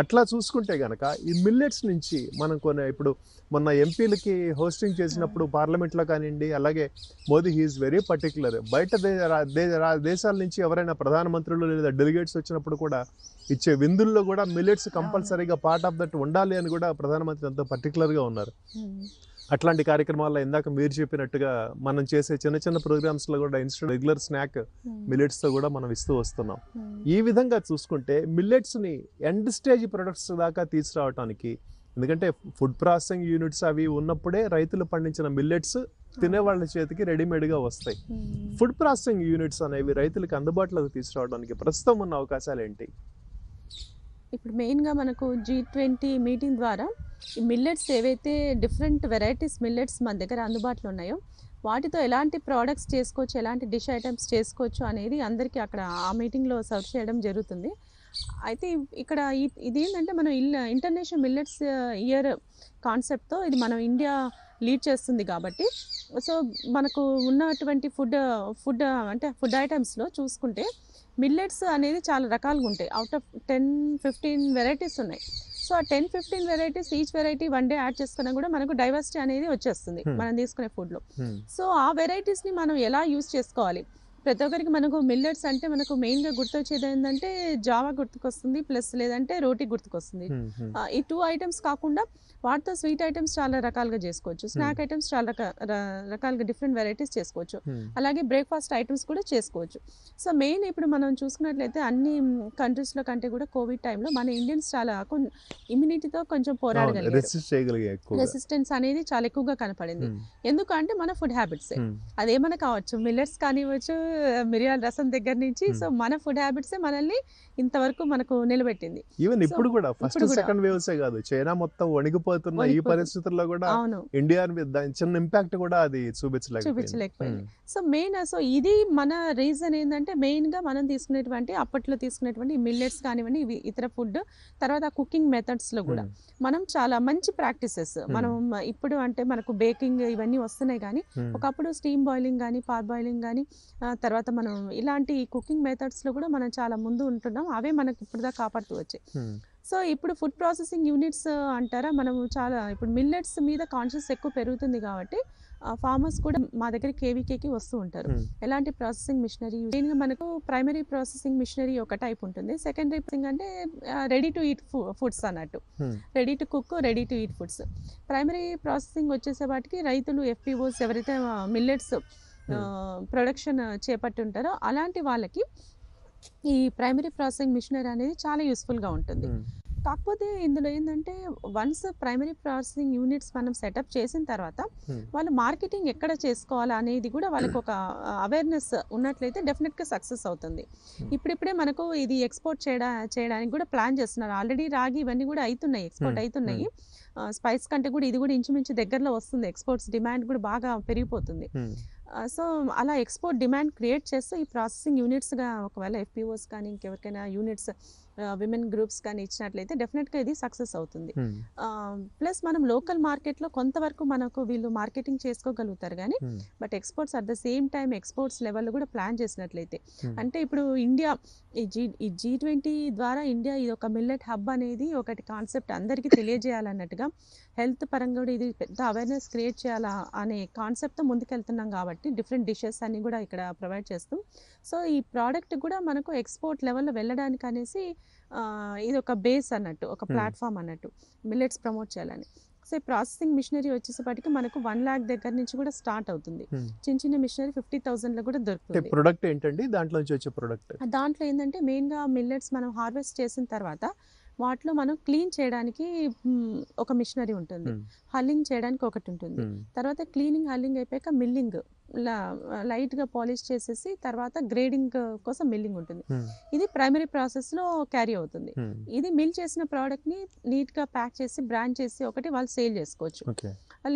అట్లా చూసుకుంటే కనుక ఈ మిల్లెట్స్ నుంచి మనం ఇప్పుడు మొన్న ఎంపీలకి హోస్టింగ్ చేసినప్పుడు పార్లమెంట్లో కానివ్వండి, అలాగే మోదీ హీఈస్ వెరీ పర్టికులర్. బయట దేశాల నుంచి ఎవరైనా ప్రధానమంత్రులు లేదా డెలిగేట్స్ వచ్చినప్పుడు కూడా ఇచ్చే విందుల్లో కూడా మిల్లెట్స్ కంపల్సరీగా పార్ట్ ఆఫ్ దట్ ఉండాలి అని కూడా ప్రధానమంత్రి ఎంతో పర్టికులర్గా ఉన్నారు. అట్లాంటి కార్యక్రమాల్లో ఇందాక మీరు చెప్పినట్టుగా మనం చేసే చిన్న చిన్న ప్రోగ్రామ్స్లో కూడా ఇన్స్టెంట్ రెగ్యులర్ స్నాక్ మిల్లెట్స్తో కూడా మనం ఇస్తూ వస్తున్నాం. ఈ విధంగా చూసుకుంటే మిల్లెట్స్ని ఎండ్ స్టేజ్ ప్రొడక్ట్స్ దాకా తీసుకురావడానికి, ఎందుకంటే ఫుడ్ ప్రాసెసింగ్ యూనిట్స్ అవి ఉన్నప్పుడే రైతులు పండించిన మిల్లెట్స్ తినేవాళ్ళ చేతికి రెడీమేడ్గా వస్తాయి. ఫుడ్ ప్రాసెసింగ్ యూనిట్స్ అనేవి రైతులకు అందుబాటులోకి తీసుకురావడానికి ప్రస్తుతం ఉన్న అవకాశాలు ఏంటి? ఇప్పుడు మెయిన్గా మనకు G20 మీటింగ్ ద్వారా ఈ మిల్లెట్స్ ఏవైతే డిఫరెంట్ వెరైటీస్ మిల్లెట్స్ మన దగ్గర అందుబాటులో ఉన్నాయో వాటితో ఎలాంటి ప్రోడక్ట్స్ చేసుకోవచ్చు, ఎలాంటి డిష్ ఐటమ్స్ చేసుకోవచ్చు అనేది అందరికీ అక్కడ ఆ మీటింగ్లో సర్వ్ చేయడం జరుగుతుంది. అయితే ఇక్కడ ఇది ఏంటంటే మనం ఇంటర్నేషనల్ మిల్లెట్స్ ఇయర్ కాన్సెప్ట్తో ఇది మనం ఇండియా లీడ్ చేస్తుంది కాబట్టి, సో మనకు ఉన్నటువంటి ఫుడ్ ఐటమ్స్లో చూసుకుంటే మిల్లెట్స్ అనేది చాలా రకాలుగా ఉంటాయి. అవుట్ ఆఫ్ 10-15 వెరైటీస్ ఉన్నాయి. సో ఆ 10-15 varieties each variety one day add చేసుకున్నా కూడా మనకు డైవర్సిటీ అనేది వచ్చేస్తుంది మనం తీసుకునే ఫుడ్లో. సో ఆ వెరైటీస్ని మనం ఎలా యూజ్ చేసుకోవాలి, ప్రతి ఒక్కరికి మనకు మిల్లెట్స్ అంటే మనకు మెయిన్గా గుర్తొచ్చేది ఏంటంటే జావా గుర్తుకొస్తుంది, ప్లస్ లేదంటే రోటీ గుర్తుకొస్తుంది. ఈ 2 ఐటమ్స్ కాకుండా వాటితో స్వీట్ ఐటమ్స్ చాలా రకాలుగా చేసుకోవచ్చు, స్నాక్ ఐటమ్స్ చాలా రకాలుగా డిఫరెంట్ వెరైటీస్ చేసుకోవచ్చు, అలాగే బ్రేక్ఫాస్ట్ ఐటమ్స్ కూడా చేసుకోవచ్చు. సో మెయిన్ ఇప్పుడు మనం చూసుకున్నట్లయితే అన్ని కంట్రీస్లో కంటే కూడా కోవిడ్ టైంలో మన ఇండియన్స్ చాలా ఇమ్యూనిటీతో కొంచెం పోరాడగలిగారు. రెసిస్టెన్స్ అనేది చాలా ఎక్కువగా కనపడింది. ఎందుకంటే మన ఫుడ్ హ్యాబిట్స్ అదేమన్నా కావచ్చు, మిల్లెట్స్ కానివ్వచ్చు, మిరియాల రసం దగ్గర నుంచి. సో మన ఫుడ్ హ్యాబిట్స్ మనల్ని ఇంతవరకు మనకు నిలబెట్టింది. ఈవెన్ ఇప్పుడు కూడా ఫస్ట్ సెకండ్ వేవ్సే కాదు, చైనా మొత్తం వణిగిపోతున్న ఈ పరిస్థితుల్లో కూడా ఇండియా చిన్న ఇంపాక్ట్ కూడా అది చూపించలేకపోయింది. సో ఇది మన రీజన్ ఏంటంటే మెయిన్ గా మనం తీసుకునేటువంటి అప్పట్లో తీసుకునేటువంటి మిల్లెట్స్ కానివ్వండి, ఇవి ఇతర ఫుడ్, తర్వాత కుకింగ్ మెథడ్స్ లో కూడా మనం చాలా మంచి ప్రాక్టీసెస్ మనం ఇప్పుడు అంటే మనకు బేకింగ్ ఇవన్నీ వస్తున్నాయి, కానీ ఒకప్పుడు స్టీమ్ బాయిలింగ్ కానీ పార్ బాయిలింగ్ కానీ తర్వాత మనం ఇలాంటి కుకింగ్ మెథడ్స్ లో కూడా మనం చాలా ముందు ఉంటున్నాం. అవే మనకు ఇప్పుడు దాకా కాపాడుతూ వచ్చాయి. సో ఇప్పుడు ఫుడ్ ప్రాసెసింగ్ యూనిట్స్ అంటారా, మనము చాలా ఇప్పుడు మిల్లెట్స్ మీద కాన్షియస్ ఎక్కువ పెరుగుతుంది కాబట్టి ఫార్మర్స్ కూడా మా దగ్గర కేవీకేకి వస్తూ ఉంటారు. ఎలాంటి ప్రాసెసింగ్ మిషనరీ మెయిన్గా మనకు ప్రైమరీ ప్రాసెసింగ్ మిషనరీ ఒక టైప్ ఉంటుంది, సెకండరీ ప్రాసెసింగ్ అంటే రెడీ టు ఈట్ ఫుడ్స్ అన్నట్టు, ready to cook, ready to eat foods. Primary processing వచ్చేసేపాటికి రైతులు ఎఫ్పిఓస్ ఎవరైతే మిల్లెట్స్ ప్రొడక్షన్ చేపట్టుంటారో అలాంటి వాళ్ళకి ఈ ప్రైమరీ ప్రాసెసింగ్ మిషనరీ అనేది చాలా యూస్ఫుల్గా ఉంటుంది. కాకపోతే ఇందులో ఏంటంటే వన్స్ ప్రైమరీ ప్రాసెసింగ్ యూనిట్స్ మనం సెటప్ చేసిన తర్వాత వాళ్ళు మార్కెటింగ్ ఎక్కడ చేసుకోవాలా అనేది కూడా వాళ్ళకి ఒక అవేర్నెస్ ఉన్నట్లయితే డెఫినెట్గా సక్సెస్ అవుతుంది. ఇప్పుడిప్పుడే మనకు ఇది ఎక్స్పోర్ట్ చేయడానికి కూడా ప్లాన్ చేస్తున్నారు. ఆల్రెడీ రాగి ఇవన్నీ కూడా అవుతున్నాయి, ఎక్స్పోర్ట్ అవుతున్నాయి. స్పైస్ కంటే కూడా ఇది కూడా ఇంచుమించు దగ్గరలో వస్తుంది, ఎక్స్పోర్ట్స్ డిమాండ్ కూడా బాగా పెరిగిపోతుంది. సో అలా ఎక్స్పోర్ట్ డిమాండ్ క్రియేట్ చేస్తూ ఈ ప్రాసెసింగ్ యూనిట్స్గా ఒకవేళ ఎఫ్పిఓస్ కానీ ఇంకెవరికైనా యూనిట్స్ విమెన్ గ్రూప్స్ కానీ ఇచ్చినట్లయితే డెఫినెట్గా ఇది సక్సెస్ అవుతుంది. ప్లస్ మనం లోకల్ మార్కెట్లో కొంతవరకు మనకు వీళ్ళు మార్కెటింగ్ చేసుకోగలుగుతారు, కానీ but exports at the same time exports లెవెల్లో కూడా ప్లాన్ చేసినట్లయితే, అంటే ఇప్పుడు ఇండియా ఈ G20 ద్వారా ఇండియా ఇది ఒక మిల్లెట్ హబ్ అనేది ఒకటి కాన్సెప్ట్ అందరికీ తెలియజేయాలన్నట్టుగా, హెల్త్ పరంగా కూడా ఇది పెద్ద అవేర్నెస్ క్రియేట్ చేయాలా అనే కాన్సెప్ట్తో ముందుకెళ్తున్నాం కాబట్టి డిఫరెంట్ డిషెస్ అన్ని కూడా ఇక్కడ ప్రొవైడ్ చేస్తాం. సో ఈ ప్రోడక్ట్ కూడా మనకు ఎక్స్పోర్ట్ లెవెల్లో వెళ్ళడానికి అనేసి ఇది ఒక బేస్ అన్నట్టు, ఒక ప్లాట్ఫామ్ అన్నట్టు మిల్లెట్స్ ప్రమోట్ చేయాలని. సో ఈ ప్రాసెసింగ్ మిషనరీ వచ్చేసేపటికి మనకు 1 lakh దగ్గర నుంచి కూడా స్టార్ట్ అవుతుంది. చిన్న మిషనరీ 50,000లో కూడా దొరుకుతుంది. ప్రొడక్ట్ ఏంటండి దాంట్లో నుంచి వచ్చే ప్రొడక్ట్? దాంట్లో ఏంటంటే మెయిన్గా మిల్లెట్స్ మనం హార్వెస్ట్ చేసిన తర్వాత వాటిలో మనం క్లీన్ చేయడానికి ఒక మిషనరీ ఉంటుంది, హల్లింగ్ చేయడానికి ఒకటి ఉంటుంది, తర్వాత క్లీనింగ్ హల్లింగ్ అయిపోయాక మిల్లింగ్ లైట్గా పాలిష్ చేసేసి తర్వాత గ్రేడింగ్ కోసం మిల్లింగ్ ఉంటుంది. ఇది ప్రైమరీ ప్రాసెస్లో క్యారీ అవుతుంది. ఇది మిల్ చేసిన ప్రోడక్ట్ని నీట్గా ప్యాక్ చేసి బ్రాండ్ చేసి ఒకటి వాళ్ళు సేల్ చేసుకోవచ్చు,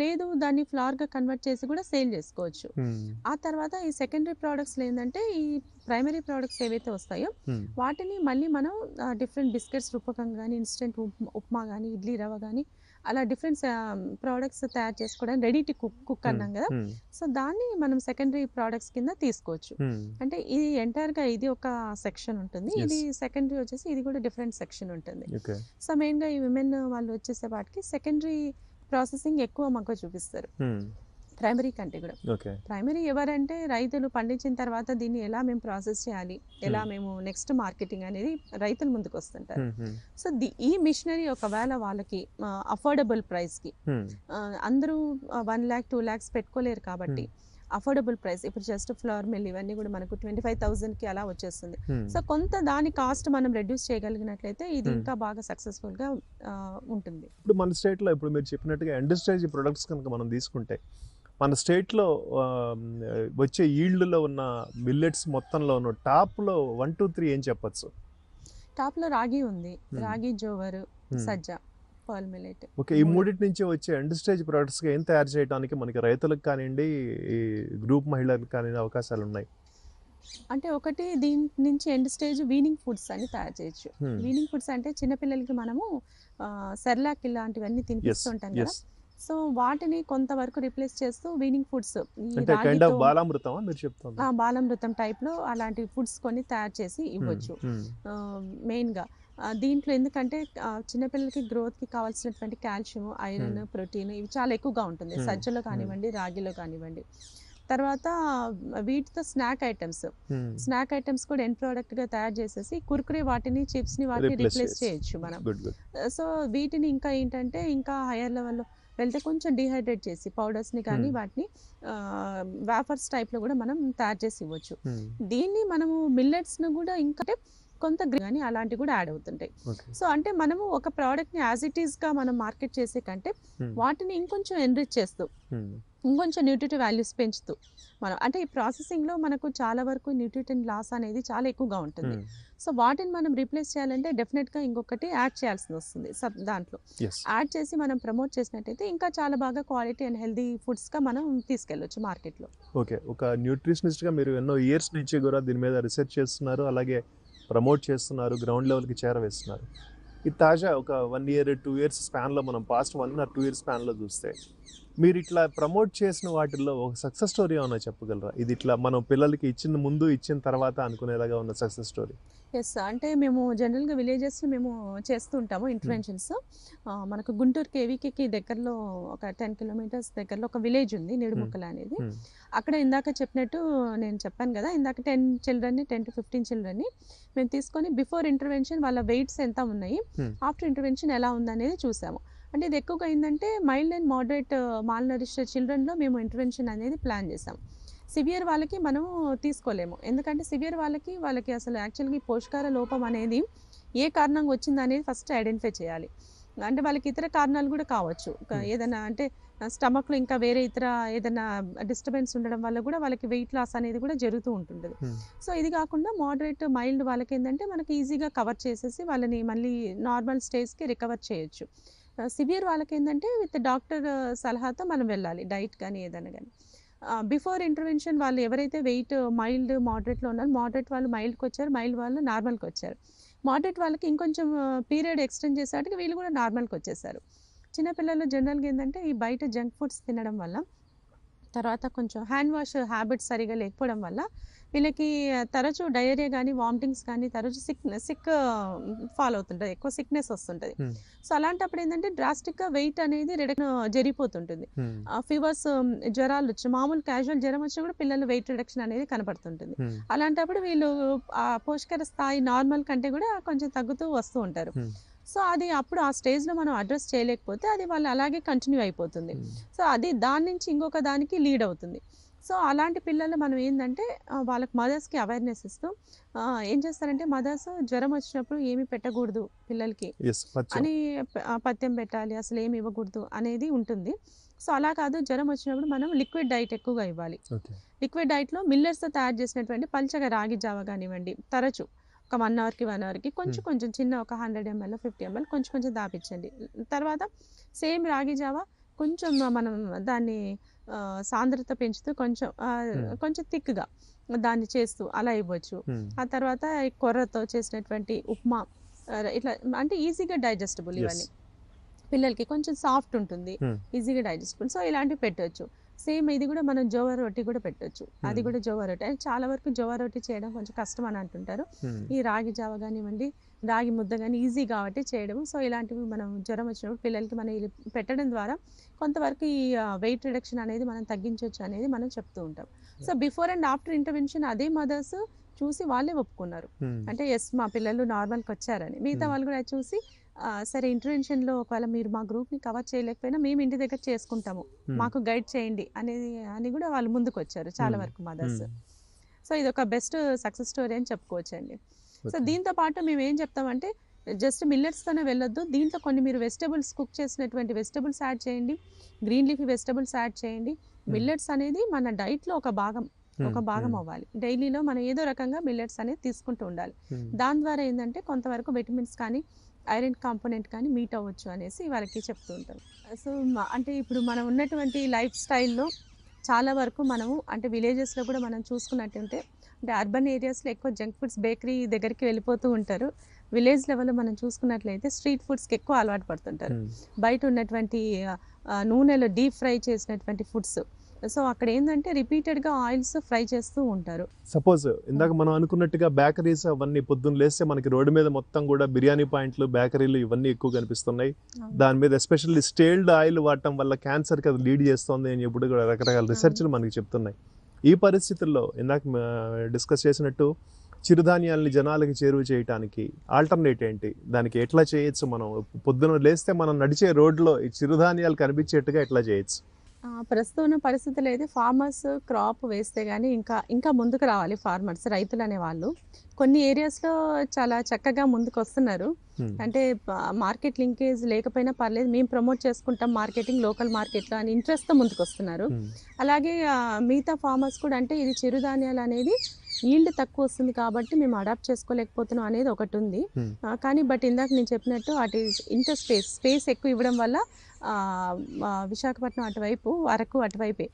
లేదు దాన్ని ఫ్లవర్గా కన్వర్ట్ చేసి కూడా సేల్ చేసుకోవచ్చు. ఆ తర్వాత ఈ సెకండరీ ప్రోడక్ట్స్లో ఏంటంటే ఈ ప్రైమరీ ప్రోడక్ట్స్ ఏవైతే వస్తాయో వాటిని మళ్ళీ మనం డిఫరెంట్ బిస్కెట్స్ రూపకంగా కానీ, ఇన్స్టెంట్ ఉప్మా కానీ, ఇడ్లీ రవ్వ కానీ అలా డిఫరెంట్ ప్రోడక్ట్స్ తయారు చేసుకోవడానికి రెడీ టు కుక్ అన్నాం కదా, సో దాన్ని మనం సెకండరీ ప్రోడక్ట్స్ కింద తీసుకోవచ్చు. అంటే ఇది ఎంటైర్గా ఇది ఒక సెక్షన్ ఉంటుంది, ఇది సెకండరీ వచ్చేసి ఇది కూడా డిఫరెంట్ సెక్షన్ ఉంటుంది. సో మెయిన్గా ఈ విమెన్ వాళ్ళు వచ్చేసే వాటికి సెకండరీ ప్రాసెసింగ్ ఎక్కువ మక్కువ చూపిస్తారు ప్రైమరీ కంటే కూడా. ప్రైమరీ ఎవరంటే రైతులు పండించిన తర్వాత దీన్ని ఎలా మేము ప్రాసెస్ చేయాలి, ఎలా మేము నెక్స్ట్ మార్కెటింగ్ అనేది రైతులు ముందుకు వస్తుంటారు. సో ఈ మిషనరీ ఒకవేళ వాళ్ళకి అఫోర్డబుల్ ప్రైస్కి, అందరూ 1 lakh 2 lakhs పెట్టుకోలేరు కాబట్టి అఫోర్డబుల్ ప్రైస్, ఇప్పుడు జస్ట్ ఫ్లవర్ మిల్ ఇవన్నీ కూడా మనకు 25,000కి అలా వచ్చేస్తుంది. సో కొంత దాని కాస్ట్ మనం రెడ్యూస్ చేయగలిగినట్లయితే ఇది ఇంకా బాగా సక్సెస్ఫుల్గా ఉంటుంది. ఇప్పుడు మన స్టేట్లో ఇప్పుడు మీరు చెప్పినట్టుగా ఎండ్ స్టేజ్ ప్రొడక్ట్స్ కనుక మనం తీసుకుంటే మన స్టేట్లో వచ్చే ఈల్డ్లో ఉన్న మిల్లెట్స్ మొత్తంలో ఉన్న టాప్లో 1 2 3 ఏం చెప్పచ్చు? టాప్లో రాగి ఉంది, రాగి, జోవర్, సజ్జ, పర్ల్ మిల్లెట్. ఓకే, ఈ మూడింటి నుంచి వచ్చే ఎండ్ స్టేజ్ ప్రొడక్ట్స్గా ఏం తయారు చేయడానికి మనకి రైతులకు కానివ్వండి, ఈ గ్రూప్ మహిళలకు కానివ్వండి అవకాశాలు ఉన్నాయి? అంటే ఒకటి దీని నుంచి ఎండ్ స్టేజ్ వీనింగ్ ఫుడ్స్ అని తయారు చేయొచ్చు. వీనింగ్ ఫుడ్స్ అంటే చిన్నపిల్లలకి మనము సెర్లాక్ ఇలాంటివన్నీ తినిపిస్తుంటాం కదా, సో వాటిని కొంతవరకు రిప్లేస్ చేస్తూ వీనింగ్ ఫుడ్స్, బాలామృతం టైప్లో అలాంటి ఫుడ్స్ కొన్ని తయారు చేసి ఇవ్వచ్చు మెయిన్గా. దీంట్లో ఎందుకంటే చిన్నపిల్లలకి గ్రోత్కి కావాల్సినటువంటి కాల్షియం, ఐరన్, ప్రోటీన్ ఇవి చాలా ఎక్కువగా ఉంటుంది సజ్జలో కానివ్వండి, రాగిలో కానివ్వండి. తర్వాత వీటితో స్నాక్ ఐటమ్స్ కూడా ఎండ్ ప్రోడక్ట్గా తయారు చేసేసి కుర్కురే వాటిని, చిప్స్ని వాటిని రిప్లేస్ చేయొచ్చు మనం. సో వీటిని ఇంకా ఏంటంటే ఇంకా హైయర్ లెవెల్లో వెళ్తే కొంచెం డిహైడ్రేట్ చేసి పౌడర్స్ని కానీ వాటిని వేఫర్స్ టైప్లో కూడా మనం తయారు చేసి ఇవ్వచ్చు. దీన్ని మనము మిల్లెట్స్ను కూడా ఇంకా కొంత కానీ అలాంటివి కూడా యాడ్ అవుతుంటాయి. సో అంటే మనము ఒక ప్రోడక్ట్ని యాజ్ ఇట్ ఈస్గా మనం మార్కెట్ చేసే కంటే వాటిని ఇంకొంచెం ఎన్రిచ్ చేస్తూ ఇంకొంచెం న్యూట్రిటివ్ వాల్యూస్ పెంచుతూ మనం, అంటే ఈ ప్రాసెసింగ్లో మనకు చాలా వరకు న్యూట్రిషన్ లాస్ అనేది చాలా ఎక్కువగా ఉంటుంది. సో వాటిని మనం రీప్లేస్ చేయాలంటే డెఫినెట్గా ఇంకొకటి యాడ్ చేయాల్సి వస్తుంది. దాంట్లో యాడ్ చేసి మనం ప్రమోట్ చేసినట్టయితే ఇంకా చాలా బాగా క్వాలిటీ అండ్ హెల్దీ ఫుడ్స్గా మనం తీసుకెళ్ళొచ్చు మార్కెట్లో. ఓకే, ఒక న్యూట్రిషనిస్ట్గా మీరు ఎన్నో ఇయర్స్ నుంచి కూడా దీని మీద రీసెర్చ్ చేస్తున్నారు, అలాగే ప్రమోట్ చేస్తున్నారు, గ్రౌండ్ లెవెల్కి చేరవేస్తున్నారు. ఇది తాజా ఒక 1 year 2 years స్పాన్లో మనం పాస్ట్ 1 or 2 years స్పాన్లో చూస్తే మీరు ఇట్లా ప్రమోట్ చేసిన వాటిల్లో ఒక సక్సెస్ స్టోరీ ఏమన్నా చెప్పగలరా? ఇది ఇట్లా మనం పిల్లలకి ఇచ్చిన ముందు ఇచ్చిన తర్వాత అనుకునేలాగా ఉన్న సక్సెస్ స్టోరీ. ఎస్, అంటే మేము జనరల్గా విలేజెస్లో మేము చేస్తూ ఉంటాము ఇంటర్వెన్షన్స్. మనకు గుంటూరు కేవీకి దగ్గరలో ఒక 10 kilometers దగ్గరలో ఒక విలేజ్ ఉంది, నిడుముక్కల అనేది. అక్కడ ఇందాక చెప్పినట్టు నేను చెప్పాను కదా, ఇందాక 10 childrenని 10 to 15 childrenని మేము తీసుకొని బిఫోర్ ఇంటర్వెన్షన్ వాళ్ళ వెయిట్స్ ఎంత ఉన్నాయి, ఆఫ్టర్ ఇంటర్వెన్షన్ ఎలా ఉందనేది చూసాము. అంటే ఇది ఎక్కువగా ఏంటంటే mild and moderate malnourished చిల్డ్రన్లో మేము ఇంటర్వెన్షన్ అనేది ప్లాన్ చేసాం. సివియర్ వాళ్ళకి మనము తీసుకోలేము, ఎందుకంటే సివియర్ వాళ్ళకి అసలు యాక్చువల్గా పోషకాహార లోపం అనేది ఏ కారణంగా వచ్చింది అనేది ఫస్ట్ ఐడెంటిఫై చేయాలి. అంటే వాళ్ళకి ఇతర కారణాలు కూడా కావచ్చు, ఏదైనా అంటే స్టమక్లో ఇంకా వేరే ఇతర ఏదైనా డిస్టర్బెన్స్ ఉండడం వల్ల కూడా వాళ్ళకి వెయిట్ లాస్ అనేది కూడా జరుగుతూ ఉంటుంటుంది. సో ఇది కాకుండా మోడరేట్ మైల్డ్ వాళ్ళకి ఏంటంటే మనకి ఈజీగా కవర్ చేసేసి వాళ్ళని మళ్ళీ నార్మల్ స్టేజ్కి రికవర్ చేయొచ్చు. సివియర్ వాళ్ళకి ఏంటంటే విత్ డాక్టర్ సలహాతో మనం వెళ్ళాలి, డైట్ కానీ ఏదైనా కానీ. బిఫోర్ ఇంటర్వెన్షన్ వాళ్ళు ఎవరైతే వెయిట్ మైల్డ్ మోడరేట్లో ఉన్నారో, మోడరేట్ వాళ్ళు మైల్డ్కి వచ్చారు, మైల్డ్ వాళ్ళు నార్మల్కి వచ్చారు. మోడరేట్ వాళ్ళకి ఇంకొంచెం పీరియడ్ ఎక్స్టెండ్ చేసేటికి వీళ్ళు కూడా నార్మల్కి వచ్చేసారు. చిన్నపిల్లలు జనరల్గా ఏంటంటే ఈ బయట జంక్ ఫుడ్స్ తినడం వల్ల, తర్వాత కొంచెం హ్యాండ్ వాష్ హ్యాబిట్స్ సరిగా లేకపోవడం వల్ల వీళ్ళకి తరచూ డయేరియా కానీ, వామిటింగ్స్ కానీ, తరచూ సిక్ ఫాలో అవుతుంటుంది, ఎక్కువ సిక్నెస్ వస్తుంటుంది. సో అలాంటప్పుడు ఏంటంటే డ్రాస్టిక్గా వెయిట్ అనేది జరిగిపోతుంటుంది. ఫీవర్స్, జ్వరాలు వచ్చి మామూలు క్యాజువల్ జ్వరం వచ్చినా కూడా పిల్లలు వెయిట్ రిడక్షన్ అనేది కనపడుతుంటుంది. అలాంటప్పుడు వీళ్ళు ఆ పోషకాహార స్థాయి నార్మల్ కంటే కూడా కొంచెం తగ్గుతూ వస్తూ ఉంటారు. సో అది అప్పుడు ఆ స్టేజ్లో మనం అడ్రస్ చేయలేకపోతే అది వాళ్ళు అలాగే కంటిన్యూ అయిపోతుంది. సో అది దాని నుంచి ఇంకొక దానికి లీడ్ అవుతుంది. సో అలాంటి పిల్లలు మనం ఏంటంటే వాళ్ళకి మదర్స్కి అవేర్నెస్ ఇస్తూ ఏం చేస్తారంటే మదర్స్ జ్వరం వచ్చినప్పుడు ఏమి పెట్టకూడదు పిల్లలకి అని పథ్యం పెట్టాలి, అసలు ఏమి ఇవ్వకూడదు అనేది ఉంటుంది. సో అలా కాదు, జ్వరం వచ్చినప్పుడు మనం లిక్విడ్ డైట్ ఎక్కువగా ఇవ్వాలి. లిక్విడ్ డైట్లో మిల్లెట్స్తో తయారు చేసినటువంటి పల్చగా రాగి జావ కానివ్వండి, తరచు ఒక 1 అవర్కి 1 అవర్కి కొంచెం కొంచెం చిన్న ఒక 100 ml 50 ml కొంచెం కొంచెం దాపించండి. తర్వాత సేమ్ రాగి జావ కొంచెం మనం దాన్ని సాంద్రత పెంచుతూ కొంచెం కొంచెం థిక్గా దాన్ని చేస్తూ అలా ఇవ్వచ్చు. ఆ తర్వాత కొర్రతో చేసినటువంటి ఉప్మా ఇట్లా అంటే ఈజీగా డైజెస్టబుల్ ఇవన్నీ పిల్లలకి కొంచెం సాఫ్ట్ ఉంటుంది, ఈజీగా డైజెస్టబుల్. సో ఇలాంటివి పెట్టవచ్చు. సేమ్ ఇది కూడా మనం జోవా రొట్టి కూడా పెట్టవచ్చు. అది కూడా జోవా రొట్టి, అది చాలా వరకు జోవా రొట్టి చేయడం కొంచెం కష్టం అని అంటుంటారు. ఈ రాగి జావ కానివ్వండి, రాగి ముద్ద కానీ ఈజీ కాబట్టి చేయడం. సో ఇలాంటివి మనం జ్వరం వచ్చినప్పుడు పిల్లలకి మనం ఇది పెట్టడం ద్వారా కొంతవరకు ఈ వెయిట్ రిడక్షన్ అనేది మనం తగ్గించవచ్చు అనేది మనం చెప్తూ ఉంటాం. So before and after intervention అదే మదర్స్ చూసి వాళ్ళే ఒప్పుకున్నారు. అంటే ఎస్ మా పిల్లలు నార్మల్కి వచ్చారని. మిగతా వాళ్ళు కూడా చూసి సరే ఇంటర్వెన్షన్లో ఒకవేళ మీరు మా గ్రూప్ని కవర్ చేయలేకపోయినా మేము ఇంటి దగ్గర చేసుకుంటాము, మాకు గైడ్ చేయండి అని కూడా వాళ్ళు ముందుకు వచ్చారు చాలా వరకు మదర్స్. సో ఇది ఒక బెస్ట్ సక్సెస్ స్టోరీ అని చెప్పుకోవచ్చండి. సో దీంతో పాటు మేము ఏం చెప్తామంటే జస్ట్ మిల్లెట్స్తోనే వెళ్ళొద్దు, దీంట్లో కొన్ని మీరు వెజిటబుల్స్ కుక్ చేసినటువంటి వెజిటబుల్స్ యాడ్ చేయండి, గ్రీన్ లీఫీ వెజిటబుల్స్ యాడ్ చేయండి. మిల్లెట్స్ అనేది మన డైట్లో ఒక భాగం అవ్వాలి. డైలీలో మనం ఏదో రకంగా మిల్లెట్స్ అనేది తీసుకుంటూ ఉండాలి. దాని ద్వారా ఏంటంటే కొంతవరకు విటమిన్స్ కానీ ఐరన్ కాంపోనెంట్ కానీ మీట్ అవ్వచ్చు అనేసి వాళ్ళకి చెప్తూ ఉంటాం. సో అంటే ఇప్పుడు మనం ఉన్నటువంటి లైఫ్ స్టైల్లో చాలా వరకు మనము అంటే విలేజెస్లో కూడా మనం చూసుకున్నట్టుంటే అంటే అర్బన్ ఏరియాస్లో ఎక్కువ జంక్ ఫుడ్స్ బేకరీ దగ్గరికి వెళ్ళిపోతూ ఉంటారు. విలేజ్ లెవెల్లో మనం చూసుకున్నట్లయితే స్ట్రీట్ ఫుడ్స్కి ఎక్కువ అలవాటు పడుతుంటారు. బయట ఉన్నటువంటి నూనెలో డీప్ ఫ్రై చేసినటువంటి ఫుడ్స్. సో అక్కడ ఏంటంటే రిపీటెడ్గా ఆయిల్స్ ఫ్రై చేస్తూ ఉంటారు. సపోజ్ ఇందాక మనం అనుకున్నట్టుగా బేకరీస్ అవన్నీ పొద్దున్న లేస్తే మనకి రోడ్డు మీద మొత్తం కూడా బిర్యానీ పాయింట్లు, బేకరీలు ఇవన్నీ ఎక్కువ కనిపిస్తున్నాయి. దాని మీద ఎస్పెషల్లీ స్టేల్డ్ ఆయిల్ వాడటం వల్ల క్యాన్సర్కి అది లీడ్ చేస్తుంది అని ఎప్పుడు కూడా రకరకాల రీసెర్చ్లు మనకి చెప్తున్నాయి. ఈ పరిస్థితుల్లో ఇందాక డిస్కస్ చేసినట్టు చిరుధాన్యాలని జనాలకి చేరువ చేయడానికి ఆల్టర్నేట్ ఏంటి, దానికి ఎట్లా చేయొచ్చు? మనం పొద్దున లేస్తే మనం నడిచే రోడ్లో ఈ చిరుధాన్యాలు కనిపించేట్టుగా ఎట్లా చేయొచ్చు? ప్రస్తుతం ఉన్న పరిస్థితులు అయితే ఫార్మర్స్ క్రాప్ వేస్తే కానీ ఇంకా ముందుకు రావాలి ఫార్మర్స్, రైతులు అనేవాళ్ళు. కొన్ని ఏరియాస్లో చాలా చక్కగా ముందుకు వస్తున్నారు. అంటే మార్కెట్ లింకేజ్ లేకపోయినా పర్లేదు, మేము ప్రమోట్ చేసుకుంటాం మార్కెటింగ్ లోకల్ మార్కెట్లో అని ఇంట్రెస్ట్తో ముందుకు వస్తున్నారు. అలాగే మిగతా ఫార్మర్స్ కూడా అంటే ఇది చిరుధాన్యాలు అనేది ఈల్డ్ తక్కువ వస్తుంది కాబట్టి మేము అడాప్ట్ చేసుకోలేకపోతున్నాం అనేది ఒకటి ఉంది. కానీ బట్ ఇందాక నేను చెప్పినట్టు అటు ఇంత స్పేస్ ఎక్కువ ఇవ్వడం వల్ల విశాఖపట్నం అటువైపు అరకు అటువైపే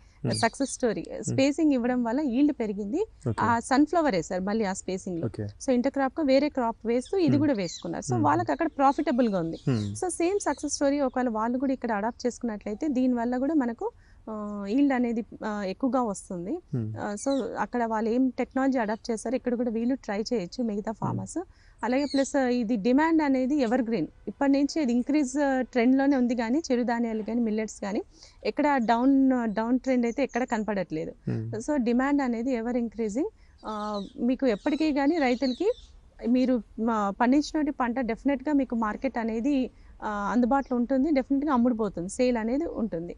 సక్సెస్ స్టోరీ. స్పేసింగ్ ఇవ్వడం వల్ల ఈల్డ్ పెరిగింది. ఆ సన్ఫ్లవర్ వేసారు మళ్ళీ ఆ స్పేసింగ్ లో. సో ఇంటర్ క్రాప్ గా వేరే క్రాప్ వేస్తూ ఇది కూడా వేసుకున్నారు. సో వాళ్ళకి అక్కడ ప్రాఫిటబుల్ గా ఉంది. సో సేమ్ సక్సెస్ స్టోరీ ఒకవేళ వాళ్ళు కూడా ఇక్కడ అడాప్ట్ చేసుకున్నట్లయితే దీని వల్ల కూడా మనకు ఈల్డ్ అనేది ఎక్కువగా వస్తుంది. సో అక్కడ వాళ్ళు ఏం టెక్నాలజీ అడాప్ట్ చేస్తారో ఇక్కడ కూడా వీళ్ళు ట్రై చేయొచ్చు మిగతా ఫార్మర్స్. అలాగే ప్లస్ ఇది డిమాండ్ అనేది ఎవర్ గ్రీన్, ఇప్పటి నుంచి ఇది ఇంక్రీజ్ ట్రెండ్లోనే ఉంది. కానీ చిరుధాన్యాలు కానీ మిల్లెట్స్ కానీ ఎక్కడ డౌన్ ట్రెండ్ అయితే ఎక్కడ కనపడట్లేదు. సో డిమాండ్ అనేది ఎవర్ ఇంక్రీజింగ్. మీకు ఎప్పటికీ కానీ రైతులకి మీరు పండించినటువంటి పంట డెఫినెట్గా మీకు మార్కెట్ అనేది అందుబాటులో ఉంటుంది, డెఫినెట్గా అమ్ముడుపోతుంది, సేల్ అనేది ఉంటుంది.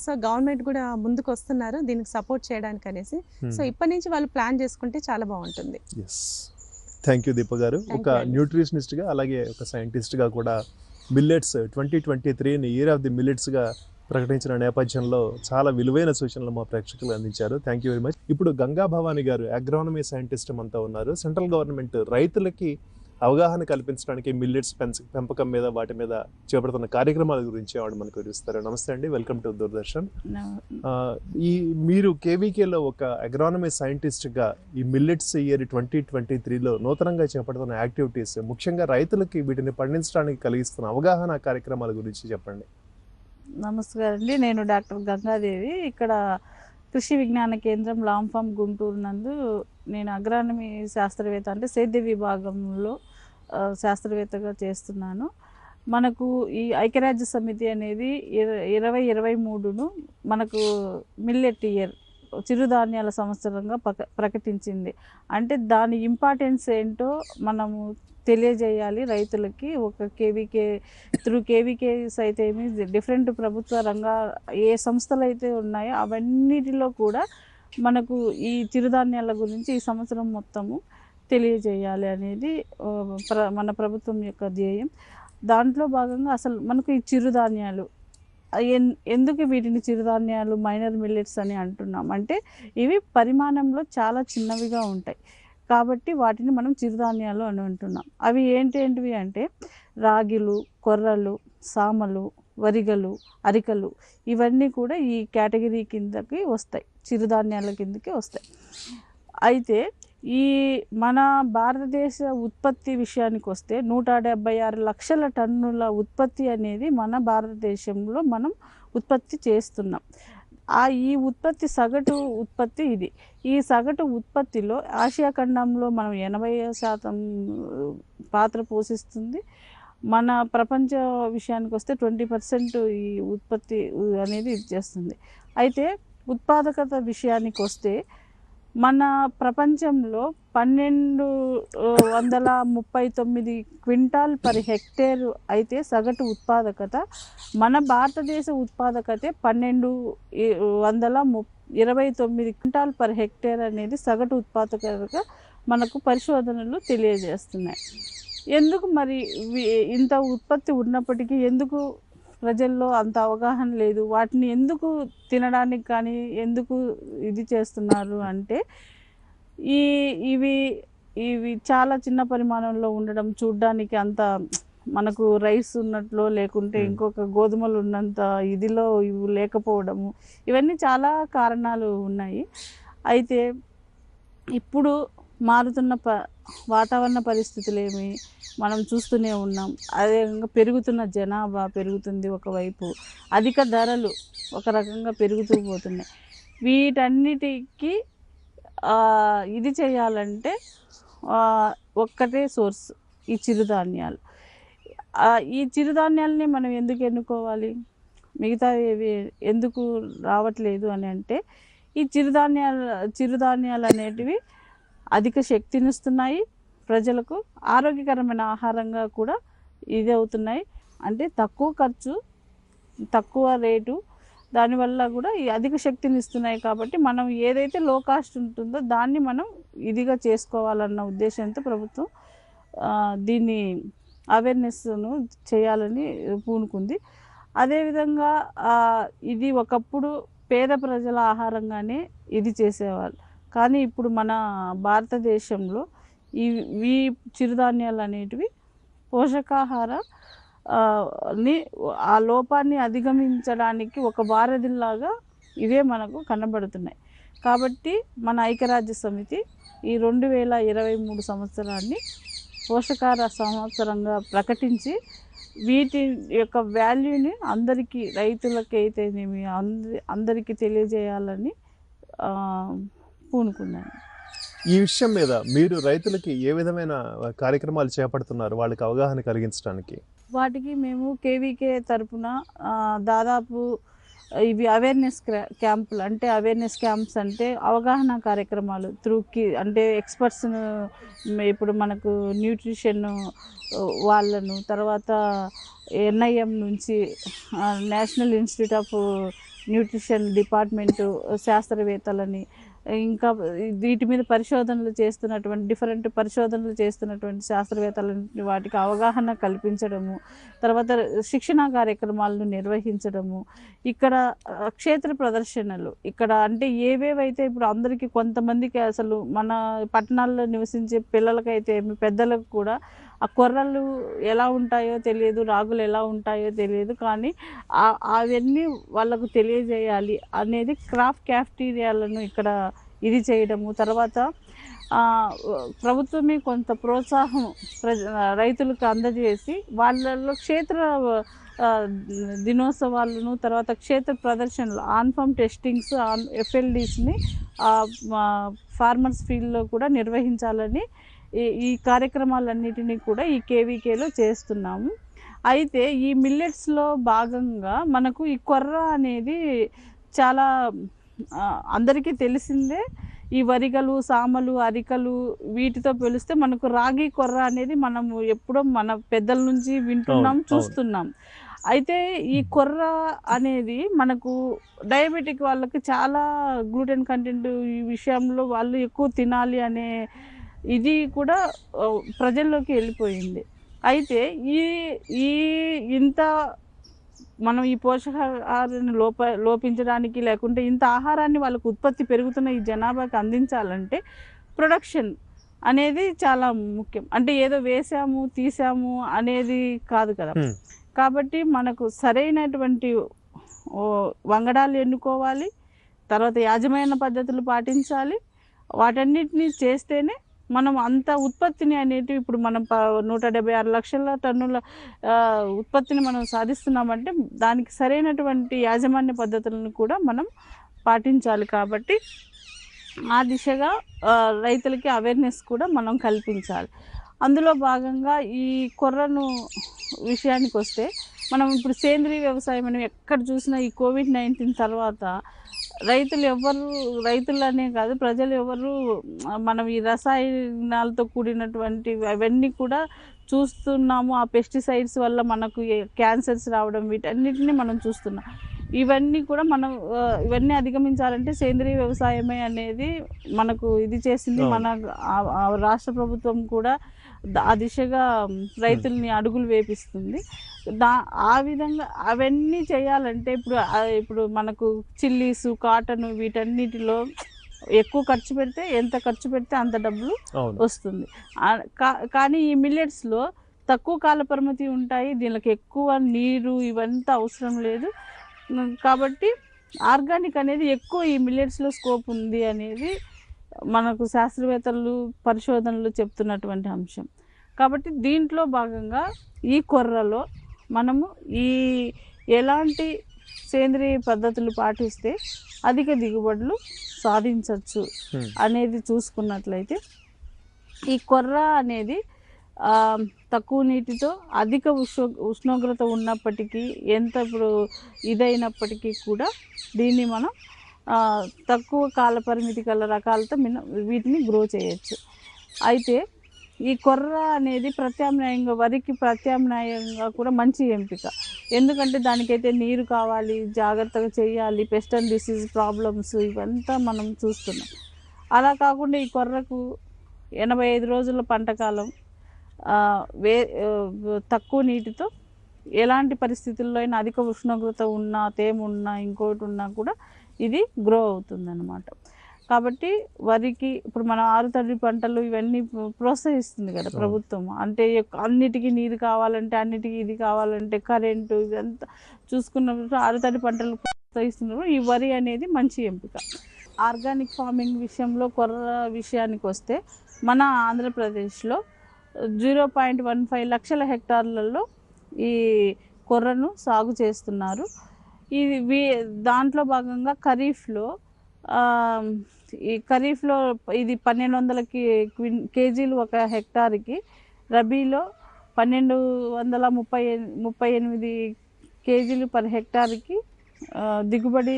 సో గవర్నమెంట్ కూడా ముందుకు వస్తున్నారు దీనికి సపోర్ట్ చేయడానికి అనేసి. సో ఇప్పటి నుంచి వాళ్ళు ప్లాన్ చేసుకుంటే చాలా బాగుంటుంది. థ్యాంక్ యూ దీప గారు. ఒక న్యూట్రిషనిస్ట్గా అలాగే ఒక సైంటిస్ట్గా కూడా మిల్లెట్స్ 2023ని ఇయర్ ఆఫ్ ది మిల్లెట్స్గా ప్రకటించిన నేపథ్యంలో చాలా విలువైన సూచనలు మా ప్రేక్షకులు అందించారు. Thank you very much. ఇప్పుడు గంగా భవాని గారు అగ్రానమీ సైంటిస్ట్ అంతా ఉన్నారు. సెంట్రల్ గవర్నమెంట్ రైతులకి అవగాహన కల్పించడానికి మిల్లెట్స్ పెంపకం మీద వాటి మీద చేపడుతున్న కార్యక్రమాల గురించి ఆవిడ మనకు వివరిస్తారు. నమస్తే అండి, వెల్కమ్ టు దూరదర్శన్. మీరు కేవీకేలో ఒక అగ్రానమీ సైంటిస్ట్గా ఈ మిల్లెట్స్ ఇయర్ 2023లో నూతనంగా చేపడుతున్న యాక్టివిటీస్, ముఖ్యంగా రైతులకి వీటిని పండించడానికి కలిగిస్తున్న అవగాహన కార్యక్రమాల గురించి చెప్పండి. నమస్కారం అండి, నేను డాక్టర్ గంగాదేవి. ఇక్కడ కృషి విజ్ఞాన కేంద్రం లాంఫామ్ గుంటూరు నందు నేను అగ్రానమీ శాస్త్రవేత్త అంటే సేద్య విభాగంలో శాస్త్రవేత్తగా చేస్తున్నాను. మనకు ఈ ఐక్యరాజ్య సమితి అనేది 2023ను మనకు మిల్లెట్ ఇయర్ చిరుధాన్యాల సంవత్సరంగా ప్రకటించింది. అంటే దాని ఇంపార్టెన్స్ ఏంటో మనము తెలియజేయాలి రైతులకి. ఒక కేవీకే త్రూ కేవీకేస్ అయితే ఏమి డిఫరెంట్ ప్రభుత్వ రంగా ఏ సంస్థలు అయితే ఉన్నాయో అవన్నిటిలో కూడా మనకు ఈ చిరుధాన్యాల గురించి ఈ సంవత్సరం మొత్తము తెలియజేయాలి అనేది మన ప్రభుత్వం యొక్క ధ్యేయం. దాంట్లో భాగంగా అసలు మనకు ఈ చిరుధాన్యాలు ఎందుకు వీటిని చిరుధాన్యాలు మైనర్ మిల్లెట్స్ అని అంటున్నాం అంటే ఇవి పరిమాణంలో చాలా చిన్నవిగా ఉంటాయి కాబట్టి వాటిని మనం చిరుధాన్యాలు అని అంటున్నాం. అవి ఏంటివి అంటే రాగిలు, కొర్రలు, సామలు, వరిగలు, అరికలు ఇవన్నీ కూడా ఈ కేటగిరీ కిందకి వస్తాయి, చిరుధాన్యాల కిందకి వస్తాయి. అయితే ఈ మన భారతదేశ ఉత్పత్తి విషయానికి వస్తే 176 లక్షల టన్నుల ఉత్పత్తి అనేది మన భారతదేశంలో మనం ఉత్పత్తి చేస్తున్నాం. ఈ ఉత్పత్తి సగటు ఉత్పత్తి ఇది. ఈ సగటు ఉత్పత్తిలో ఆసియా ఖండంలో మనం 80% పాత్ర పోషిస్తుంది. మన ప్రపంచ విషయానికి వస్తే 20% ఈ ఉత్పత్తి అనేది ఇది చేస్తుంది. అయితే ఉత్పాదకత విషయానికి వస్తే మన ప్రపంచంలో 1239 క్వింటాల్ పర్ హెక్టేర్ అయితే సగటు ఉత్పాదకత, మన భారతదేశ ఉత్పాదకతే 1229 క్వింటాల్ పర్ హెక్టేర్ అనేది సగటు ఉత్పాదకతగా మనకు పరిశోధనలు తెలియజేస్తున్నాయి. ఎందుకు మరి ఇంత ఉత్పత్తి ఉన్నప్పటికీ ఎందుకు ప్రజల్లో అంత అవగాహన లేదు, వాటిని ఎందుకు తినడానికి కానీ ఎందుకు ఇది చేస్తున్నారు అంటే ఇవి చాలా చిన్న పరిమాణంలో ఉండడం, చూడ్డానికి అంత మనకు రైస్ ఉన్నట్లో లేకుంటే ఇంకొక గోధుమలు ఉన్నంత ఇదిలో ఇవి లేకపోవడము, ఇవన్నీ చాలా కారణాలు ఉన్నాయి. అయితే ఇప్పుడు మారుతున్న వాతావరణ పరిస్థితులేమి మనం చూస్తూనే ఉన్నాం. అదేవిధంగా పెరుగుతున్న జనాభా పెరుగుతుంది, ఒకవైపు అధిక ధరలు ఒక రకంగా పెరుగుతూ పోతున్నాయి. వీటన్నిటికీ ఇది చేయాలంటే ఒక్కటే సోర్స్ ఈ చిరుధాన్యాలు. ఈ చిరుధాన్యాలని మనం ఎందుకు ఎన్నుకోవాలి, మిగతా ఏవి ఎందుకు రావట్లేదు అని అంటే ఈ చిరుధాన్యాలు అనేటివి అధిక శక్తినిస్తున్నాయి, ప్రజలకు ఆరోగ్యకరమైన ఆహారంగా కూడా ఇది అవుతున్నాయి. అంటే తక్కువ ఖర్చు, తక్కువ రేటు, దానివల్ల కూడా ఈ అధిక శక్తిని ఇస్తున్నాయి. కాబట్టి మనం ఏదైతే లో కాస్ట్ ఉంటుందో దాన్ని మనం ఇదిగా చేసుకోవాలన్న ఉద్దేశంతో ప్రభుత్వం దీన్ని అవేర్నెస్ను చేయాలని పూనుకుంది. అదేవిధంగా ఇది ఒకప్పుడు పేద ప్రజల ఆహారంగానే ఇది చేసేవాళ్ళు. కానీ ఇప్పుడు మన భారతదేశంలో ఈ చిరుధాన్యాలు అనేటివి పోషకాహార ఆ లోపాన్ని అధిగమించడానికి ఒక వారధిలాగా ఇవే మనకు కనబడుతున్నాయి. కాబట్టి మన ఐక్యరాజ్య సమితి ఈ 2023 సంవత్సరాన్ని పోషకాహార సంవత్సరంగా ప్రకటించి వీటి యొక్క వాల్యూని అందరికీ, రైతులకైతేనేమి అందరికీ తెలియజేయాలని పూనుకున్నాను. ఈ విషయం మీద మీరు రైతులకి ఏ విధమైన కార్యక్రమాలు చేపడుతున్నారు వాళ్ళకి అవగాహన కలిగించడానికి? వాటికి మేము కేవీకే తరపున దాదాపు ఇవి అవేర్నెస్ క్యాంపులు, అంటే అవేర్నెస్ క్యాంప్స్ అంటే అవగాహన కార్యక్రమాలు అంటే ఎక్స్పర్ట్స్ను, ఇప్పుడు మనకు న్యూట్రిషన్ వాళ్ళను, తర్వాత NIM నుంచి National Institute of Nutrition department శాస్త్రవేత్తలని, ఇంకా వీటి మీద డిఫరెంట్ పరిశోధనలు చేస్తున్నటువంటి శాస్త్రవేత్తలని వాటికి అవగాహన కల్పించడము, తర్వాత శిక్షణా కార్యక్రమాలను నిర్వహించడము, ఇక్కడ క్షేత్ర ప్రదర్శనలు, ఇక్కడ అంటే ఏవేవైతే ఇప్పుడు అందరికీ కొంతమందికి అసలు మన పట్టణాల్లో నివసించే పిల్లలకైతే పెద్దలకు కూడా ఆ కొర్రలు ఎలా ఉంటాయో తెలియదు, రాగులు ఎలా ఉంటాయో తెలియదు, కానీ అవన్నీ వాళ్ళకు తెలియజేయాలి అనేది క్రాఫ్ట్ క్యాఫ్టీరియాలను ఇక్కడ ఇది చేయడము. తర్వాత ప్రభుత్వమే కొంత ప్రోత్సాహం రైతులకు అందజేసి వాళ్ళలో క్షేత్ర దినోత్సవాలను, తర్వాత క్షేత్ర ప్రదర్శనలు, ఆన్ఫామ్ టెస్టింగ్స్, FLDస్ని ఫార్మర్స్ ఫీల్డ్లో కూడా నిర్వహించాలని ఈ కార్యక్రమాలన్నిటినీ కూడా ఈ కేవీకేలో చేస్తున్నాము. అయితే ఈ మిల్లెట్స్లో భాగంగా మనకు ఈ కొర్ర అనేది చాలా అందరికీ తెలిసిందే. ఈ వరిగలు, సామలు, అరికలు వీటితో పోలిస్తే మనకు రాగి కొర్ర అనేది మనము ఎప్పుడో మన పెద్దల నుంచి వింటున్నాం, చూస్తున్నాం. అయితే ఈ కొర్ర అనేది మనకు డయాబెటిక్ వాళ్ళకి చాలా గ్లూటెన్ కంటెంట్ ఈ విషయంలో వాళ్ళు ఎక్కువ తినాలి అనే ఇది కూడా ప్రజల్లోకి వెళ్ళిపోయింది. అయితే ఈ ఈ ఇంత మనం ఈ పోషకాహారాన్ని లోపించడానికి లేకుంటే ఇంత ఆహారాన్ని వాళ్ళకు ఉత్పత్తి పెరుగుతున్న ఈ జనాభాకి అందించాలంటే ప్రొడక్షన్ అనేది చాలా ముఖ్యం. అంటే ఏదో వేసాము తీసాము అనేది కాదు కదా. కాబట్టి మనకు సరైనటువంటి వంగడాలు ఎన్నుకోవాలి, తర్వాత యాజమాన్య పద్ధతులు పాటించాలి. వాటన్నిటిని చేస్తేనే మనం అంత ఉత్పత్తిని అనేటివి ఇప్పుడు మనం 176 లక్షల టన్నుల ఉత్పత్తిని మనం సాధిస్తున్నామంటే దానికి సరైనటువంటి యాజమాన్య పద్ధతులను కూడా మనం పాటించాలి. కాబట్టి ఆ దిశగా రైతులకి అవేర్నెస్ కూడా మనం కల్పించాలి. అందులో భాగంగా ఈ కొర్రను విషయానికి వస్తే మనం ఇప్పుడు సేంద్రీయ వ్యవసాయం మనం ఎక్కడ చూసినా ఈ కోవిడ్-19 తర్వాత రైతులనే కాదు ప్రజలు ఎవరు మనం ఈ రసాయనాలతో కూడినటువంటి అవన్నీ కూడా చూస్తున్నాము. ఆ పెస్టిసైడ్స్ వల్ల మనకు క్యాన్సర్స్ రావడం వీటన్నిటిని మనం చూస్తున్నాం. ఇవన్నీ కూడా మనం ఇవన్నీ అధిగమించాలంటే సేంద్రీయ వ్యవసాయమే అనేది మనకు ఇది చేసింది. మన రాష్ట్ర ప్రభుత్వం కూడా ఆ దిశగా రైతుల్ని అడుగులు వేపిస్తుంది. ఆ విధంగా అవన్నీ చేయాలంటే ఇప్పుడు మనకు చిల్లీసు, కాటన్ వీటన్నిటిలో ఎక్కువ ఖర్చు పెడితే ఎంత ఖర్చు పెడితే అంత డబ్బులు వస్తుంది. కానీ ఈ మిల్లెట్స్లో తక్కువ కాల పరిమితి ఉంటాయి, దీనికి ఎక్కువ నీరు ఇవంతా అవసరం లేదు. కాబట్టి ఆర్గానిక్ అనేది ఎక్కువ ఈ మిల్లెట్స్లో స్కోప్ ఉంది అనేది మనకు శాస్త్రవేత్తలు పరిశోధనలు చెప్తున్నటువంటి అంశం. కాబట్టి దీంట్లో భాగంగా ఈ కొర్రలో మనము ఎలాంటి సేంద్రియ పద్ధతులు పాటిస్తే అధిక దిగుబడులు సాధించవచ్చు అనేది చూసుకున్నట్లయితే ఈ కొర్ర అనేది తక్కువ నీటితో అధిక ఉష్ణోగ్రత ఉన్నప్పటికీ ఎంత ఇప్పుడు ఇదైనప్పటికీ కూడా దీన్ని మనం తక్కువ కాల పరిమితి గల రకాలతో వీటిని గ్రో చేయొచ్చు. అయితే ఈ కొర్ర అనేది వరికి ప్రత్యామ్నాయంగా కూడా మంచి ఎంపిక. ఎందుకంటే దానికైతే నీరు కావాలి, జాగ్రత్తగా చేయాలి, పెస్ట్ అండ్ డిసీజ్ ప్రాబ్లమ్స్ ఇవంతా మనం చూస్తున్నాం. అలా కాకుండా ఈ కొర్రకు 85 రోజుల పంటకాలం, తక్కువ నీటితో ఎలాంటి పరిస్థితుల్లో అయినా అధిక ఉష్ణోగ్రత ఉన్నా, తేమ ఉన్నా, ఇంకోటి ఉన్నా కూడా ఇది గ్రో అవుతుందన్నమాట. కాబట్టి వరికి ఇప్పుడు మన ఆరుతడి పంటలు ఇవన్నీ ప్రోత్సహిస్తుంది కదా ప్రభుత్వం. అంటే అన్నిటికీ నీరు కావాలంటే, అన్నిటికీ ఇది కావాలంటే, కరెంటు ఇదంతా చూసుకున్నప్పుడు ఆరుతడి పంటలు ప్రోత్సహిస్తున్నప్పుడు ఈ వరి అనేది మంచి ఎంపిక. ఆర్గానిక్ ఫార్మింగ్ విషయంలో కొర్ర విషయానికి వస్తే మన ఆంధ్రప్రదేశ్లో 0.15 లక్షల హెక్టార్లలో ఈ కొర్రను సాగు చేస్తున్నారు. దాంట్లో భాగంగా ఖరీఫ్లో ఇది 1200 కేజీలు ఒక హెక్టార్కి, రబీలో 1238 కేజీలు పర్ హెక్టార్కి దిగుబడి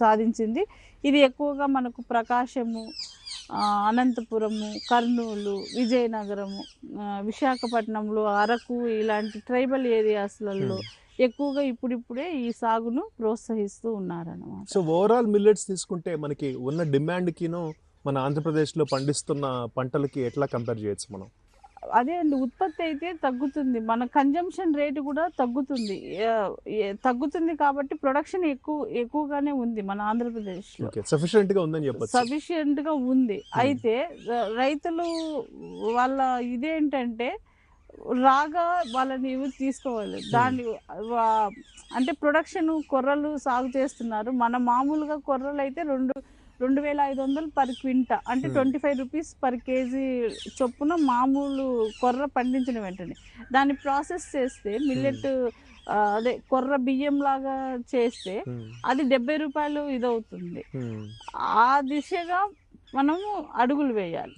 సాధించింది. ఇది ఎక్కువగా మనకు ప్రకాశము, అనంతపురము, కర్నూలు, విజయనగరము, విశాఖపట్నంలో, అరకు ఇలాంటి ట్రైబల్ ఏరియాస్లలో ఎక్కువగా ఇప్పుడిప్పుడే ఈ సాగును ప్రోత్సహిస్తూ ఉన్నారన్నమాట. సో ఓవరాల్ మిల్లెట్స్ తీసుకుంటే మనకి ఉన్న డిమాండ్కిను మన ఆంధ్రప్రదేశ్లో పండిస్తున్న పంటలకి ఎట్లా కంపేర్ చేయొచ్చు మనం? అదే అండి, ఉత్పత్తి అయితే తగ్గుతుంది, మన కన్జంప్షన్ రేటు కూడా తగ్గుతుంది కాబట్టి ప్రొడక్షన్ ఎక్కువగానే ఉంది మన ఆంధ్రప్రదేశ్లో. సఫిషియెంట్గా ఉంది. అయితే రైతులు వాళ్ళ ఇదేంటంటే రాగా వాళ్ళని తీసుకోవాలి. అంటే ప్రొడక్షన్ కొర్రలు సాగు చేస్తున్నారు. మన మామూలుగా కొర్రలు అయితే 2,500 పర్ క్వింటా, అంటే 25 రూపీస్ పర్ కేజీ చొప్పున మామూలు కొర్ర పండించిన వెంటనే దాన్ని ప్రాసెస్ చేస్తే మిల్లెట్ అదే కొర్ర బియ్యం లాగా చేస్తే అది 70 రూపాయలు ఇదవుతుంది. ఆ దిశగా మనము అడుగులు వేయాలి.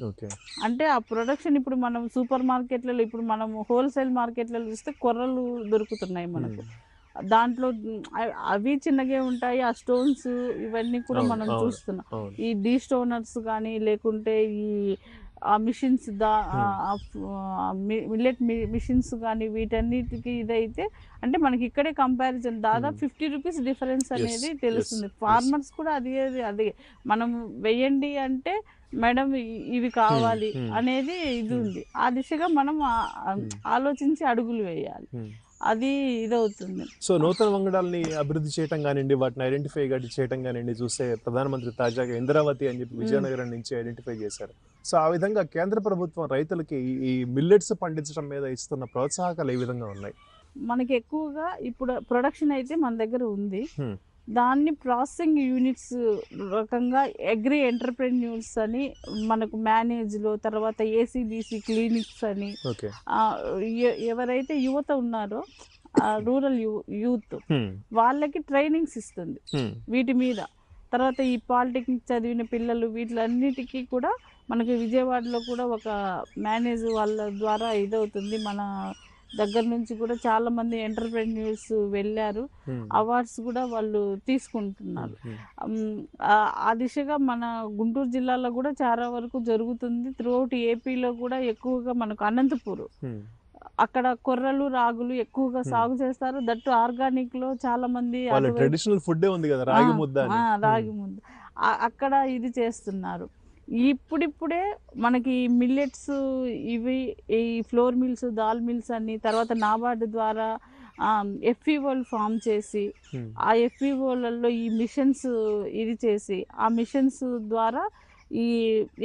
అంటే ఆ ప్రొడక్షన్ ఇప్పుడు మనం సూపర్ మార్కెట్లలో, ఇప్పుడు మనము హోల్సేల్ మార్కెట్లలో చూస్తే కొర్రలు దొరుకుతున్నాయి మనకు. దాంట్లో అవి చిన్నగా ఉంటాయి. ఆ స్టోన్స్ ఇవన్నీ కూడా మనం చూస్తున్నాం. ఈ డీ స్టోనర్స్ కానీ లేకుంటే ఈ ఆ మిషన్స్ మిల్లెట్ మిషన్స్ కానీ వీటన్నిటికి ఇదైతే అంటే మనకి ఇక్కడే కంపారిజన్ దాదాపు 50 రూపీస్ డిఫరెన్స్ అనేది తెలుస్తుంది. ఫార్మర్స్ కూడా అదే మనం వెయ్యండి అంటే మేడం ఇవి కావాలి అనేది ఇది ఉంది. ఆ దిశగా మనం ఆలోచించి అడుగులు వేయాలి. అది ఇదవుతుంది. సో నూతన వంగడాలని అభివృద్ధి చేయడం కానివ్వండి, వాటిని ఐడెంటిఫై చేయడం కానివ్వండి, చూస్తే ప్రధానమంత్రి తాజాగా ఇంద్రావతి అని చెప్పి విజయనగరం నుంచి ఐడెంటిఫై చేశారు. సో ఆ విధంగా కేంద్ర ప్రభుత్వం రైతులకి ఈ మిల్లెట్స్ పండించడం మీద ఇస్తున్న ప్రోత్సాహకాలు ఏ విధంగా ఉన్నాయి? మనకి ఎక్కువగా ఇప్పుడు ప్రొడక్షన్ అయితే మన దగ్గర ఉంది. దాన్ని ప్రాసెసింగ్ యూనిట్స్ రకంగా అగ్రి ఎంటర్ప్రెన్యూర్స్ అని మనకు మేనేజ్లో, తర్వాత ఏసీబీసీ క్లినిక్స్ అని ఎవరైతే యువత ఉన్నారో రూరల్ యూత్ వాళ్ళకి ట్రైనింగ్స్ ఇస్తుంది వీటి మీద. తర్వాత ఈ పాలిటెక్నిక్ చదివిన పిల్లలు వీటిలన్నిటికీ కూడా మనకి విజయవాడలో కూడా ఒక మేనేజ్ వాళ్ళ ద్వారా ఇదవుతుంది. మన దగ్గర నుంచి కూడా చాలా మంది ఎంటర్ప్రెన్యూర్స్ వెళ్ళారు, అవార్డ్స్ కూడా వాళ్ళు తీసుకుంటున్నారు. ఆ దిశగా మన గుంటూరు జిల్లాలో కూడా చాలా వరకు జరుగుతుంది. త్రూఅవుట్ ఏపీలో కూడా ఎక్కువగా మనకు అనంతపూర్ అక్కడ కొర్రలు రాగులు ఎక్కువగా సాగు చేస్తారు. దట్టు ఆర్గానిక్ లో చాలా మంది ట్రెడిషనల్ ఫుడ్ ఉంది కదా, రాగి ముద్ద. రాగి ముద్ద అక్కడ ఇది చేస్తున్నారు. ఇప్పుడిప్పుడే మనకి మిల్లెట్స్ ఇవి ఈ ఫ్లోర్ మిల్స్, దాల్ మిల్స్ అని, తర్వాత నాబార్డు ద్వారా ఎఫ్ఈఓలు ఫామ్ చేసి ఆ ఎఫ్ఈఓలలో ఈ మిషన్స్ ఇది చేసి ఆ మిషన్స్ ద్వారా ఈ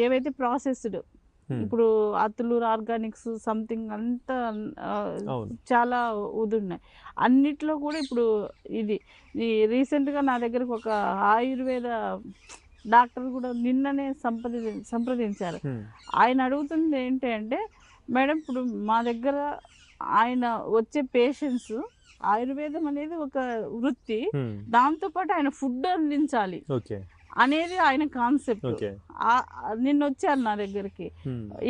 ఏవైతే ప్రాసెస్డ్ ఇప్పుడు అతులూరు ఆర్గానిక్స్ సంథింగ్ అంతా చాలా ఉన్నాయి. అన్నిట్లో కూడా ఇప్పుడు ఇది రీసెంట్గా నా దగ్గరకు ఒక ఆయుర్వేద డాక్టర్ కూడా నిన్ననే సంప్రదించారు. ఆయన అడుగుతుంది ఏంటి అంటే, మేడం ఇప్పుడు మా దగ్గర ఆయన వచ్చే పేషెంట్స్ ఆయుర్వేదం అనేది ఒక వృత్తి, దాంతోపాటు ఆయన ఫుడ్ అందించాలి అనేది ఆయన కాన్సెప్ట్. నిన్న వచ్చారు నా దగ్గరికి,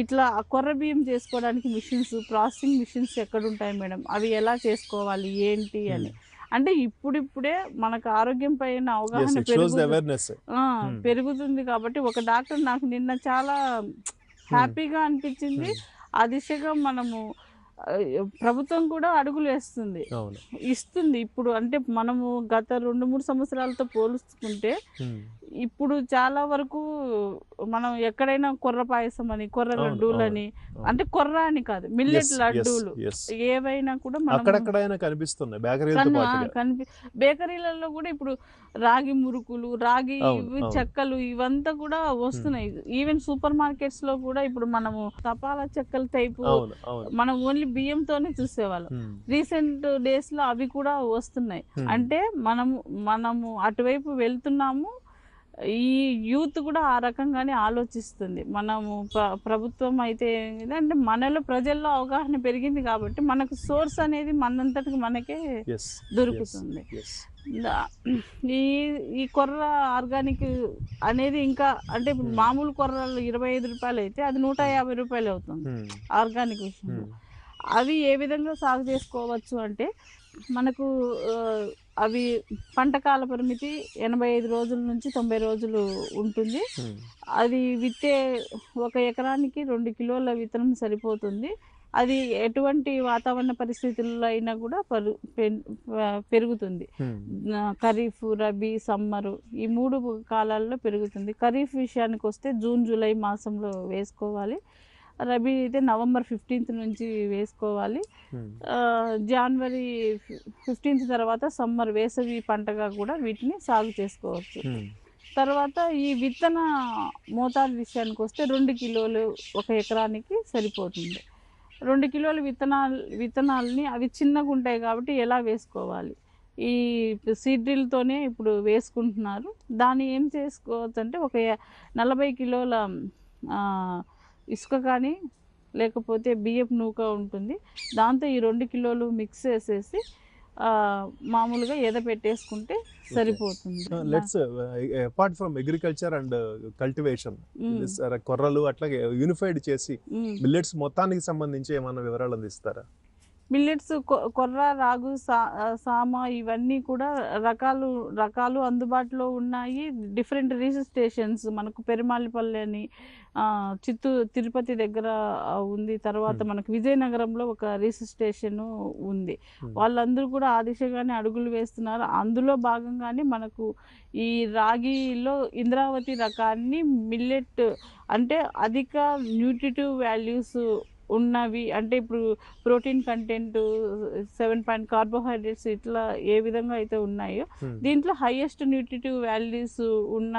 ఇట్లా కొర్ర బియ్యం చేసుకోవడానికి మిషన్స్, ప్రాసెసింగ్ మిషన్స్ ఎక్కడ ఉంటాయి మేడం, అవి ఎలా చేసుకోవాలి ఏంటి అని. అంటే ఇప్పుడిప్పుడే మనకు ఆరోగ్యం పైన అవగాహన పెరుగుతుంది కాబట్టి ఒక డాక్టర్ నాకు నిన్న చాలా హ్యాపీగా అనిపించింది. ఆ దిశగా మనము ప్రభుత్వం కూడా అడుగులు వేస్తుంది, ఇస్తుంది. ఇప్పుడు అంటే మనము గత 2-3 సంవత్సరాలతో పోల్చుకుంటే ఇప్పుడు చాలా వరకు మనం ఎక్కడైనా కొర్ర పాయసం అని, కొర్ర లడ్డూలని, అంటే కొర్ర అని కాదు మిల్లెట్ లడ్డూలు ఏవైనా కూడా బేకరీలలో కూడా ఇప్పుడు రాగి మురుకులు, రాగి చెక్కలు ఇవంతా కూడా వస్తున్నాయి. ఈవెన్ సూపర్ మార్కెట్స్ లో కూడా ఇప్పుడు మనము తపాలా చెక్కల టైపు మనం ఓన్లీ బియ్యంతోనే చూసేవాళ్ళం. రీసెంట్ డేస్ లో అవి కూడా వస్తున్నాయి. అంటే మనము అటువైపు వెళ్తున్నాము. ఈ యూత్ కూడా ఆ రకంగానే ఆలోచిస్తుంది. మనము ప్రభుత్వం అయితే అంటే మనలో ప్రజల్లో అవగాహన పెరిగింది కాబట్టి మనకు సోర్స్ అనేది మనంతటికి మనకే దొరుకుతుంది. ఈ కొర్ర ఆర్గానిక్ అనేది ఇంకా అంటే మామూలు కొర్రలు 25 రూపాయలు అయితే అది 150 రూపాయలు అవుతుంది ఆర్గానిక్ విషయంలో. అవి ఏ విధంగా సాగు చేసుకోవచ్చు అంటే మనకు అవి పంటకాల పరిమితి 85 రోజుల నుంచి 90 రోజులు ఉంటుంది. అది విత్తే 1 ఎకరానికి 2 కిలోల విత్తనం సరిపోతుంది. అది ఎటువంటి వాతావరణ పరిస్థితుల్లో అయినా కూడా పెరుగుతుంది. ఖరీఫ్, రబీ, సమ్మరు ఈ 3 కాలాల్లో పెరుగుతుంది. ఖరీఫ్ విషయానికి వస్తే జూన్, జూలై మాసంలో వేసుకోవాలి. రబీ అయితే నవంబర్ 15th నుంచి వేసుకోవాలి. జనవరి 15th తర్వాత సమ్మర్ వేసవి పంటగా కూడా వీటిని సాగు చేసుకోవచ్చు. తర్వాత ఈ విత్తన మోతాదు విషయానికి వస్తే 2 కిలోలు 1 ఎకరానికి సరిపోతుంది. 2 కిలోల విత్తనాలని అవి చిన్నగా ఉంటాయి కాబట్టి ఎలా వేసుకోవాలి, ఈ సీడ్ డ్రిల్తోనే ఇప్పుడు వేసుకుంటున్నారు. దాన్ని ఏం చేసుకోవచ్చు అంటే ఒక 40 కిలోల ఇసుక కానీ లేకపోతే బియ్యపు నూక ఉంటుంది, దాంతో ఈ 2 కిలోలు మిక్స్ చేసేసి మామూలుగా పెట్టేసుకుంటే సరిపోతుంది. Let's apart from agriculture and cultivation కొర్రలు అట్లాగే యూనిఫైడ్ చేసి మిల్లెట్స్ మొత్తానికి సంబంధించి ఏమైనా వివరాలు అందిస్తారా? మిల్లెట్స్ కొర్ర, రాగు, సామ ఇవన్నీ కూడా రకాలు అందుబాటులో ఉన్నాయి. డిఫరెంట్ రీసెర్చ్ స్టేషన్స్ మనకు పెరుమాళిపల్లి అని తిరుపతి దగ్గర ఉంది. తర్వాత మనకు విజయనగరంలో ఒక రీసెర్చ్ స్టేషన్ ఉంది. వాళ్ళందరూ కూడా ఆ దిశగానే అడుగులు వేస్తున్నారు. అందులో భాగంగానే మనకు ఈ రాగిలో ఇంద్రావతి రకాన్ని మిల్లెట్ అంటే అధిక న్యూట్రిటివ్ వాల్యూస్ ఉన్నవి, అంటే ఇప్పుడు ప్రోటీన్ కంటెంట్ 7 కార్బోహైడ్రేట్స్ ఇట్లా ఏ విధంగా అయితే ఉన్నాయో దీంట్లో హైయెస్ట్ న్యూట్రిటివ్ వాల్యూస్ ఉన్న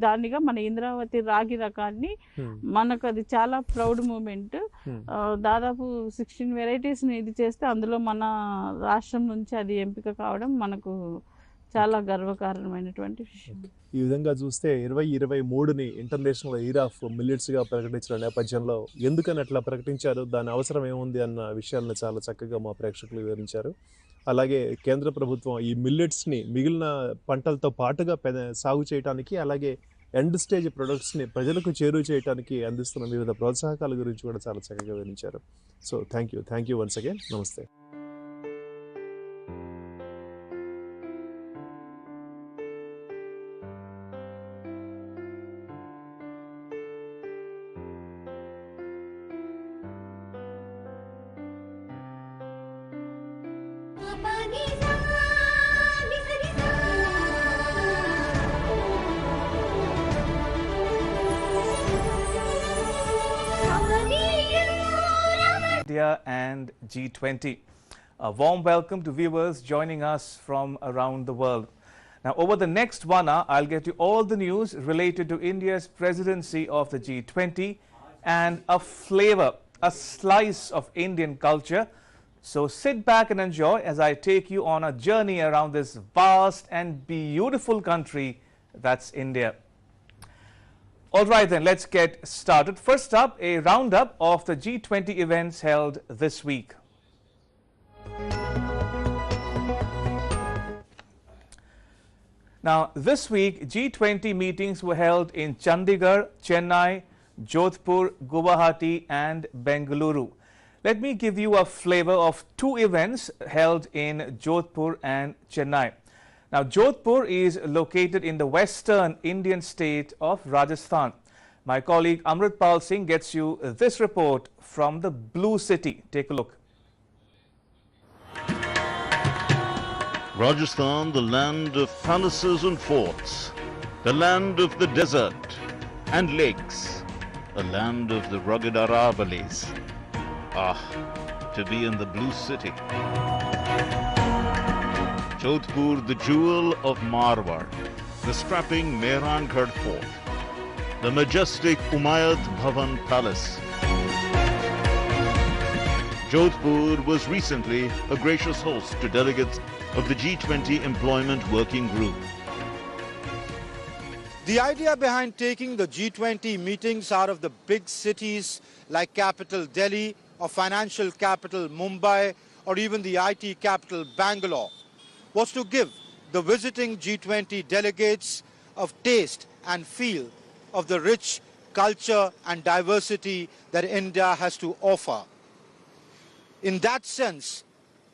దానిగా మన ఇంద్రావతి రాగి రకాన్ని మనకు అది చాలా ప్రౌడ్ మూమెంట్. దాదాపు 16 వెరైటీస్ని ఇది చేస్తే అందులో మన రాష్ట్రం నుంచి అది ఎంపిక కావడం మనకు చాలా గర్వకారణమైనటువంటి విషయం. ఈ విధంగా చూస్తే 2023ని ఇంటర్నేషనల్ ఇయర్ ఆఫ్ మిల్లెట్స్గా ప్రకటించిన నేపథ్యంలో ఎందుకని అట్లా ప్రకటించారు, దాని అవసరం ఏముంది అన్న విషయాలను చాలా చక్కగా మా ప్రేక్షకులు వివరించారు. అలాగే కేంద్ర ప్రభుత్వం ఈ మిల్లెట్స్ని మిగిలిన పంటలతో పాటుగా సాగు చేయడానికి, అలాగే ఎండ్ స్టేజ్ ప్రొడక్ట్స్ని ప్రజలకు చేరువ చేయడానికి అందిస్తున్న వివిధ ప్రోత్సాహకాల గురించి కూడా చాలా చక్కగా వివరించారు. So thank you once again. నమస్తే. India and G20. A warm welcome to viewers joining us from around the world. Now, over the next 1 hour, I'll get you all the news related to India's presidency of the G20 and a flavor, a slice of Indian culture. So sit back and enjoy as I take you on a journey around this vast and beautiful country that's India. All right then, let's get started. First up, a roundup of the G20 events held this week. Now, this week, G20 meetings were held in Chandigarh, Chennai, Jodhpur, Guwahati and Bengaluru. Let me give you a flavor of 2 events held in Jodhpur and Chennai. Now, Jodhpur is located in the western Indian state of Rajasthan. My colleague Amritpal Singh gets you this report from the Blue City. Take a look. Rajasthan, the land of palaces and forts, the land of the desert and lakes, a land of the rugged Aravallis. Ah, to be in the Blue City. Jodhpur, the jewel of Marwar, the strapping Mehrangarh Fort, the majestic Umayyad Bhavan Palace. Jodhpur was recently a gracious host to delegates of the G20 Employment Working Group. The idea behind taking the G20 meetings out of the big cities like capital Delhi or financial capital Mumbai or even the IT capital Bangalore was to give the visiting G20 delegates a taste and feel of the rich culture and diversity that India has to offer. In that sense,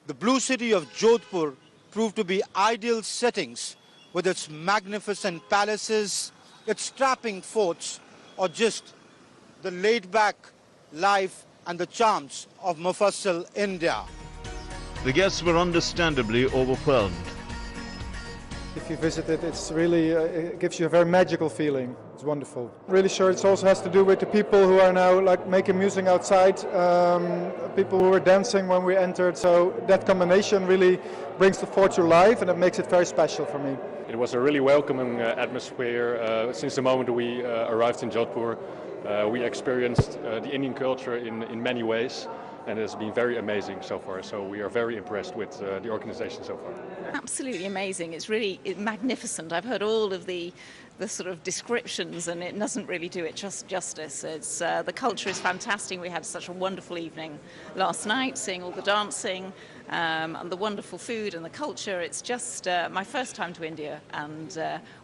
the Blue City of Jodhpur proved to be ideal settings with its magnificent palaces, its strapping forts, or just the laid-back life and the charms of Mufassal India. The guests were understandably overwhelmed. If you visit it, it's really, it gives you a very magical feeling. It's wonderful. Really sure it also has to do with the people who are now like making music outside, people who were dancing when we entered. So that combination really brings the fort to life, and it makes it very special for me. It was a really welcoming atmosphere. Since the moment we arrived in Jodhpur, we experienced the Indian culture in many ways, and it's been very amazing so far. So we are very impressed with the organization so far. Absolutely amazing. It's really magnificent. I've heard all of the sort of descriptions, and it doesn't really do it justice. It's the culture is fantastic. We had such a wonderful evening last night, seeing all the dancing and the wonderful food and the culture. It's just my first time to India, and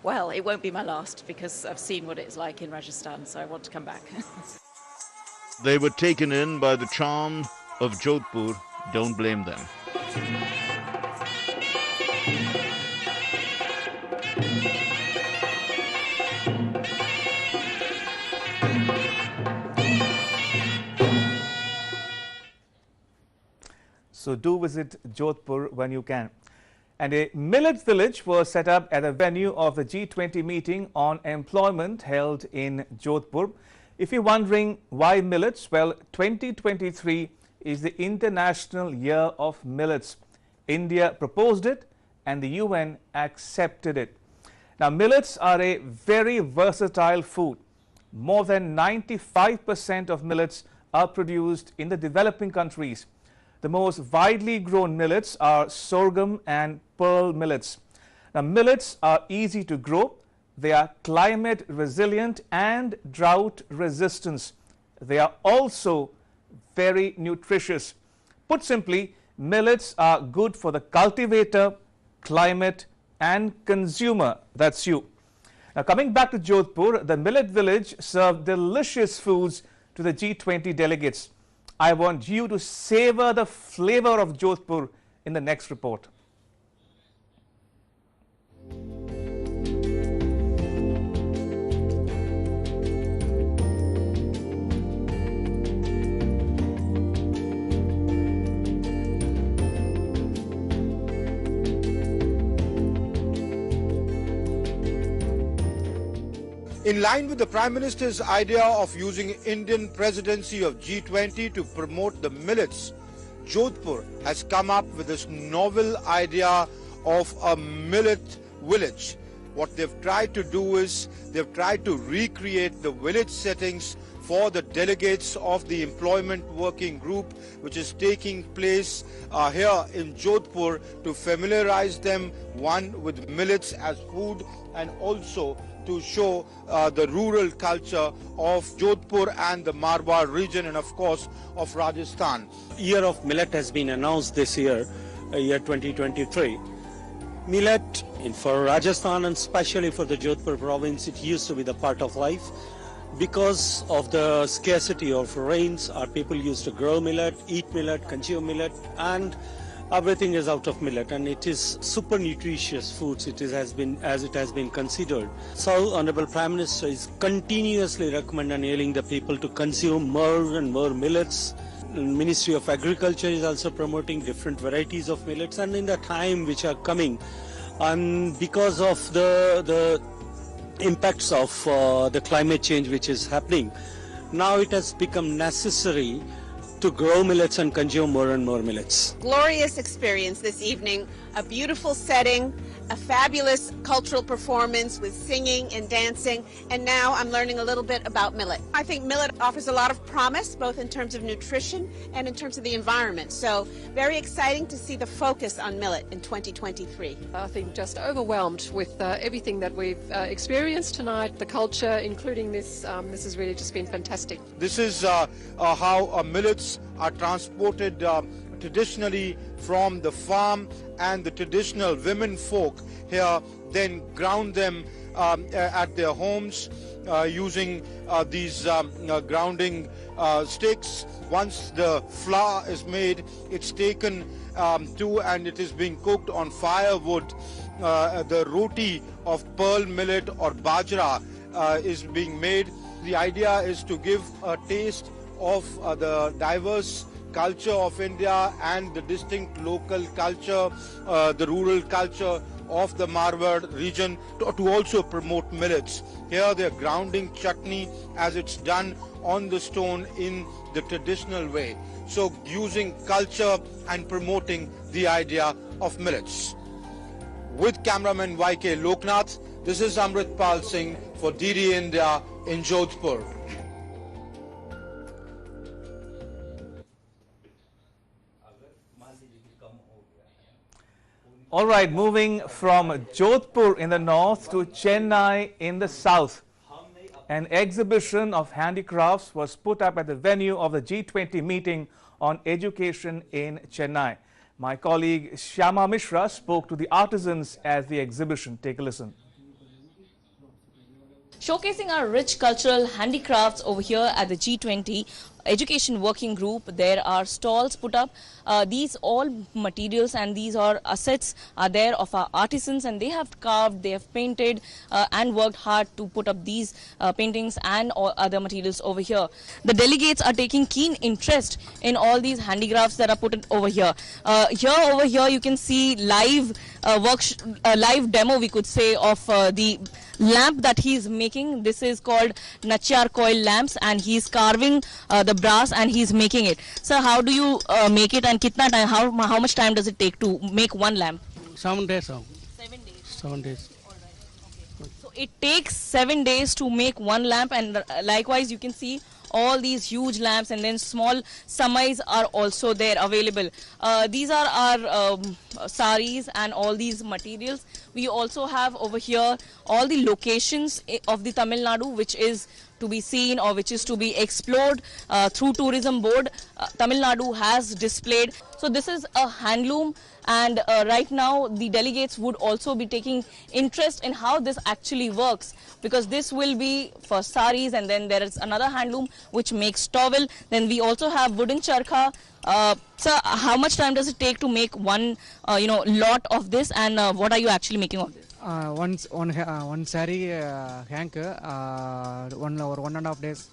well, it won't be my last because I've seen what it's like in Rajasthan, so I want to come back. They were taken in by the charm of Jodhpur, Don't blame them. So do visit Jodhpur when you can. And a millet village was set up at the venue of the G20 meeting on employment held in Jodhpur. If you're wondering why millets, well, 2023 is the International Year of Millets. India proposed it and the UN accepted it. Now, millets are a very versatile food. More than 95% of millets are produced in the developing countries. The most widely grown millets are sorghum and pearl millets. Now, millets are easy to grow. They are climate resilient and drought resistant. They are also very nutritious. Put simply, millets are good for the cultivator, climate and consumer. That's you. Now, coming back to Jodhpur, the millet village served delicious foods to the G20 delegates. I want you to savor the flavor of Jodhpur in the next report. In line with the Prime Minister's idea of using Indian presidency of G20 to promote the millets, Jodhpur has come up with this novel idea of a millet village. What they've tried to do is they've tried to recreate the village settings for the delegates of the employment working group, which is taking place here in Jodhpur, to familiarize them, one, with millets as food, and also to show the rural culture of Jodhpur and the Marwar region, and of course of Rajasthan. Year of Millet has been announced this year, year 2023. Millet for Rajasthan and especially for the Jodhpur province, it used to be the part of life. Because of the scarcity of rains, our people used to grow millet, eat millet, consume millet, and everything is out of millet, and it is super nutritious foods. It has been considered. So Honorable Prime Minister is continuously recommending and hailing the people to consume more and more millets. Ministry of Agriculture is also promoting different varieties of millets, and in the time which are coming, and because of the impacts of the climate change which is happening, now it has become necessary to grow millets and consume more and more millets. Glorious experience this evening, a beautiful setting, a fabulous cultural performance with singing and dancing, and now I'm learning a little bit about millet. I think millet offers a lot of promise, both in terms of nutrition and in terms of the environment. So very exciting to see the focus on millet in 2023. I think just overwhelmed with everything that we've experienced tonight, the culture, including this. This has really just been fantastic. This is how millets are transported traditionally from the farm, and the traditional women folk here then ground them at their homes using these grounding sticks. Once the flour is made, it's taken and it is being cooked on firewood. The roti of pearl millet or bajra is being made. The idea is to give a taste of the diverse culture of India and the distinct local culture, the rural culture of the Marwar region, to also promote millets. Here they're grounding chutney as it's done on the stone in the traditional way. So using culture and promoting the idea of millets. With cameraman YK Loknath, this is Amritpal Singh for DD India in Jodhpur. All right, moving from Jodhpur in the north to Chennai in the south. An exhibition of handicrafts was put up at the venue of the G20 meeting on education in Chennai. My colleague Shyama Mishra spoke to the artisans at the exhibition. Take a listen. Showcasing our rich cultural handicrafts over here at the G20 education working group, there are stalls put up. These all materials and these are assets are there of our artisans, and they have carved, they have painted and worked hard to put up these paintings and all other materials over here. The delegates are taking keen interest in all these handicrafts that are put over here. Over here you can see live live demo, we could say, of the lamp that he is making. This is called Nachar coil lamps, and he is carving the brass and he is making it. So how do you make it, and kitna time, how much time does it take to make one lamp? 7 days. 7 days. 7 days. So it takes 7 days to make one lamp, and likewise you can see all these huge lamps, and then small samais are also there available. These are our saris and all these materials. We also have over here all the locations of the Tamil Nadu which is to be seen or which is to be explored through tourism board. Tamil Nadu has displayed. So this is a handloom, and right now the delegates would also be taking interest in how this actually works, because this will be for saris, and then there is another handloom which makes towel. Then we also have wooden charkha. So how much time does it take to make one lot of this, and what are you actually making of this? One saree hank, 1 or 1.5 days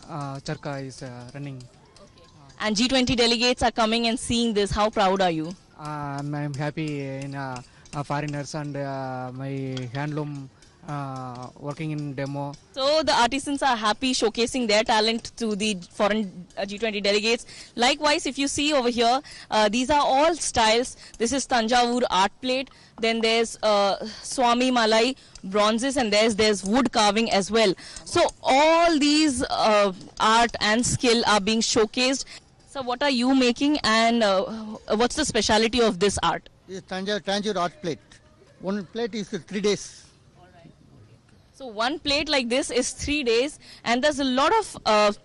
charkha is running. And G20 delegates are coming and seeing this. How proud are you? I'm happy in foreigners and my handloom working in demo. So the artisans are happy showcasing their talent to the foreign G20 delegates. Likewise, if you see over here, these are all styles. This is Tanjavur art plate. Then there's Swami Malai bronzes, and there's wood carving as well. So all these art and skill are being showcased. So what are you making, and what's the speciality of this art? This is Tanjavur art plate. One plate is 3 days. So one plate like this is 3 days, and there's a lot of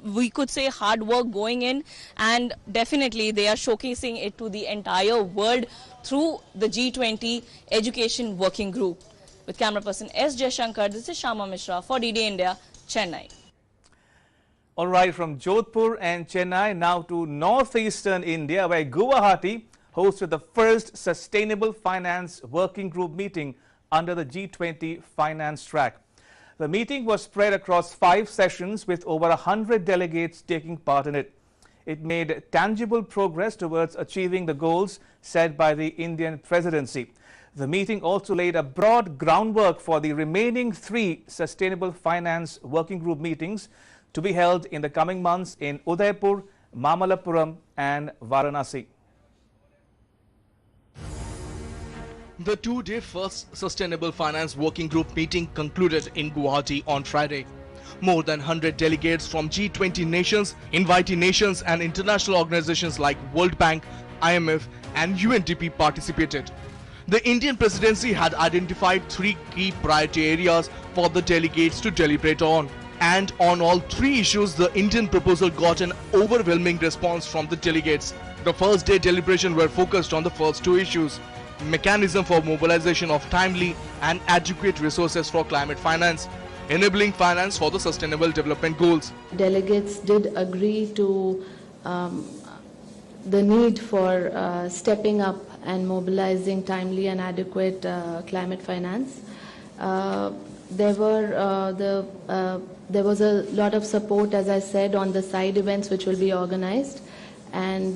we could say hard work going in, and definitely they are showcasing it to the entire world through the G20 Education Working Group. With camera person S. Jaishankar, this is Shama Mishra for DD India, Chennai. All right, from Jodhpur and Chennai now to northeastern India, where Guwahati hosted the first Sustainable Finance Working Group meeting under the G20 finance track. The meeting was spread across 5 sessions with over 100 delegates taking part in it. It made tangible progress towards achieving the goals set by the Indian presidency. The meeting also laid a broad groundwork for the remaining 3 Sustainable Finance Working Group meetings to be held in the coming months in Udaipur, Mamallapuram and Varanasi. The 2-day first Sustainable Finance Working Group meeting concluded in Guwahati on Friday. More than 100 delegates from G20 nations, invitee nations and international organizations like World Bank, IMF and UNDP participated. The Indian presidency had identified 3 key priority areas for the delegates to deliberate on. And on all 3 issues, the Indian proposal got an overwhelming response from the delegates. The first day deliberation were focused on the first 2 issues: mechanism for mobilization of timely and adequate resources for climate finance, enabling finance for the sustainable development goals. Delegates did agree to the need for stepping up and mobilizing timely and adequate climate finance. There was a lot of support, as I said, on the side events which will be organized, and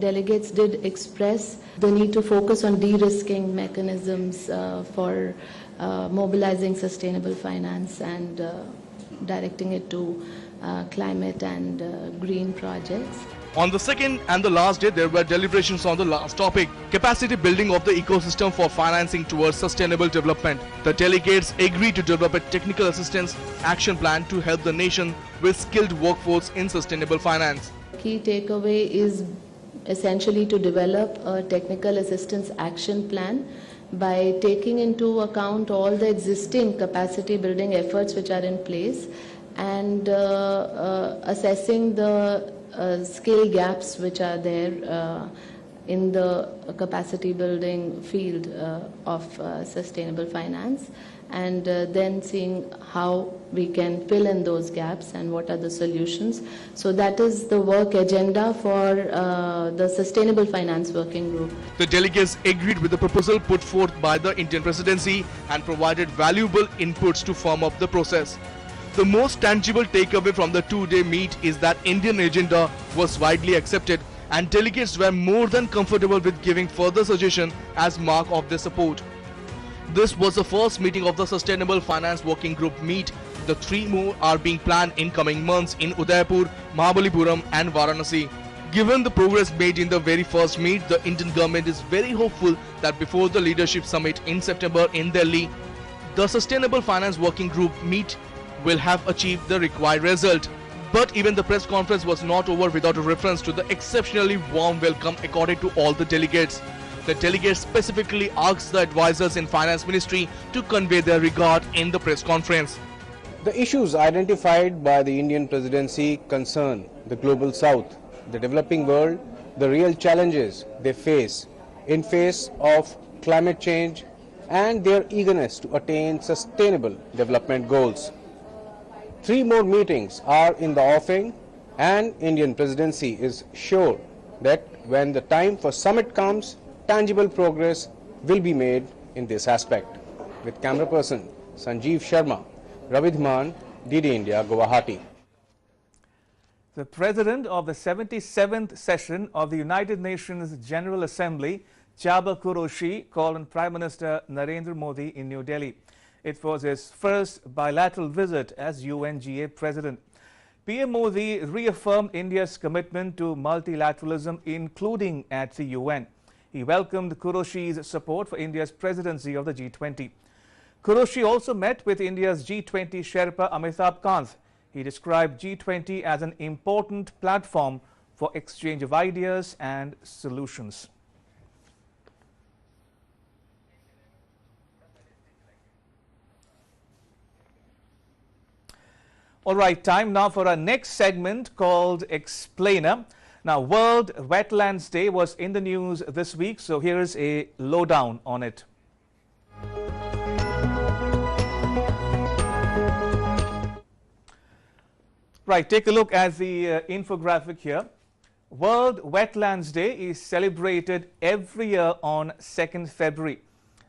delegates did express the need to focus on de-risking mechanisms for mobilizing sustainable finance and directing it to climate and green projects. On the second and the last day, there were deliberations on the last topic: capacity building of the ecosystem for financing towards sustainable development. The delegates agreed to develop a technical assistance action plan to help the nation with skilled workforce in sustainable finance. Key takeaway is essentially to develop a technical assistance action plan by taking into account all the existing capacity building efforts which are in place and assessing the skill gaps which are there in the capacity building field of sustainable finance, and then seeing how we can fill in those gaps and what are the solutions. So that is the work agenda for the Sustainable Finance Working Group. The delegates agreed with the proposal put forth by the Indian presidency and provided valuable inputs to firm up the process. The most tangible takeaway from the two-day meet is that Indian agenda was widely accepted and delegates were more than comfortable with giving further suggestion as mark of their support. This was the first meeting of the Sustainable Finance Working Group meet. The 3 more are being planned in coming months in Udaipur, Mahabalipuram and Varanasi. Given the progress made in the very first meet, the Indian government is very hopeful that before the leadership summit in September in Delhi, the Sustainable Finance Working Group meet will have achieved the required result. But even the press conference was not over without a reference to the exceptionally warm welcome accorded to all the delegates. The delegates specifically asked the advisors in Finance Ministry to convey their regard in the press conference. The issues identified by the Indian presidency concern the global south, the developing world, the real challenges they face in face of climate change and their eagerness to attain sustainable development goals. 3 more meetings are in the offing, and Indian presidency is sure that when the time for summit comes, tangible progress will be made in this aspect. With camera person Sanjeev Sharma, Ravidhman, DD India, Guwahati. The President of the 77th session of the United Nations General Assembly, Csaba Kuroshi, called on Prime Minister Narendra Modi in New Delhi. It was his first bilateral visit as UNGA President. PM Modi reaffirmed India's commitment to multilateralism, including at the UN. He welcomed Kuroshi's support for India's presidency of the G20. Kuroshi also met with India's G20 Sherpa Amitabh Kant. He described G20 as an important platform for exchange of ideas and solutions. All right, time now for our next segment called Explainer. Now, World Wetlands Day was in the news this week, so here is a lowdown on it. Right, take a look at the infographic here. World Wetlands Day is celebrated every year on 2nd February.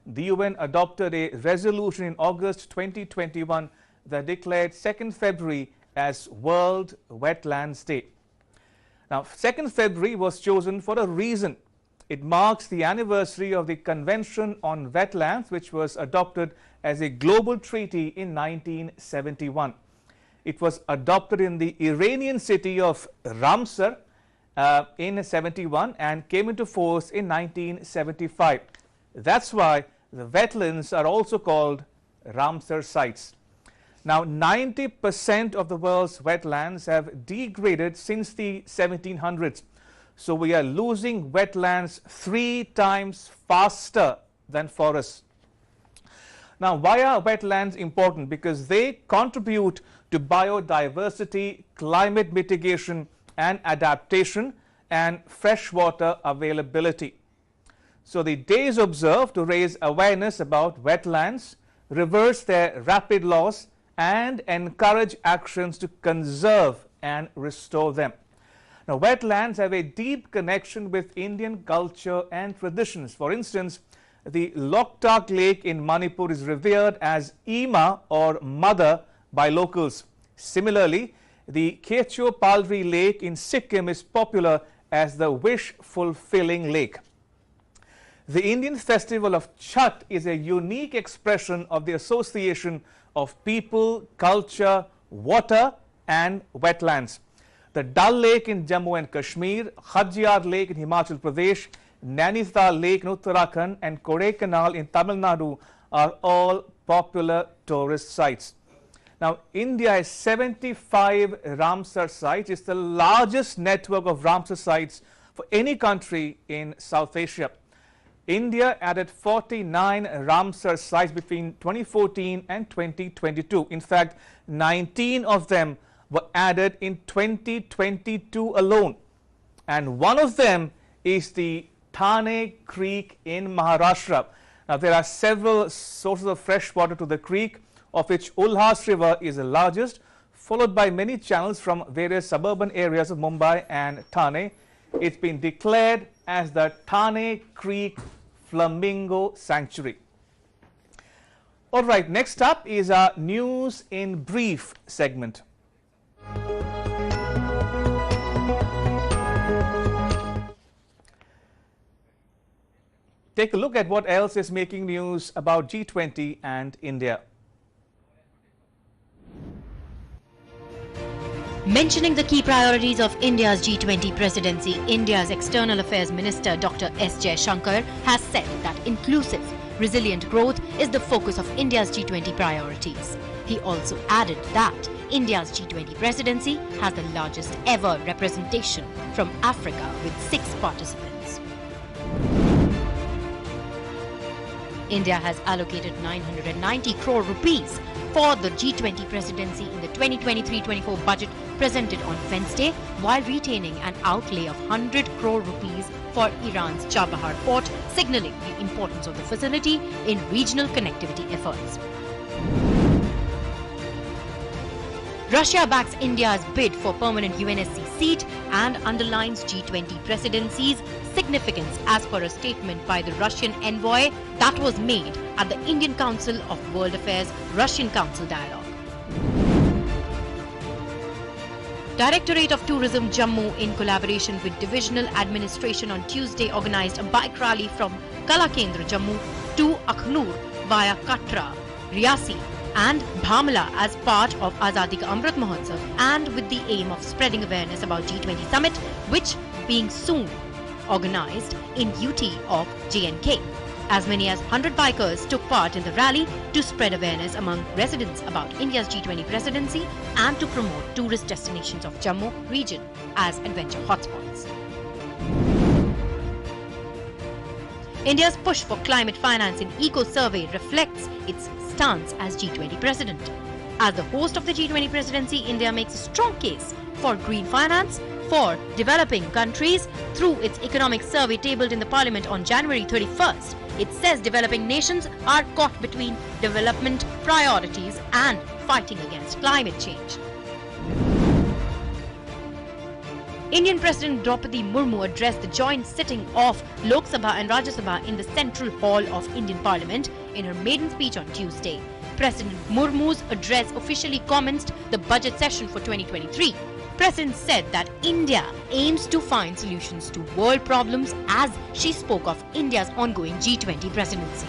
The UN adopted a resolution in August 2021 that declared 2nd February as World Wetlands Day. Now, 2nd February was chosen for a reason. It marks the anniversary of the Convention on Wetlands, which was adopted as a global treaty in 1971. It was adopted in the Iranian city of Ramsar in 71 and came into force in 1975. That's why the wetlands are also called Ramsar sites. Now, 90% of the world's wetlands have degraded since the 1700s. So we are losing wetlands 3 times faster than forests. Now, why are wetlands important? Because they contribute to biodiversity, climate mitigation and adaptation, and freshwater availability. So the day is observed to raise awareness about wetlands, reverse their rapid loss, and encourage actions to conserve and restore them. Now, wetlands have a deep connection with Indian culture and traditions. For instance, the Loktak Lake in Manipur is revered as Ima or Mother by locals. Similarly, the Kecho Palri Lake in Sikkim is popular as the wish-fulfilling lake. The Indian festival of Chhath is a unique expression of the association of people, culture, water and wetlands. The Dal Lake in Jammu and Kashmir, Khajjar Lake in Himachal Pradesh, Nainital Lake in Uttarakhand and Kodaikanal in Tamil Nadu are all popular tourist sites. Now, India has 75 Ramsar sites. It's the largest network of Ramsar sites for any country in South Asia. India added 49 Ramsar sites between 2014 and 2022. In fact, 19 of them were added in 2022 alone. And one of them is the Thane Creek in Maharashtra. Now, there are several sources of fresh water to the creek, of which Ulhas River is the largest, followed by many channels from various suburban areas of Mumbai and Thane. It's been declared as the Thane Creek Flamingo Sanctuary. All right, next up is our News in Brief segment. Take a look at what else is making news about G20 and India. Mentioning the key priorities of India's G20 presidency, India's External Affairs Minister Dr. S. Jaishankar has said that inclusive, resilient growth is the focus of India's G20 priorities. He also added that India's G20 presidency has the largest ever representation from Africa with 6 participants. India has allocated 990 crore rupees for the G20 presidency in the 2023-24 budget presented on Wednesday, while retaining an outlay of 100 crore rupees for Iran's Chabahar port, signaling the importance of the facility in regional connectivity efforts. Russia backs India's bid for permanent UNSC seat and underlines G20 presidency's significance as per a statement by the Russian envoy that was made at the Indian Council of World Affairs Russian Council Dialogue. Directorate of Tourism Jammu, in collaboration with Divisional Administration, on Tuesday organized a bike rally from Kalakendra Jammu to Akhnur via Katra, Riyasi and Bhamla as part of Azadi Ka Amrit Mahotsav, and with the aim of spreading awareness about G20 summit, which being soon organized in UT of JNK. As many as 100 bikers took part in the rally to spread awareness among residents about India's G20 presidency and to promote tourist destinations of Jammu region as adventure hotspots. India's push for climate finance in Eco Survey reflects its stance as G20 president. As the host of the G20 presidency, India makes a strong case for green finance for developing countries through its economic survey tabled in the parliament on January 31st. It says developing nations are caught between development priorities and fighting against climate change. Indian President Draupadi Murmu addressed the joint sitting of Lok Sabha and Rajya Sabha in the Central Hall of Indian Parliament in her maiden speech on Tuesday. President Murmu's address officially commenced the budget session for 2023. President said that India aims to find solutions to world problems as she spoke of India's ongoing G20 presidency.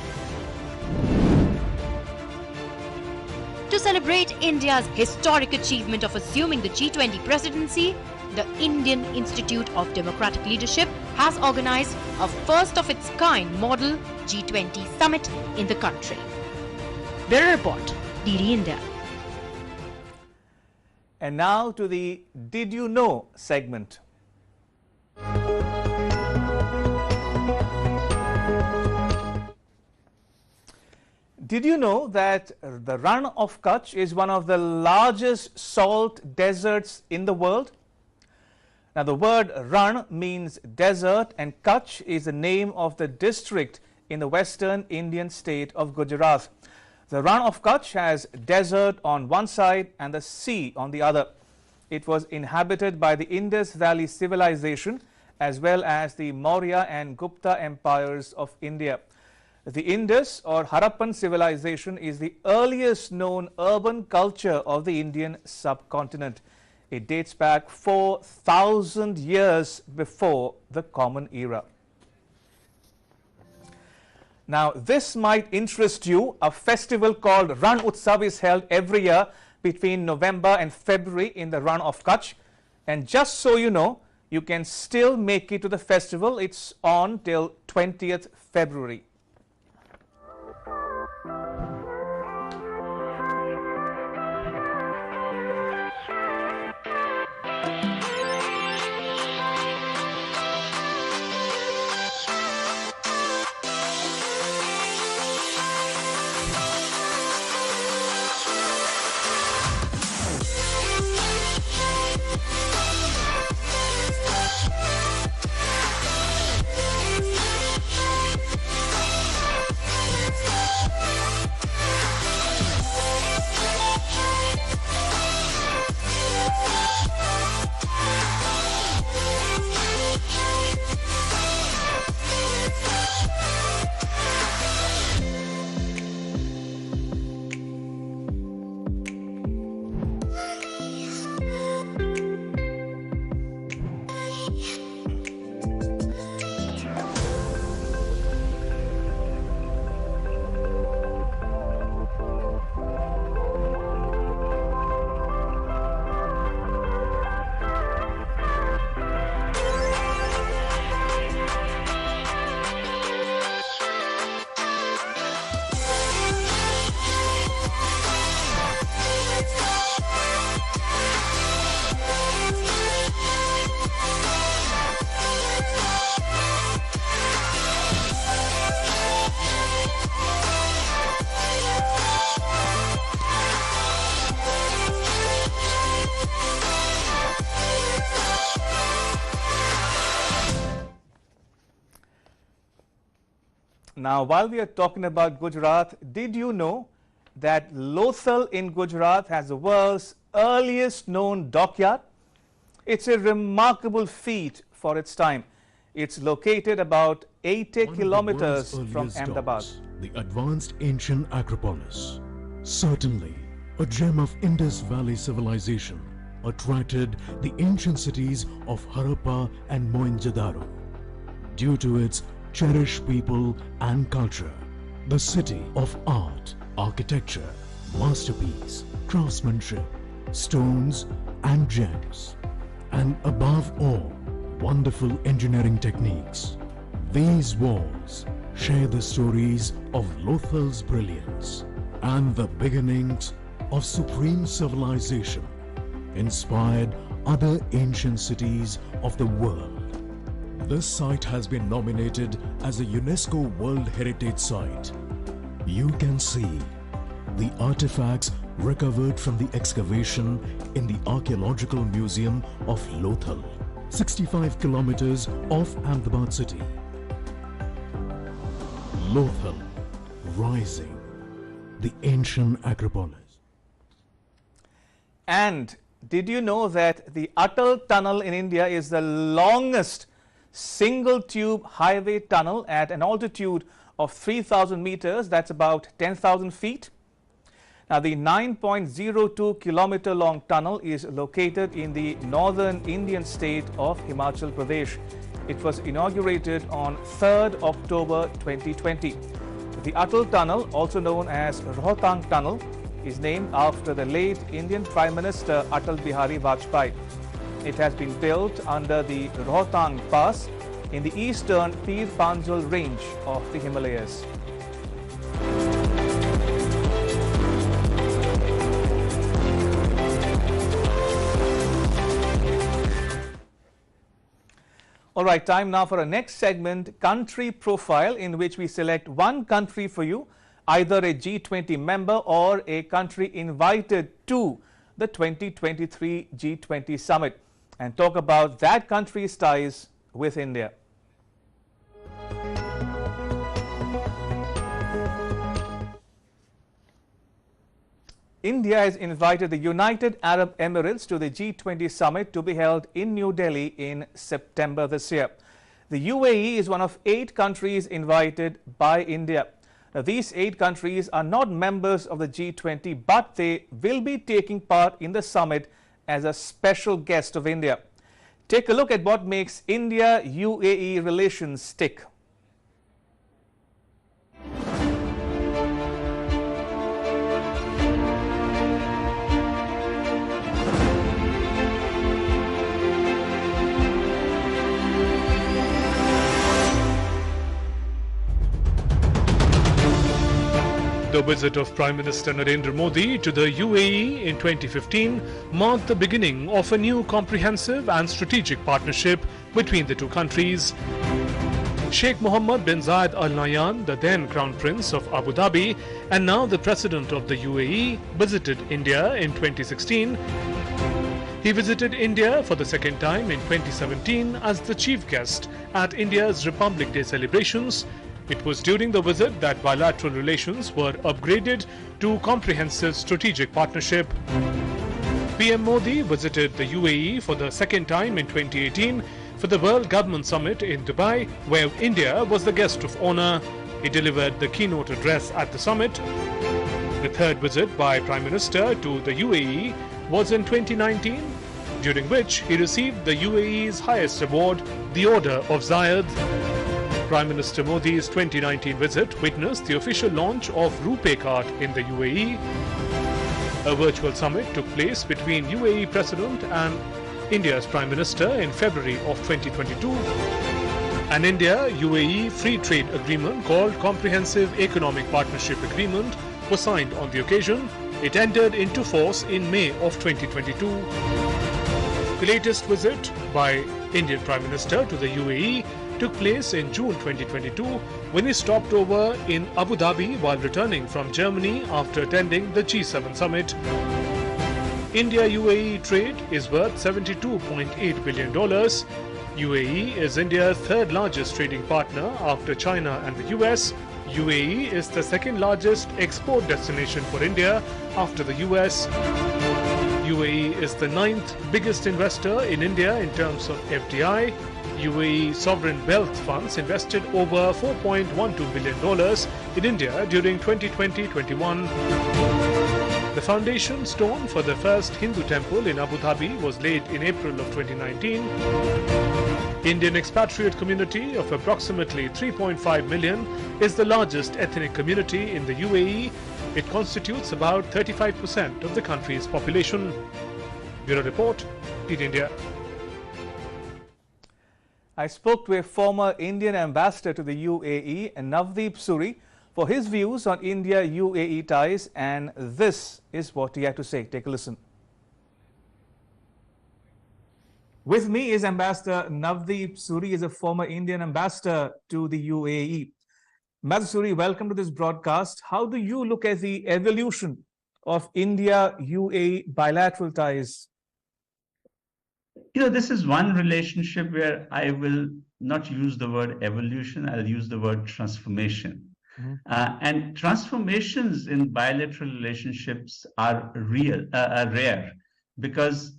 To celebrate India's historic achievement of assuming the G20 presidency, the Indian Institute of Democratic Leadership has organized a first-of-its-kind model G20 summit in the country. Bureau Report, DD India. And now to the Did You Know segment. Did you know that the Rann of Kutch is one of the largest salt deserts in the world? Now, the word Rann means desert, and Kutch is the name of the district in the western Indian state of Gujarat. The Rann of Kutch has desert on one side and the sea on the other. It was inhabited by the Indus Valley civilization as well as the Maurya and Gupta empires of India. The Indus or Harappan civilization is the earliest known urban culture of the Indian subcontinent. It dates back 4,000 years before the Common Era. Now, this might interest you. A festival called Rann Utsav is held every year between November and February in the Rann of Kutch. And just so you know, you can still make it to the festival. It's on till 20th February. Now, while we are talking about Gujarat, did you know that Lothal in Gujarat has the world's earliest known dockyard? It's a remarkable feat for its time. It's located about 80 kilometers from Ahmedabad. The advanced ancient Acropolis. Certainly, a gem of Indus Valley civilization attracted the ancient cities of Harappa and Mohenjo-daro. Due to its cherished people and culture, the city of art, architecture, masterpiece, craftsmanship, stones and gems, and above all, wonderful engineering techniques. These walls share the stories of Lothal's brilliance and the beginnings of supreme civilization, inspired other ancient cities of the world. This site has been nominated as a UNESCO World Heritage Site. You can see the artifacts recovered from the excavation in the Archaeological Museum of Lothal, 65 kilometers off Ahmedabad city. Lothal, rising, the ancient Acropolis. And did you know that the Atal Tunnel in India is the longest single tube highway tunnel at an altitude of 3,000 meters, that's about 10,000 feet. Now, the 9.02 kilometer long tunnel is located in the northern Indian state of Himachal Pradesh. It was inaugurated on 3rd October 2020. The Atal Tunnel, also known as Rohtang Tunnel, is named after the late Indian Prime Minister Atal Bihari Vajpayee. It has been built under the Rohtang Pass in the eastern Pir Panjal range of the Himalayas. All right, time now for our next segment, Country Profile, in which we select one country for you, either a G20 member or a country invited to the 2023 G20 Summit, and talk about that country's ties with India. India has invited the United Arab Emirates to the G20 summit to be held in New Delhi in September this year. The UAE is one of 8 countries invited by India. Now, these 8 countries are not members of the G20, but they will be taking part in the summit as a special guest of India. Take a look at what makes India-UAE relations tick. The visit of Prime Minister Narendra Modi to the UAE in 2015 marked the beginning of a new comprehensive and strategic partnership between the two countries. Sheikh Mohammed bin Zayed Al Nahyan, the then Crown Prince of Abu Dhabi and now the President of the UAE, visited India in 2016. He visited India for the second time in 2017 as the chief guest at India's Republic Day celebrations. It was during the visit that bilateral relations were upgraded to comprehensive strategic partnership. PM Modi visited the UAE for the second time in 2018 for the World Government Summit in Dubai, where India was the guest of honor. He delivered the keynote address at the summit. The third visit by Prime Minister to the UAE was in 2019, during which he received the UAE's highest award, the Order of Zayed. Prime Minister Modi's 2019 visit witnessed the official launch of RuPay card in the UAE. A virtual summit took place between UAE President and India's Prime Minister in February of 2022. An India-UAE free trade agreement called Comprehensive Economic Partnership Agreement was signed on the occasion. It entered into force in May of 2022. The latest visit by Indian Prime Minister to the UAE took place in June 2022 when he stopped over in Abu Dhabi while returning from Germany after attending the G7 summit. India-UAE trade is worth $72.8 billion. UAE is India's third largest trading partner after China and the US. UAE is the second largest export destination for India after the US. UAE is the ninth biggest investor in India in terms of FDI. UAE sovereign wealth funds invested over $4.12 billion in India during 2020-21. The foundation stone for the first Hindu temple in Abu Dhabi was laid in April of 2019. Indian expatriate community of approximately 3.5 million is the largest ethnic community in the UAE. It constitutes about 35% of the country's population. Bureau Report, Lead India. I spoke to a former Indian ambassador to the UAE, Navdeep Suri, for his views on India-UAE ties, and this is what he had to say. Take a listen. With me is Ambassador Navdeep Suri, is a former Indian ambassador to the UAE. Ambassador Suri, welcome to this broadcast. How do you look at the evolution of India-UAE bilateral ties? You know, this is one relationship where I will not use the word evolution, I'll use the word transformation. And transformations in bilateral relationships are rare, because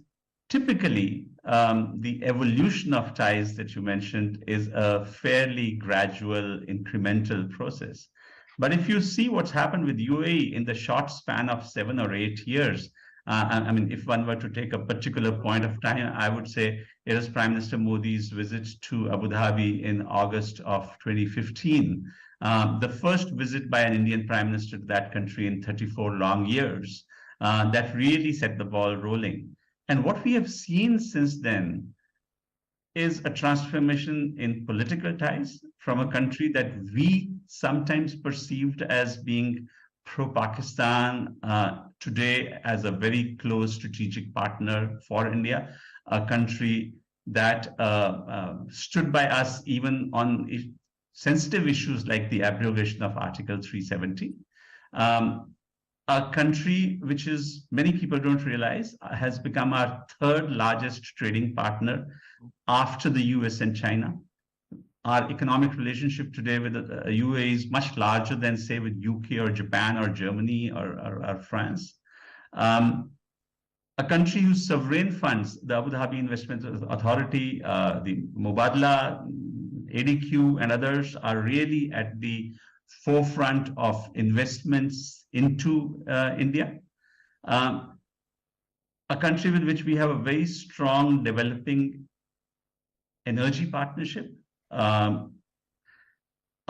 typically the evolution of ties that you mentioned is a fairly gradual, incremental process. But if you see what's happened with UAE in the short span of 7 or 8 years, I mean, if one were to take a particular point of time, I would say it was Prime Minister Modi's visit to Abu Dhabi in August of 2015. The first visit by an Indian Prime Minister to that country in 34 long years, that really set the ball rolling. And what we have seen since then is a transformation in political ties from a country that we sometimes perceived as being pro-Pakistan, today as a very close strategic partner for India, a country that stood by us even on sensitive issues like the abrogation of Article 370. A country which is, many people don't realize, has become our third largest trading partner after the US and China. Our economic relationship today with the UAE is much larger than, say, with UK or Japan or Germany or France. A country whose sovereign funds, the Abu Dhabi Investment Authority, the Mubadala, ADQ, and others are really at the forefront of investments into India. A country with which we have a very strong developing energy partnership. Our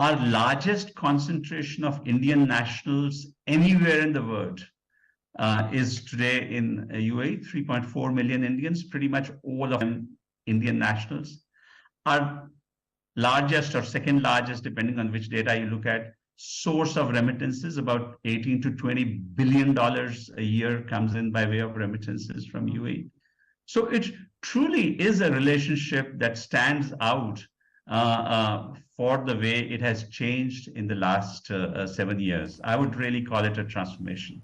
largest concentration of Indian nationals anywhere in the world is today in UAE, 3.4 million Indians, pretty much all of them Indian nationals. Our largest or second largest, depending on which data you look at, source of remittances, about $18 to $20 billion a year comes in by way of remittances from UAE. So it truly is a relationship that stands out for the way it has changed in the last 7 years. I would really call it a transformation.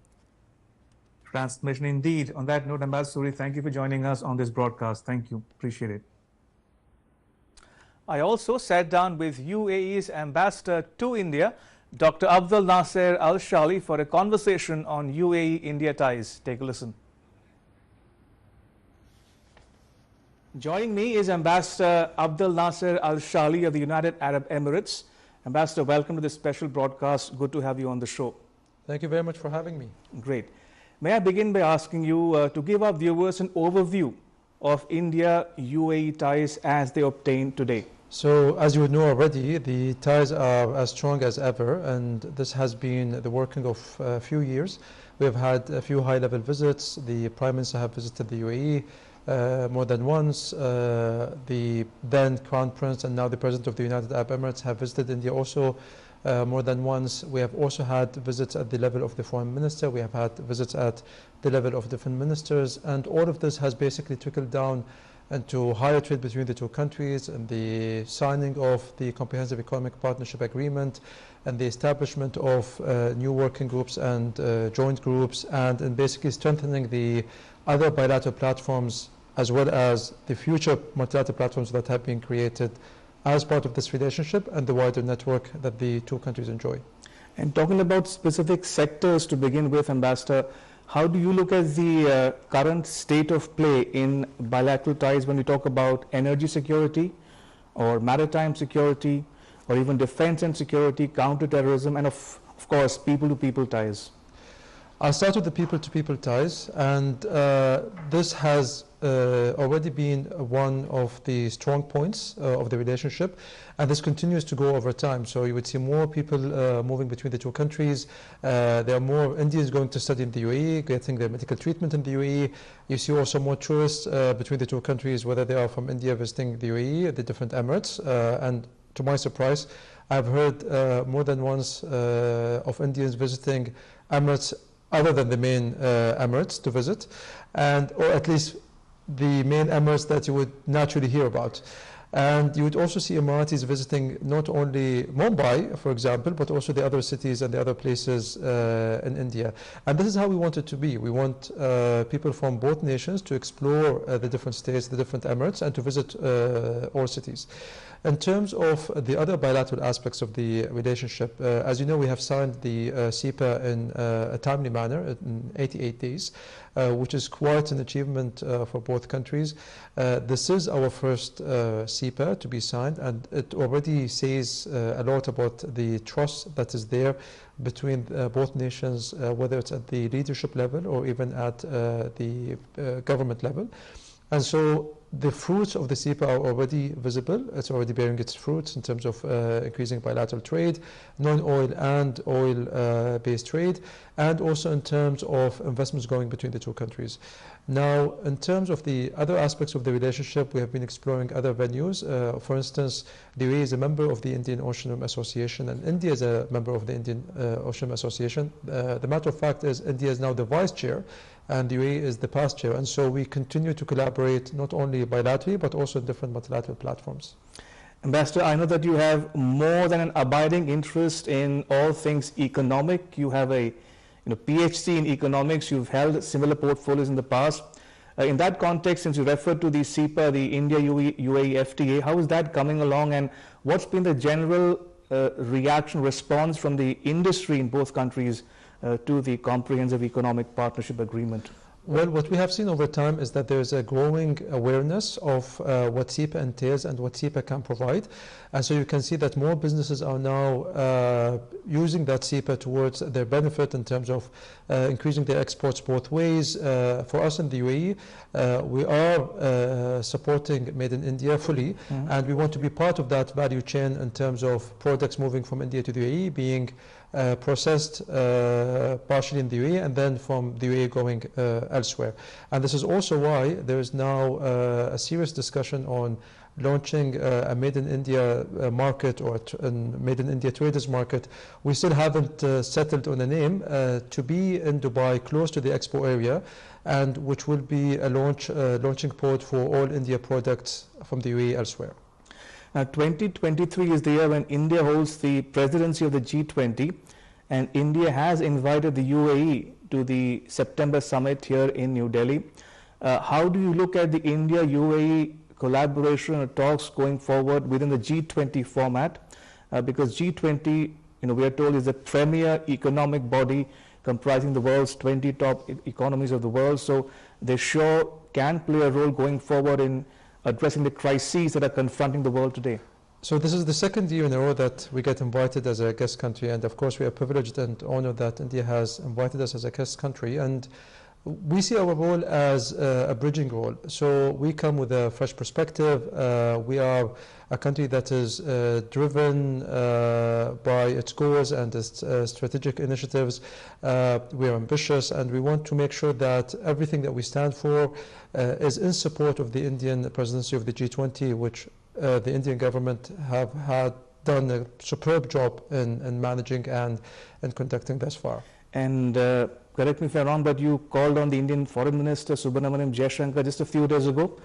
Transformation indeed. On that note, Ambassador Suri, thank you for joining us on this broadcast. Thank you. Appreciate it. I also sat down with UAE's ambassador to India, Dr. Abdul Nasser Al Shali, for a conversation on UAE-India ties. Take a listen. Joining me is Ambassador Abdul Nasser Al Shali of the United Arab Emirates. Ambassador, welcome to this special broadcast. Good to have you on the show. Thank you very much for having me. Great. May I begin by asking you to give our viewers an overview of India-UAE ties as they obtain today? So, as you would know already, the ties are as strong as ever, and this has been the working of a few years. We have had a few high-level visits. The Prime Minister have visited the UAE more than once. The then Crown Prince and now the President of the United Arab Emirates have visited India also more than once. We have also had visits at the level of the Foreign Minister. We have had visits at the level of different ministers, and all of this has basically trickled down into higher trade between the two countries, and the signing of the Comprehensive Economic Partnership Agreement, and the establishment of new working groups and joint groups, and basically strengthening the other bilateral platforms as well as the future multilateral platforms that have been created as part of this relationship and the wider network that the two countries enjoy. And talking about specific sectors to begin with, Ambassador, how do you look at the current state of play in bilateral ties when we talk about energy security or maritime security or even defense and security, counterterrorism, and of course, people-to-people ties? I'll start with the people-to-people ties, and this has already been one of the strong points of the relationship, and this continues to grow over time. So you would see more people moving between the two countries. There are more Indians going to study in the UAE, getting their medical treatment in the UAE. You see also more tourists between the two countries, whether they are from India visiting the UAE, the different Emirates, and to my surprise, I've heard more than once of Indians visiting Emirates other than the main Emirates to visit, or at least the main Emirates that you would naturally hear about. And you would also see Emiratis visiting not only Mumbai, for example, but also the other cities and the other places in India. And this is how we want it to be. We want people from both nations to explore the different states, the different Emirates, and to visit all cities. In terms of the other bilateral aspects of the relationship, as you know, we have signed the CEPA in a timely manner, in 88 days, which is quite an achievement for both countries. This is our first CEPA to be signed, and it already says a lot about the trust that is there between both nations, whether it's at the leadership level or even at the government level. And so the fruits of the CEPA are already visible. It's already bearing its fruits in terms of increasing bilateral trade, non-oil and oil-based trade, and also in terms of investments going between the two countries. Now, in terms of the other aspects of the relationship, we have been exploring other venues. For instance, the UAE is a member of the Indian Ocean Association, and India is a member of the Indian Ocean Association. The matter of fact is India is now the vice chair, and the UAE is the past chair. And so we continue to collaborate not only bilaterally, but also in different multilateral platforms. Ambassador, I know that you have more than an abiding interest in all things economic. You have a PhD in economics. You've held similar portfolios in the past. In that context, since you referred to the CEPA, the India-UAE FTA, how is that coming along, and what's been the general reaction, response from the industry in both countries to the Comprehensive Economic Partnership Agreement? Well, what we have seen over time is that there is a growing awareness of what CEPA entails and what CEPA can provide. And so you can see that more businesses are now using that CEPA towards their benefit in terms of increasing their exports both ways. For us in the UAE, we are supporting Made in India fully, and we want to be part of that value chain in terms of products moving from India to the UAE being processed partially in the UAE and then from the UAE going elsewhere. And this is also why there is now a serious discussion on launching a Made in India market or a Made in India traders market. We still haven't settled on a name, to be in Dubai close to the Expo area, and which will be a launching port for all India products from the UAE elsewhere. Now, 2023 is the year when India holds the presidency of the G20, and India has invited the UAE to the September summit here in New Delhi. How do you look at the India-UAE collaboration or talks going forward within the G20 format? Because G20, we are told, is the premier economic body comprising the world's 20 top economies of the world. So they sure can play a role going forward in addressing the crises that are confronting the world today. So this is the second year in a row that we get invited as a guest country, and of course we are privileged and honored that India has invited us as a guest country, and we see our role as a bridging role. So we come with a fresh perspective. We are a country that is driven by its goals and its strategic initiatives. We are ambitious, and we want to make sure that everything that we stand for is in support of the Indian presidency of the G20, which the Indian government have done a superb job in managing and conducting thus far. And correct me if I'm wrong, but you called on the Indian Foreign Minister Subramaniam Jaishankar just a few days ago.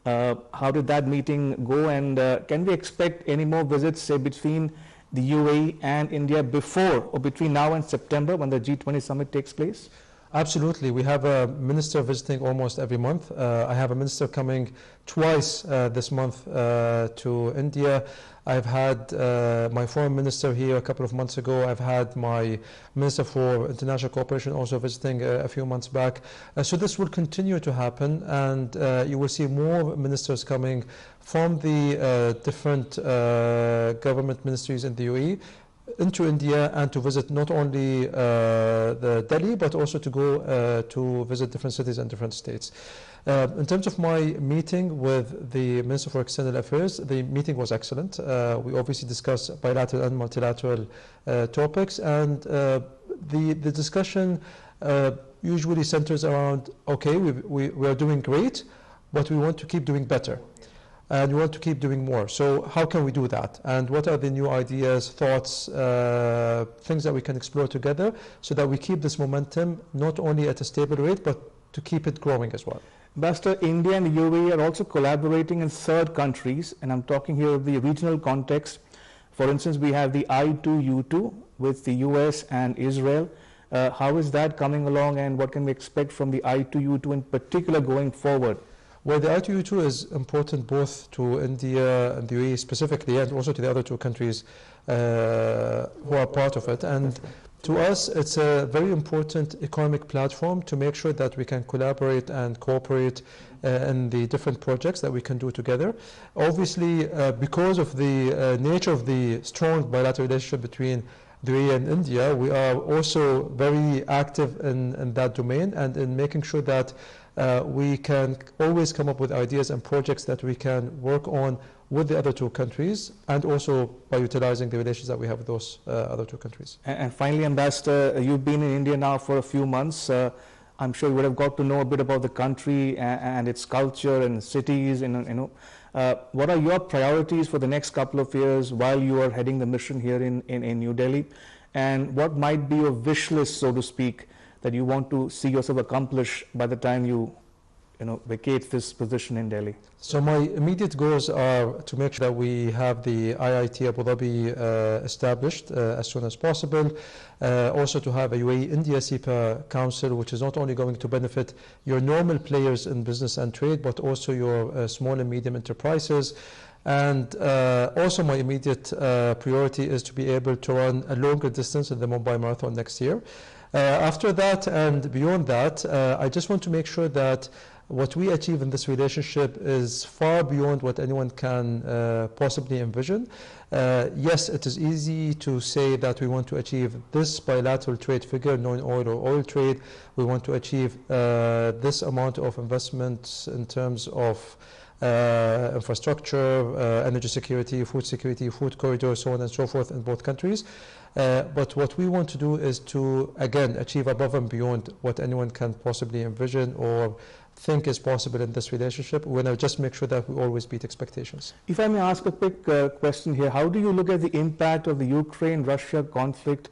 How did that meeting go, and can we expect any more visits, say, between the UAE and India before or between now and September when the G20 summit takes place? Absolutely. We have a minister visiting almost every month. I have a minister coming twice this month to India. I've had my foreign minister here a couple of months ago. I've had my minister for international cooperation also visiting a few months back. So this will continue to happen, and you will see more ministers coming from the different government ministries in the UAE into India, and to visit not only the Delhi, but also to go to visit different cities and different states. In terms of my meeting with the Minister for External Affairs, the meeting was excellent. We obviously discussed bilateral and multilateral topics, and the discussion usually centers around, okay, we are doing great, but we want to keep doing better. And we want to keep doing more. So how can we do that? And what are the new ideas, thoughts, things that we can explore together so that we keep this momentum not only at a stable rate, but to keep it growing as well? Ambassador, India and the UAE are also collaborating in third countries, and I'm talking here of the regional context. For instance, we have the I2U2 with the US and Israel. How is that coming along, and what can we expect from the I2U2 in particular going forward? Well, the I2U2 is important both to India and the UAE specifically, and also to the other two countries who are part of it. And to us, it's a very important economic platform to make sure that we can collaborate and cooperate in the different projects that we can do together. Obviously, because of the nature of the strong bilateral relationship between the UAE and India, we are also very active in that domain, and in making sure that we can always come up with ideas and projects that we can work on with the other two countries, and also by utilizing the relations that we have with those other two countries. And finally, Ambassador, you've been in India now for a few months. I'm sure you would have got to know a bit about the country and its culture and cities. What are your priorities for the next couple of years while you are heading the mission here in New Delhi? And what might be your wish list, so to speak, that you want to see yourself accomplish by the time you vacate this position in Delhi? So my immediate goals are to make sure that we have the IIT Abu Dhabi established as soon as possible. Also to have a UAE-India SEPA Council, which is not only going to benefit your normal players in business and trade, but also your small and medium enterprises. And also my immediate priority is to be able to run a longer distance in the Mumbai Marathon next year. After that and beyond that, I just want to make sure that what we achieve in this relationship is far beyond what anyone can possibly envision. Yes, it is easy to say that we want to achieve this bilateral trade figure, non-oil or oil trade. We want to achieve this amount of investments in terms of infrastructure, energy security, food corridors, so on and so forth in both countries. But what we want to do is to, again, achieve above and beyond what anyone can possibly envision or think is possible in this relationship. We want to just make sure that we always beat expectations. If I may ask a quick question here, how do you look at the impact of the Ukraine-Russia conflict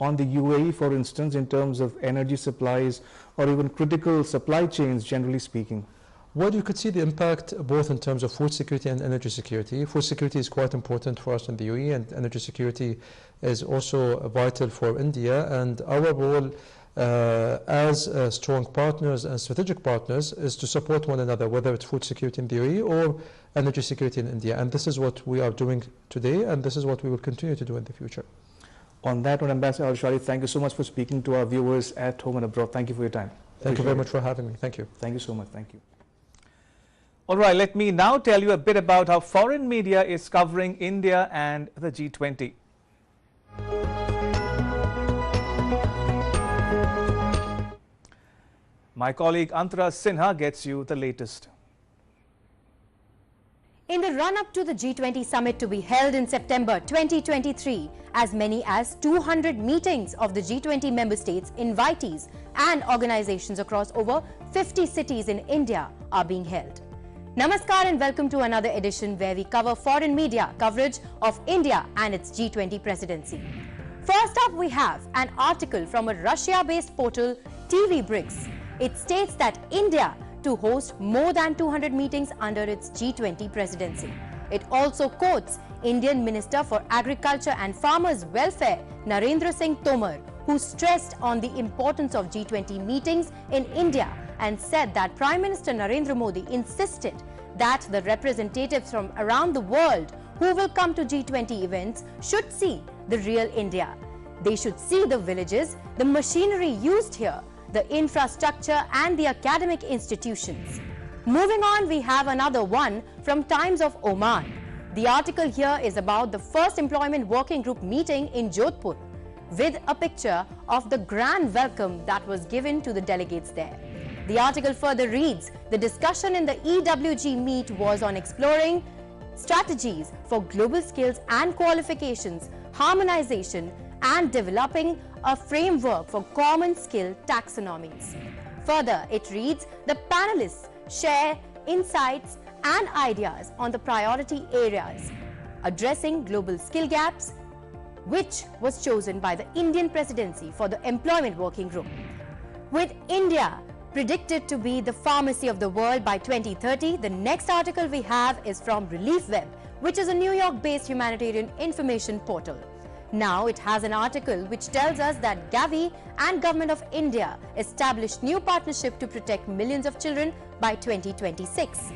on the UAE, for instance, in terms of energy supplies or even critical supply chains, generally speaking? Well, you could see the impact both in terms of food security and energy security. Food security is quite important for us in the UAE, and energy security is also vital for India. And our role as strong partners and strategic partners is to support one another, whether it's food security in the UAE or energy security in India. And this is what we are doing today, and this is what we will continue to do in the future. On that note, Ambassador Al-Shari, thank you so much for speaking to our viewers at home and abroad. Thank you for your time. Thank you very much for having me. Thank you. Thank you so much. Thank you. All right, let me now tell you a bit about how foreign media is covering India and the G20. My colleague Andhra Sinha gets you the latest. In the run-up to the G20 summit to be held in September 2023, as many as 200 meetings of the G20 member states, invitees and organizations across over 50 cities in India are being held. Namaskar and welcome to another edition where we cover foreign media coverage of India and its G20 presidency. First up, we have an article from a Russia-based portal, TV Bricks. It states that India to host more than 200 meetings under its G20 presidency. It also quotes Indian Minister for Agriculture and Farmers Welfare, Narendra Singh Tomar, who stressed on the importance of G20 meetings in India and said that Prime Minister Narendra Modi insisted that the representatives from around the world who will come to G20 events should see the real India. They should see the villages, the machinery used here, the infrastructure and the academic institutions. Moving on, we have another one from Times of Oman. The article here is about the first employment working group meeting in Jodhpur, with a picture of the grand welcome that was given to the delegates there. The article further reads, the discussion in the EWG meet was on exploring strategies for global skills and qualifications, harmonization, and developing a framework for common skill taxonomies. Further, it reads, the panelists share insights and ideas on the priority areas addressing global skill gaps, which was chosen by the Indian presidency for the employment working group. With India predicted to be the pharmacy of the world by 2030, the next article we have is from Relief Web, which is a New York-based humanitarian information portal. Now it has an article which tells us that Gavi and Government of India established new partnership to protect millions of children by 2026.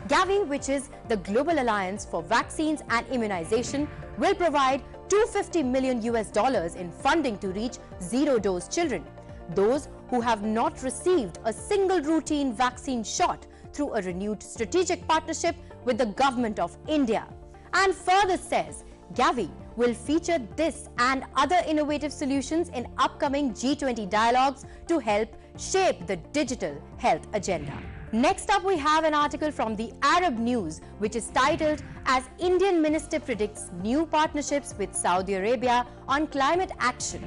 Gavi, which is the Global Alliance for Vaccines and Immunization, will provide $250 million in funding to reach zero-dose children, those who have not received a single routine vaccine shot, through a renewed strategic partnership with the Government of India. And further says, Gavi will feature this and other innovative solutions in upcoming G20 dialogues to help shape the digital health agenda. Next up, we have an article from the Arab News, which is titled as Indian Minister Predicts New Partnerships with Saudi Arabia on Climate Action.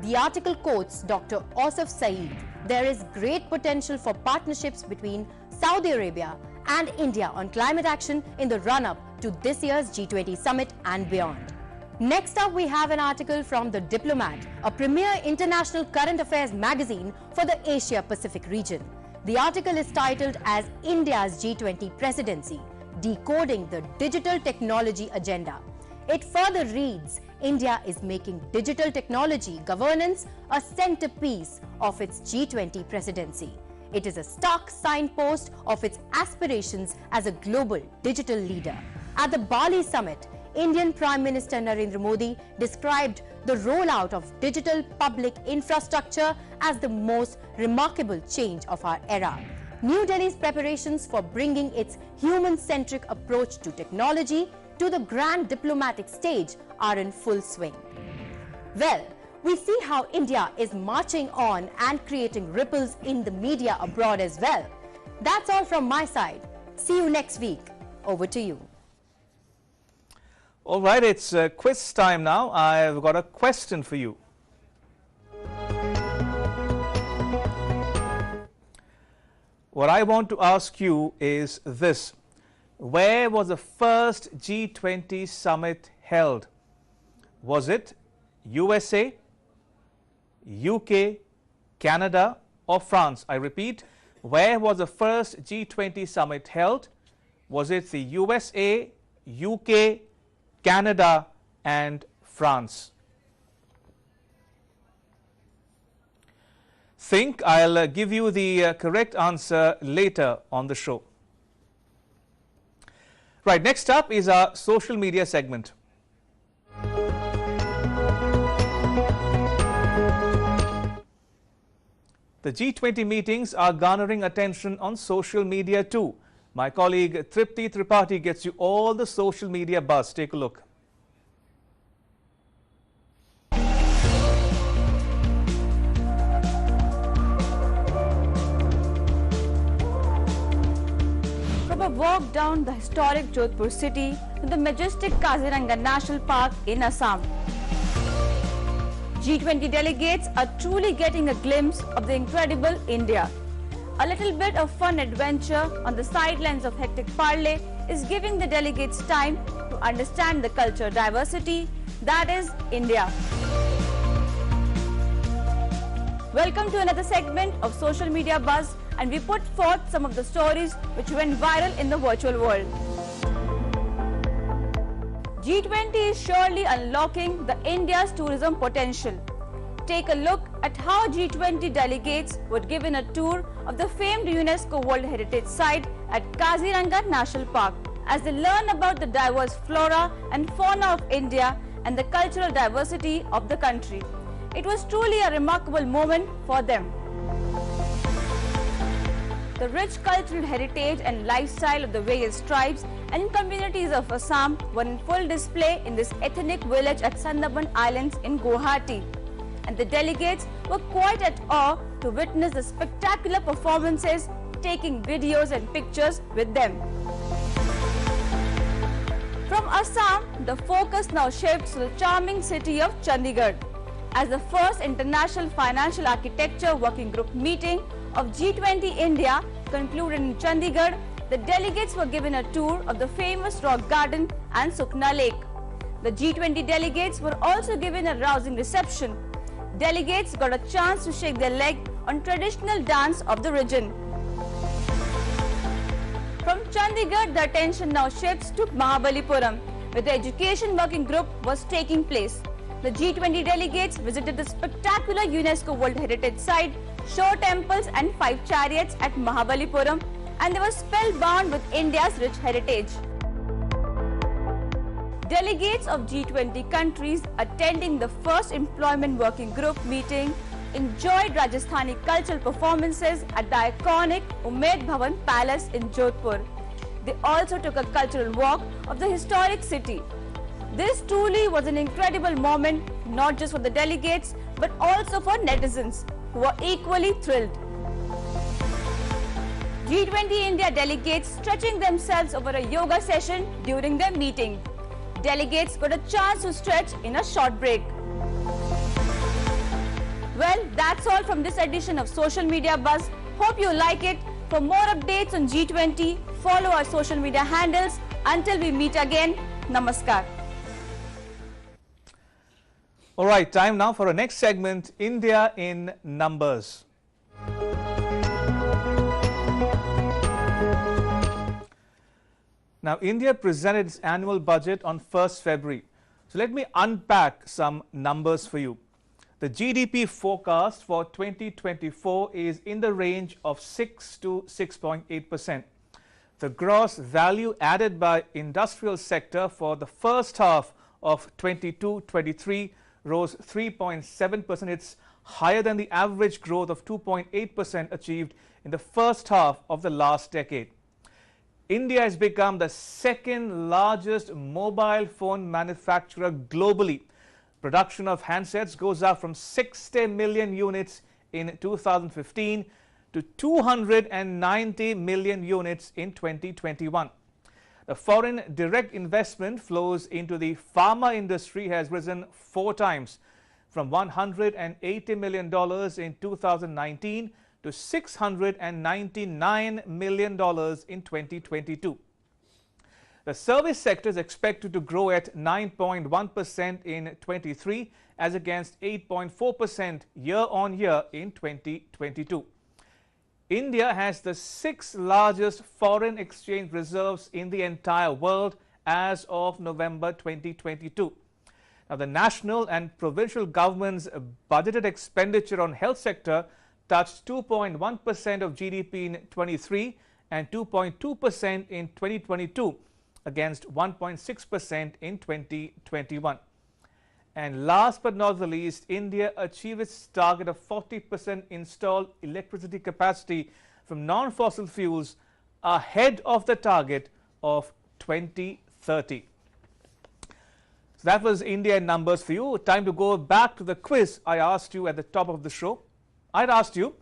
The article quotes Dr. Asif Saeed. There is great potential for partnerships between Saudi Arabia and India on climate action in the run-up to this year's G20 summit and beyond. Next up, we have an article from The Diplomat, a premier international current affairs magazine for the Asia-Pacific region. The article is titled as India's G20 Presidency, Decoding the Digital Technology Agenda. It further reads, India is making digital technology governance a centerpiece of its G20 presidency. It is a stark signpost of its aspirations as a global digital leader. At the Bali summit, Indian Prime Minister Narendra Modi described the rollout of digital public infrastructure as the most remarkable change of our era. New Delhi's preparations for bringing its human-centric approach to technology to the grand diplomatic stage are in full swing. Well, we see how India is marching on and creating ripples in the media abroad as well. That's all from my side. See you next week. Over to you. All right, it's quiz time now. I've got a question for you. What I want to ask you is this. Where was the first G20 summit held? Was it USA, UK, Canada or France? I repeat, where was the first G20 summit held? Was it the USA, UK, Canada and France? Think. I'll give you the correct answer later on the show. Right, next up is our social media segment. The G20 meetings are garnering attention on social media too. My colleague Tripti Tripathi gets you all the social media buzz. Take a look. From a walk down the historic Jodhpur city to the majestic Kaziranga National Park in Assam, G20 delegates are truly getting a glimpse of the incredible India. A little bit of fun adventure on the sidelines of hectic parley is giving the delegates time to understand the culture diversity that is India. Welcome to another segment of Social Media Buzz, and we put forth some of the stories which went viral in the virtual world. G20 is surely unlocking the India's tourism potential. take a look at how G20 delegates were given a tour of the famed UNESCO World Heritage Site at Kaziranga National Park as they learn about the diverse flora and fauna of India and the cultural diversity of the country. It was truly a remarkable moment for them. The rich cultural heritage and lifestyle of the various tribes and communities of Assam were in full display in this ethnic village at Sundarban Islands in Guwahati. And the delegates were quite at awe to witness the spectacular performances, taking videos and pictures with them. From Assam, the focus now shifts to the charming city of Chandigarh. As the first International Financial Architecture Working Group meeting of G20 India concluded in Chandigarh, the delegates were given a tour of the famous rock garden and Sukna Lake. The G20 delegates were also given a rousing reception. Delegates got a chance to shake their leg on traditional dance of the region. From Chandigarh, the attention now shifts to Mahabalipuram, where the Education Working Group was taking place. The G20 delegates visited the spectacular UNESCO World Heritage Site, shore temples and 5 chariots at Mahabalipuram, and they were spellbound with India's rich heritage. Delegates of G20 countries attending the first Employment Working Group meeting enjoyed Rajasthani cultural performances at the iconic Umaid Bhavan Palace in Jodhpur. They also took a cultural walk of the historic city. This truly was an incredible moment, not just for the delegates, but also for netizens, who were equally thrilled. G20 India delegates stretching themselves over a yoga session during their meeting. Delegates got a chance to stretch in a short break. Well, that's all from this edition of Social Media Buzz. Hope you like it. For more updates on G20, follow our social media handles. Until we meet again, Namaskar. All right, time now for our next segment, India in Numbers. Now, India presented its annual budget on 1st February. So let me unpack some numbers for you. The GDP forecast for 2024 is in the range of 6 to 6.8%. The gross value added by industrial sector for the first half of 22-23 rose 3.7%. It's higher than the average growth of 2.8% achieved in the first half of the last decade. India has become the second largest mobile phone manufacturer globally. Production of handsets goes up from 60 million units in 2015 to 290 million units in 2021. The foreign direct investment flows into the pharma industry has risen 4 times, from $180 million in 2019 to $699 million in 2022. The service sector is expected to grow at 9.1% in 23 as against 8.4% year-on-year in 2022. India has the 6th largest foreign exchange reserves in the entire world as of November 2022. Now, the national and provincial government's budgeted expenditure on health sector touched 2.1% of GDP in 23 and 2.2% in 2022 against 1.6% in 2021. And last but not the least, India achieved its target of 40% installed electricity capacity from non-fossil fuels ahead of the target of 2030. So that was India in numbers for you. Time to go back to the quiz I asked you at the top of the show. I'd asked you,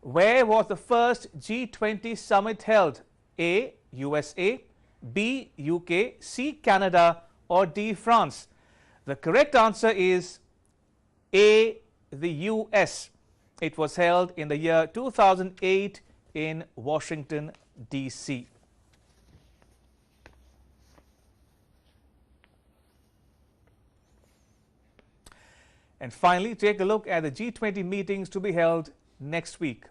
where was the first G20 summit held? A, USA, B, UK, C, Canada, or D, France? The correct answer is A, the US. It was held in the year 2008 in Washington, D.C. And finally, take a look at the G20 meetings to be held next week.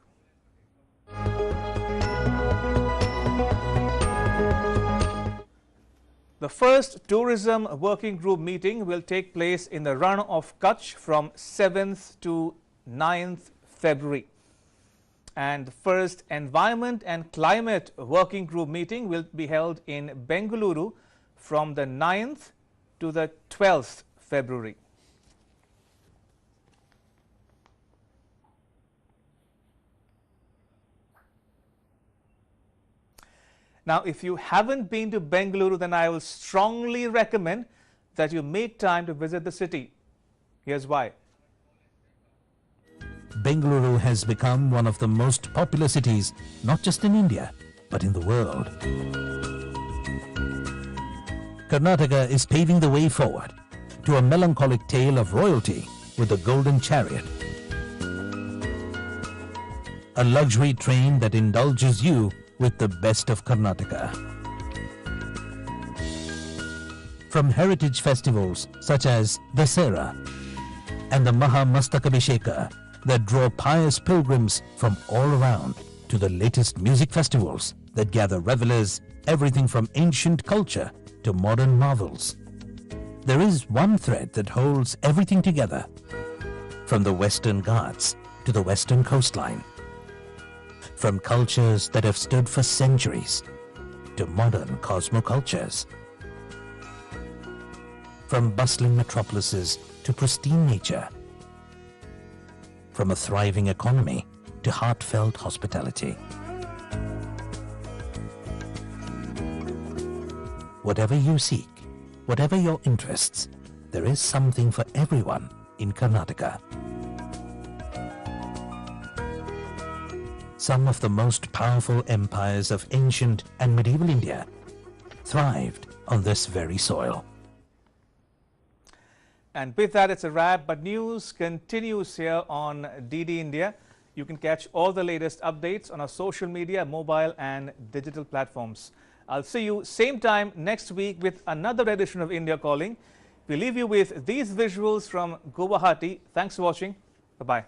The The first tourism working group meeting will take place in the Run of Kutch from 7th to 9th February. And the first environment and climate working group meeting will be held in Bengaluru from the 9th to the 12th February. Now, if you haven't been to Bengaluru, then I will strongly recommend that you make time to visit the city. Here's why. Bengaluru has become one of the most popular cities, not just in India, but in the world. Karnataka is paving the way forward to a melancholic tale of royalty with the Golden Chariot. A luxury train that indulges you with the best of Karnataka. From heritage festivals such as Dasera and the Mahamastakabhisheka that draw pious pilgrims from all around, to the latest music festivals that gather revelers, everything from ancient culture to modern marvels. There is one thread that holds everything together, from the Western Ghats to the Western coastline, from cultures that have stood for centuries to modern cosmocultures, from bustling metropolises to pristine nature, from a thriving economy to heartfelt hospitality. Whatever you seek, whatever your interests, there is something for everyone in Karnataka. Some of the most powerful empires of ancient and medieval India thrived on this very soil. And with that, it's a wrap, but news continues here on DD India. You can catch all the latest updates on our social media, mobile and digital platforms. I'll see you same time next week with another edition of India Calling. We leave you with these visuals from Guwahati. Thanks for watching. Bye-bye.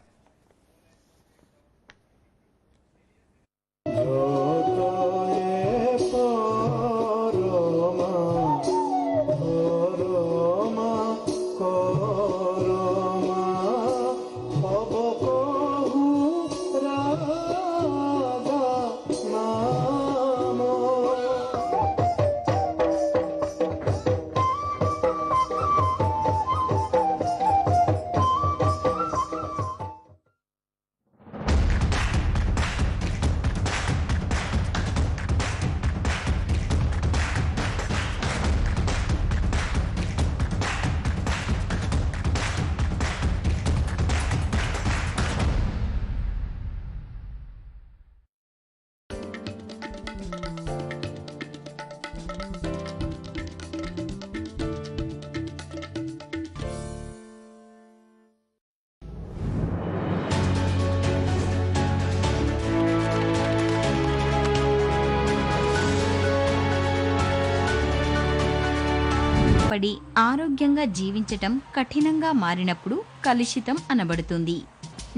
పడి ఆరోగ్యంగా జీవించటం కఠినంగా మారినప్పుడు కలుషితం అనబడుతుంది.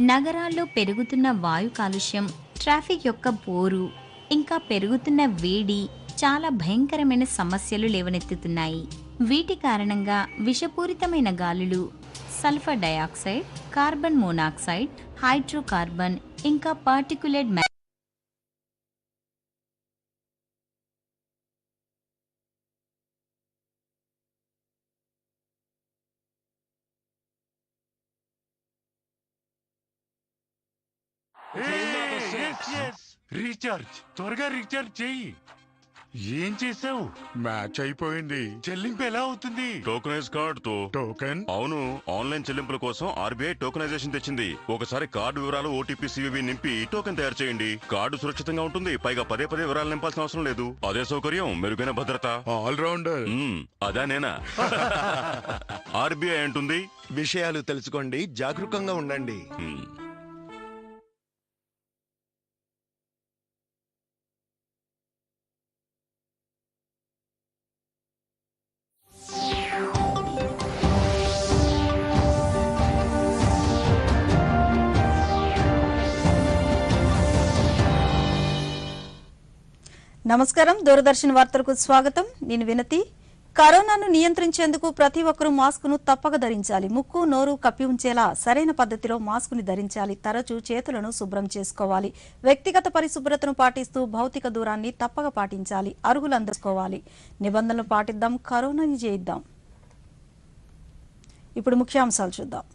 నగరాల్లో పెరుగుతున్న వాయు కాలుష్యం, ట్రాఫిక్ యొక్క పోరు, ఇంకా పెరుగుతున్న వేడి చాలా భయంకరమైన సమస్యలు లేవనెత్తుతున్నాయి. వీటి కారణంగా విషపూరితమైన గాలులు, sulphur dioxide, carbon monoxide, hydrocarbon ఇంకా పార్టికులేట్ రీఛార్జ్ త్వరగా రీఛార్జ్ చెయ్యి. ఏం చేసావు? మ్యాచ్ అయిపోయింది. చెల్లింపు ఎలా అవుతుంది? టోకనైజ్ కార్డ్ తో. టోకెన్? అవును, ఆన్లైన్ చెల్లింపుల కోసం ఆర్బీఐ టోకనైజేషన్ తెచ్చింది. ఒకసారి కార్డు వివరాలు, ఓటీపీ, సివివి నింపి టోకెన్ తయారు చేయండి. కార్డు సురక్షితంగా ఉంటుంది. పైగా పదే వివరాలు నింపాల్సిన అవసరం లేదు. అదే సౌకర్యం, మెరుగైన భద్రత. All rounder. అదా నేనా? ఆర్బీఐ అంటుంది, విషయాలు తెలుసుకోండి, జాగరూకంగా ఉండండి. నమస్కారం, దూరదర్శన్ వార్తలకు స్వాగతం. నేను వినతి. కరోనాను నియంత్రించేందుకు ప్రతి ఒక్కరూ మాస్కును తప్పక ధరించాలి. ముక్కు నోరు కప్పి ఉంచేలా సరైన పద్ధతిలో మాస్కుని ధరించాలి. తరచూ చేతులను శుభ్రం చేసుకోవాలి. వ్యక్తిగత పరిశుభ్రతను పాటిస్తూ భౌతిక దూరాన్ని తప్పక పాటించాలి. అరుగులు అందుకోవాలి. నిబంధనలు పాటిద్దాం, కరోనాని జయిద్దాం. ఇప్పుడు ముఖ్యాంశాలు చూద్దాం.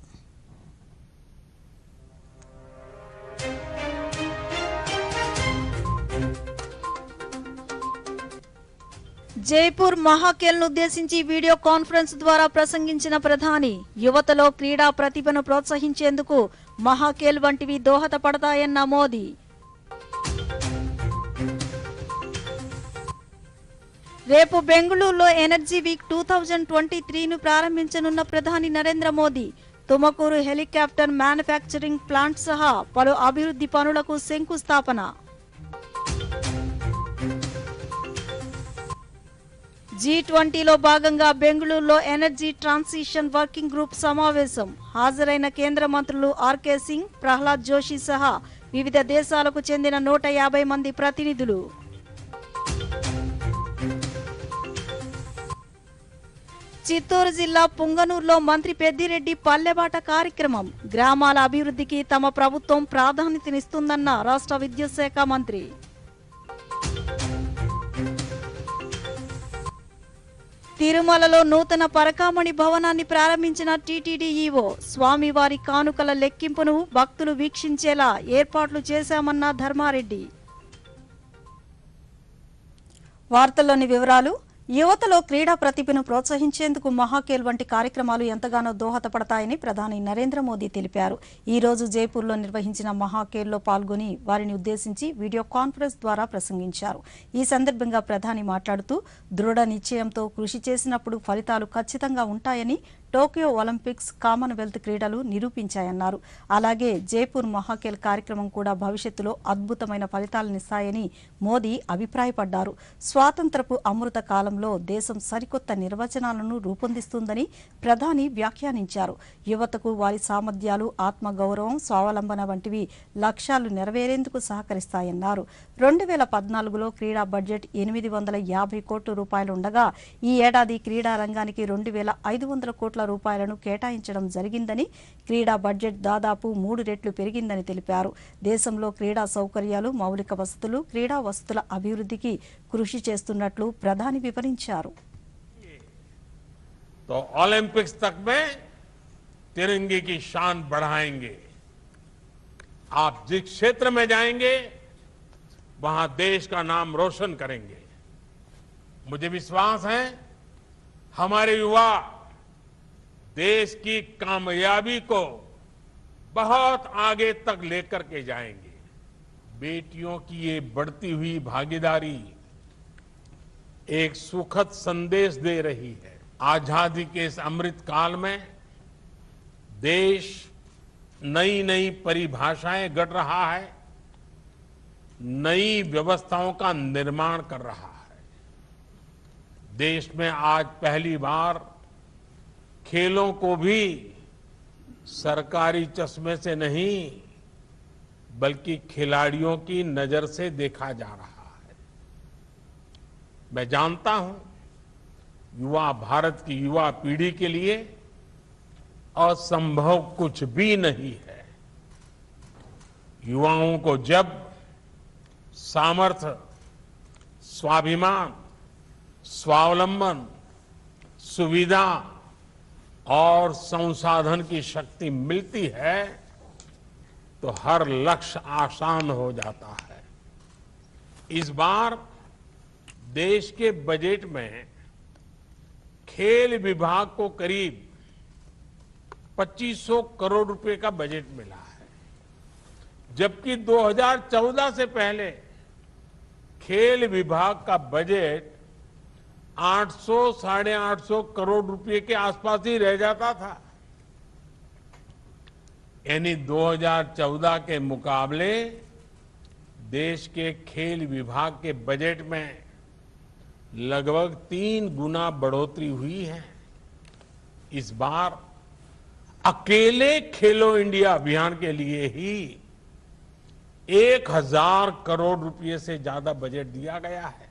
జైపూర్ మహాఖేల్ను ఉద్దేశించి వీడియో కాన్ఫరెన్స్ ద్వారా ప్రసంగించిన ప్రధాని యువతలో క్రీడా ప్రతిభను ప్రోత్సహించేందుకు మహాఖేల్ వంటివి దోహదపడతాయన్న మోదీ. రేపు బెంగళూరులో ఎనర్జీ వీక్ 2023ను ప్రారంభించనున్న ప్రధాని Narendra Modi Tumakuru helicopter manufacturing plant సహా పలు అభివృద్ధి పనులకు శంకుస్థాపన. G20లో భాగంగా బెంగళూరులో ఎనర్జీ ట్రాన్సిషన్ వర్కింగ్ గ్రూప్ సమావేశం. హాజరైన కేంద్ర మంత్రులు ఆర్కే సింగ్, ప్రహ్లాద్ జోషి సహా వివిధ దేశాలకు చెందిన 150 మంది ప్రతినిధులు. చిత్తూరు జిల్లా పుంగనూరులో మంత్రి పెద్దిరెడ్డి పల్లెబాట కార్యక్రమం. గ్రామాల అభివృద్ధికి తమ ప్రభుత్వం ప్రాధాన్యతనిస్తుందన్న రాష్ట్ర విద్యుత్ శాఖ మంత్రి. తిరుమలలో నూతన పరకామణి భవనాన్ని ప్రారంభించిన టీటీడీ ఈవో. స్వామివారి కానుకల లెక్కింపును భక్తులు వీక్షించేలా ఏర్పాట్లు చేశామన్న ధర్మారెడ్డి. వార్తల్లోని వివరాలు. యువతలో క్రీడా ప్రతిభను ప్రోత్సహించేందుకు మహాఖేల్ వంటి కార్యక్రమాలు ఎంతగానో దోహదపడతాయని ప్రధాని నరేంద్ర మోదీ తెలిపారు. ఈ రోజు జైపూర్లో నిర్వహించిన మహాఖేల్లో పాల్గొని వారిని ఉద్దేశించి వీడియో కాన్ఫరెన్స్ ద్వారా ప్రసంగించారు. ఈ సందర్భంగా ప్రధాని మాట్లాడుతూ దృఢ నిశ్చయంతో కృషి చేసినప్పుడు ఫలితాలు ఖచ్చితంగా ఉంటాయని టోక్యో ఒలింపిక్స్, కామన్వెల్త్ క్రీడలు నిరూపించాయన్నారు. అలాగే జైపూర్ మహాఖేల్ కార్యక్రమం కూడా భవిష్యత్తులో అద్భుతమైన ఫలితాలనిస్తాయని మోదీ అభిప్రాయపడ్డారు. స్వాతంత్రపు అమృత కాలంలో దేశం సరికొత్త నిర్వచనాలను రూపొందిస్తుందని ప్రధాని వ్యాఖ్యానించారు. యువతకు వారి సామర్థ్యాలు, ఆత్మగౌరవం, స్వావలంబన వంటివి లక్ష్యాలు నెరవేరేందుకు సహకరిస్తాయన్నారు. 2014లో క్రీడా బడ్జెట్ 850 కోట్ల రూపాయలుండగా ఈ ఏడాది క్రీడా రంగానికి 2500 కోట్ల రూపాయలను కేటాయించడం జరిగిందని, క్రీడా బడ్జెట్ దాదాపు 3 రెట్లు పెరిగిందని తెలిపారు. దేశంలో క్రీడా సౌకర్యాలు, మౌలిక వసతులు, క్రీడా వసతుల అభివృద్ధికి కృషి చేస్తున్నట్లు ప్రధాని వివరించారు. तो ओलंपिक्स तक में तिरंगे की शान बढ़ाएंगे. आप जिस क्षेत्र में जाएंगे वहां देश का नाम रोशन करेंगे. मुझे विश्वास है हमारे युवा देश की कामयाबी को बहुत आगे तक लेकर के जाएंगे. बेटियों की ये बढ़ती हुई भागीदारी एक सुखद संदेश दे रही है. आजादी के इस अमृत काल में देश नई नई परिभाषाएं गढ़ रहा है, नई व्यवस्थाओं का निर्माण कर रहा है. देश में आज पहली बार खेलों को भी सरकारी चश्मे से नहीं बल्कि खिलाड़ियों की नजर से देखा जा रहा है. मैं जानता हूं युवा भारत की युवा पीढ़ी के लिए असंभव कुछ भी नहीं है. युवाओं को जब सामर्थ्य, स्वाभिमान, स्वावलंबन, सुविधा और संसाधन की शक्ति मिलती है तो हर लक्ष्य आसान हो जाता है. इस बार देश के बजट में खेल विभाग को करीब 2500 करोड़ रुपए का बजट मिला है, जबकि 2014 से पहले खेल विभाग का बजट 800-850 करोड़ रुपए के आसपास ही रह जाता था. यानी 2014 के मुकाबले देश के खेल विभाग के बजट में लगभग 3 गुना बढ़ोतरी हुई है. इस बार अकेले खेलो इंडिया अभियान के लिए ही 1000 करोड़ रुपए से ज्यादा बजट दिया गया है.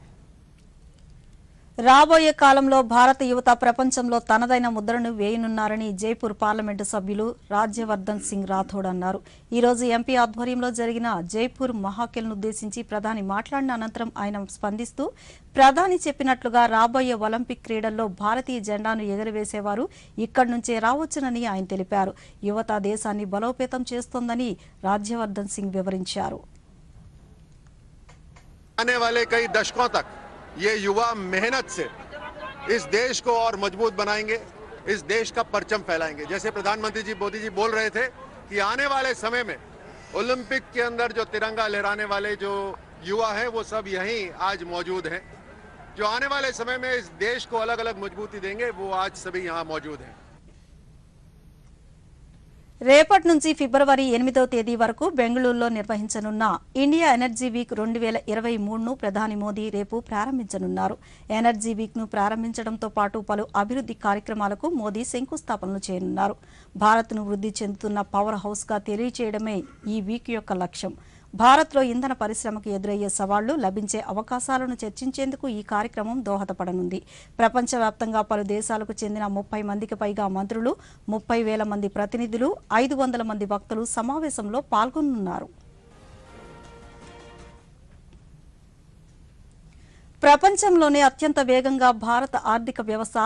రాబోయే కాలంలో భారత యువత ప్రపంచంలో తనదైన ముద్రను వేయనున్నారని జైపూర్ పార్లమెంటు సభ్యులు రాజ్యవర్ధన్ సింగ్ రాథోడ్ అన్నారు. ఈ రోజు ఎంపీ ఆధ్వర్యంలో జరిగిన జైపూర్ మహాకేల్ను ఉద్దేశించి ప్రధాని మాట్లాడిన అనంతరం ఆయన స్పందిస్తూ ప్రధాని చెప్పినట్లుగా రాబోయే ఒలింపిక్ క్రీడల్లో భారతీయ జెండాను ఎగురవేసేవారు ఇక్కడి నుంచే రావచ్చునని ఆయన తెలిపారు. యువత దేశాన్ని బలోపేతం చేస్తోందని రాజ్యవర్ధన్ సింగ్ వివరించారు. आने वाले कई दशकों तक ये युवा मेहनत से इस देश को और मजबूत बनाएंगे, इस देश का परचम फैलाएंगे. जैसे प्रधानमंत्री जी मोदी जी बोल रहे थे कि आने वाले समय में ओलंपिक के अंदर जो तिरंगा लहराने वाले जो युवा हैं वो सब यहीं आज मौजूद हैं. जो आने वाले समय में इस देश को अलग अलग मजबूती देंगे वो आज सभी यहाँ मौजूद हैं. రేపటి నుంచి ఫిబ్రవరి 8వ తేదీ వరకు బెంగళూరులో నిర్వహించనున్న ఇండియా ఎనర్జీ వీక్ 2023ను ప్రధాని మోదీ రేపు ప్రారంభించనున్నారు. ఎనర్జీ వీక్ ను ప్రారంభించడంతో పాటు పలు అభివృద్ధి కార్యక్రమాలకు మోదీ శంకుస్థాపనలు చేయనున్నారు. భారత్ను వృద్ధి చెందుతున్న పవర్ హౌస్ గా తెలియచేయడమే ఈ వీక్ యొక్క లక్ష్యం. భారత్లో ఇంధన పరిశ్రమకు ఎదురయ్యే సవాళ్లు, లభించే అవకాశాలను చర్చించేందుకు ఈ కార్యక్రమం దోహదపడనుంది. ప్రపంచవ్యాప్తంగా పలు దేశాలకు చెందిన 30 మందికి పైగా మంత్రులు, 30,000 మంది ప్రతినిధులు, 500 మంది వక్తలు సమావేశంలో పాల్గొనున్నారు. ప్రపంచంలోనే అత్యంత వేగంగా భారత ఆర్థిక వ్యవస్థ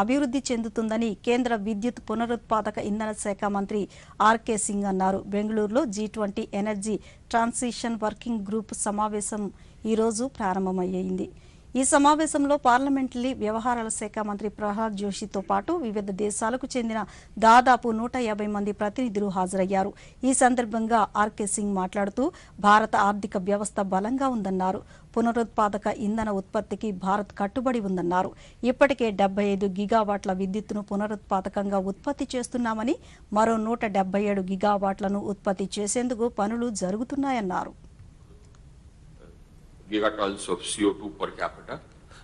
అభివృద్ధి చెందుతుందని కేంద్ర విద్యుత్ పునరుత్పాదక ఇంధన శాఖ మంత్రి ఆర్కే సింగ్ అన్నారు. బెంగళూరులో G20 energy transition working group సమావేశం ఈ రోజు ప్రారంభమయ్యింది. ఈ సమావేశంలో పార్లమెంటరీ వ్యవహారాల శాఖ మంత్రి ప్రహ్లాద్ జోషితో పాటు వివిధ దేశాలకు చెందిన దాదాపు 150 మంది ప్రతినిధులు హాజరయ్యారు. ఈ సందర్భంగా ఆర్కే సింగ్ మాట్లాడుతూ భారత ఆర్థిక వ్యవస్థ బలంగా ఉందన్నారు. పునరుత్పాదక ఇంధన ఉత్పత్తికి భారత్ కట్టుబడి ఉందన్నారు. ఇప్పటికే 75 గిగావాట్ల విద్యుత్తును పునరుత్పాదకంగా ఉత్పత్తి చేస్తున్నామని, మరో 177 గిగావాట్లను ఉత్పత్తి చేసేందుకు పనులు జరుగుతున్నాయన్నారు. gigatons of CO2 per capita,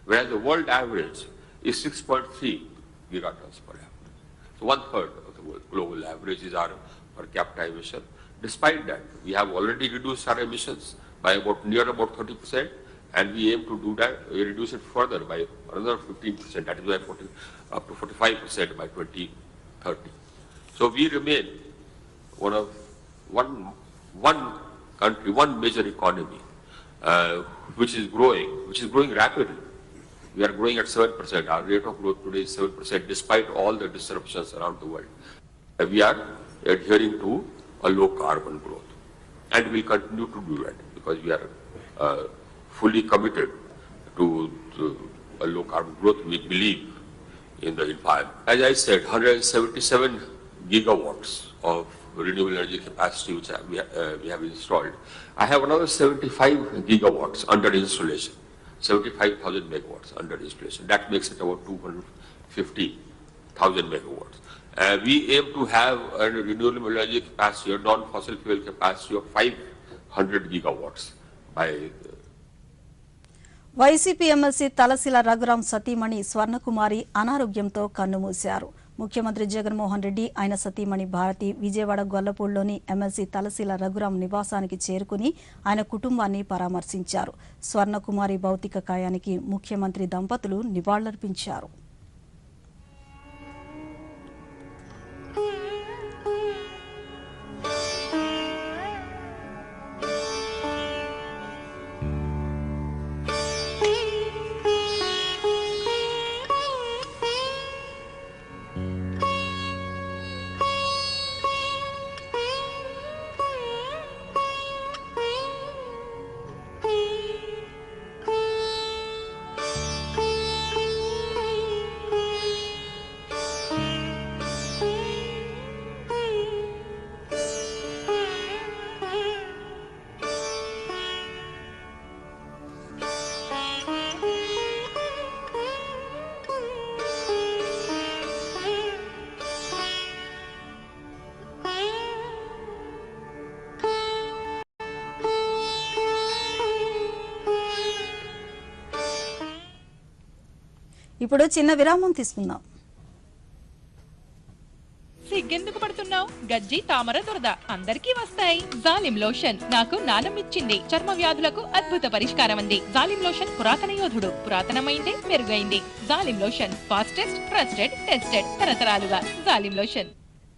whereas the world average is 6.3 gigatons per capita. So 1/3 of the global average is our per capita emission. Despite that, we have already reduced our emissions by near about 30%, and we aim to do that, reduce it further by another 15%, that is by up to 45% by 2030. So we remain one country, one major economy, which is growing rapidly. We are growing at 7%. Our rate of growth today is 7%, despite all the disruptions around the world. We are adhering to a low carbon growth, and we continue to do that because we are fully committed to a low carbon growth. We believe in the environment. As I said, 177 gigawatts of renewable energy capacity which we have installed. I have another 75 gigawatts under installation, 75,000 megawatts under installation. That makes it about 250,000 megawatts. We aim to have a renewable energy capacity, a non-fossil fuel capacity of 500 gigawatts by YCP MLC Talasila Raghuram సతీమణి స్వర్ణకుమారి అనారోగ్యంతో కన్నుమూశారు. ముఖ్యమంత్రి జగన్మోహన్ రెడ్డి, ఆయన సతీమణి Bharati Vijayawada గొల్లపూడిలోని MLC Talasila Raghuram నివాసానికి చేరుకుని ఆయన కుటుంబాన్ని పరామర్శించారు. స్వర్ణకుమారి భౌతిక కాయానికి ముఖ్యమంత్రి దంపతులు నివాళులర్పించారు. ఇప్పుడు చిన్న విరామం తీసుకుందాం. సిగ్గెందుకు పడుతున్నావు? గజ్జి తామర దురద అందరికీ వస్తాయి. జాలిం లోషన్ నాకు నానమిచ్చింది. చర్మ వ్యాధులకు అద్భుత పరిష్కారం అంది. జాలిం లోషన్ పురాతన యోధుడు, పురాతనమైంది మెరుగైంది. జాలిం లోషన్ ఫాస్టెస్ట్, ట్రస్టెడ్, టెస్టెడ్ తరతరాలుగా. జాలిం లోషన్.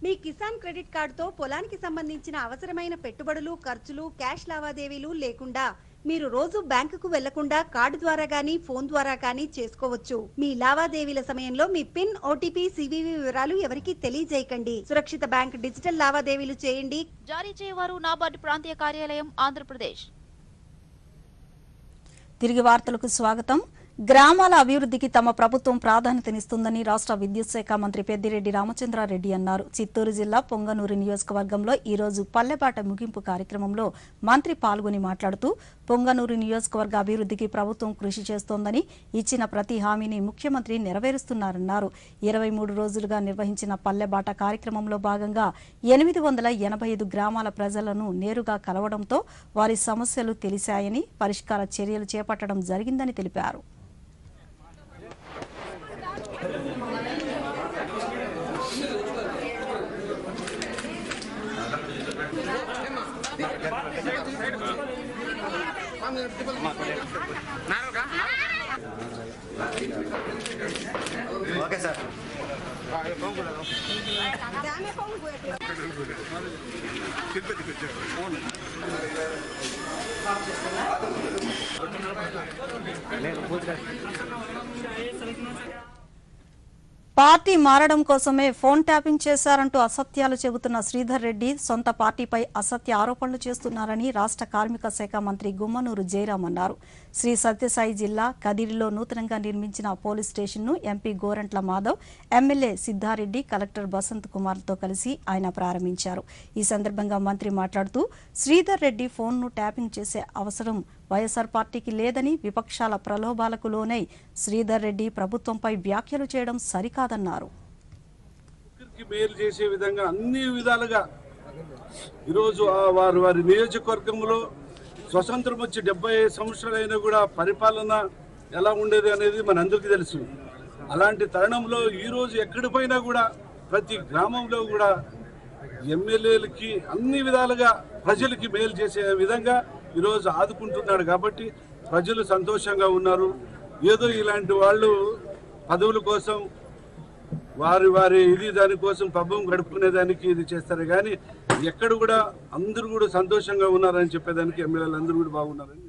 మీ కిసాన్ క్రెడిట్ కార్డుతో పొలానికి సంబంధించిన అవసరమైన పెట్టుబడులు, ఖర్చులు, క్యాష్ లావాదేవీలు లేకుండా మీరు రోజు బ్యాంకుకు వెళ్లకుండా కార్డు ద్వారా గానీ ఫోన్ ద్వారా గానీ చేసుకోవచ్చు. మీ లావాదేవీల సమయంలో మీ పిన్, ఓటీపీ, సివివి వివరాలు ఎవరికీ తెలియజేయకండి. సురక్షిత బ్యాంక్ డిజిటల్ లావాదేవీలు చేయండి. జారీ చేయవారు నాబార్డు ప్రాంతీయ కార్యాలయం, ఆంధ్రప్రదేశ్. తిరిగి వార్తలకు స్వాగతం. గ్రామాల అభివృద్ధికి తమ ప్రభుత్వం ప్రాధాన్యతనిస్తుందని రాష్ట్ర విద్యుత్ శాఖ మంత్రి పెద్దిరెడ్డి రామచంద్రారెడ్డి అన్నారు. చిత్తూరు జిల్లా పొంగనూరు నియోజకవర్గంలో ఈ రోజు పల్లెబాట ముగింపు కార్యక్రమంలో మంత్రి పాల్గొని మాట్లాడుతూ పొంగనూరు నియోజకవర్గ అభివృద్ధికి ప్రభుత్వం కృషి చేస్తోందని, ఇచ్చిన ప్రతి హామీని ముఖ్యమంత్రి నెరవేరుస్తున్నారన్నారు. 23 రోజులుగా నిర్వహించిన పల్లెబాట కార్యక్రమంలో భాగంగా 885 గ్రామాల ప్రజలను నేరుగా కలవడంతో వారి సమస్యలు తెలిశాయని, పరిష్కార చర్యలు చేపట్టడం జరిగిందని తెలిపారు. Okay sir. పార్టీ మారడం కోసమే ఫోన్ ట్యాపింగ్ చేశారంటూ అసత్యాలు చెబుతున్న శ్రీధర్ రెడ్డి సొంత పార్టీపై అసత్య ఆరోపణలు చేస్తున్నారని రాష్ట్ర కార్మిక శాఖ మంత్రి గుమ్మనూరు జయరాం అన్నారు. శ్రీ సత్యసాయి జిల్లా కదిరిలో నూతనంగా నిర్మించిన పోలీస్ స్టేషన్ను MP Gorantla Madhav, MLA Siddhareddy, collector Basanth కుమార్తో కలిసి ఆయన ప్రారంభించారు. ఈ సందర్భంగా మంత్రి మాట్లాడుతూ శ్రీధర్ రెడ్డి ఫోన్ను ట్యాపింగ్ చేసే అవసరం వైఎస్ఆర్ పార్టీకి లేదని, విపక్షాల ప్రలోభాలకు లోనై శ్రీధర్ రెడ్డి ప్రభుత్వంపై వ్యాఖ్యలు చేయడం సరికాదన్నారు. మేలు చేసే విధంగా అన్ని విధాలుగా ఈరోజు వారి నియోజకవర్గంలో స్వతంత్రం వచ్చి 75 సంవత్సరాలైనా కూడా పరిపాలన ఎలా ఉండేది అనేది మనందరికీ తెలుసు. అలాంటి తరుణంలో ఈరోజు ఎక్కడిపోయినా కూడా ప్రతి గ్రామంలో కూడా ఎమ్మెల్యేలకి అన్ని విధాలుగా ప్రజలకి మేలు చేసే విధంగా ఈరోజు ఆదుకుంటున్నాడు. కాబట్టి ప్రజలు సంతోషంగా ఉన్నారు. ఏదో ఇలాంటి వాళ్ళు పదవుల కోసం వారి దానికోసం పబ్బం గడుపుకునేదానికి ఇది చేస్తారు. కానీ ఎక్కడ కూడా అందరూ కూడా సంతోషంగా ఉన్నారని చెప్పేదానికి ఎమ్మెల్యేలు అందరూ కూడా బాగున్నారని.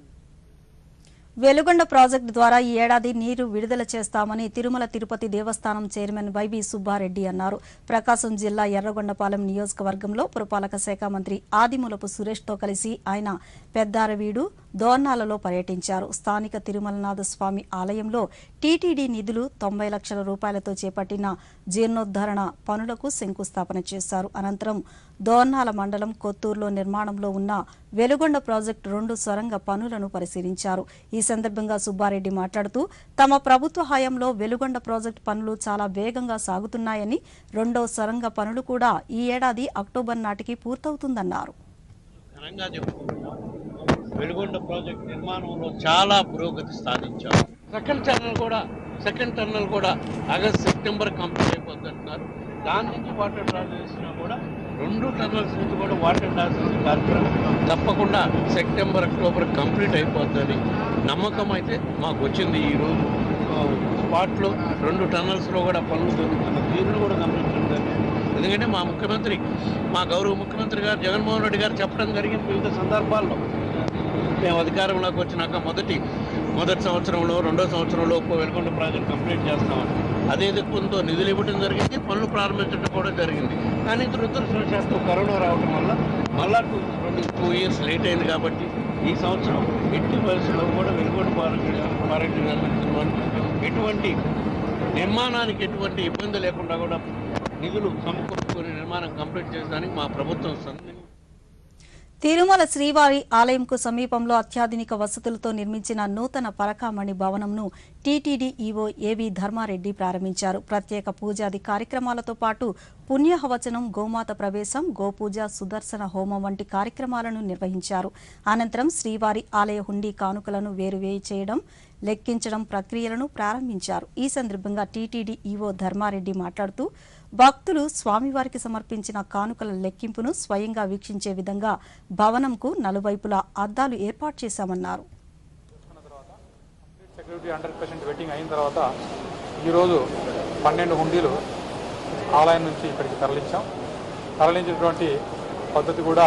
వెలుగొండ ప్రాజెక్టు ద్వారా ఈ ఏడాది నీరు విడుదల చేస్తామని తిరుమల తిరుపతి దేవస్థానం చైర్మన్ వైబీ సుబ్బారెడ్డి అన్నారు. ప్రకాశం జిల్లా ఎర్రగొండపాలెం నియోజకవర్గంలో పురపాలక శాఖ మంత్రి ఆదిమూలపు సురేష్తో కలిసి ఆయన పెద్దారవీడు, దోర్నాలలో పర్యటించారు. స్థానిక తిరుమలనాథ స్వామి ఆలయంలో టీటీడీ నిధులు 90 లక్షల రూపాయలతో చేపట్టిన జీర్ణోద్ధరణ పనులకు శంకుస్థాపన చేశారు. అనంతరం దోర్నాల మండలం కొత్తూరులో నిర్మాణంలో ఉన్న వెలుగొండ ప్రాజెక్టు 2 సొరంగ పనులను పరిశీలించారు. ఈ సందర్భంగా సుబ్బారెడ్డి మాట్లాడుతూ తమ ప్రభుత్వ హయాంలో వెలుగొండ ప్రాజెక్టు పనులు చాలా వేగంగా సాగుతున్నాయని, 2వ సొరంగ పనులు కూడా ఈ ఏడాది అక్టోబర్ నాటికి పూర్తవుతుందన్నారు. వెలుగొండ ప్రాజెక్టు నిర్మాణంలో చాలా పురోగతి సాధించారు. సెకండ్ టర్నల్ కూడా ఆగస్ట్ సెప్టెంబర్ కంప్లీట్ అయిపోతుంది అంటున్నారు. దాని నుంచి వాటర్ డ్రా చేసినా కూడా 2 టర్నల్స్ నుంచి కూడా వాటర్ డ్రా చేసే కార్యక్రమం తప్పకుండా సెప్టెంబర్, అక్టోబర్ కంప్లీట్ అయిపోతుందని నమ్మకం అయితే మాకు వచ్చింది. ఈరోజు స్పాట్లో 2 టర్నల్స్లో కూడా పనులు జరుగుతున్న తీరును కూడా గమనించడం. ఎందుకంటే మా గౌరవ ముఖ్యమంత్రి గారు జగన్మోహన్ రెడ్డి గారు చెప్పడం జరిగింది వివిధ సందర్భాల్లో. మేము అధికారంలోకి వచ్చినాక మొదటి సంవత్సరంలో, 2వ సంవత్సరంలో వెలుగొండ ప్రాజెక్ట్ కంప్లీట్ చేస్తామని అదే దిక్కుతో నిధులు ఇవ్వడం జరిగింది, పనులు ప్రారంభించడం కూడా జరిగింది. కానీ దురదృష్టవశాత్తు కరోనా రావడం వల్ల మళ్ళా 2 ఇయర్స్ లేట్ అయింది. కాబట్టి ఈ సంవత్సరం ఎట్టి పరిస్థితుల్లో కూడా వెలుగొండ ప్రాజెక్టు ఎటువంటి నిర్మాణానికి ఎటువంటి ఇబ్బంది లేకుండా కూడా నిధులు సమకూర్చుకొని నిర్మాణం కంప్లీట్ చేసేదానికి మా ప్రభుత్వం తిరుమల శ్రీవారి ఆలయంకు సమీపంలో అత్యాధునిక వసతులతో నిర్మించిన నూతన పరకామణి భవనంను టీటీడీ ఈవో ఏవి ధర్మారెడ్డి ప్రారంభించారు. ప్రత్యేక పూజాది కార్యక్రమాలతో పాటు పుణ్యహవచనం, గోమాత ప్రవేశం, గోపూజ, సుదర్శన హోమం వంటి కార్యక్రమాలను నిర్వహించారు. అనంతరం శ్రీవారి ఆలయ హుండీ కానుకలను వేరువేరు చేయడం, లెక్కించడం ప్రక్రియలను ప్రారంభించారు. ఈ సందర్భంగా టీటీడీ ఈవో ధర్మారెడ్డి మాట్లాడుతూ భక్తులు స్వామివారికి సమర్పించిన కానుకల లెక్కింపును స్వయంగా వీక్షించే విధంగా భవనంకు నలువైపులా అద్దాలు ఏర్పాటు చేశామన్నారు. సెక్యూరిటీ 100% వెయిటింగ్ అయిన తర్వాత ఈరోజు 12 హుండీలు ఆలయం నుంచి ఇక్కడికి తరలించినటువంటి పద్ధతి కూడా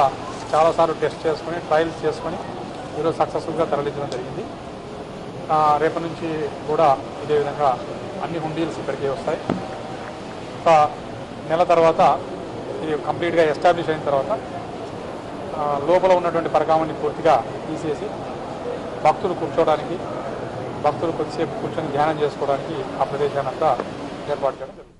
చాలాసార్లు టెస్ట్ చేసుకుని ట్రయల్స్ చేసుకొని ఈరోజు సక్సెస్ఫుల్గా తరలించడం జరిగింది. రేపటి నుంచి కూడా ఇదే విధంగా అన్ని హుండీల్స్ ఇక్కడికి వస్తాయి. ఒక నెల తర్వాత ఇది కంప్లీట్గా ఎస్టాబ్లిష్ అయిన తర్వాత లోపల ఉన్నటువంటి పరకామణి పూర్తిగా తీసేసి భక్తులు కూర్చోవడానికి, భక్తులు కొద్దిసేపు కూర్చొని ధ్యానం చేసుకోవడానికి ఆ ప్రదేశాన్ని అంతా ఏర్పాటు చేయడం జరుగుతుంది.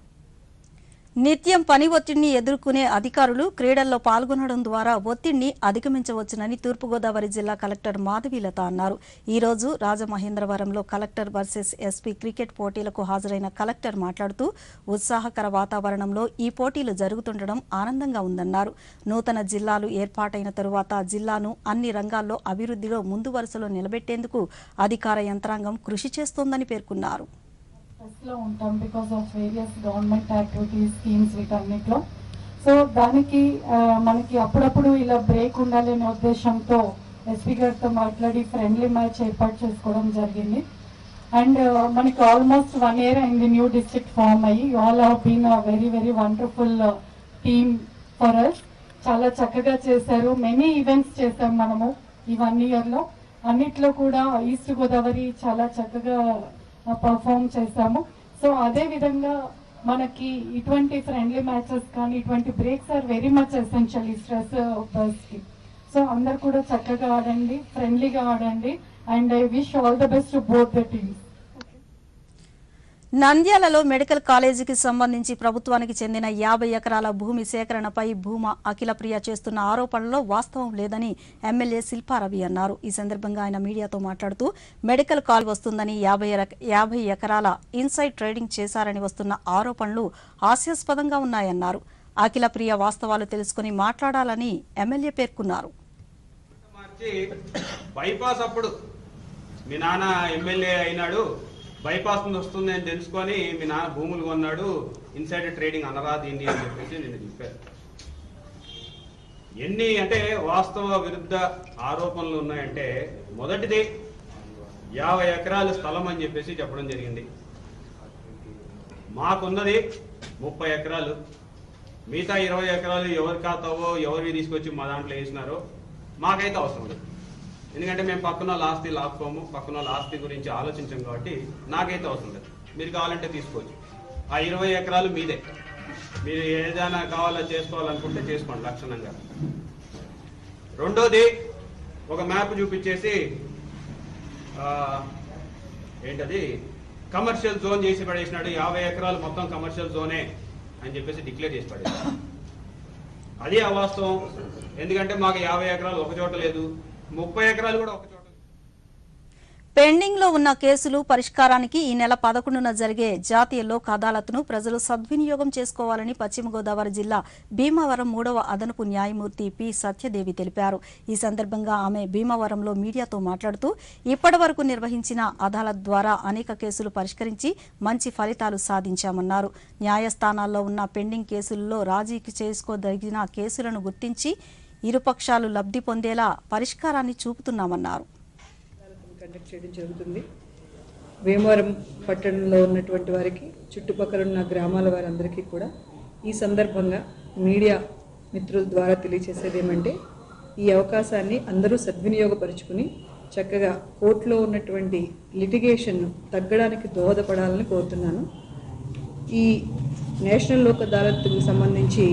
నిత్యం పని ఒత్తిడిని ఎదుర్కొనే అధికారులు క్రీడల్లో పాల్గొనడం ద్వారా ఒత్తిడిని అధిగమించవచ్చునని తూర్పుగోదావరి జిల్లా కలెక్టర్ మాధవీలత అన్నారు. ఈ రోజు రాజమహేంద్రవరంలో కలెక్టర్ వర్సెస్ ఎస్పీ క్రికెట్ పోటీలకు హాజరైన కలెక్టర్ మాట్లాడుతూ ఉత్సాహకర వాతావరణంలో ఈ పోటీలు జరుగుతుండడం ఆనందంగా ఉందన్నారు. నూతన జిల్లాలు ఏర్పాటైన తరువాత జిల్లాను అన్ని రంగాల్లో అభివృద్ధిలో ముందు వరుసలో నిలబెట్టేందుకు అధికార యంత్రాంగం కృషి చేస్తోందని పేర్కొన్నారు. లో ఉంటాం because of various government activities schemes వీటన్నిటిలో. సో దానికి మనకి అప్పుడప్పుడు ఇలా బ్రేక్ ఉండాలి అనే ఉద్దేశంతో ఎస్పీ గారితో మాట్లాడి ఫ్రెండ్లీ మ్యాచ్ ఏర్పాటు చేసుకోవడం జరిగింది. అండ్ మనకి ఆల్మోస్ట్ 1 year అయింది న్యూ డిస్ట్రిక్ట్ ఫామ్ అయ్యి. All have been a very very wonderful team for us. చాలా చక్కగా చేశారు. మెనీ ఈవెంట్స్ చేశాం మనము ఈ 1 yearలో. అన్నిట్లో కూడా ఈస్ట్ గోదావరి చాలా చక్కగా పర్ఫామ్ చేశాము. సో అదే విధంగా మనకి ఇటువంటి ఫ్రెండ్లీ మ్యాచెస్ కానీ ఇటువంటి breaks are very much essential ఈ స్ట్రెస్ బర్స్కి. సో అందరు కూడా చక్కగా ఆడండి, ఫ్రెండ్లీగా ఆడండి. And I wish all the best to both the teams. నంద్యాలలో మెడికల్ కాలేజీకి సంబంధించి ప్రభుత్వానికి చెందిన 50 ఎకరాల భూమి సేకరణపై భూమా అఖిలప్రియ చేస్తున్న ఆరోపణల్లో వాస్తవం లేదని ఎమ్మెల్యే శిల్పారవి అన్నారు. ఈ సందర్భంగా ఆయన మీడియాతో మాట్లాడుతూ మెడికల్ కాలేజ్ వస్తుందని 50 ఎకరాల ఇన్సైడ్ ట్రేడింగ్ చేశారని వస్తున్న ఆరోపణలు హాస్యాస్పదంగా ఉన్నాయన్నారు. అఖిలప్రియ వాస్తవాలు తెలుసుకుని మాట్లాడాలని ఎమ్మెల్యే పేర్కొన్నారు. బైపాస్ అప్పుడు మీ నాన్న ఎమ్మెల్యే అయినాడు, బైపాస్ వస్తుంది అని తెలుసుకొని మీ నాన్న భూములు కొన్నాడు, ఇన్సైడ్ ట్రేడింగ్ అనరా దీన్ని అని చెప్పేసి నేను చెప్పాను. ఎన్ని అంటే వాస్తవ విరుద్ధ ఆరోపణలు ఉన్నాయంటే, మొదటిది 50 ఎకరాల స్థలం అని చెప్పేసి చెప్పడం జరిగింది. మాకున్నది 30 ఎకరాలు. మిగతా 20 ఎకరాలు ఎవరి ఖాతావో ఎవరివి తీసుకొచ్చి మా దాంట్లో వేసినారో మాకైతే అవసరం లేదు. ఎందుకంటే మేము పక్కన ఆస్తి లాక్కోము, పక్కన ఆస్తి గురించి ఆలోచించాం కాబట్టి నాకైతే అవసరం లేదు. మీరు కావాలంటే తీసుకోవచ్చు. ఆ 20 ఎకరాలు మీదే. మీరు ఏదైనా కావాలో చేసుకోవాలనుకుంటే చేసుకోండి లక్షణంగా. రెండోది, ఒక మ్యాప్ చూపించేసి ఏంటది కమర్షియల్ జోన్ చేసి పడేసినాడు. 50 ఎకరాలు మొత్తం కమర్షియల్ జోనే అని చెప్పేసి డిక్లేర్ చేసి పడేసినాడు. అది అవాస్తవం. ఎందుకంటే మాకు 50 ఎకరాలు ఒక చోట లేదు, 30 ఎకరాలు కూడా ఒక చోట. పెండింగ్ లో ఉన్న కేసులు పరిష్కారానికి ఈ నెల 11న జరిగే జాతీయ లోక్ అదాలత్ను ప్రజలు సద్వినియోగం చేసుకోవాలని పశ్చిమ గోదావరి జిల్లా భీమవరం 3వ అదనపు న్యాయమూర్తి పి సత్యదేవి తెలిపారు. ఈ సందర్భంగా ఆమె భీమవరంలో మీడియాతో మాట్లాడుతూ ఇప్పటి వరకు నిర్వహించిన అదాలత్ ద్వారా అనేక కేసులు పరిష్కరించి మంచి ఫలితాలు సాధించామన్నారు. న్యాయస్థానాల్లో ఉన్న పెండింగ్ కేసుల్లో రాజీకి చేసుకోదగిన కేసులను గుర్తించి ఇరుపక్షాలు లబ్ధి పొందేలా పరిష్కారాన్ని చూపుతున్నామన్నారు. కండక్ట్ చేయడం జరుగుతుంది. భీమవరం పట్టణంలో ఉన్నటువంటి వారికి, చుట్టుపక్కల ఉన్న గ్రామాల వారందరికీ కూడా ఈ సందర్భంగా మీడియా మిత్రుల ద్వారా తెలియజేసేది ఏమంటే, ఈ అవకాశాన్ని అందరూ సద్వినియోగపరుచుకుని చక్కగా కోర్టులో ఉన్నటువంటి లిటిగేషన్ తగ్గడానికి దోహదపడాలని కోరుతున్నాను. ఈ నేషనల్ లోక్ అదాలత్కు సంబంధించి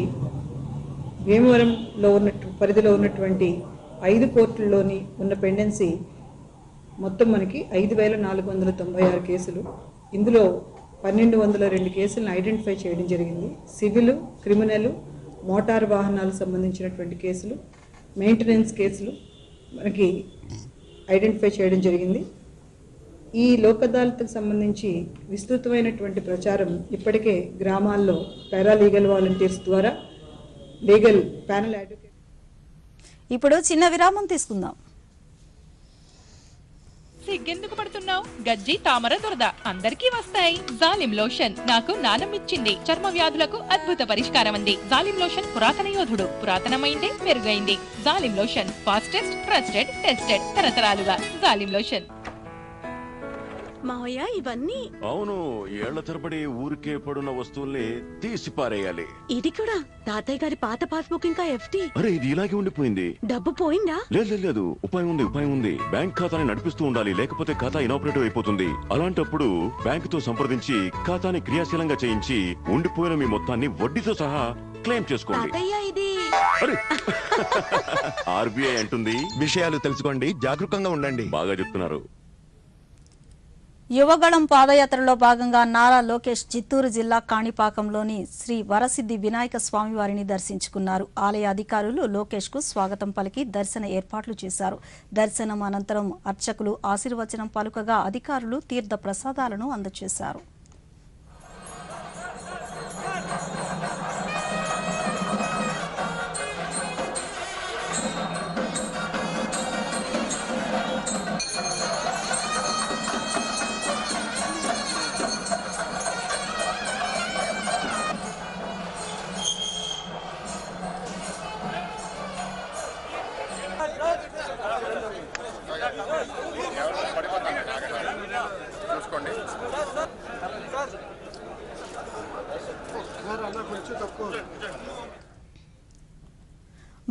భీమవరంలో పరిధిలో ఉన్నటువంటి 5 కోర్టుల్లోని ఉన్న పెండెన్సీ మొత్తం మనకి 5496 కేసులు. ఇందులో 1202 కేసులను ఐడెంటిఫై చేయడం జరిగింది. సివిల్, క్రిమినల్, మోటార్ వాహనాలకు సంబంధించినటువంటి కేసులు, మెయింటెనెన్స్ కేసులు మనకి ఐడెంటిఫై చేయడం జరిగింది. ఈ లోక్ అదాలత్కు సంబంధించి విస్తృతమైనటువంటి ప్రచారం ఇప్పటికే గ్రామాల్లో పారాలీగల్ వాలంటీర్స్ ద్వారా లీగల్ ప్యానల్ అడ్వకేట్. ఇప్పుడు చిన్న విరామం తీసుకుందాం. సిగ్గెందుకు పడుతున్నావు? గజ్జి తామర దురద అందరికీ వస్తాయి. జాలిం లోషన్ నాకు నానమిచ్చింది. చర్మ వ్యాధులకు అద్భుత పరిష్కారం అంది. జాలిం లోషన్ పురాతన యోధుడు, పురాతనమైంది మెరుగైంది. జాలిం లోషన్ ఫాస్టెస్ట్, ట్రస్టెడ్, టెస్టెడ్ తరతరాలుగా. జాలిం లోషన్. మావయ్య ఇవన్నీ అవును, ఏళ్ల తరబడి ఊరికే పడున్న వస్తువుల్ని తీసి పారేయాలి. ఇది కూడా తాతయ్య గారి పాత పాస్బుక్ ఇంకా ఎఫ్డి. అరే, ఇది ఇలాగే ఉండిపోయింది. డబ్బు పోయిందా? లేదు, ఉపాయం ఉంది. బ్యాంక్ ఖాతాని నడిపిస్తూ ఉండాలి, లేకపోతే ఖాతా ఇనాపరేటివ్ అయిపోతుంది. అలాంటప్పుడు బ్యాంకుతో సంప్రదించి ఖాతాని క్రియాశీలంగా చేయించి ఉండిపోయిన మీ మొత్తాన్ని వడ్డీతో సహా క్లెయిమ్ చేసుకోండి. ఆర్బీఐ అంటుంది, విషయాలు తెలుసుకోండి, జాగరూకంగా ఉండండి. బాగా చెప్తున్నారు. యువగళం పాదయాత్రలో భాగంగా నారా లోకేష్ చిత్తూరు జిల్లా కాణిపాకంలోని శ్రీ వరసిద్ధి వినాయక స్వామివారిని దర్శించుకున్నారు. ఆలయ అధికారులు లోకేష్ కు స్వాగతం పలికి దర్శన ఏర్పాట్లు చేశారు. దర్శనం అనంతరం అర్చకులు ఆశీర్వచనం పలుకగా అధికారులు తీర్థ ప్రసాదాలను అందజేశారు.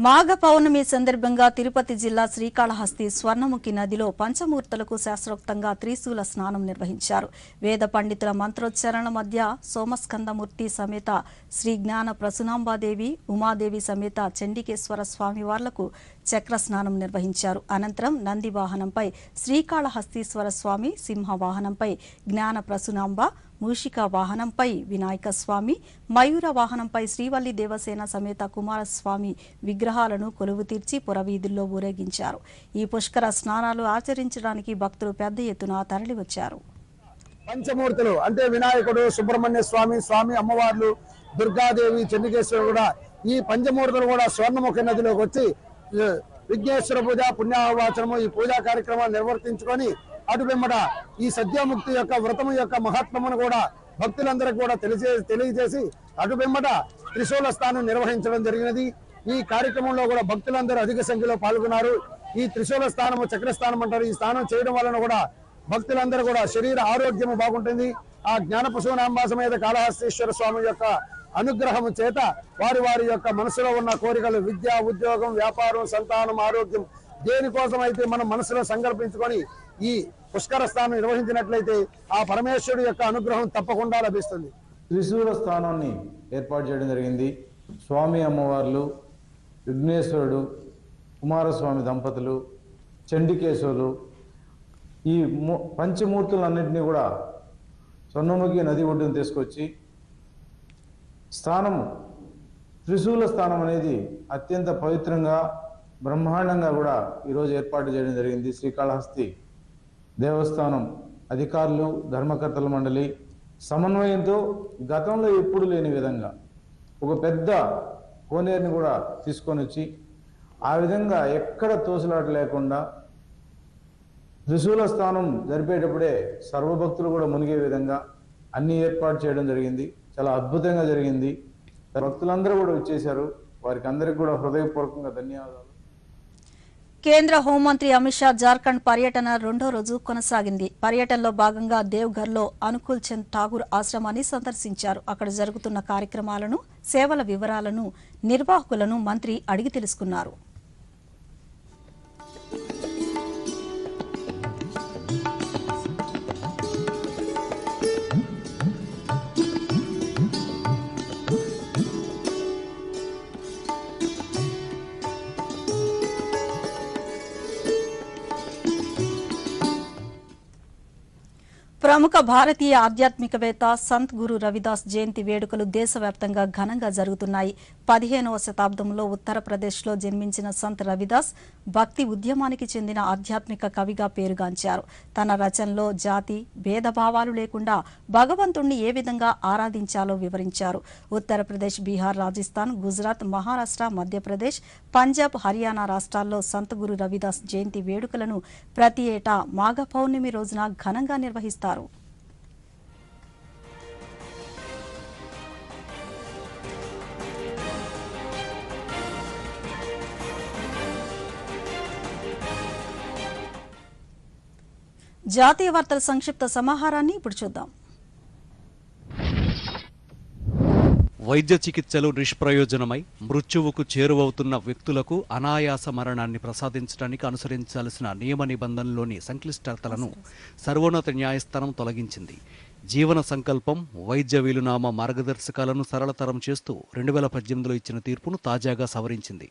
మాఘ పౌర్ణమి సందర్భంగా తిరుపతి జిల్లా శ్రీకాళహస్తి స్వర్ణముఖి నదిలో పంచమూర్తులకు శాస్త్రోక్తంగా త్రిశూల స్నానం నిర్వహించారు. వేద పండితుల మంత్రోచ్చారణ మధ్య సోమస్కందమూర్తి సమేత శ్రీ జ్ఞాన ప్రసునాంబాదేవి, ఉమాదేవి సమేత చండికేశ్వర స్వామివార్లకు చక్ర స్నానం నిర్వహించారు. అనంతరం నంది వాహనంపై శ్రీకాళహస్తీశ్వర స్వామి, సింహ వాహనంపై జ్ఞాన ప్రసునాంబ, మూషిక వాహనంపై వినాయక స్వామి, మయూర వాహనంపై శ్రీవల్లి దేవసేన సమేత కుమారస్వామి విగ్రహాలను కొలువు తీర్చి పురవీధుల్లో ఊరేగించారు. ఈ పుష్కర స్నానాలు ఆచరించడానికి భక్తులు పెద్ద ఎత్తున తరలివచ్చారు. పంచమూర్తులు అంటే వినాయకుడు, సుబ్రహ్మణ్య స్వామి, స్వామి అమ్మవార్లు, దుర్గాదేవి, చండికేశ్వరుడు కూడా ఈ పంచమూర్తులు కూడా స్వర్ణముఖి నదిలోకి వచ్చి విఘ్నేశ్వర పూజ, పుణ్యాహవాచనము ఈ పూజా కార్యక్రమాలు నిర్వర్తించుకొని అటు వెంబడ ఈ సద్యముక్తి యొక్క వ్రతము యొక్క మహాత్మను కూడా భక్తులందరికీ కూడా తెలియజేసి అటు వెంబడ త్రిశూల స్థానం నిర్వహించడం జరిగినది. ఈ కార్యక్రమంలో కూడా భక్తులందరూ అధిక సంఖ్యలో పాల్గొన్నారు. ఈ త్రిశూల స్థానము చక్రస్థానం అంటారు. ఈ స్థానం చేయడం వలన కూడా భక్తులందరూ కూడా శరీర ఆరోగ్యము బాగుంటుంది. ఆ జ్ఞానపశునాంబ సమేత కాళహస్తీశ్వర స్వామి యొక్క అనుగ్రహము చేత వారి యొక్క మనసులో ఉన్న కోరికలు, విద్య, ఉద్యోగం, వ్యాపారం, సంతానం, ఆరోగ్యం దేనికోసం అయితే మనం మనసులో సంకల్పించుకొని ఈ పుష్కర స్థానం నిర్వహించినట్లయితే ఆ పరమేశ్వరుడు యొక్క అనుగ్రహం తప్పకుండా లభిస్తుంది. త్రిశూల స్థానాన్ని ఏర్పాటు చేయడం జరిగింది. స్వామి అమ్మవార్లు, విఘ్నేశ్వరుడు, కుమారస్వామి దంపతులు, చండికేశ్వరులు ఈ పంచమూర్తులన్నింటినీ కూడా స్వర్ణముఖి నది ఒడ్డును తీసుకొచ్చి స్థానం త్రిశూల స్థానం అనేది అత్యంత పవిత్రంగా బ్రహ్మాండంగా కూడా ఈరోజు ఏర్పాటు చేయడం జరిగింది. శ్రీకాళహస్తి దేవస్థానం అధికారులు, ధర్మకర్తల మండలి సమన్వయంతో గతంలో ఎప్పుడు లేని విధంగా ఒక పెద్ద కోనేరుని కూడా తీసుకొని వచ్చి ఆ విధంగా ఎక్కడ తోసులాట లేకుండా త్రిశూల స్థానం జరిపేటప్పుడే సర్వభక్తులు కూడా మునిగే విధంగా అన్ని ఏర్పాటు చేయడం జరిగింది. చాలా అద్భుతంగా జరిగింది. భక్తులందరూ కూడా వచ్చేశారు. వారికి అందరికి కూడా హృదయపూర్వకంగా ధన్యవాదాలు. కేంద్ర హోంమంత్రి అమిత్ షా జార్ఖండ్ పర్యటన రెండో రోజు కొనసాగింది. పర్యటనలో భాగంగా దేవ్ఘర్లో అనుకూల్ చంద్ ఠాగూర్ ఆశ్రమాన్ని సందర్శించారు. అక్కడ జరుగుతున్న కార్యక్రమాలను, సేవల వివరాలను నిర్వాహకులను మంత్రి అడిగి తెలుసుకున్నారు. ప్రముఖ భారతీయ ఆధ్యాత్మికవేత్త సంత్ గురు రవిదాస్ జయంతి వేడుకలు దేశవ్యాప్తంగా ఘనంగా జరుగుతున్నాయి. 15వ శతాబ్దంలో ఉత్తరప్రదేశ్లో జన్మించిన సంత్ రవిదాస్ భక్తి ఉద్యమానికి చెందిన ఆధ్యాత్మిక కవిగా పేరుగాంచారు. తన రచనలో జాతి భేదభావాలు లేకుండా భగవంతుణ్ణి ఏ విధంగా ఆరాధించాలో వివరించారు. ఉత్తరప్రదేశ్, బీహార్, రాజస్థాన్, గుజరాత్, మహారాష్ట్ర, మధ్యప్రదేశ్, పంజాబ్, హర్యానా రాష్ట్రాల్లో సంత్ గురు రవిదాస్ జయంతి వేడుకలను ప్రతి ఏటా మాఘ పౌర్ణమి రోజున ఘనంగా నిర్వహిస్తారు. జాతీయ వార్తల సంక్షిప్త సమాహారాన్ని ఇప్పుడు చూద్దాం. వైద్య చికిత్సలు నిష్ప్రయోజనమై మృత్యువుకు చేరువవుతున్న వ్యక్తులకు అనాయాస మరణాన్ని ప్రసాదించడానికి అనుసరించాల్సిన నియమ నిబంధనలోని సంక్లిష్టతలను సర్వోన్నత న్యాయస్థానం తొలగించింది. జీవన సంకల్పం, వైద్య వీలునామా మార్గదర్శకాలను సరళతరం చేస్తూ 2018లో ఇచ్చిన తీర్పును తాజాగా సవరించింది.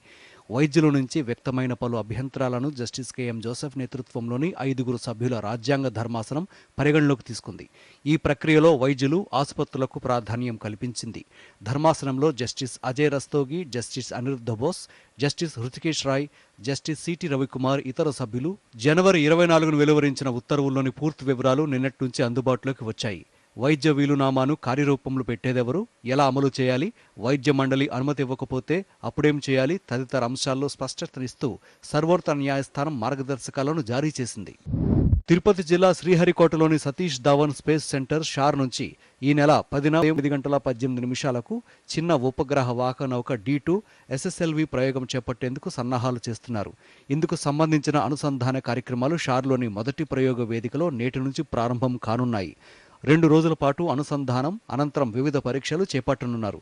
వైద్యుల నుంచి వ్యక్తమైన పలు అభ్యంతరాలను జస్టిస్ కెఎం జోసెఫ్ నేతృత్వంలోని 5 సభ్యుల రాజ్యాంగ ధర్మాసనం పరిగణలోకి తీసుకుంది. ఈ ప్రక్రియలో వైద్యులు, ఆసుపత్రులకు ప్రాధాన్యం కల్పించింది. ధర్మాసనంలో justice Ajay Rastogi, justice Aniruddha Bose, justice Hrishikesh Roy, justice CT Ravikumar ఇతర సభ్యులు జనవరి 24ను వెలువరించిన ఉత్తర్వుల్లోని పూర్తి వివరాలు నిన్నటి నుంచి అందుబాటులోకి వచ్చాయి. వైద్య వీలునామాను కార్యరూపంలో పెట్టేదెవరు, ఎలా అమలు చేయాలి, వైద్య మండలి అనుమతి ఇవ్వకపోతే అప్పుడేం చేయాలి తదితర అంశాల్లో స్పష్టతనిస్తూ సర్వోన్నత న్యాయస్థానం మార్గదర్శకాలను జారీ చేసింది. తిరుపతి జిల్లా శ్రీహరికోటలోని సతీష్ ధావన్ స్పేస్ సెంటర్ షార్ నుంచి ఈ నెల 10:18 చిన్న ఉపగ్రహ వాహక నౌక D2 SSLV ప్రయోగం చేపట్టేందుకు సన్నాహాలు చేస్తున్నారు. ఇందుకు సంబంధించిన అనుసంధాన కార్యక్రమాలు షార్లోని మొదటి ప్రయోగ వేదికలో నేటి నుంచి ప్రారంభం కానున్నాయి. 2 రోజుల పాటు అనుసంధానం అనంతరం వివిధ పరీక్షలు చేపట్టనున్నారు.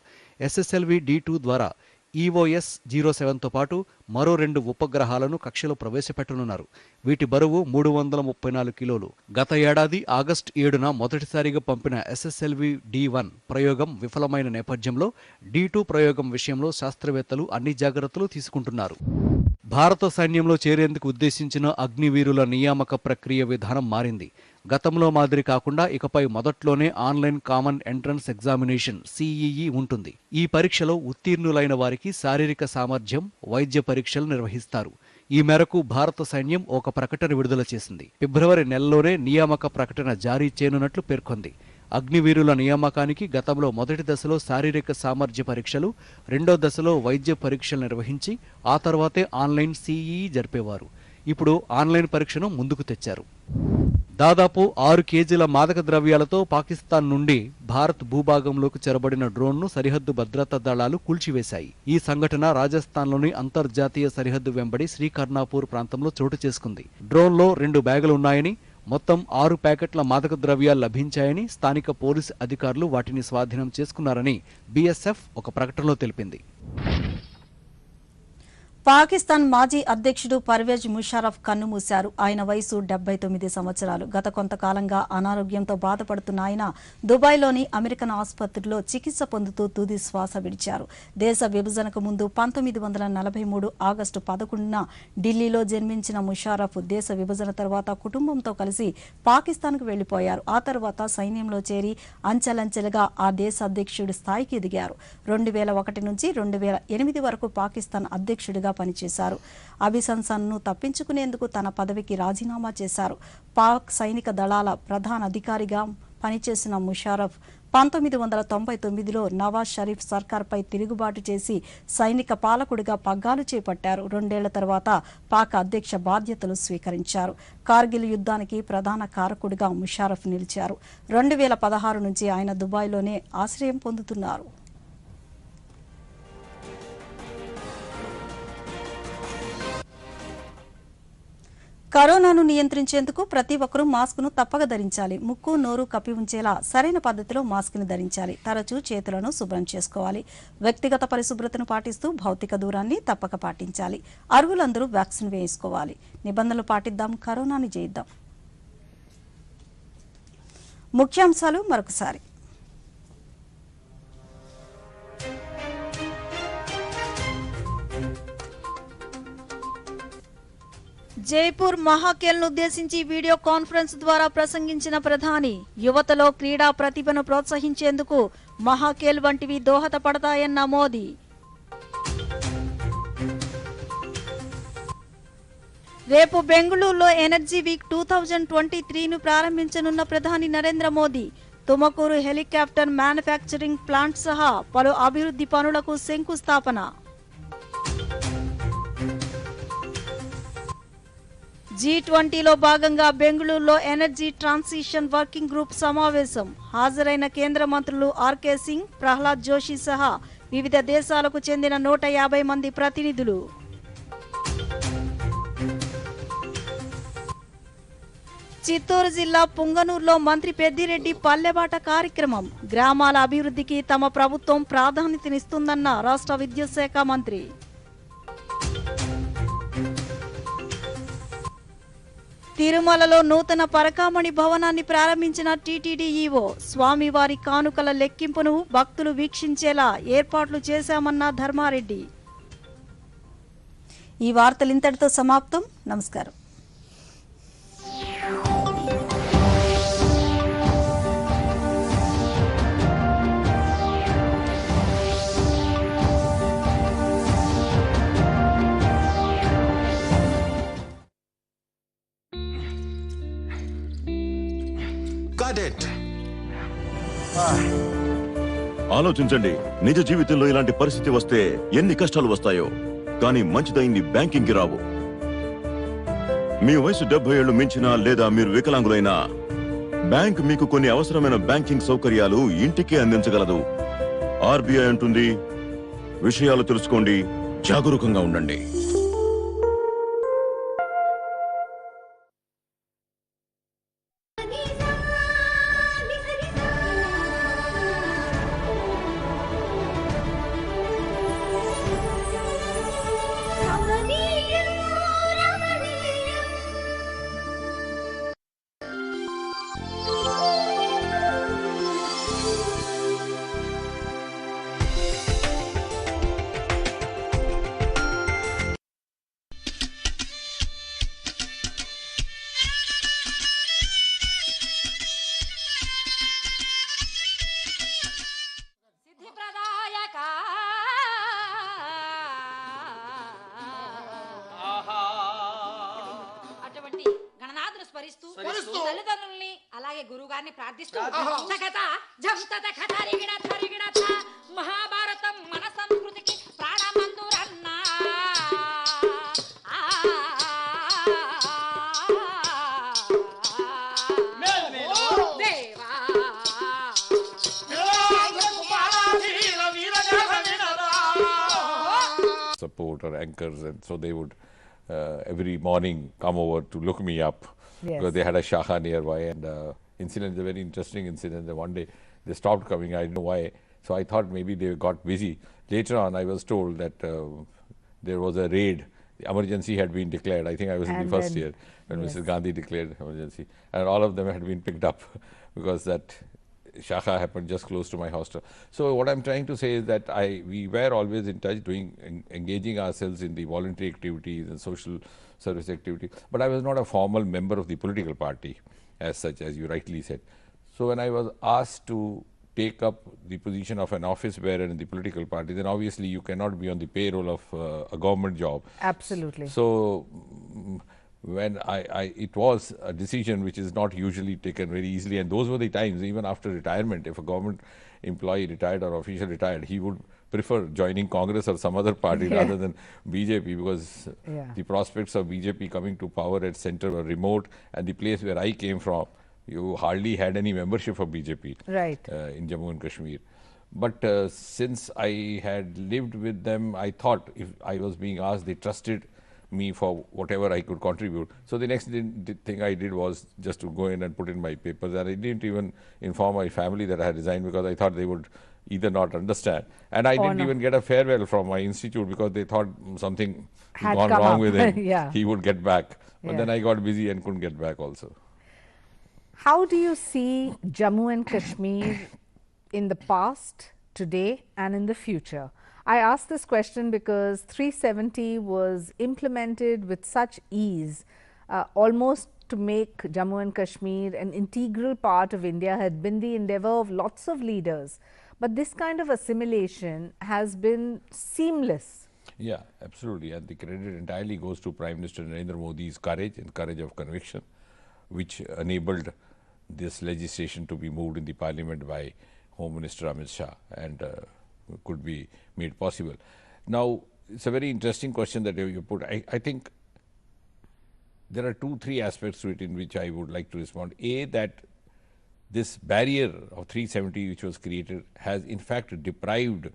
SSLV D2 ద్వారా EOS-07తో పాటు మరో 2 ఉపగ్రహాలను కక్షలో ప్రవేశపెట్టనున్నారు. వీటి బరువు 334 కిలోలు. గత ఏడాది ఆగస్టు 7న మొదటిసారిగా పంపిన SSLV D1 ప్రయోగం విఫలమైన నేపథ్యంలో D2 ప్రయోగం విషయంలో శాస్త్రవేత్తలు అన్ని జాగ్రత్తలు తీసుకుంటున్నారు. భారత సైన్యంలో చేరేందుకు ఉద్దేశించిన అగ్నివీరుల నియామక ప్రక్రియ విధానం మారింది. గతంలో మాదిరి కాకుండా ఇకపై మొదట్లోనే online common entrance examination CEE ఉంటుంది. ఈ పరీక్షలో ఉత్తీర్ణులైన వారికి శారీరక సామర్థ్యం, వైద్య పరీక్షలు నిర్వహిస్తారు. ఈ మేరకు భారత సైన్యం ఒక ప్రకటన విడుదల చేసింది. ఫిబ్రవరి నెలలోనే నియామక ప్రకటన జారీ చేయనున్నట్లు పేర్కొంది. అగ్నివీరుల నియామకానికి గతంలో మొదటి దశలో శారీరక సామర్థ్య పరీక్షలు, రెండో దశలో వైద్య పరీక్షలు నిర్వహించి ఆ తర్వాతే ఆన్లైన్ CEE జరిపేవారు. ఇప్పుడు ఆన్లైన్ పరీక్షను ముందుకు తెచ్చారు. దాదాపు 6 కేజీల మాదక ద్రవ్యాలతో పాకిస్తాన్ నుండి భారత్ భూభాగంలోకి చెరబడిన డ్రోన్ను సరిహద్దు భద్రతా దళాలు కూల్చివేశాయి. ఈ సంఘటన రాజస్థాన్లోని అంతర్జాతీయ సరిహద్దు వెంబడి శ్రీకర్ణాపూర్ ప్రాంతంలో చోటు చేసుకుంది. డ్రోన్లో 2 బ్యాగులు ఉన్నాయని, మొత్తం 6 ప్యాకెట్ల మాదక ద్రవ్యాలు లభించాయని స్థానిక పోలీసు అధికారులు వాటిని స్వాధీనం చేసుకున్నారని BSF ఒక ప్రకటనలో తెలిపింది. పాకిస్తాన్ మాజీ అధ్యక్షుడు పర్వేజ్ ముషారఫ్ కన్నుమూశారు. ఆయన వయసు 79 సంవత్సరాలు. గత కొంతకాలంగా అనారోగ్యంతో బాధపడుతున్న ఆయన దుబాయ్లోని అమెరికన్ ఆసుపత్రిలో చికిత్స పొందుతూ తుది శ్వాస విడిచారు. దేశ విభజనకు ముందు 1943 ఆగస్టు 11న ఢిల్లీలో జన్మించిన ముషారఫ్ దేశ విభజన తర్వాత కుటుంబంతో కలిసి పాకిస్తాన్కు వెళ్లిపోయారు. ఆ తర్వాత సైన్యంలో చేరి అంచెలంచెలుగా ఆ దేశ అధ్యక్షుడి స్థాయికి ఎదిగారు. 2001 నుంచి 2008 వరకు పాకిస్తాన్ అధ్యక్షుడిగా పనిచేశారు. అభిశంసన్ను తప్పించుకునేందుకు తన పదవికి రాజీనామా చేశారు. పాక్ సైనిక దళాల ప్రధాన అధికారిగా పనిచేసిన ముషారఫ్ 1999లో నవాజ్ షరీఫ్ సర్కార్పై తిరుగుబాటు చేసి సైనిక పాలకుడిగా పగ్గాలు చేపట్టారు. 2 ఏళ్ల తర్వాత పాక్ అధ్యక్ష బాధ్యతలు స్వీకరించారు. కార్గిల్ యుద్ధానికి ప్రధాన కారకుడిగా ముషారఫ్ నిలిచారు. 2016 నుంచి ఆయన దుబాయ్లోనే ఆశ్రయం పొందుతున్నారు. కరోనాను నియంత్రించేందుకు ప్రతి ఒక్కరూ మాస్కును తప్పక ధరించాలి. ముక్కు, నోరు కప్పి ఉంచేలా సరైన పద్ధతిలో మాస్కును ధరించాలి. తరచూ చేతులను శుభ్రం చేసుకోవాలి. వ్యక్తిగత పరిశుభ్రతను పాటిస్తూ భౌతిక దూరాన్ని తప్పక పాటించాలి. అర్హులందరూ వ్యాక్సిన్ వేయించుకోవాలి. నిబంధనలు పాటిద్దాం, కరోనాని జయిద్దాం. ముఖ్యాంశాలు మరొకసారి. జైపూర్ మహాకేల్ను ఉద్దేశించి వీడియో కాన్ఫరెన్స్ ద్వారా ప్రసంగించిన ప్రధాని యువతలో క్రీడా ప్రతిభను ప్రోత్సహించేందుకు మహాకేల్ వంటివి దోహదపడతాయన్న మోదీ. రేపు బెంగళూరులో ఎనర్జీ వీక్ 2023ను ప్రారంభించనున్న ప్రధాని Narendra Modi Tumakuru helicopter manufacturing plant సహా పలు అభివృద్ధి పనులకు శంకుస్థాపన. G20లో భాగంగా బెంగళూరులో ఎనర్జీ ట్రాన్సిషన్ వర్కింగ్ గ్రూప్ సమావేశం. హాజరైన కేంద్ర మంత్రులు ఆర్కే సింగ్, ప్రహ్లాద్ జోషి సహా వివిధ దేశాలకు చెందిన 150 మంది ప్రతినిధులు. చిత్తూరు జిల్లా పుంగనూరులో మంత్రి పెద్దిరెడ్డి పల్లెబాట కార్యక్రమం. గ్రామాల అభివృద్ధికి తమ ప్రభుత్వం ప్రాధాన్యతనిస్తుందన్న రాష్ట్ర విద్యుత్ శాఖ మంత్రి. తిరుమలలో నూతన పరకామణి భవనాన్ని ప్రారంభించిన టీటీడీ ఈవో. స్వామివారి కానుకల లెక్కింపును భక్తులు వీక్షించేలా ఏర్పాట్లు చేశామన్న ధర్మారెడ్డి. ఈ వార్తలు ఇంతటితో సమాప్తం. నమస్కారం. ఆలోచించండి, నిజ జీవితంలో ఇలాంటి పరిస్థితి వస్తే ఎన్ని కష్టాలు వస్తాయో. కానీ మంచిదైంది బ్యాంకింగ్ కి రావు. మీ వయసు 70 ఏళ్లు మించినా లేదా మీరు వికలాంగులైనా బ్యాంక్ మీకు కొన్ని అవసరమైన బ్యాంకింగ్ సౌకర్యాలు ఇంటికే అందించగలదు. ఆర్బీఐ అంటుంది, విషయాలు తెలుసుకోండి, జాగరూకంగా ఉండండి. తల్లిదండ్రుల్ని అలాగే గురువు గారిని ప్రార్థిస్తూ మహాభారతం మన సంస్కృతికి ప్రాణమందురన్నా. Support or anchors, and so they would every morning come over to look me up. Yes. Because they had a shaha nearby, and incident is a very interesting incident. That one day they stopped coming. I didn't know why, so I thought maybe they got busy. Later on, I was told that there was a raid. The emergency had been declared. I think I was in the first year when Mrs. Gandhi declared emergency, and all of them had been picked up because that shakha happened just close to my hostel. So what I'm trying to say is that we were always in touch, engaging ourselves in the voluntary activities and social service activity, but I was not a formal member of the political party as such, as you rightly said. So when I was asked to take up the position of an office bearer in the political party, then obviously you cannot be on the payroll of a government job. Absolutely. So when it was a decision which is not usually taken very easily, and those were the times, even after retirement, if a government employee retired or official retired, he would prefer joining Congress or some other party rather than BJP, because the prospects of BJP coming to power at center were remote, and the place where I came from, you hardly had any membership of BJP in Jammu and Kashmir. But since I had lived with them, I thought if I was being asked, they trusted me for whatever I could contribute. So the next thing I did was just to go in and put in my papers, and I didn't even inform my family that I had resigned, because I thought they would either not understand, and I didn't even get a farewell from my institute, because they thought something had gone wrong with him. He would get back, but then I got busy and couldn't get back also. How do you see Jammu and Kashmir in the past, today and in the future? I asked this question because 370 was implemented with such ease, almost to make Jammu and Kashmir an integral part of India had been the endeavor of lots of leaders. But this kind of assimilation has been seamless. Yeah, absolutely. And the credit entirely goes to Prime Minister Narendra Modi's courage and courage of conviction, which enabled this legislation to be moved in the parliament by Home Minister Amit Shah and could be made possible. Now, it's a very interesting question that you put. I think there are 2-3 aspects to it in which I would like to respond. A, that this barrier of 370 which was created has in fact deprived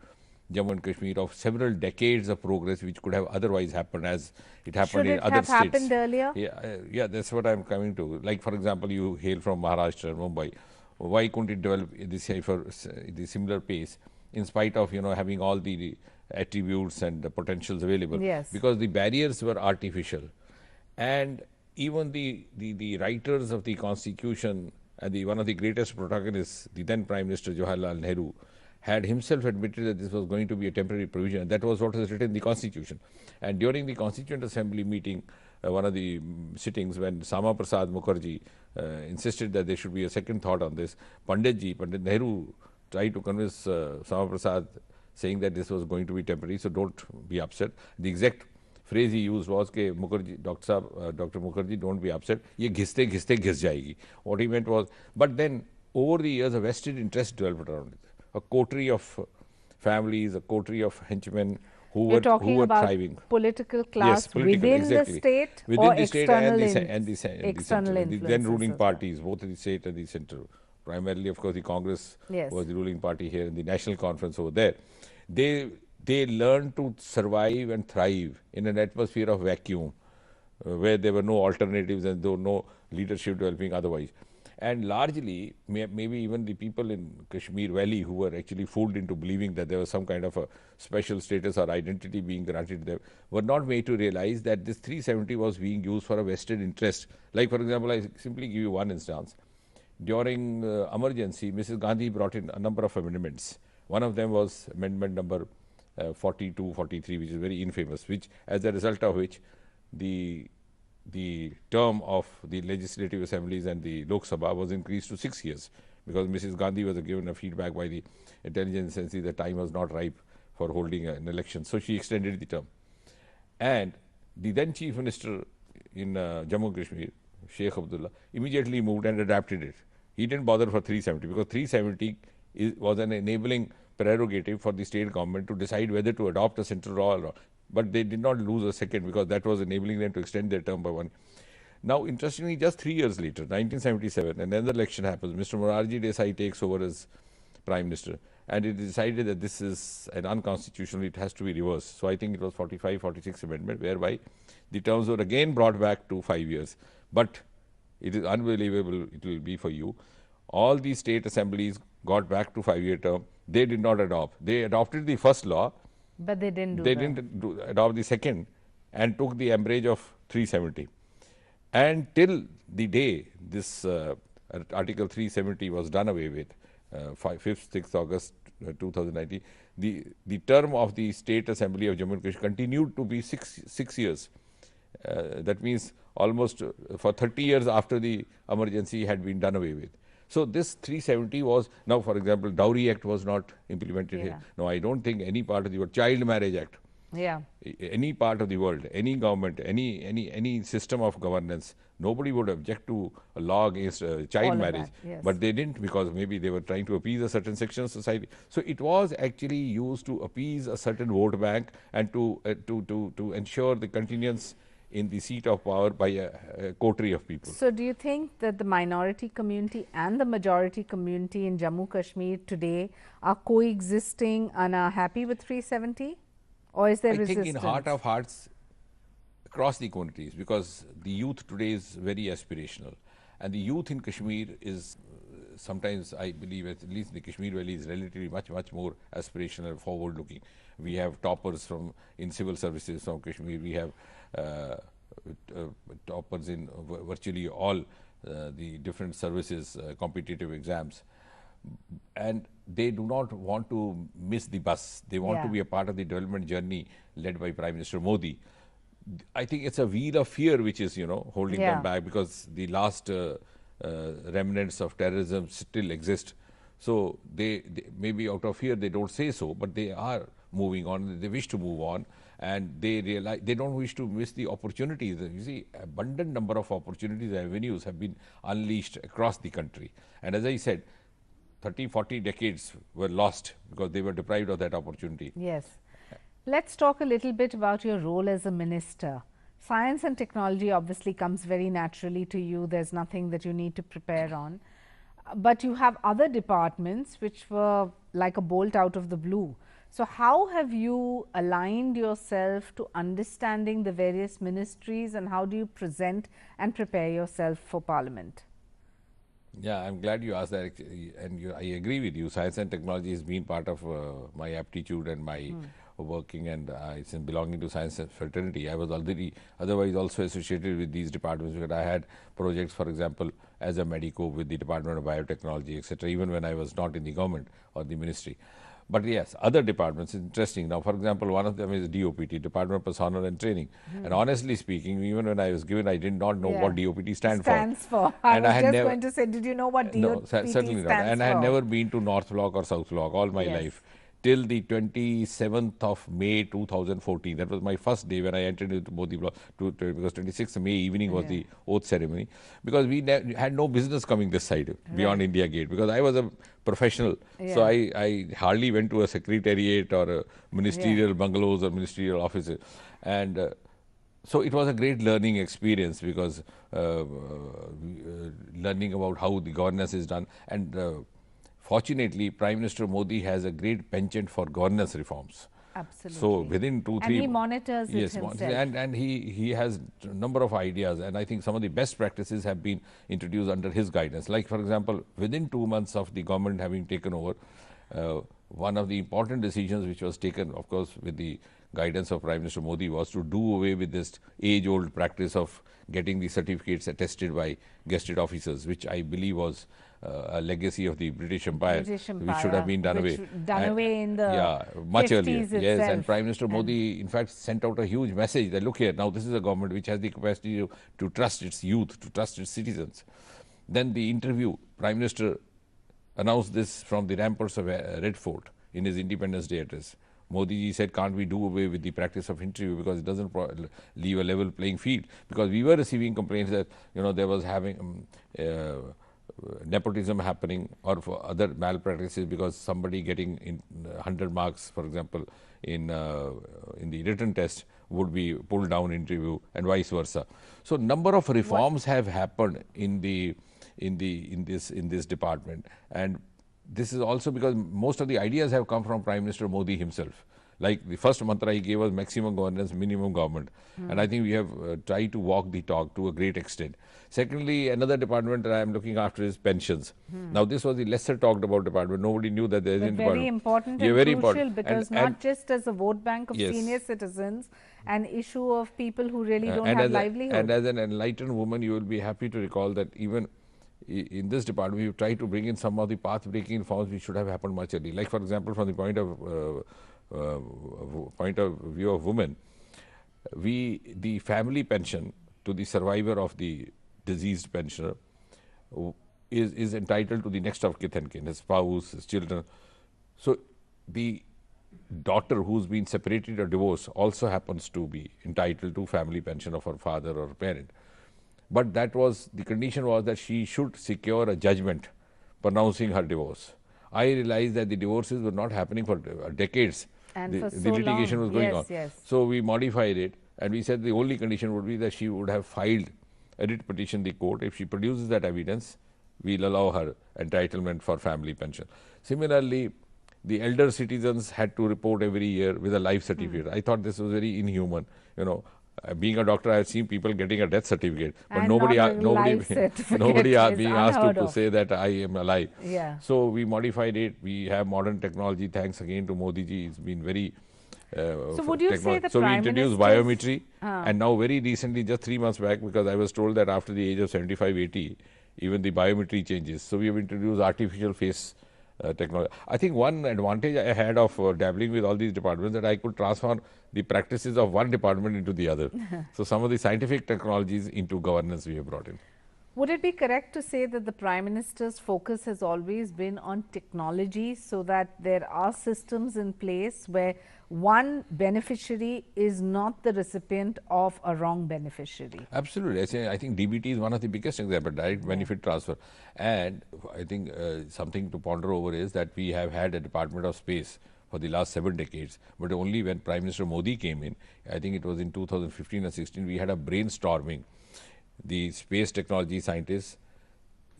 Jammu and Kashmir of several decades of progress which could have otherwise happened as it happened in other states. Should it have happened earlier? Yeah, that's what I'm coming to. Like, for example, you hail from Maharashtra, Mumbai. Why couldn't it develop the similar pace in spite of, having all the attributes and the potentials available? Yes. Because the barriers were artificial. And even the writers of the Constitution and one of the greatest protagonists, the then Prime Minister Jawaharlal Nehru, had himself admitted that this was going to be a temporary provision. That was what was written in the Constitution. And during the Constituent Assembly meeting, one of the sittings, when Sama Prasad Mukherjee insisted that there should be a second thought on this, Pandit Nehru tried to convince Sama Prasad, saying that this was going to be temporary, so don't be upset. The exact phrase he used was that Dr. Mukherjee, don't be upset, ye ghiste ghis jayegi. What he meant was, but then over the years a vested interest developed around it. A coterie of families, a coterie of henchmen who were thriving. Political class, yes, political, within exactly. the state within or the state and the center. The then ruling parties, both in the state and the center. Primarily, of course, the Congress was the ruling party here, and the National Conference over there. They learned to survive and thrive in an atmosphere of vacuum, where there were no alternatives and there were no leadership developing otherwise. And largely, maybe even the people in Kashmir Valley who were actually fooled into believing that there was some kind of a special status or identity being granted to them, were not made to realize that this 370 was being used for a vested interest. Like, for example, I simply give you one instance. During emergency, Mrs. Gandhi brought in a number of amendments. One of them was amendment number 42, 43, which is very infamous, which, as a result of which, the term of the legislative assemblies and the Lok Sabha was increased to 6 years, because Mrs. Gandhi was given a feedback by the intelligence agency that time was not ripe for holding an election. So she extended the term. And the then Chief Minister in Jammu and Kashmir, Sheikh Abdullah, immediately moved and adapted it. He didn't bother for 370 because 370 was an enabling prerogative for the state government to decide whether to adopt a central law or not. But they did not lose a second because that was enabling them to extend their term by 1. Now, interestingly, just 3 years later, 1977, another election happens. Mr. Morarji Desai takes over as Prime Minister, and it is decided that this is an unconstitutional, it has to be reversed. So I think it was 45, 46 amendment, whereby the terms were again brought back to 5 years. But it is unbelievable, it will be for you. All the state assemblies got back to 5-year term. They did not adopt. They adopted the first law, but they didn't adopt the second and took the umbrage of 370. And till the day this Article 370 was done away with, 5th, 6th August 2019, the term of the State Assembly of Jammu and Kashmir continued to be 6 years. That means almost for 30 years after the emergency had been done away with. So this 370 was, now for example, Dowry Act was not implemented here. No, I don't think any part of the world, Child Marriage Act, any part of the world, any government, any system of governance, nobody would object to a law against child marriage. But they didn't, because maybe they were trying to appease a certain section of society. So it was actually used to appease a certain vote bank and to ensure the continuance in the seat of power by a coterie of people. So do you think that the minority community and the majority community in Jammu Kashmir today are coexisting and are happy with 370? Or is there resistance? I think in heart of hearts, across the communities, because the youth today is very aspirational. And the youth in Kashmir is sometimes, I believe, at least in the Kashmir Valley, is relatively much more aspirational and forward looking. We have toppers in civil services from Kashmir. We have toppers in virtually all the different services, competitive exams. And they do not want to miss the bus. They want to be a part of the development journey led by Prime Minister Modi. I think it's a wheel of fear which is, holding them back, because the last remnants of terrorism still exist. So they maybe out of fear they don't say so, but they are moving on. They wish to move on, and they realize they don't wish to miss the opportunities. You see, abundant number of opportunities and avenues have been unleashed across the country. And as I said, 30, 40 decades were lost because they were deprived of that opportunity. Yes. Let's talk a little bit about your role as a minister. Science and technology obviously comes very naturally to you. There's nothing that you need to prepare on. But you have other departments which were like a bolt out of the blue. So how have you aligned yourself to understanding the various ministries, and how do you present and prepare yourself for Parliament? Yeah, I'm glad you asked that, and I agree with you. Science and technology has been part of my aptitude and my working, and since belonging to science fraternity, I was already otherwise also associated with these departments, because I had projects, for example, as a medico with the Department of Biotechnology, etc., even when I was not in the government or the ministry. But yes, other departments, interesting. Now, for example, one of them is DOPT, Department of Personnel and Training. And honestly speaking, even when I was given, I did not know what DOPT stands for. I was just going to say, did you know what DOPT no, certainly stands not. And for? I had never been to North Block or South Block all my life. Till the 27th of May 2014. That was my first day when I entered into Modi Block, because 26th May evening was the oath ceremony, because we had no business coming this side beyond India Gate, because I was a professional. So I hardly went to a secretariat or a ministerial bungalows or ministerial offices. And so it was a great learning experience, because learning about how the governance is done. And fortunately, Prime Minister Modi has a great penchant for governance reforms. Absolutely. So within 2-3 and he monitors it himself. And he has a number of ideas, and I think some of the best practices have been introduced under his guidance. Like, for example, within 2 months of the government having taken over, one of the important decisions which was taken, of course, with the guidance of Prime Minister Modi, was to do away with this age-old practice of getting the certificates attested by gazetted officers, which I believe was a legacy of the British Empire, which should have been done away. In the much 50s earlier. itself. Yes, and Prime Minister Modi, in fact, sent out a huge message that, look here, now this is a government which has the capacity to trust its youth, to trust its citizens. Then the interview, Prime Minister announced this from the ramparts of Red Fort in his Independence Day address. Modi ji said, can't we do away with the practice of interview, because it doesn't leave a level playing field? Because we were receiving complaints that, there was having nepotism happening, or for other malpractices, because somebody getting 100 marks, for example, in the written test would be pulled down in interview, and vice versa. So number of reforms have happened in this department, and this is also because most of the ideas have come from Prime Minister Modi himself. Like the first mantra he gave was maximum governance, minimum government. And I think we have tried to walk the talk to a great extent. Secondly, another department that I am looking after is pensions. Now, this was the lesser talked about department. Nobody knew that there is an very important and very crucial, important. because not just as a vote bank of senior citizens, an issue of people who really don't have livelihood. And as an enlightened woman, you will be happy to recall that even in this department, we try to bring in some of the path-breaking reforms which should have happened much earlier. Like, for example, from the point of view of women, the family pension to the survivor of the deceased pensioner is entitled to the next of kith and kin, his spouse, his children. So the daughter who's been separated or divorced also happens to be entitled to family pension of her father or parent. But that was, the condition was that she should secure a judgment pronouncing her divorce. I realized that the divorces were not happening for decades. And the litigation was going on. So we modified it, and we said the only condition would be that she would have filed a writ petition the court. If she produces that evidence, we'll allow her entitlement for family pension. Similarly, the elder citizens had to report every year with a life certificate. I thought this was very inhuman. Being a doctor, I have seen people getting a death certificate, but and nobody being asked to say that I am alive. So we modified it. We have modern technology. Thanks again to Modi ji. It's been very. So would you say the So we introduced biometry, and now very recently, just 3 months back, because I was told that after the age of 75, 80, even the biometry changes. So we have introduced artificial face technology. I think one advantage I had of dabbling with all these departments that I could transfer the practices of one department into the other. So some of the scientific technologies into governance we have brought in. Would it be correct to say that the Prime Minister's focus has always been on technology, so that there are systems in place where one beneficiary is not the recipient of a wrong beneficiary? Absolutely. I think DBT is one of the biggest examples, direct benefit transfer. And I think something to ponder over is that we have had a Department of Space for the last 7 decades, but only when Prime Minister Modi came in, I think it was in 2015 or 16, we had a brainstorming. The space technology scientists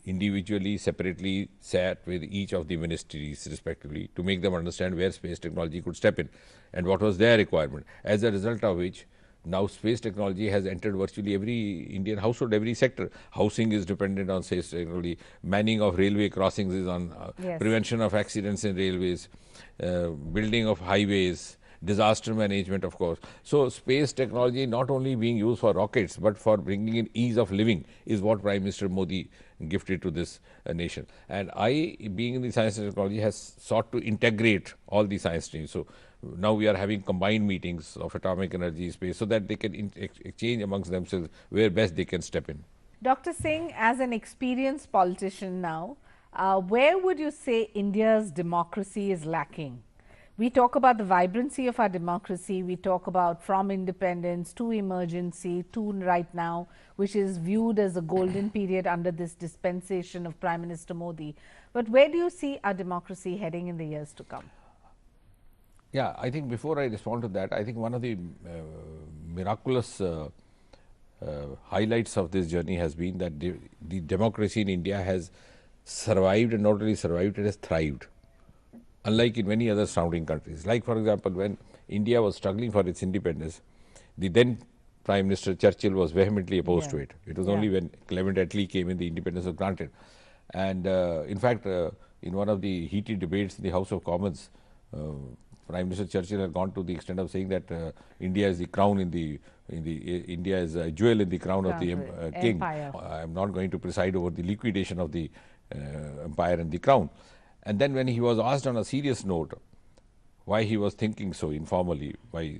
individually, separately sat with each of the ministries respectively to make them understand where space technology could step in and what was their requirement. As a result of which, now space technology has entered virtually every Indian household, every sector. Housing is dependent on space technology, manning of railway crossings is on, prevention of accidents in railways, building of highways, disaster management, of course. So space technology not only being used for rockets, but for bringing in ease of living is what Prime Minister Modi gifted to this nation. And I, being in the science and technology, has sought to integrate all the science streams. So now we are having combined meetings of atomic energy, space, so that they can exchange amongst themselves where best they can step in. Dr. Singh, as an experienced politician now, where would you say India's democracy is lacking? We talk about the vibrancy of our democracy, we talk about from independence to emergency to right now, which is viewed as a golden period under this dispensation of Prime Minister Modi. But where do you see our democracy heading in the years to come? Yeah, I think before I respond to that, I think one of the miraculous highlights of this journey has been that the democracy in India has survived, and not only survived, it has thrived. Unlike in many other surrounding countries. Like, for example, when India was struggling for its independence, the then Prime Minister Churchill was vehemently opposed to it. It was only when Clement Attlee came in, the independence was granted. And in fact, in one of the heated debates in the House of Commons, Prime Minister Churchill had gone to the extent of saying that India is the crown India is a jewel in the crown of the king. I am not going to preside over the liquidation of the empire and the crown. And then when he was asked on a serious note why he was thinking so informally by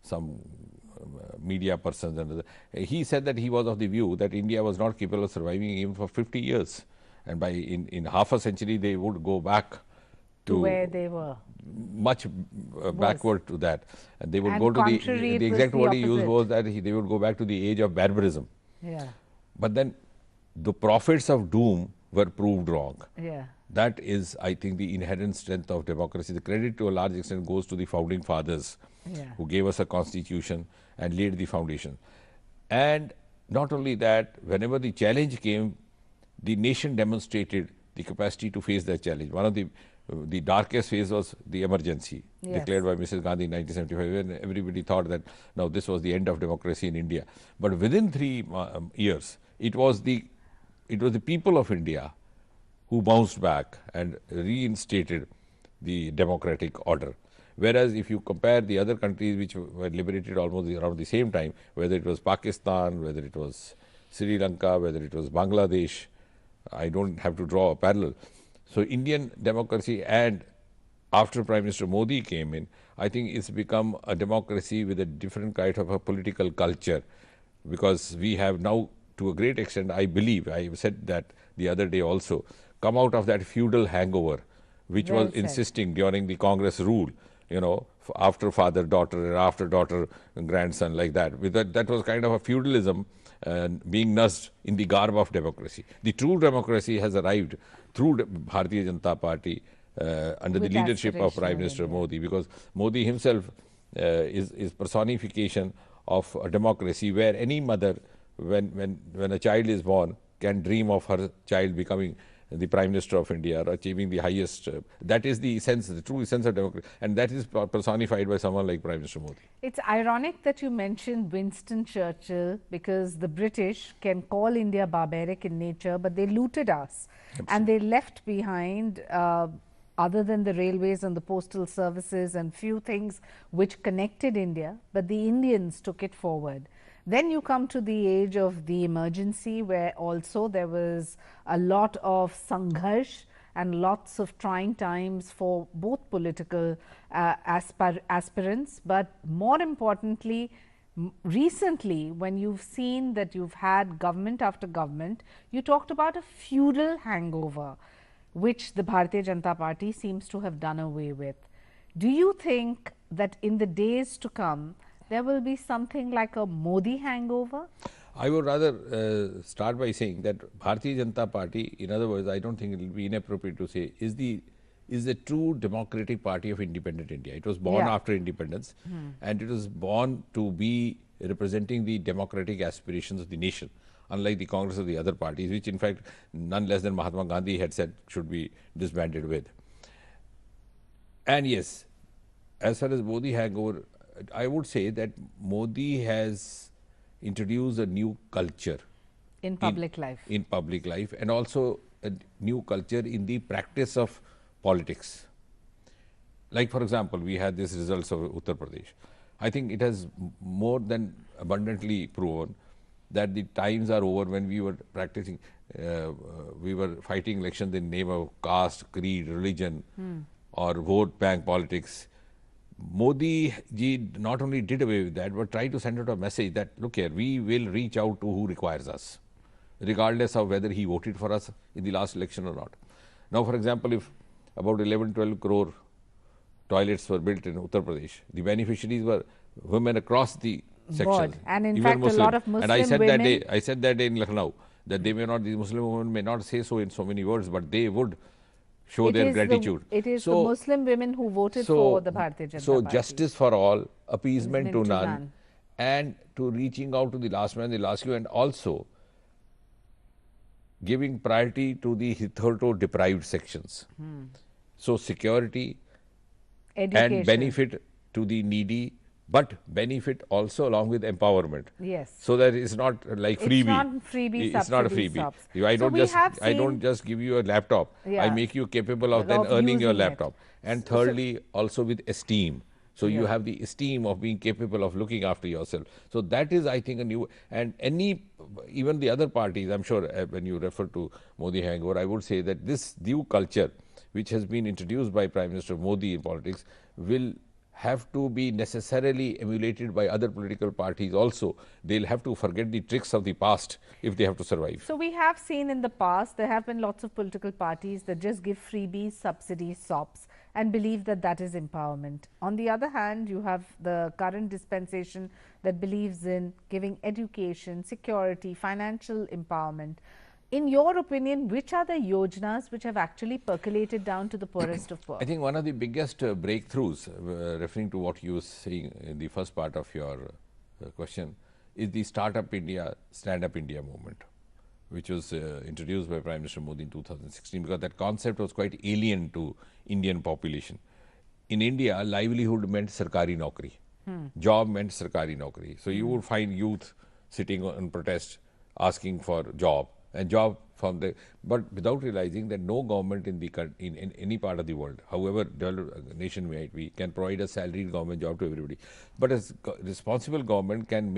some media persons, and he said that he was of the view that India was not capable of surviving even for 50 years. And by in half a century, they would go back to where they were. Much backward to that. And they would go to the exact word he used was that they would go back to the age of barbarism. Yeah. But then the prophets of doom were proved wrong. Yeah. That is, I think, the inherent strength of democracy. The credit to a large extent goes to the founding fathers who gave us a constitution and laid the foundation. And not only that, whenever the challenge came, the nation demonstrated the capacity to face that challenge. One of the darkest phase was the emergency declared by Mrs. Gandhi in 1975, when everybody thought that now this was the end of democracy in India. But within 3 years, it was the people of India who bounced back and reinstated the democratic order. Whereas if you compare the other countries which were liberated almost around the same time, whether it was Pakistan, whether it was Sri Lanka, whether it was Bangladesh, I don't have to draw a parallel. So Indian democracy, and after Prime Minister Modi came in, I think it's become a democracy with a different kind of a political culture, because we have now, to a great extent, I believe, I said that the other day also, come out of that feudal hangover, which was insisting during the Congress rule, you know, after father, daughter, and after daughter, grandson, like that. With that was kind of a feudalism being nursed in the garb of democracy. The true democracy has arrived through Bharatiya Janata Party under the leadership of Prime Minister Modi, because Modi himself is personification of a democracy where any mother, when a child is born, can dream of her child becoming the Prime Minister of India or achieving the highest. That is the essence, the true essence of democracy, and that is personified by someone like Prime Minister Modi. It's ironic that you mentioned Winston Churchill, because the British can call India barbaric in nature, but they looted us. Absolutely. And they left behind, other than the railways and the postal services and few things which connected India, but the Indians took it forward. Then you come to the age of the emergency, where also there was a lot of sangharsh and lots of trying times for both political aspirants, but more importantly, recently, when you've seen that you've had government after government, you talked about a feudal hangover, which the Bharatiya Janata Party seems to have done away with. Do you think that in the days to come, there will be something like a Modi hangover? I would rather start by saying that Bharatiya Janata Party, in other words, I don't think it will be inappropriate to say, is the true democratic party of independent India. It was born after independence, and it was born to be representing the democratic aspirations of the nation, unlike the Congress of the other parties, which in fact none less than Mahatma Gandhi had said should be disbanded with. And yes, as far as Modi hangover, I would say that Modi has introduced a new culture in public life. In public life, and also a new culture in the practice of politics. Like for example, we had these results of Uttar Pradesh. I think it has more than abundantly proven that the times are over when we were practicing, we were fighting elections in the name of caste, creed, religion, or vote bank politics. Modi ji not only did away with that, but tried to send out a message that, look here, we will reach out to who requires us, regardless of whether he voted for us in the last election or not. Now, for example, if about 11-12 crore toilets were built in Uttar Pradesh, the beneficiaries were women across the sections. And in fact, a lot of Muslim and I said women, that day in Lucknow, that they may not, the Muslim women may not say so in so many words, but they would show their gratitude. It is the Muslim women who voted for the Bharatiya Janata Party. So justice for all, appeasement to none, and to reaching out to the last man, the last few, and also giving priority to the hitherto deprived sections. So security, education, and benefit to the needy, but benefit also along with empowerment. Yes. So that it's not like freebie. It's not freebie. It's not a freebie. I don't just give you a laptop. I make you capable of then earning your laptop. And thirdly, also with esteem. So you have the esteem of being capable of looking after yourself. So that is, I think, a new, and even the other parties, I'm sure when you refer to Modi hangover, I would say that this new culture, which has been introduced by Prime Minister Modi in politics, will have to be necessarily emulated by other political parties also. They'll have to forget the tricks of the past if they have to survive. So we have seen in the past, there have been lots of political parties that just give freebies, subsidies, SOPs, and believe that that is empowerment. On the other hand, you have the current dispensation that believes in giving education, security, financial empowerment. In your opinion, which are the yojanas which have actually percolated down to the poorest of poor? I think one of the biggest breakthroughs, referring to what you were saying in the first part of your question, is the Startup India, Stand Up India movement, which was introduced by Prime Minister Modi in 2016, because that concept was quite alien to Indian population. In India, livelihood meant sarkari naukri. Job meant sarkari naukri. So you would find youth sitting on protest asking for job. And job from the, but without realizing that no government in any part of the world, however developed nation might be, can provide a salaried government job to everybody. But a responsible government can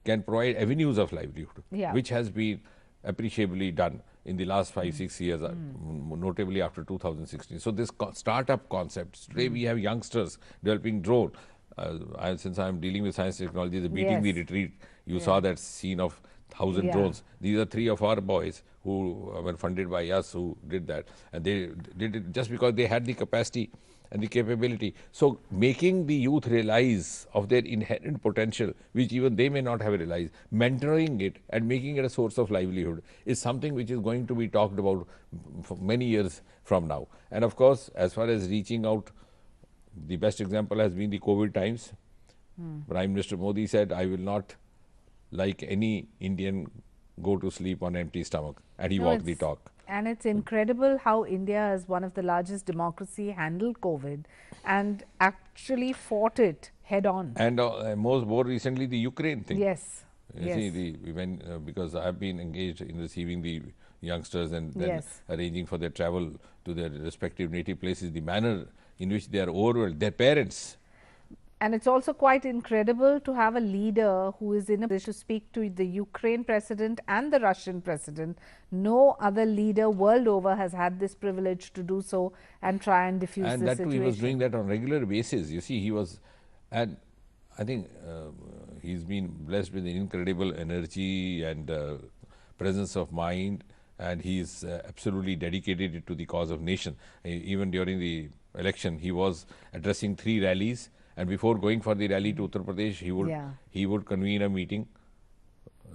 provide avenues of livelihood, which has been appreciably done in the last 5-6 years, notably after 2016. So this startup concepts, today we have youngsters developing drone. Since I am dealing with science technology, the beating the retreat, you saw that scene of 1,000 drones. These are 3 of our boys who were funded by us who did that, and they did it just because they had the capacity and the capability. So making the youth realize of their inherent potential, which even they may not have realized, mentoring it and making it a source of livelihood is something which is going to be talked about for many years from now. And of course, as far as reaching out, the best example has been the COVID times. Prime Minister Modi said, I will not, like any Indian, go to sleep on empty stomach, and he walked the talk. And it's incredible how India, as one of the largest democracy, handled COVID and actually fought it head on. And more recently, the Ukraine thing. Yes. See, because I have been engaged in receiving the youngsters and then arranging for their travel to their respective native places, the manner in which they are overwhelmed, their parents And it's also quite incredible to have a leader who is in a position to speak to the Ukraine president and the Russian president. No other leader world over has had this privilege to do so and try and diffuse And the that situation. too, he was doing that on regular basis. You see, he was, and I think he's been blessed with incredible energy and presence of mind, and he's absolutely dedicated to the cause of nation. Even during the election, he was addressing 3 rallies, and before going for the rally to Uttar Pradesh, he would convene a meeting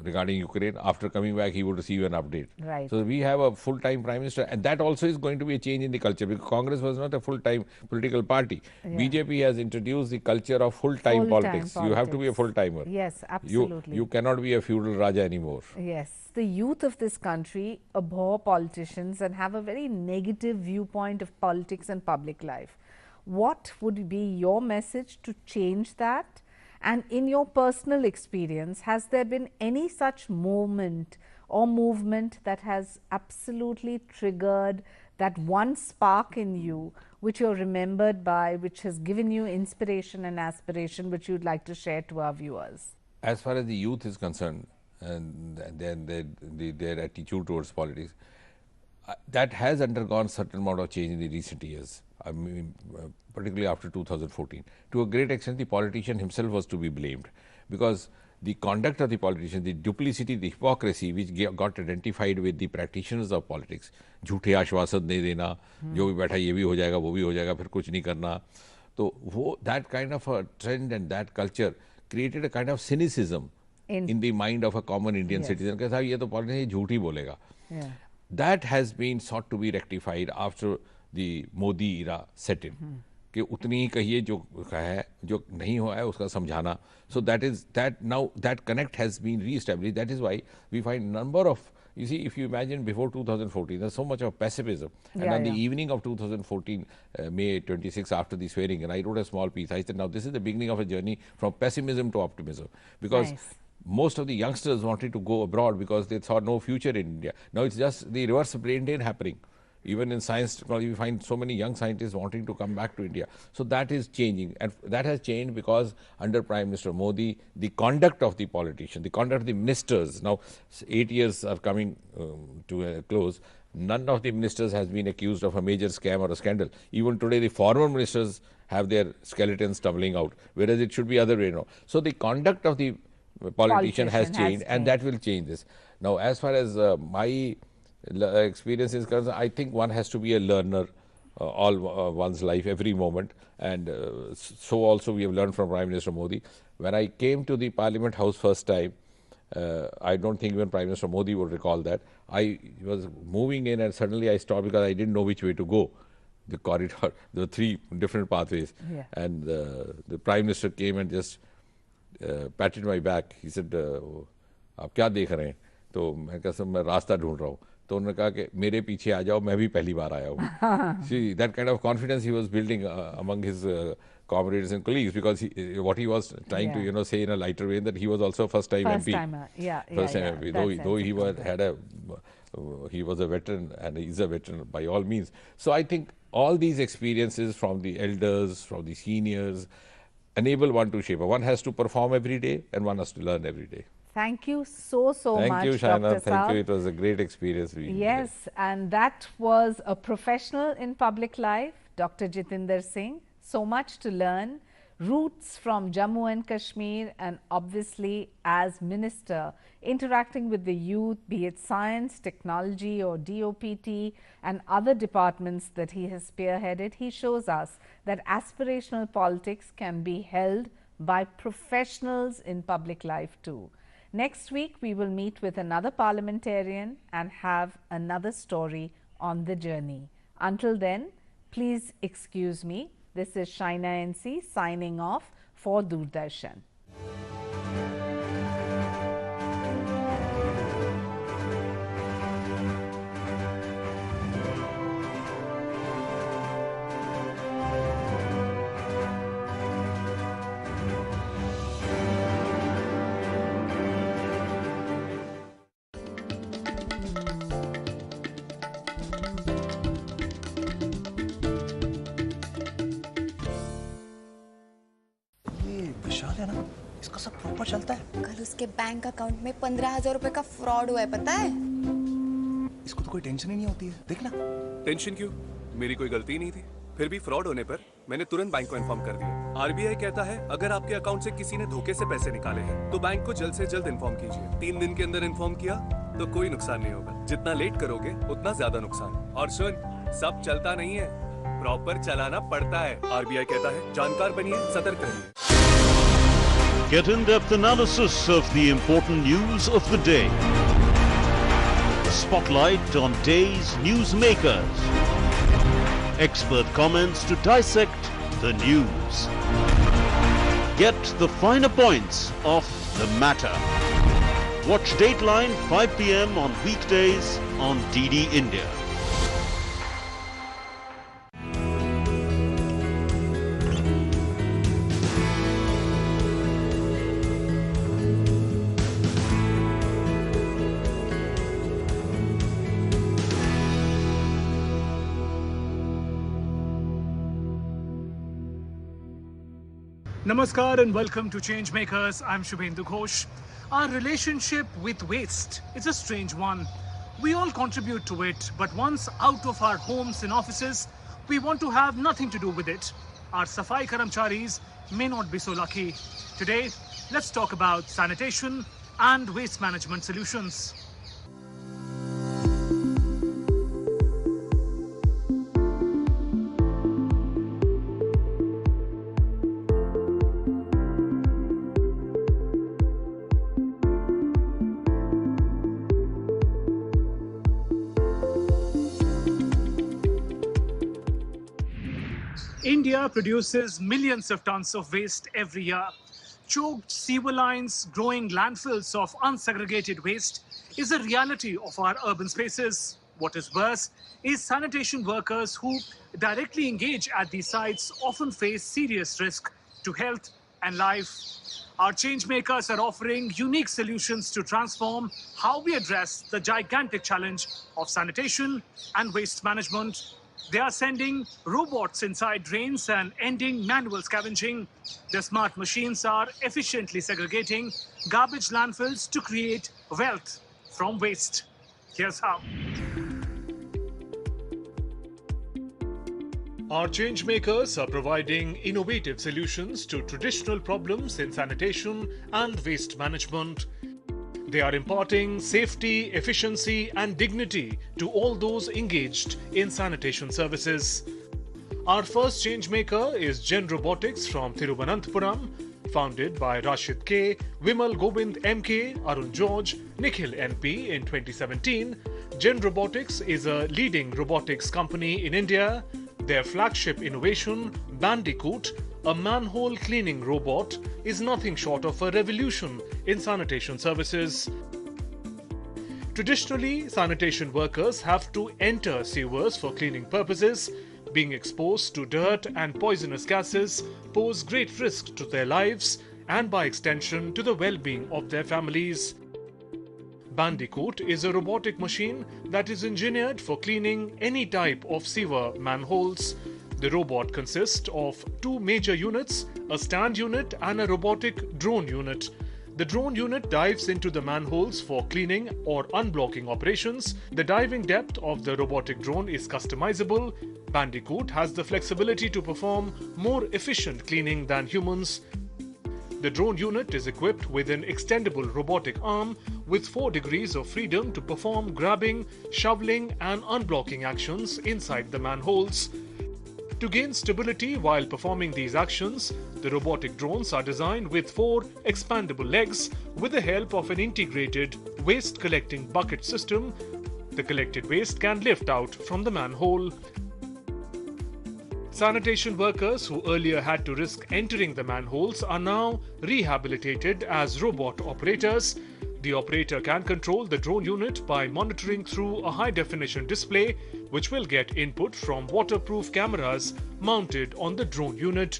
regarding Ukraine. After coming back, he would receive an update. Right. So we have a full-time prime minister, and that also is going to be a change in the culture, because Congress was not a full-time political party. Yeah. BJP has introduced the culture of full-time politics. You have to be a full-timer. Yes, absolutely. You cannot be a feudal Raja anymore. Yes, the youth of this country abhor politicians and have a very negative viewpoint of politics and public life. What would be your message to change that? And in your personal experience, has there been any such moment or movement that has absolutely triggered that one spark in you which you're remembered by, which has given you inspiration and aspiration, which you'd like to share to our viewers? As far as the youth is concerned, and their attitude towards politics, that has undergone certain amount of change in the recent years. I mean, particularly after 2014. To a great extent, the politician himself was to be blamed, because the conduct of the politician, the duplicity, the hypocrisy which got identified with the practitioners of politics, झूठे आश्वासन दे देना, जो भी बैठा ये भी हो जाएगा, वो भी हो जाएगा, फिर कुछ नहीं करना, तो वो that kind of a trend and that culture created a kind of cynicism in the mind of a common Indian citizen. कि साहब ये तो politician झूठ ही बोलेगा. That has been sought to be rectified after the Modi era set in. कि उतनी ही कहिए जो है, जो नहीं हुआ है उसका समझाना. So now that connect has been re-established. That is why we find number of, you see, if you imagine before 2014, there's so much of pessimism. And on the evening of 2014, May 26, after the swearing, and I wrote a small piece. I said, now this is the beginning of a journey from pessimism to optimism, because most of the youngsters wanted to go abroad because they saw no future in India. Now it's just the reverse brain drain happening. Even in science technology, we find so many young scientists wanting to come back to India. So that is changing, and that has changed because under Prime Minister Modi, the conduct of the politician, the conduct of the ministers, now 8 years are coming to a close, none of the ministers has been accused of a major scam or a scandal. Even today, the former ministers have their skeletons tumbling out, whereas it should be other way now. So the conduct of the politician has changed, and that will change this. Now, as far as my experience is concerned, I think one has to be a learner all one's life, every moment, and so also we have learned from Prime Minister Modi. When I came to the Parliament House first time, I don't think even Prime Minister Modi would recall that. I was moving in and suddenly I stopped because I didn't know which way to go. The corridor, there were 3 different pathways, and the Prime Minister came and just patted my back. He said, "आप क्या देख रहे हैं?" तो मैं कहा, "sir मैं रास्ता ढूंढ रहा हूँ." तो उन्होंने कहा कि मेरे पीछे आ जाओ, मैं भी पहली बार आया हूँ. See, that kind of confidence he was building among his comrades and colleagues, because what he was trying to say in a lighter way, that he was also first time MP. First time MP. Though he was a veteran, and he is a veteran by all means. So I think all these experiences from the elders, from the seniors, enable one to shape. One has to perform every day, and one has to learn every day. Thank you so much, Thank you, Shaina. Dr. Thank you. Saab. It was a great experience. Yes, and that was a professional in public life, Dr. Jitinder Singh. So much to learn. Roots from Jammu and Kashmir, and obviously as minister, interacting with the youth, be it science, technology or DOPT and other departments that he has spearheaded, he shows us that aspirational politics can be held by professionals in public life too. Next week, we will meet with another parliamentarian and have another story on the journey. Until then, please excuse me. This is Shaina NC signing off for Doordarshan. पर चलता है। कल उसके bank account में 15,000 रुपए का fraud हुआ है, पता है? इसको तो कोई टेंशन ही नहीं होती है, देखना। टेंशन क्यों? मेरी कोई गलती नहीं थी। फिर भी फ्रॉड होने पर मैंने तुरंत बैंक को इन्फॉर्म कर दिया। आरबीआई कहता है अगर आपके अकाउंट से किसी ने धोखे से पैसे निकाले हैं तो बैंक को जल्द से जल्द इन्फॉर्म कीजिए। 3 दिन के अंदर इन्फॉर्म किया तो कोई नुकसान नहीं होगा। जितना लेट करोगे उतना ज्यादा नुकसान। और सुन, सब चलता नहीं है, प्रॉपर चलाना पड़ता है। आरबीआई कहता है जानकार बनिए, सतर्क रहिए। Get in-depth analysis of the important news of the day. Spotlight on day's newsmakers. Expert comments to dissect the news. Get the finer points of the matter. Watch Dateline 5 p.m. on weekdays on DD India. Namaskar and welcome to Changemakers. I'm Shubhendu Ghosh. Our relationship with waste is a strange one. We all contribute to it, but once out of our homes and offices, we want to have nothing to do with it. Our Safai Karamcharis may not be so lucky. Today, let's talk about sanitation and waste management solutions. India produces millions of tons of waste every year. Choked sewer lines, growing landfills of unsegregated waste is a reality of our urban spaces. What is worse is sanitation workers who directly engage at these sites often face serious risk to health and life. Our changemakers are offering unique solutions to transform how we address the gigantic challenge of sanitation and waste management. They are sending robots inside drains and ending manual scavenging. Their smart machines are efficiently segregating garbage landfills to create wealth from waste. Here's how. Our changemakers are providing innovative solutions to traditional problems in sanitation and waste management. They are imparting safety, efficiency, and dignity to all those engaged in sanitation services. Our first changemaker is Gen Robotics from Thiruvananthapuram, founded by Rashid K, Vimal Govind MK, Arun George, Nikhil NP in 2017. Gen Robotics is a leading robotics company in India. Their flagship innovation, Bandicoot, a manhole cleaning robot, is nothing short of a revolution in sanitation services. Traditionally, sanitation workers have to enter sewers for cleaning purposes. Being exposed to dirt and poisonous gases pose great risk to their lives and by extension to the well-being of their families. Bandicoot is a robotic machine that is engineered for cleaning any type of sewer manholes. The robot consists of 2 major units, a stand unit and a robotic drone unit. The drone unit dives into the manholes for cleaning or unblocking operations. The diving depth of the robotic drone is customizable. Bandicoot has the flexibility to perform more efficient cleaning than humans. The drone unit is equipped with an extendable robotic arm with 4 degrees of freedom to perform grabbing, shoveling and unblocking actions inside the manholes. To gain stability while performing these actions, the robotic drones are designed with 4 expandable legs. With the help of an integrated waste collecting bucket system, the collected waste can lift out from the manhole. Sanitation workers who earlier had to risk entering the manholes are now rehabilitated as robot operators. The operator can control the drone unit by monitoring through a high-definition display, which will get input from waterproof cameras mounted on the drone unit.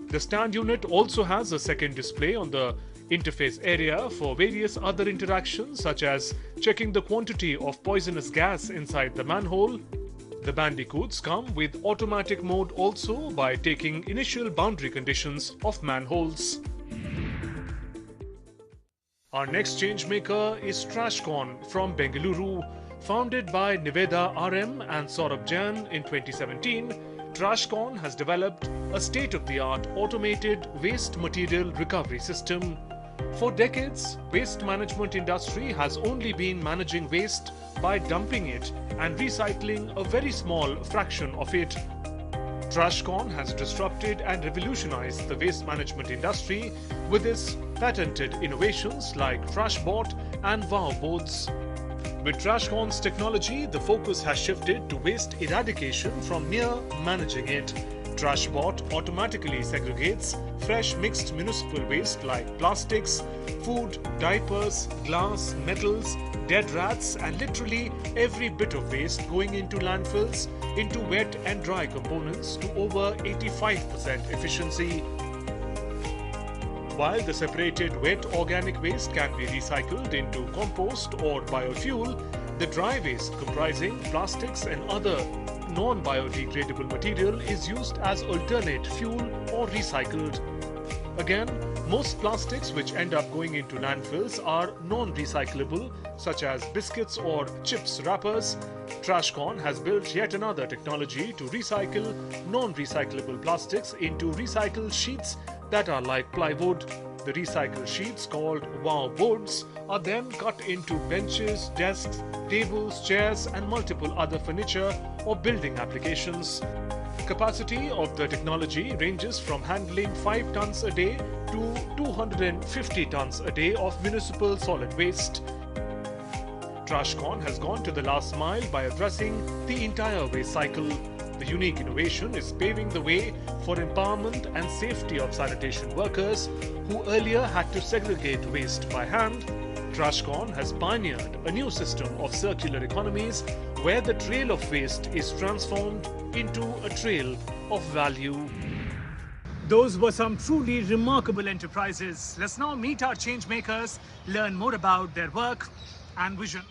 The stand unit also has a second display on the interface area for various other interactions, such as checking the quantity of poisonous gas inside the manhole. The Bandicoots come with automatic mode also by taking initial boundary conditions of manholes. Our next change maker is TrashCon from Bengaluru. Founded by Niveda RM and Saurabh Jain in 2017, TrashCon has developed a state-of-the-art automated waste material recovery system. For decades, waste management industry has only been managing waste by dumping it and recycling a very small fraction of it. TrashCon has disrupted and revolutionized the waste management industry with its patented innovations like TrashBot and Wow boards. With TrashCon's technology, the focus has shifted to waste eradication from mere managing it. TrashBot automatically segregates fresh mixed municipal waste like plastics, food, diapers, glass, metals, dead rats, and literally every bit of waste going into landfills into wet and dry components to over 85% efficiency. While the separated wet organic waste can be recycled into compost or biofuel, the dry waste comprising plastics and other non-biodegradable material is used as alternate fuel or recycled. Again, most plastics which end up going into landfills are non-recyclable, such as biscuits or chips wrappers. TrashCon has built yet another technology to recycle non-recyclable plastics into recycled sheets that are like plywood. The recycled sheets, called Wow boards, are then cut into benches, desks, tables, chairs, and multiple other furniture or building applications. Capacity of the technology ranges from handling 5 tons a day to 250 tons a day of municipal solid waste. TrashCon has gone to the last mile by addressing the entire waste cycle. The unique innovation is paving the way for empowerment and safety of sanitation workers who earlier had to segregate waste by hand. TrashCon has pioneered a new system of circular economies where the trail of waste is transformed into a trail of value. Those were some truly remarkable enterprises. Let's now meet our change makers, learn more about their work and vision.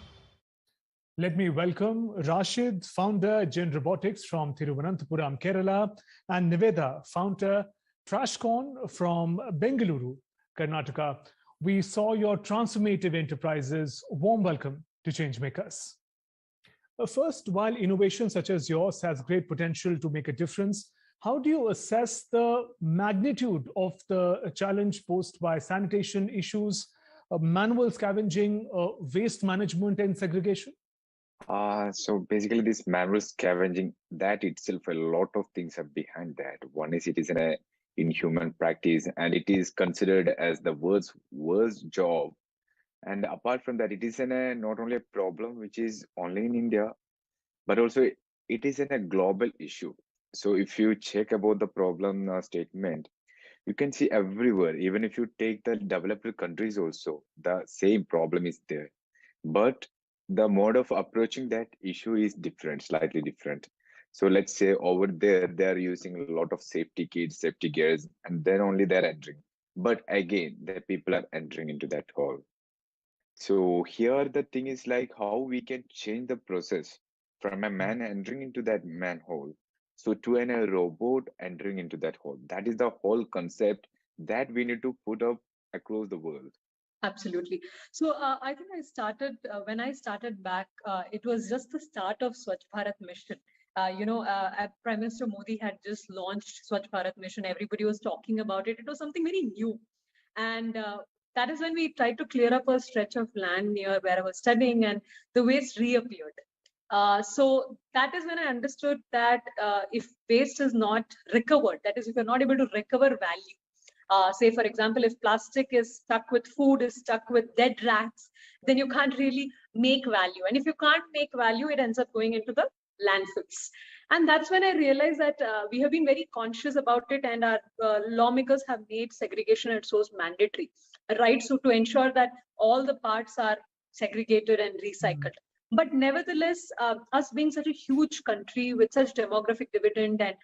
Let me welcome Rashid, founder Gen Robotics from Thiruvananthapuram, Kerala, and Niveda, founder TrashCon from Bengaluru, Karnataka. We saw your transformative enterprises. Warm welcome to Changemakers. First, while innovation such as yours has great potential to make a difference, how do you assess the magnitude of the challenge posed by sanitation issues, manual scavenging, waste management and segregation? So basically this manual scavenging, that itself, a lot of things are behind that. One is it is an inhuman practice and it is considered as the worst job. And apart from that, it is not only a problem which is only in India, but also it is a global issue. So if you check about the problem statement, you can see everywhere, even if you take the developed countries also, the same problem is there. But the mode of approaching that issue is different, slightly different. So let's say over there, they're using a lot of safety kits, safety gears, and then only they're entering. But again, the people are entering into that hole. So here the thing is like how we can change the process from a man entering into that manhole, so to a robot entering into that hole. That is the whole concept that we need to put up across the world. Absolutely. So I think I started when I started back. It was just the start of Swachh Bharat mission. Prime Minister Modi had just launched Swachh Bharat mission. Everybody was talking about it. It was something very new, and that is when we tried to clear up a stretch of land near where I was studying, and the waste reappeared. So that is when I understood that if waste is not recovered, that is, if you're not able to recover value. Say, for example, if plastic is stuck with food, is stuck with dead rats, then you can't really make value. And if you can't make value, it ends up going into the landfills. And that's when I realized that we have been very conscious about it, and our lawmakers have made segregation at source mandatory, right? So to ensure that all the parts are segregated and recycled. But nevertheless, us being such a huge country with such demographic dividend and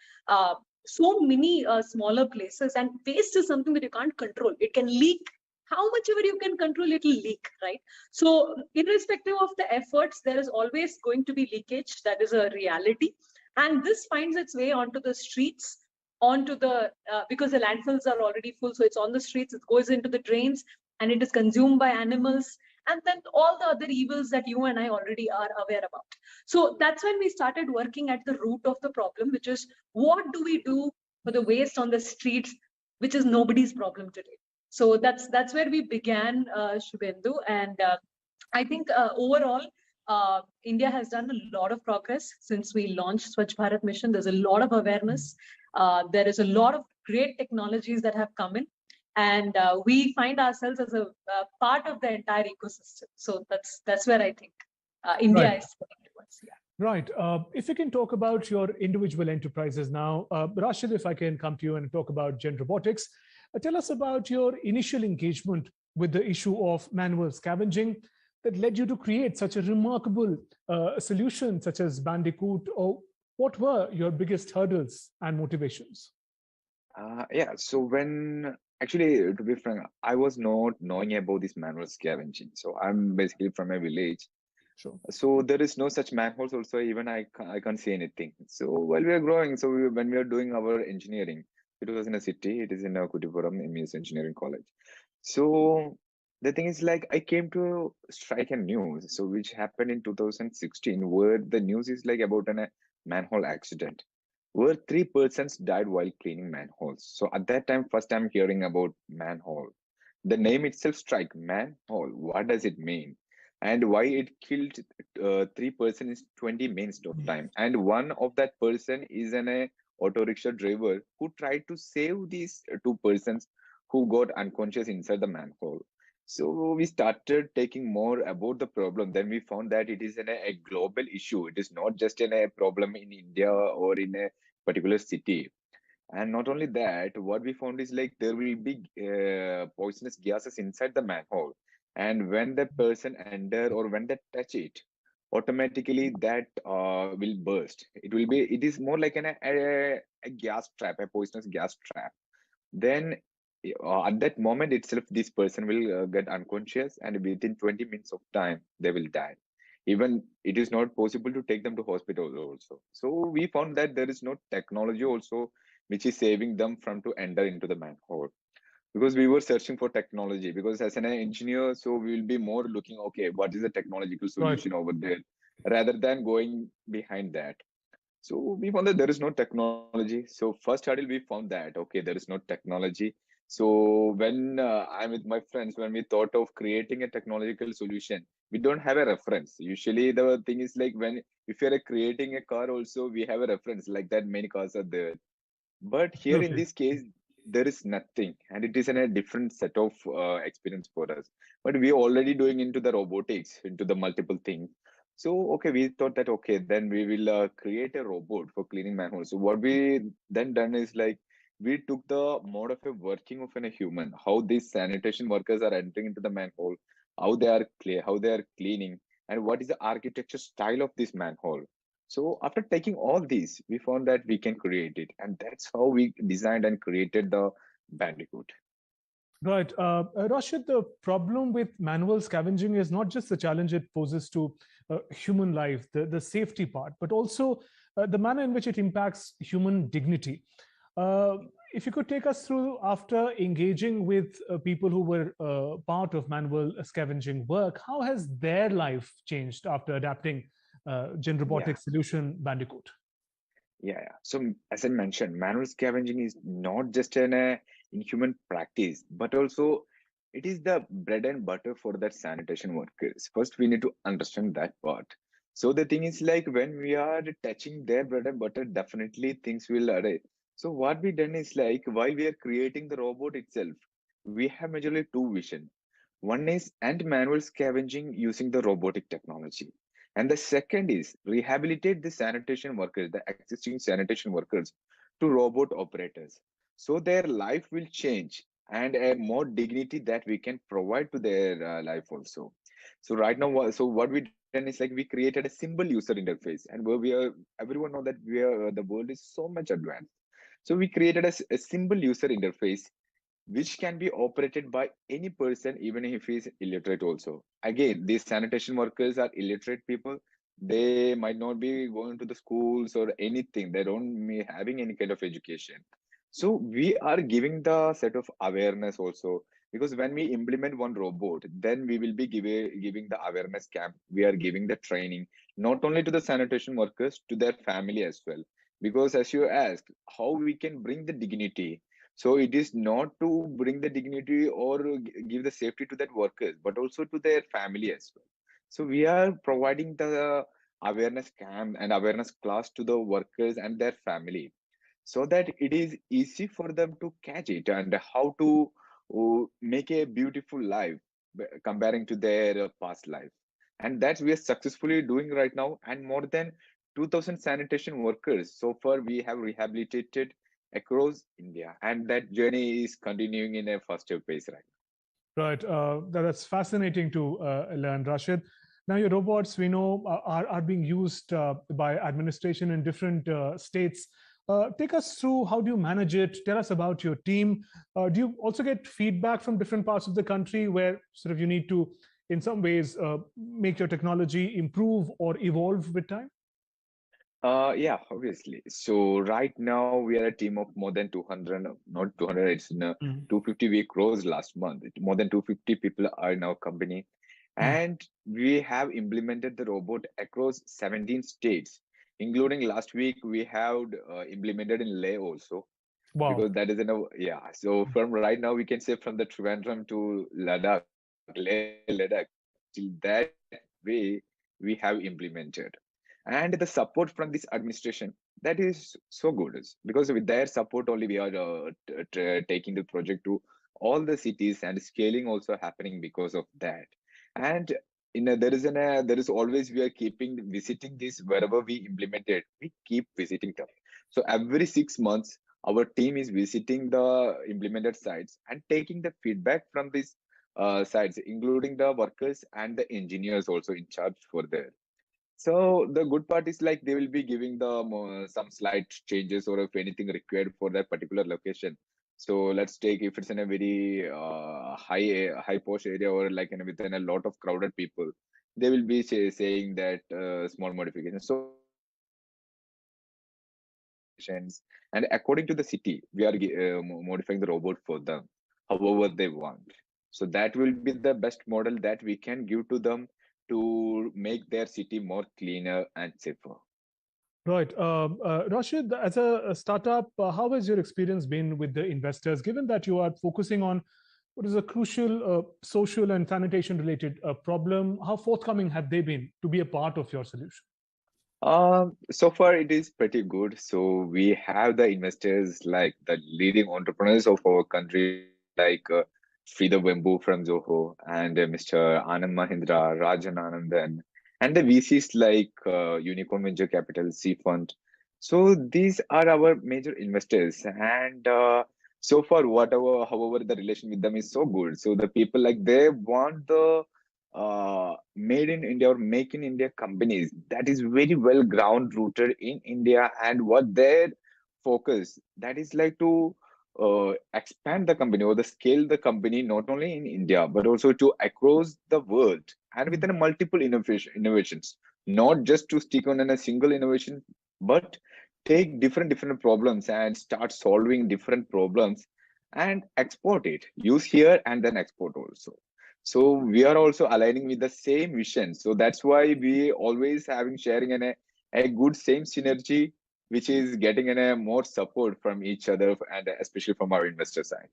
so many smaller places, and waste is something that you can't control. It can leak. How much ever you can control, it will leak, right? So irrespective of the efforts, there is always going to be leakage. That is a reality. And this finds its way onto the streets, onto the, because the landfills are already full. So it's on the streets, it goes into the drains. and it is consumed by animals, and then all the other evils that you and I already are aware about. So that's when we started working at the root of the problem, which is what do we do for the waste on the streets, which is nobody's problem today. So that's where we began, Shubhendu, and I think overall, India has done a lot of progress since we launched Swachh Bharat Mission. There's a lot of awareness. There is a lot of great technologies that have come in, and we find ourselves as a part of the entire ecosystem. So that's where I think India Right. is heading towards. Yeah. Right. If you can talk about your individual enterprises now, Rashid, if I can come to you and talk about Gen Robotics, tell us about your initial engagement with the issue of manual scavenging that led you to create such a remarkable solution such as Bandicoot, or what were your biggest hurdles and motivations? Yeah, so when actually, to be frank, I was not knowing about this manual scavenging. So I'm basically from a village. Sure. So there is no such manholes also, even I can't see anything. So while we are growing, so when we are doing our engineering, it was in a city, it is in Kutipuram, MES Engineering College. So the thing is like I came to strike a news, so which happened in 2016, where the news is like about a manhole accident, where three persons died while cleaning manholes. So at that time, first time hearing about manhole. The name itself strike manhole. What does it mean? And why it killed three persons in 20 minutes of time? And one of that person is an auto rickshaw driver who tried to save these two persons who got unconscious inside the manhole. So we started taking more about the problem. Then we found that it is a global issue. It is not just a problem in India or in a particular city. And not only that, what we found is like there will be poisonous gases inside the manhole. And when the person enter or when they touch it, automatically that will burst. It is more like a gas trap, a poisonous gas trap. Then at that moment itself, this person will get unconscious, and within 20 minutes of time, they will die. Even it is not possible to take them to hospital also. So we found that there is no technology also which is saving them from to enter into the manhole, because we were searching for technology, because as an engineer, so we will be more looking, okay, what is the technological solution over there, rather than going behind that. So we found that there is no technology. So first hurdle we found that, okay, there is no technology. So when I'm with my friends, when we thought of creating a technological solution, we don't have a reference. Usually the thing is like when if you're creating a car also, we have a reference like that many cars are there. But here in Okay. this case, there is nothing, and it is in a different set of experience for us. But we are already doing into the robotics, into the multiple things. So okay, we thought that okay, then we will create a robot for cleaning manholes. So what we then done is like we took the mode of a working of a human, how these sanitation workers are entering into the manhole, how they are clear, how they are cleaning, and what is the architecture style of this manhole. So after taking all these, we found that we can create it, and that's how we designed and created the Bandicoot. Right. Rashid, the problem with manual scavenging is not just the challenge it poses to human life, the safety part, but also the manner in which it impacts human dignity. If you could take us through, after engaging with people who were part of manual scavenging work, how has their life changed after adapting Gen Robotics solution Bandicoot? Yeah. So as I mentioned, manual scavenging is not just an inhuman practice, but also it is the bread and butter for that sanitation workers. First, we need to understand that part. So the thing is like when we are touching their bread and butter, definitely things will array. So what we done is like while we are creating the robot itself, we have majorly two vision. One is anti-manual scavenging using the robotic technology. And the second is rehabilitate the sanitation workers, the existing sanitation workers, to robot operators. So their life will change and a more dignity that we can provide to their life also. So right now, so what we done is like we created a simple user interface, and where we are, everyone know that we are the world is so much advanced. So we created a simple user interface which can be operated by any person, even if he is illiterate also. Again, these sanitation workers are illiterate people. They might not be going to the schools or anything. They don't be having any kind of education. So we are giving the set of awareness also. because when we implement one robot, then we will be giving the awareness camp. We are giving the training not only to the sanitation workers, to their family as well. Because as you asked, how we can bring the dignity. So it is not to bring the dignity or give the safety to that workers, but also to their family as well. So we are providing the awareness camp and awareness class to the workers and their family, so that it is easy for them to catch it and how to make a beautiful life comparing to their past life. And that's we are successfully doing right now. And more than 2000 sanitation workers so far we have rehabilitated across India, and that journey is continuing in a faster pace right now. Right. That's fascinating to learn, Rashid. Now, your robots, we know, are being used by administration in different states. Take us through, how do you manage it? Tell us about your team. Do you also get feedback from different parts of the country where sort of you need to, in some ways, make your technology improve or evolve with time? Yeah, obviously. So right now we are a team of more than 200, not 200, it's in 250 we crossed last month. More than 250 people are in our company. And we have implemented the robot across 17 states, including last week we have implemented in Leh also. Wow. Because that is yeah. So from right now we can say from the Trivandrum to Ladakh, Leh, Ladakh, till that way we have implemented. And the support from this administration, that is so good, because with their support only we are taking the project to all the cities, and scaling also happening because of that. And there is always, we are keeping visiting this wherever we implemented, we keep visiting them. So every 6 months our team is visiting the implemented sites and taking the feedback from these sites, including the workers and the engineers also in charge for there. So the good part is like they will be giving the some slight changes, or if anything required for that particular location. So let's take, if it's in a very high posh area, or like within a lot of crowded people, they will be saying that small modifications. So and according to the city, we are modifying the robot for them, however they want. So that will be the best model that we can give to them to make their city more cleaner and safer. Right. Rashid, as a startup, how has your experience been with the investors, given that you are focusing on what is a crucial social and sanitation related problem? How forthcoming have they been to be a part of your solution? So far it is pretty good. So we have the investors like the leading entrepreneurs of our country, like Sridhar Wembu from Zoho, and Mr. Anand Mahindra, Rajan Anandan, and the VCs like Unicorn Venture Capital, C Fund. So these are our major investors, and so far, however, the relation with them is so good. So the people, like, they want the made in India or make in India companies that is very well ground rooted in India, and what their focus, that is like to expand the company or the scale the company not only in India but also to across the world, and within a multiple innovations, not just to stick on in a single innovation, but take different problems and start solving different problems and export it, use here and then export also. So we are also aligning with the same vision. So that's why we always having sharing a good same synergy, which is getting a more support from each other, and especially from our investor side.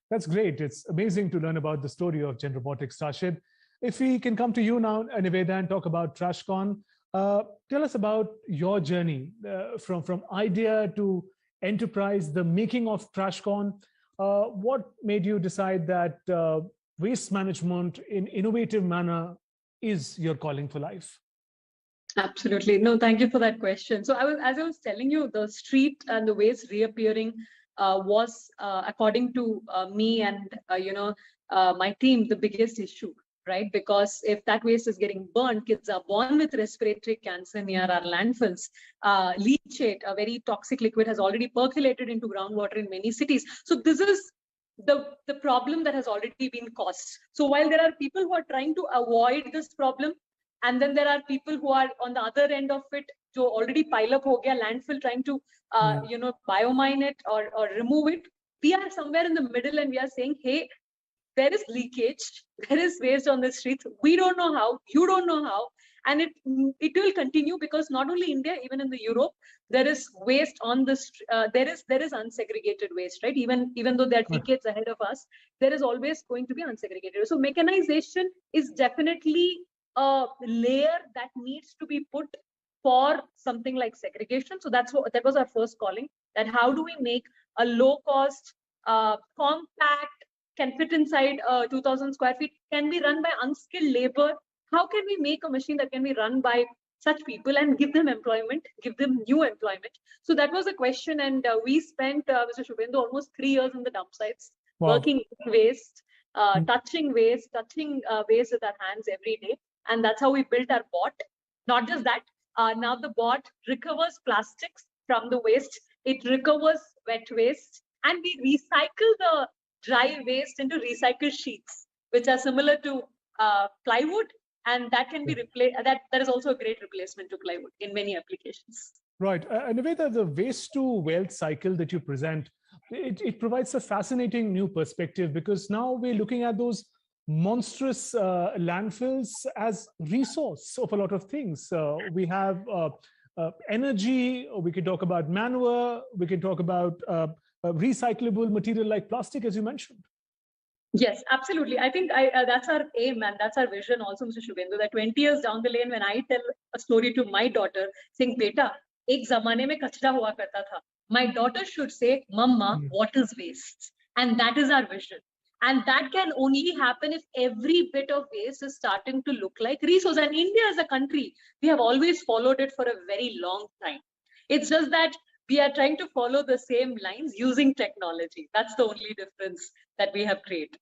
That's great. It's amazing to learn about the story of Gen Robotics, Rashid. If we can come to you now, Niveda, and talk about TrashCon, tell us about your journey from idea to enterprise, the making of TrashCon. What made you decide that waste management in innovative manner is your calling for life? Absolutely. No, thank you for that question. So as I was telling you, the street and the waste reappearing was, according to me and my team, the biggest issue, right? Because if that waste is getting burned, kids are born with respiratory cancer near our landfills. Leachate, a very toxic liquid, has already percolated into groundwater in many cities. So this is the problem that has already been caused. So while there are people who are trying to avoid this problem, and then there are people who are on the other end of it, jo already pile up ho gaya landfill, trying to biomine it or remove it. We are somewhere in the middle, and we are saying, hey, there is leakage, there is waste on the streets. We don't know how, you don't know how, and it will continue because not only India, even in the Europe, there is waste on the there is unsegregated waste, right? Even though they're decades ahead of us, there is always going to be unsegregated. So mechanization is definitely a layer that needs to be put for something like segregation. So that was our first calling, that how do we make a low cost, compact, can fit inside 2000 square feet, can be run by unskilled labor. How can we make a machine that can be run by such people and give them employment, give them new employment? So that was a question, and we spent, Mr. Shubhendu, almost 3 years in the dump sites, working in waste, touching waste with our hands every day. And that's how we built our bot. Not just that, now the bot recovers plastics from the waste, it recovers wet waste, and we recycle the dry waste into recycled sheets, which are similar to plywood, and that can be replaced. That is also a great replacement to plywood in many applications. Right. In a way, that the waste to wealth cycle that you present, it provides a fascinating new perspective, because now we're looking at those monstrous landfills as resource of a lot of things. We have energy, we can talk about manure, we can talk about recyclable material like plastic, as you mentioned. Yes, absolutely. I think that's our aim and that's our vision also, Mr. Shubhendu, that 20 years down the lane, when I tell a story to my daughter saying, "Beta, ek zamane mein kachra hua karta tha," my daughter should say, "Mama, what is waste?" And that is our vision. And that can only happen if every bit of waste is starting to look like resource. And India as a country, we have always followed it for a very long time. It's just that we are trying to follow the same lines using technology. That's the only difference that we have created.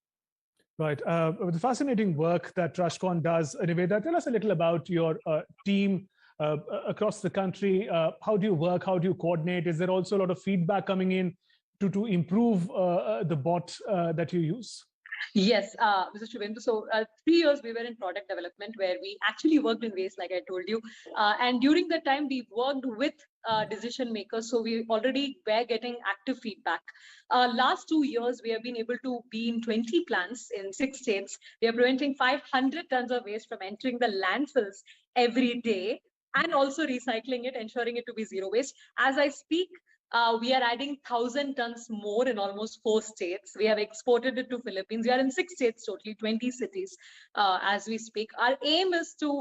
Right. The fascinating work that Trashcon does, anyway, tell us a little about your team across the country. How do you work? How do you coordinate? Is there also a lot of feedback coming in to improve the bot that you use? Yes, Mr. Shubhendu. So 3 years we were in product development, where we actually worked in waste, like I told you. And during that time, we worked with decision makers. So we already were getting active feedback. Last 2 years, we have been able to be in 20 plants in 6 states. We are preventing 500 tons of waste from entering the landfills every day, and also recycling it, ensuring it to be zero waste. As I speak, we are adding 1,000 tons more in almost 4 states. We have exported it to Philippines. We are in 6 states totally, 20 cities as we speak. Our aim is to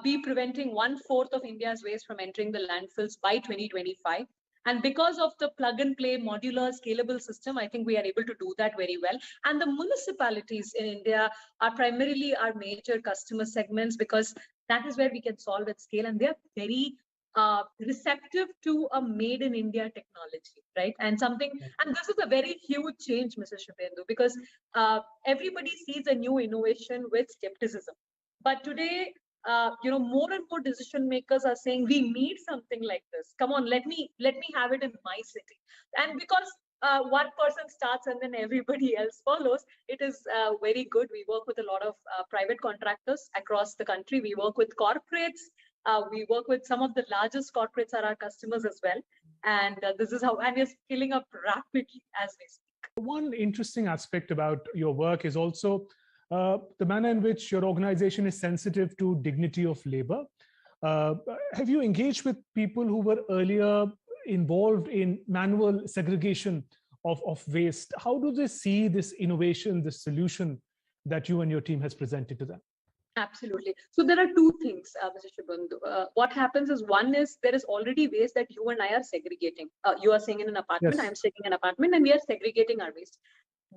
be preventing 1/4 of India's waste from entering the landfills by 2025. And because of the plug and play modular scalable system, I think we are able to do that very well. And the municipalities in India are primarily our major customer segments, because that is where we can solve at scale. And they are very receptive to a made in India technology, right? And this is a very huge change, Mr. Shubhendu, because everybody sees a new innovation with skepticism. But today, more and more decision makers are saying, we need something like this. Come on, let me have it in my city. And because one person starts and then everybody else follows, it is very good. We work with a lot of private contractors across the country. We work with corporates. We work with some of the largest corporates are our customers as well. And this is how, and we're scaling up rapidly as we speak. One interesting aspect about your work is also the manner in which your organization is sensitive to dignity of labor. Have you engaged with people who were earlier involved in manual segregation of waste? How do they see this innovation, this solution that you and your team has presented to them? Absolutely. So there are two things, Mr. Shubhendu. What happens is, one is there is already waste that you and I are segregating. You are staying in an apartment, I'm staying in an apartment, and we are segregating our waste.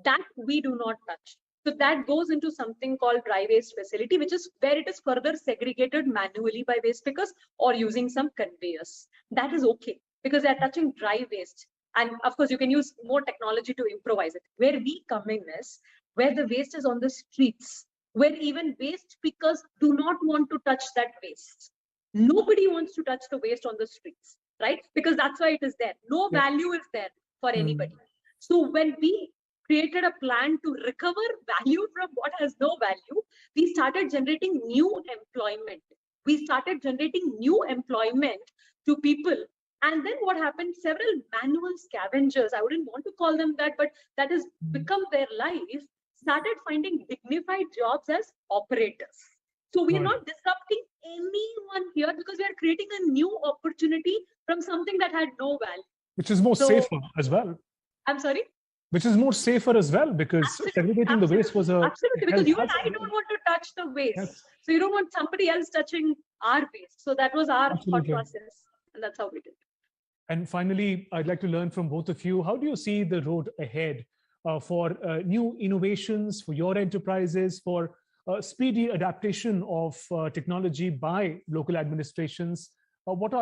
That we do not touch. So that goes into something called dry waste facility, which is where it is further segregated manually by waste pickers or using some conveyors. That is okay, because they are touching dry waste. And of course, you can use more technology to improvise it. Where we come in is where the waste is on the streets, where even waste pickers do not want to touch that waste. Nobody wants to touch the waste on the streets, right? Because that's why it is there. No value is there for anybody. So when we created a plan to recover value from what has no value, we started generating new employment. We started generating new employment to people. And then what happened? Several manual scavengers, I wouldn't want to call them that, but that has become their life, started finding dignified jobs as operators. So we are Right. not disrupting anyone here because we are creating a new opportunity from something that had no value. Which is more So- safer as well. I'm sorry? Which is more safer as well, because segregating the waste was a Absolutely, because you and I hazard. don't want to touch the waste. Yes. So you don't want somebody else touching our waste. So that was our thought Absolutely. process. And that's how we did it. And finally, I'd like to learn from both of you. How do you see the road ahead for new innovations for your enterprises, for speedy adaptation of technology by local administrations? What are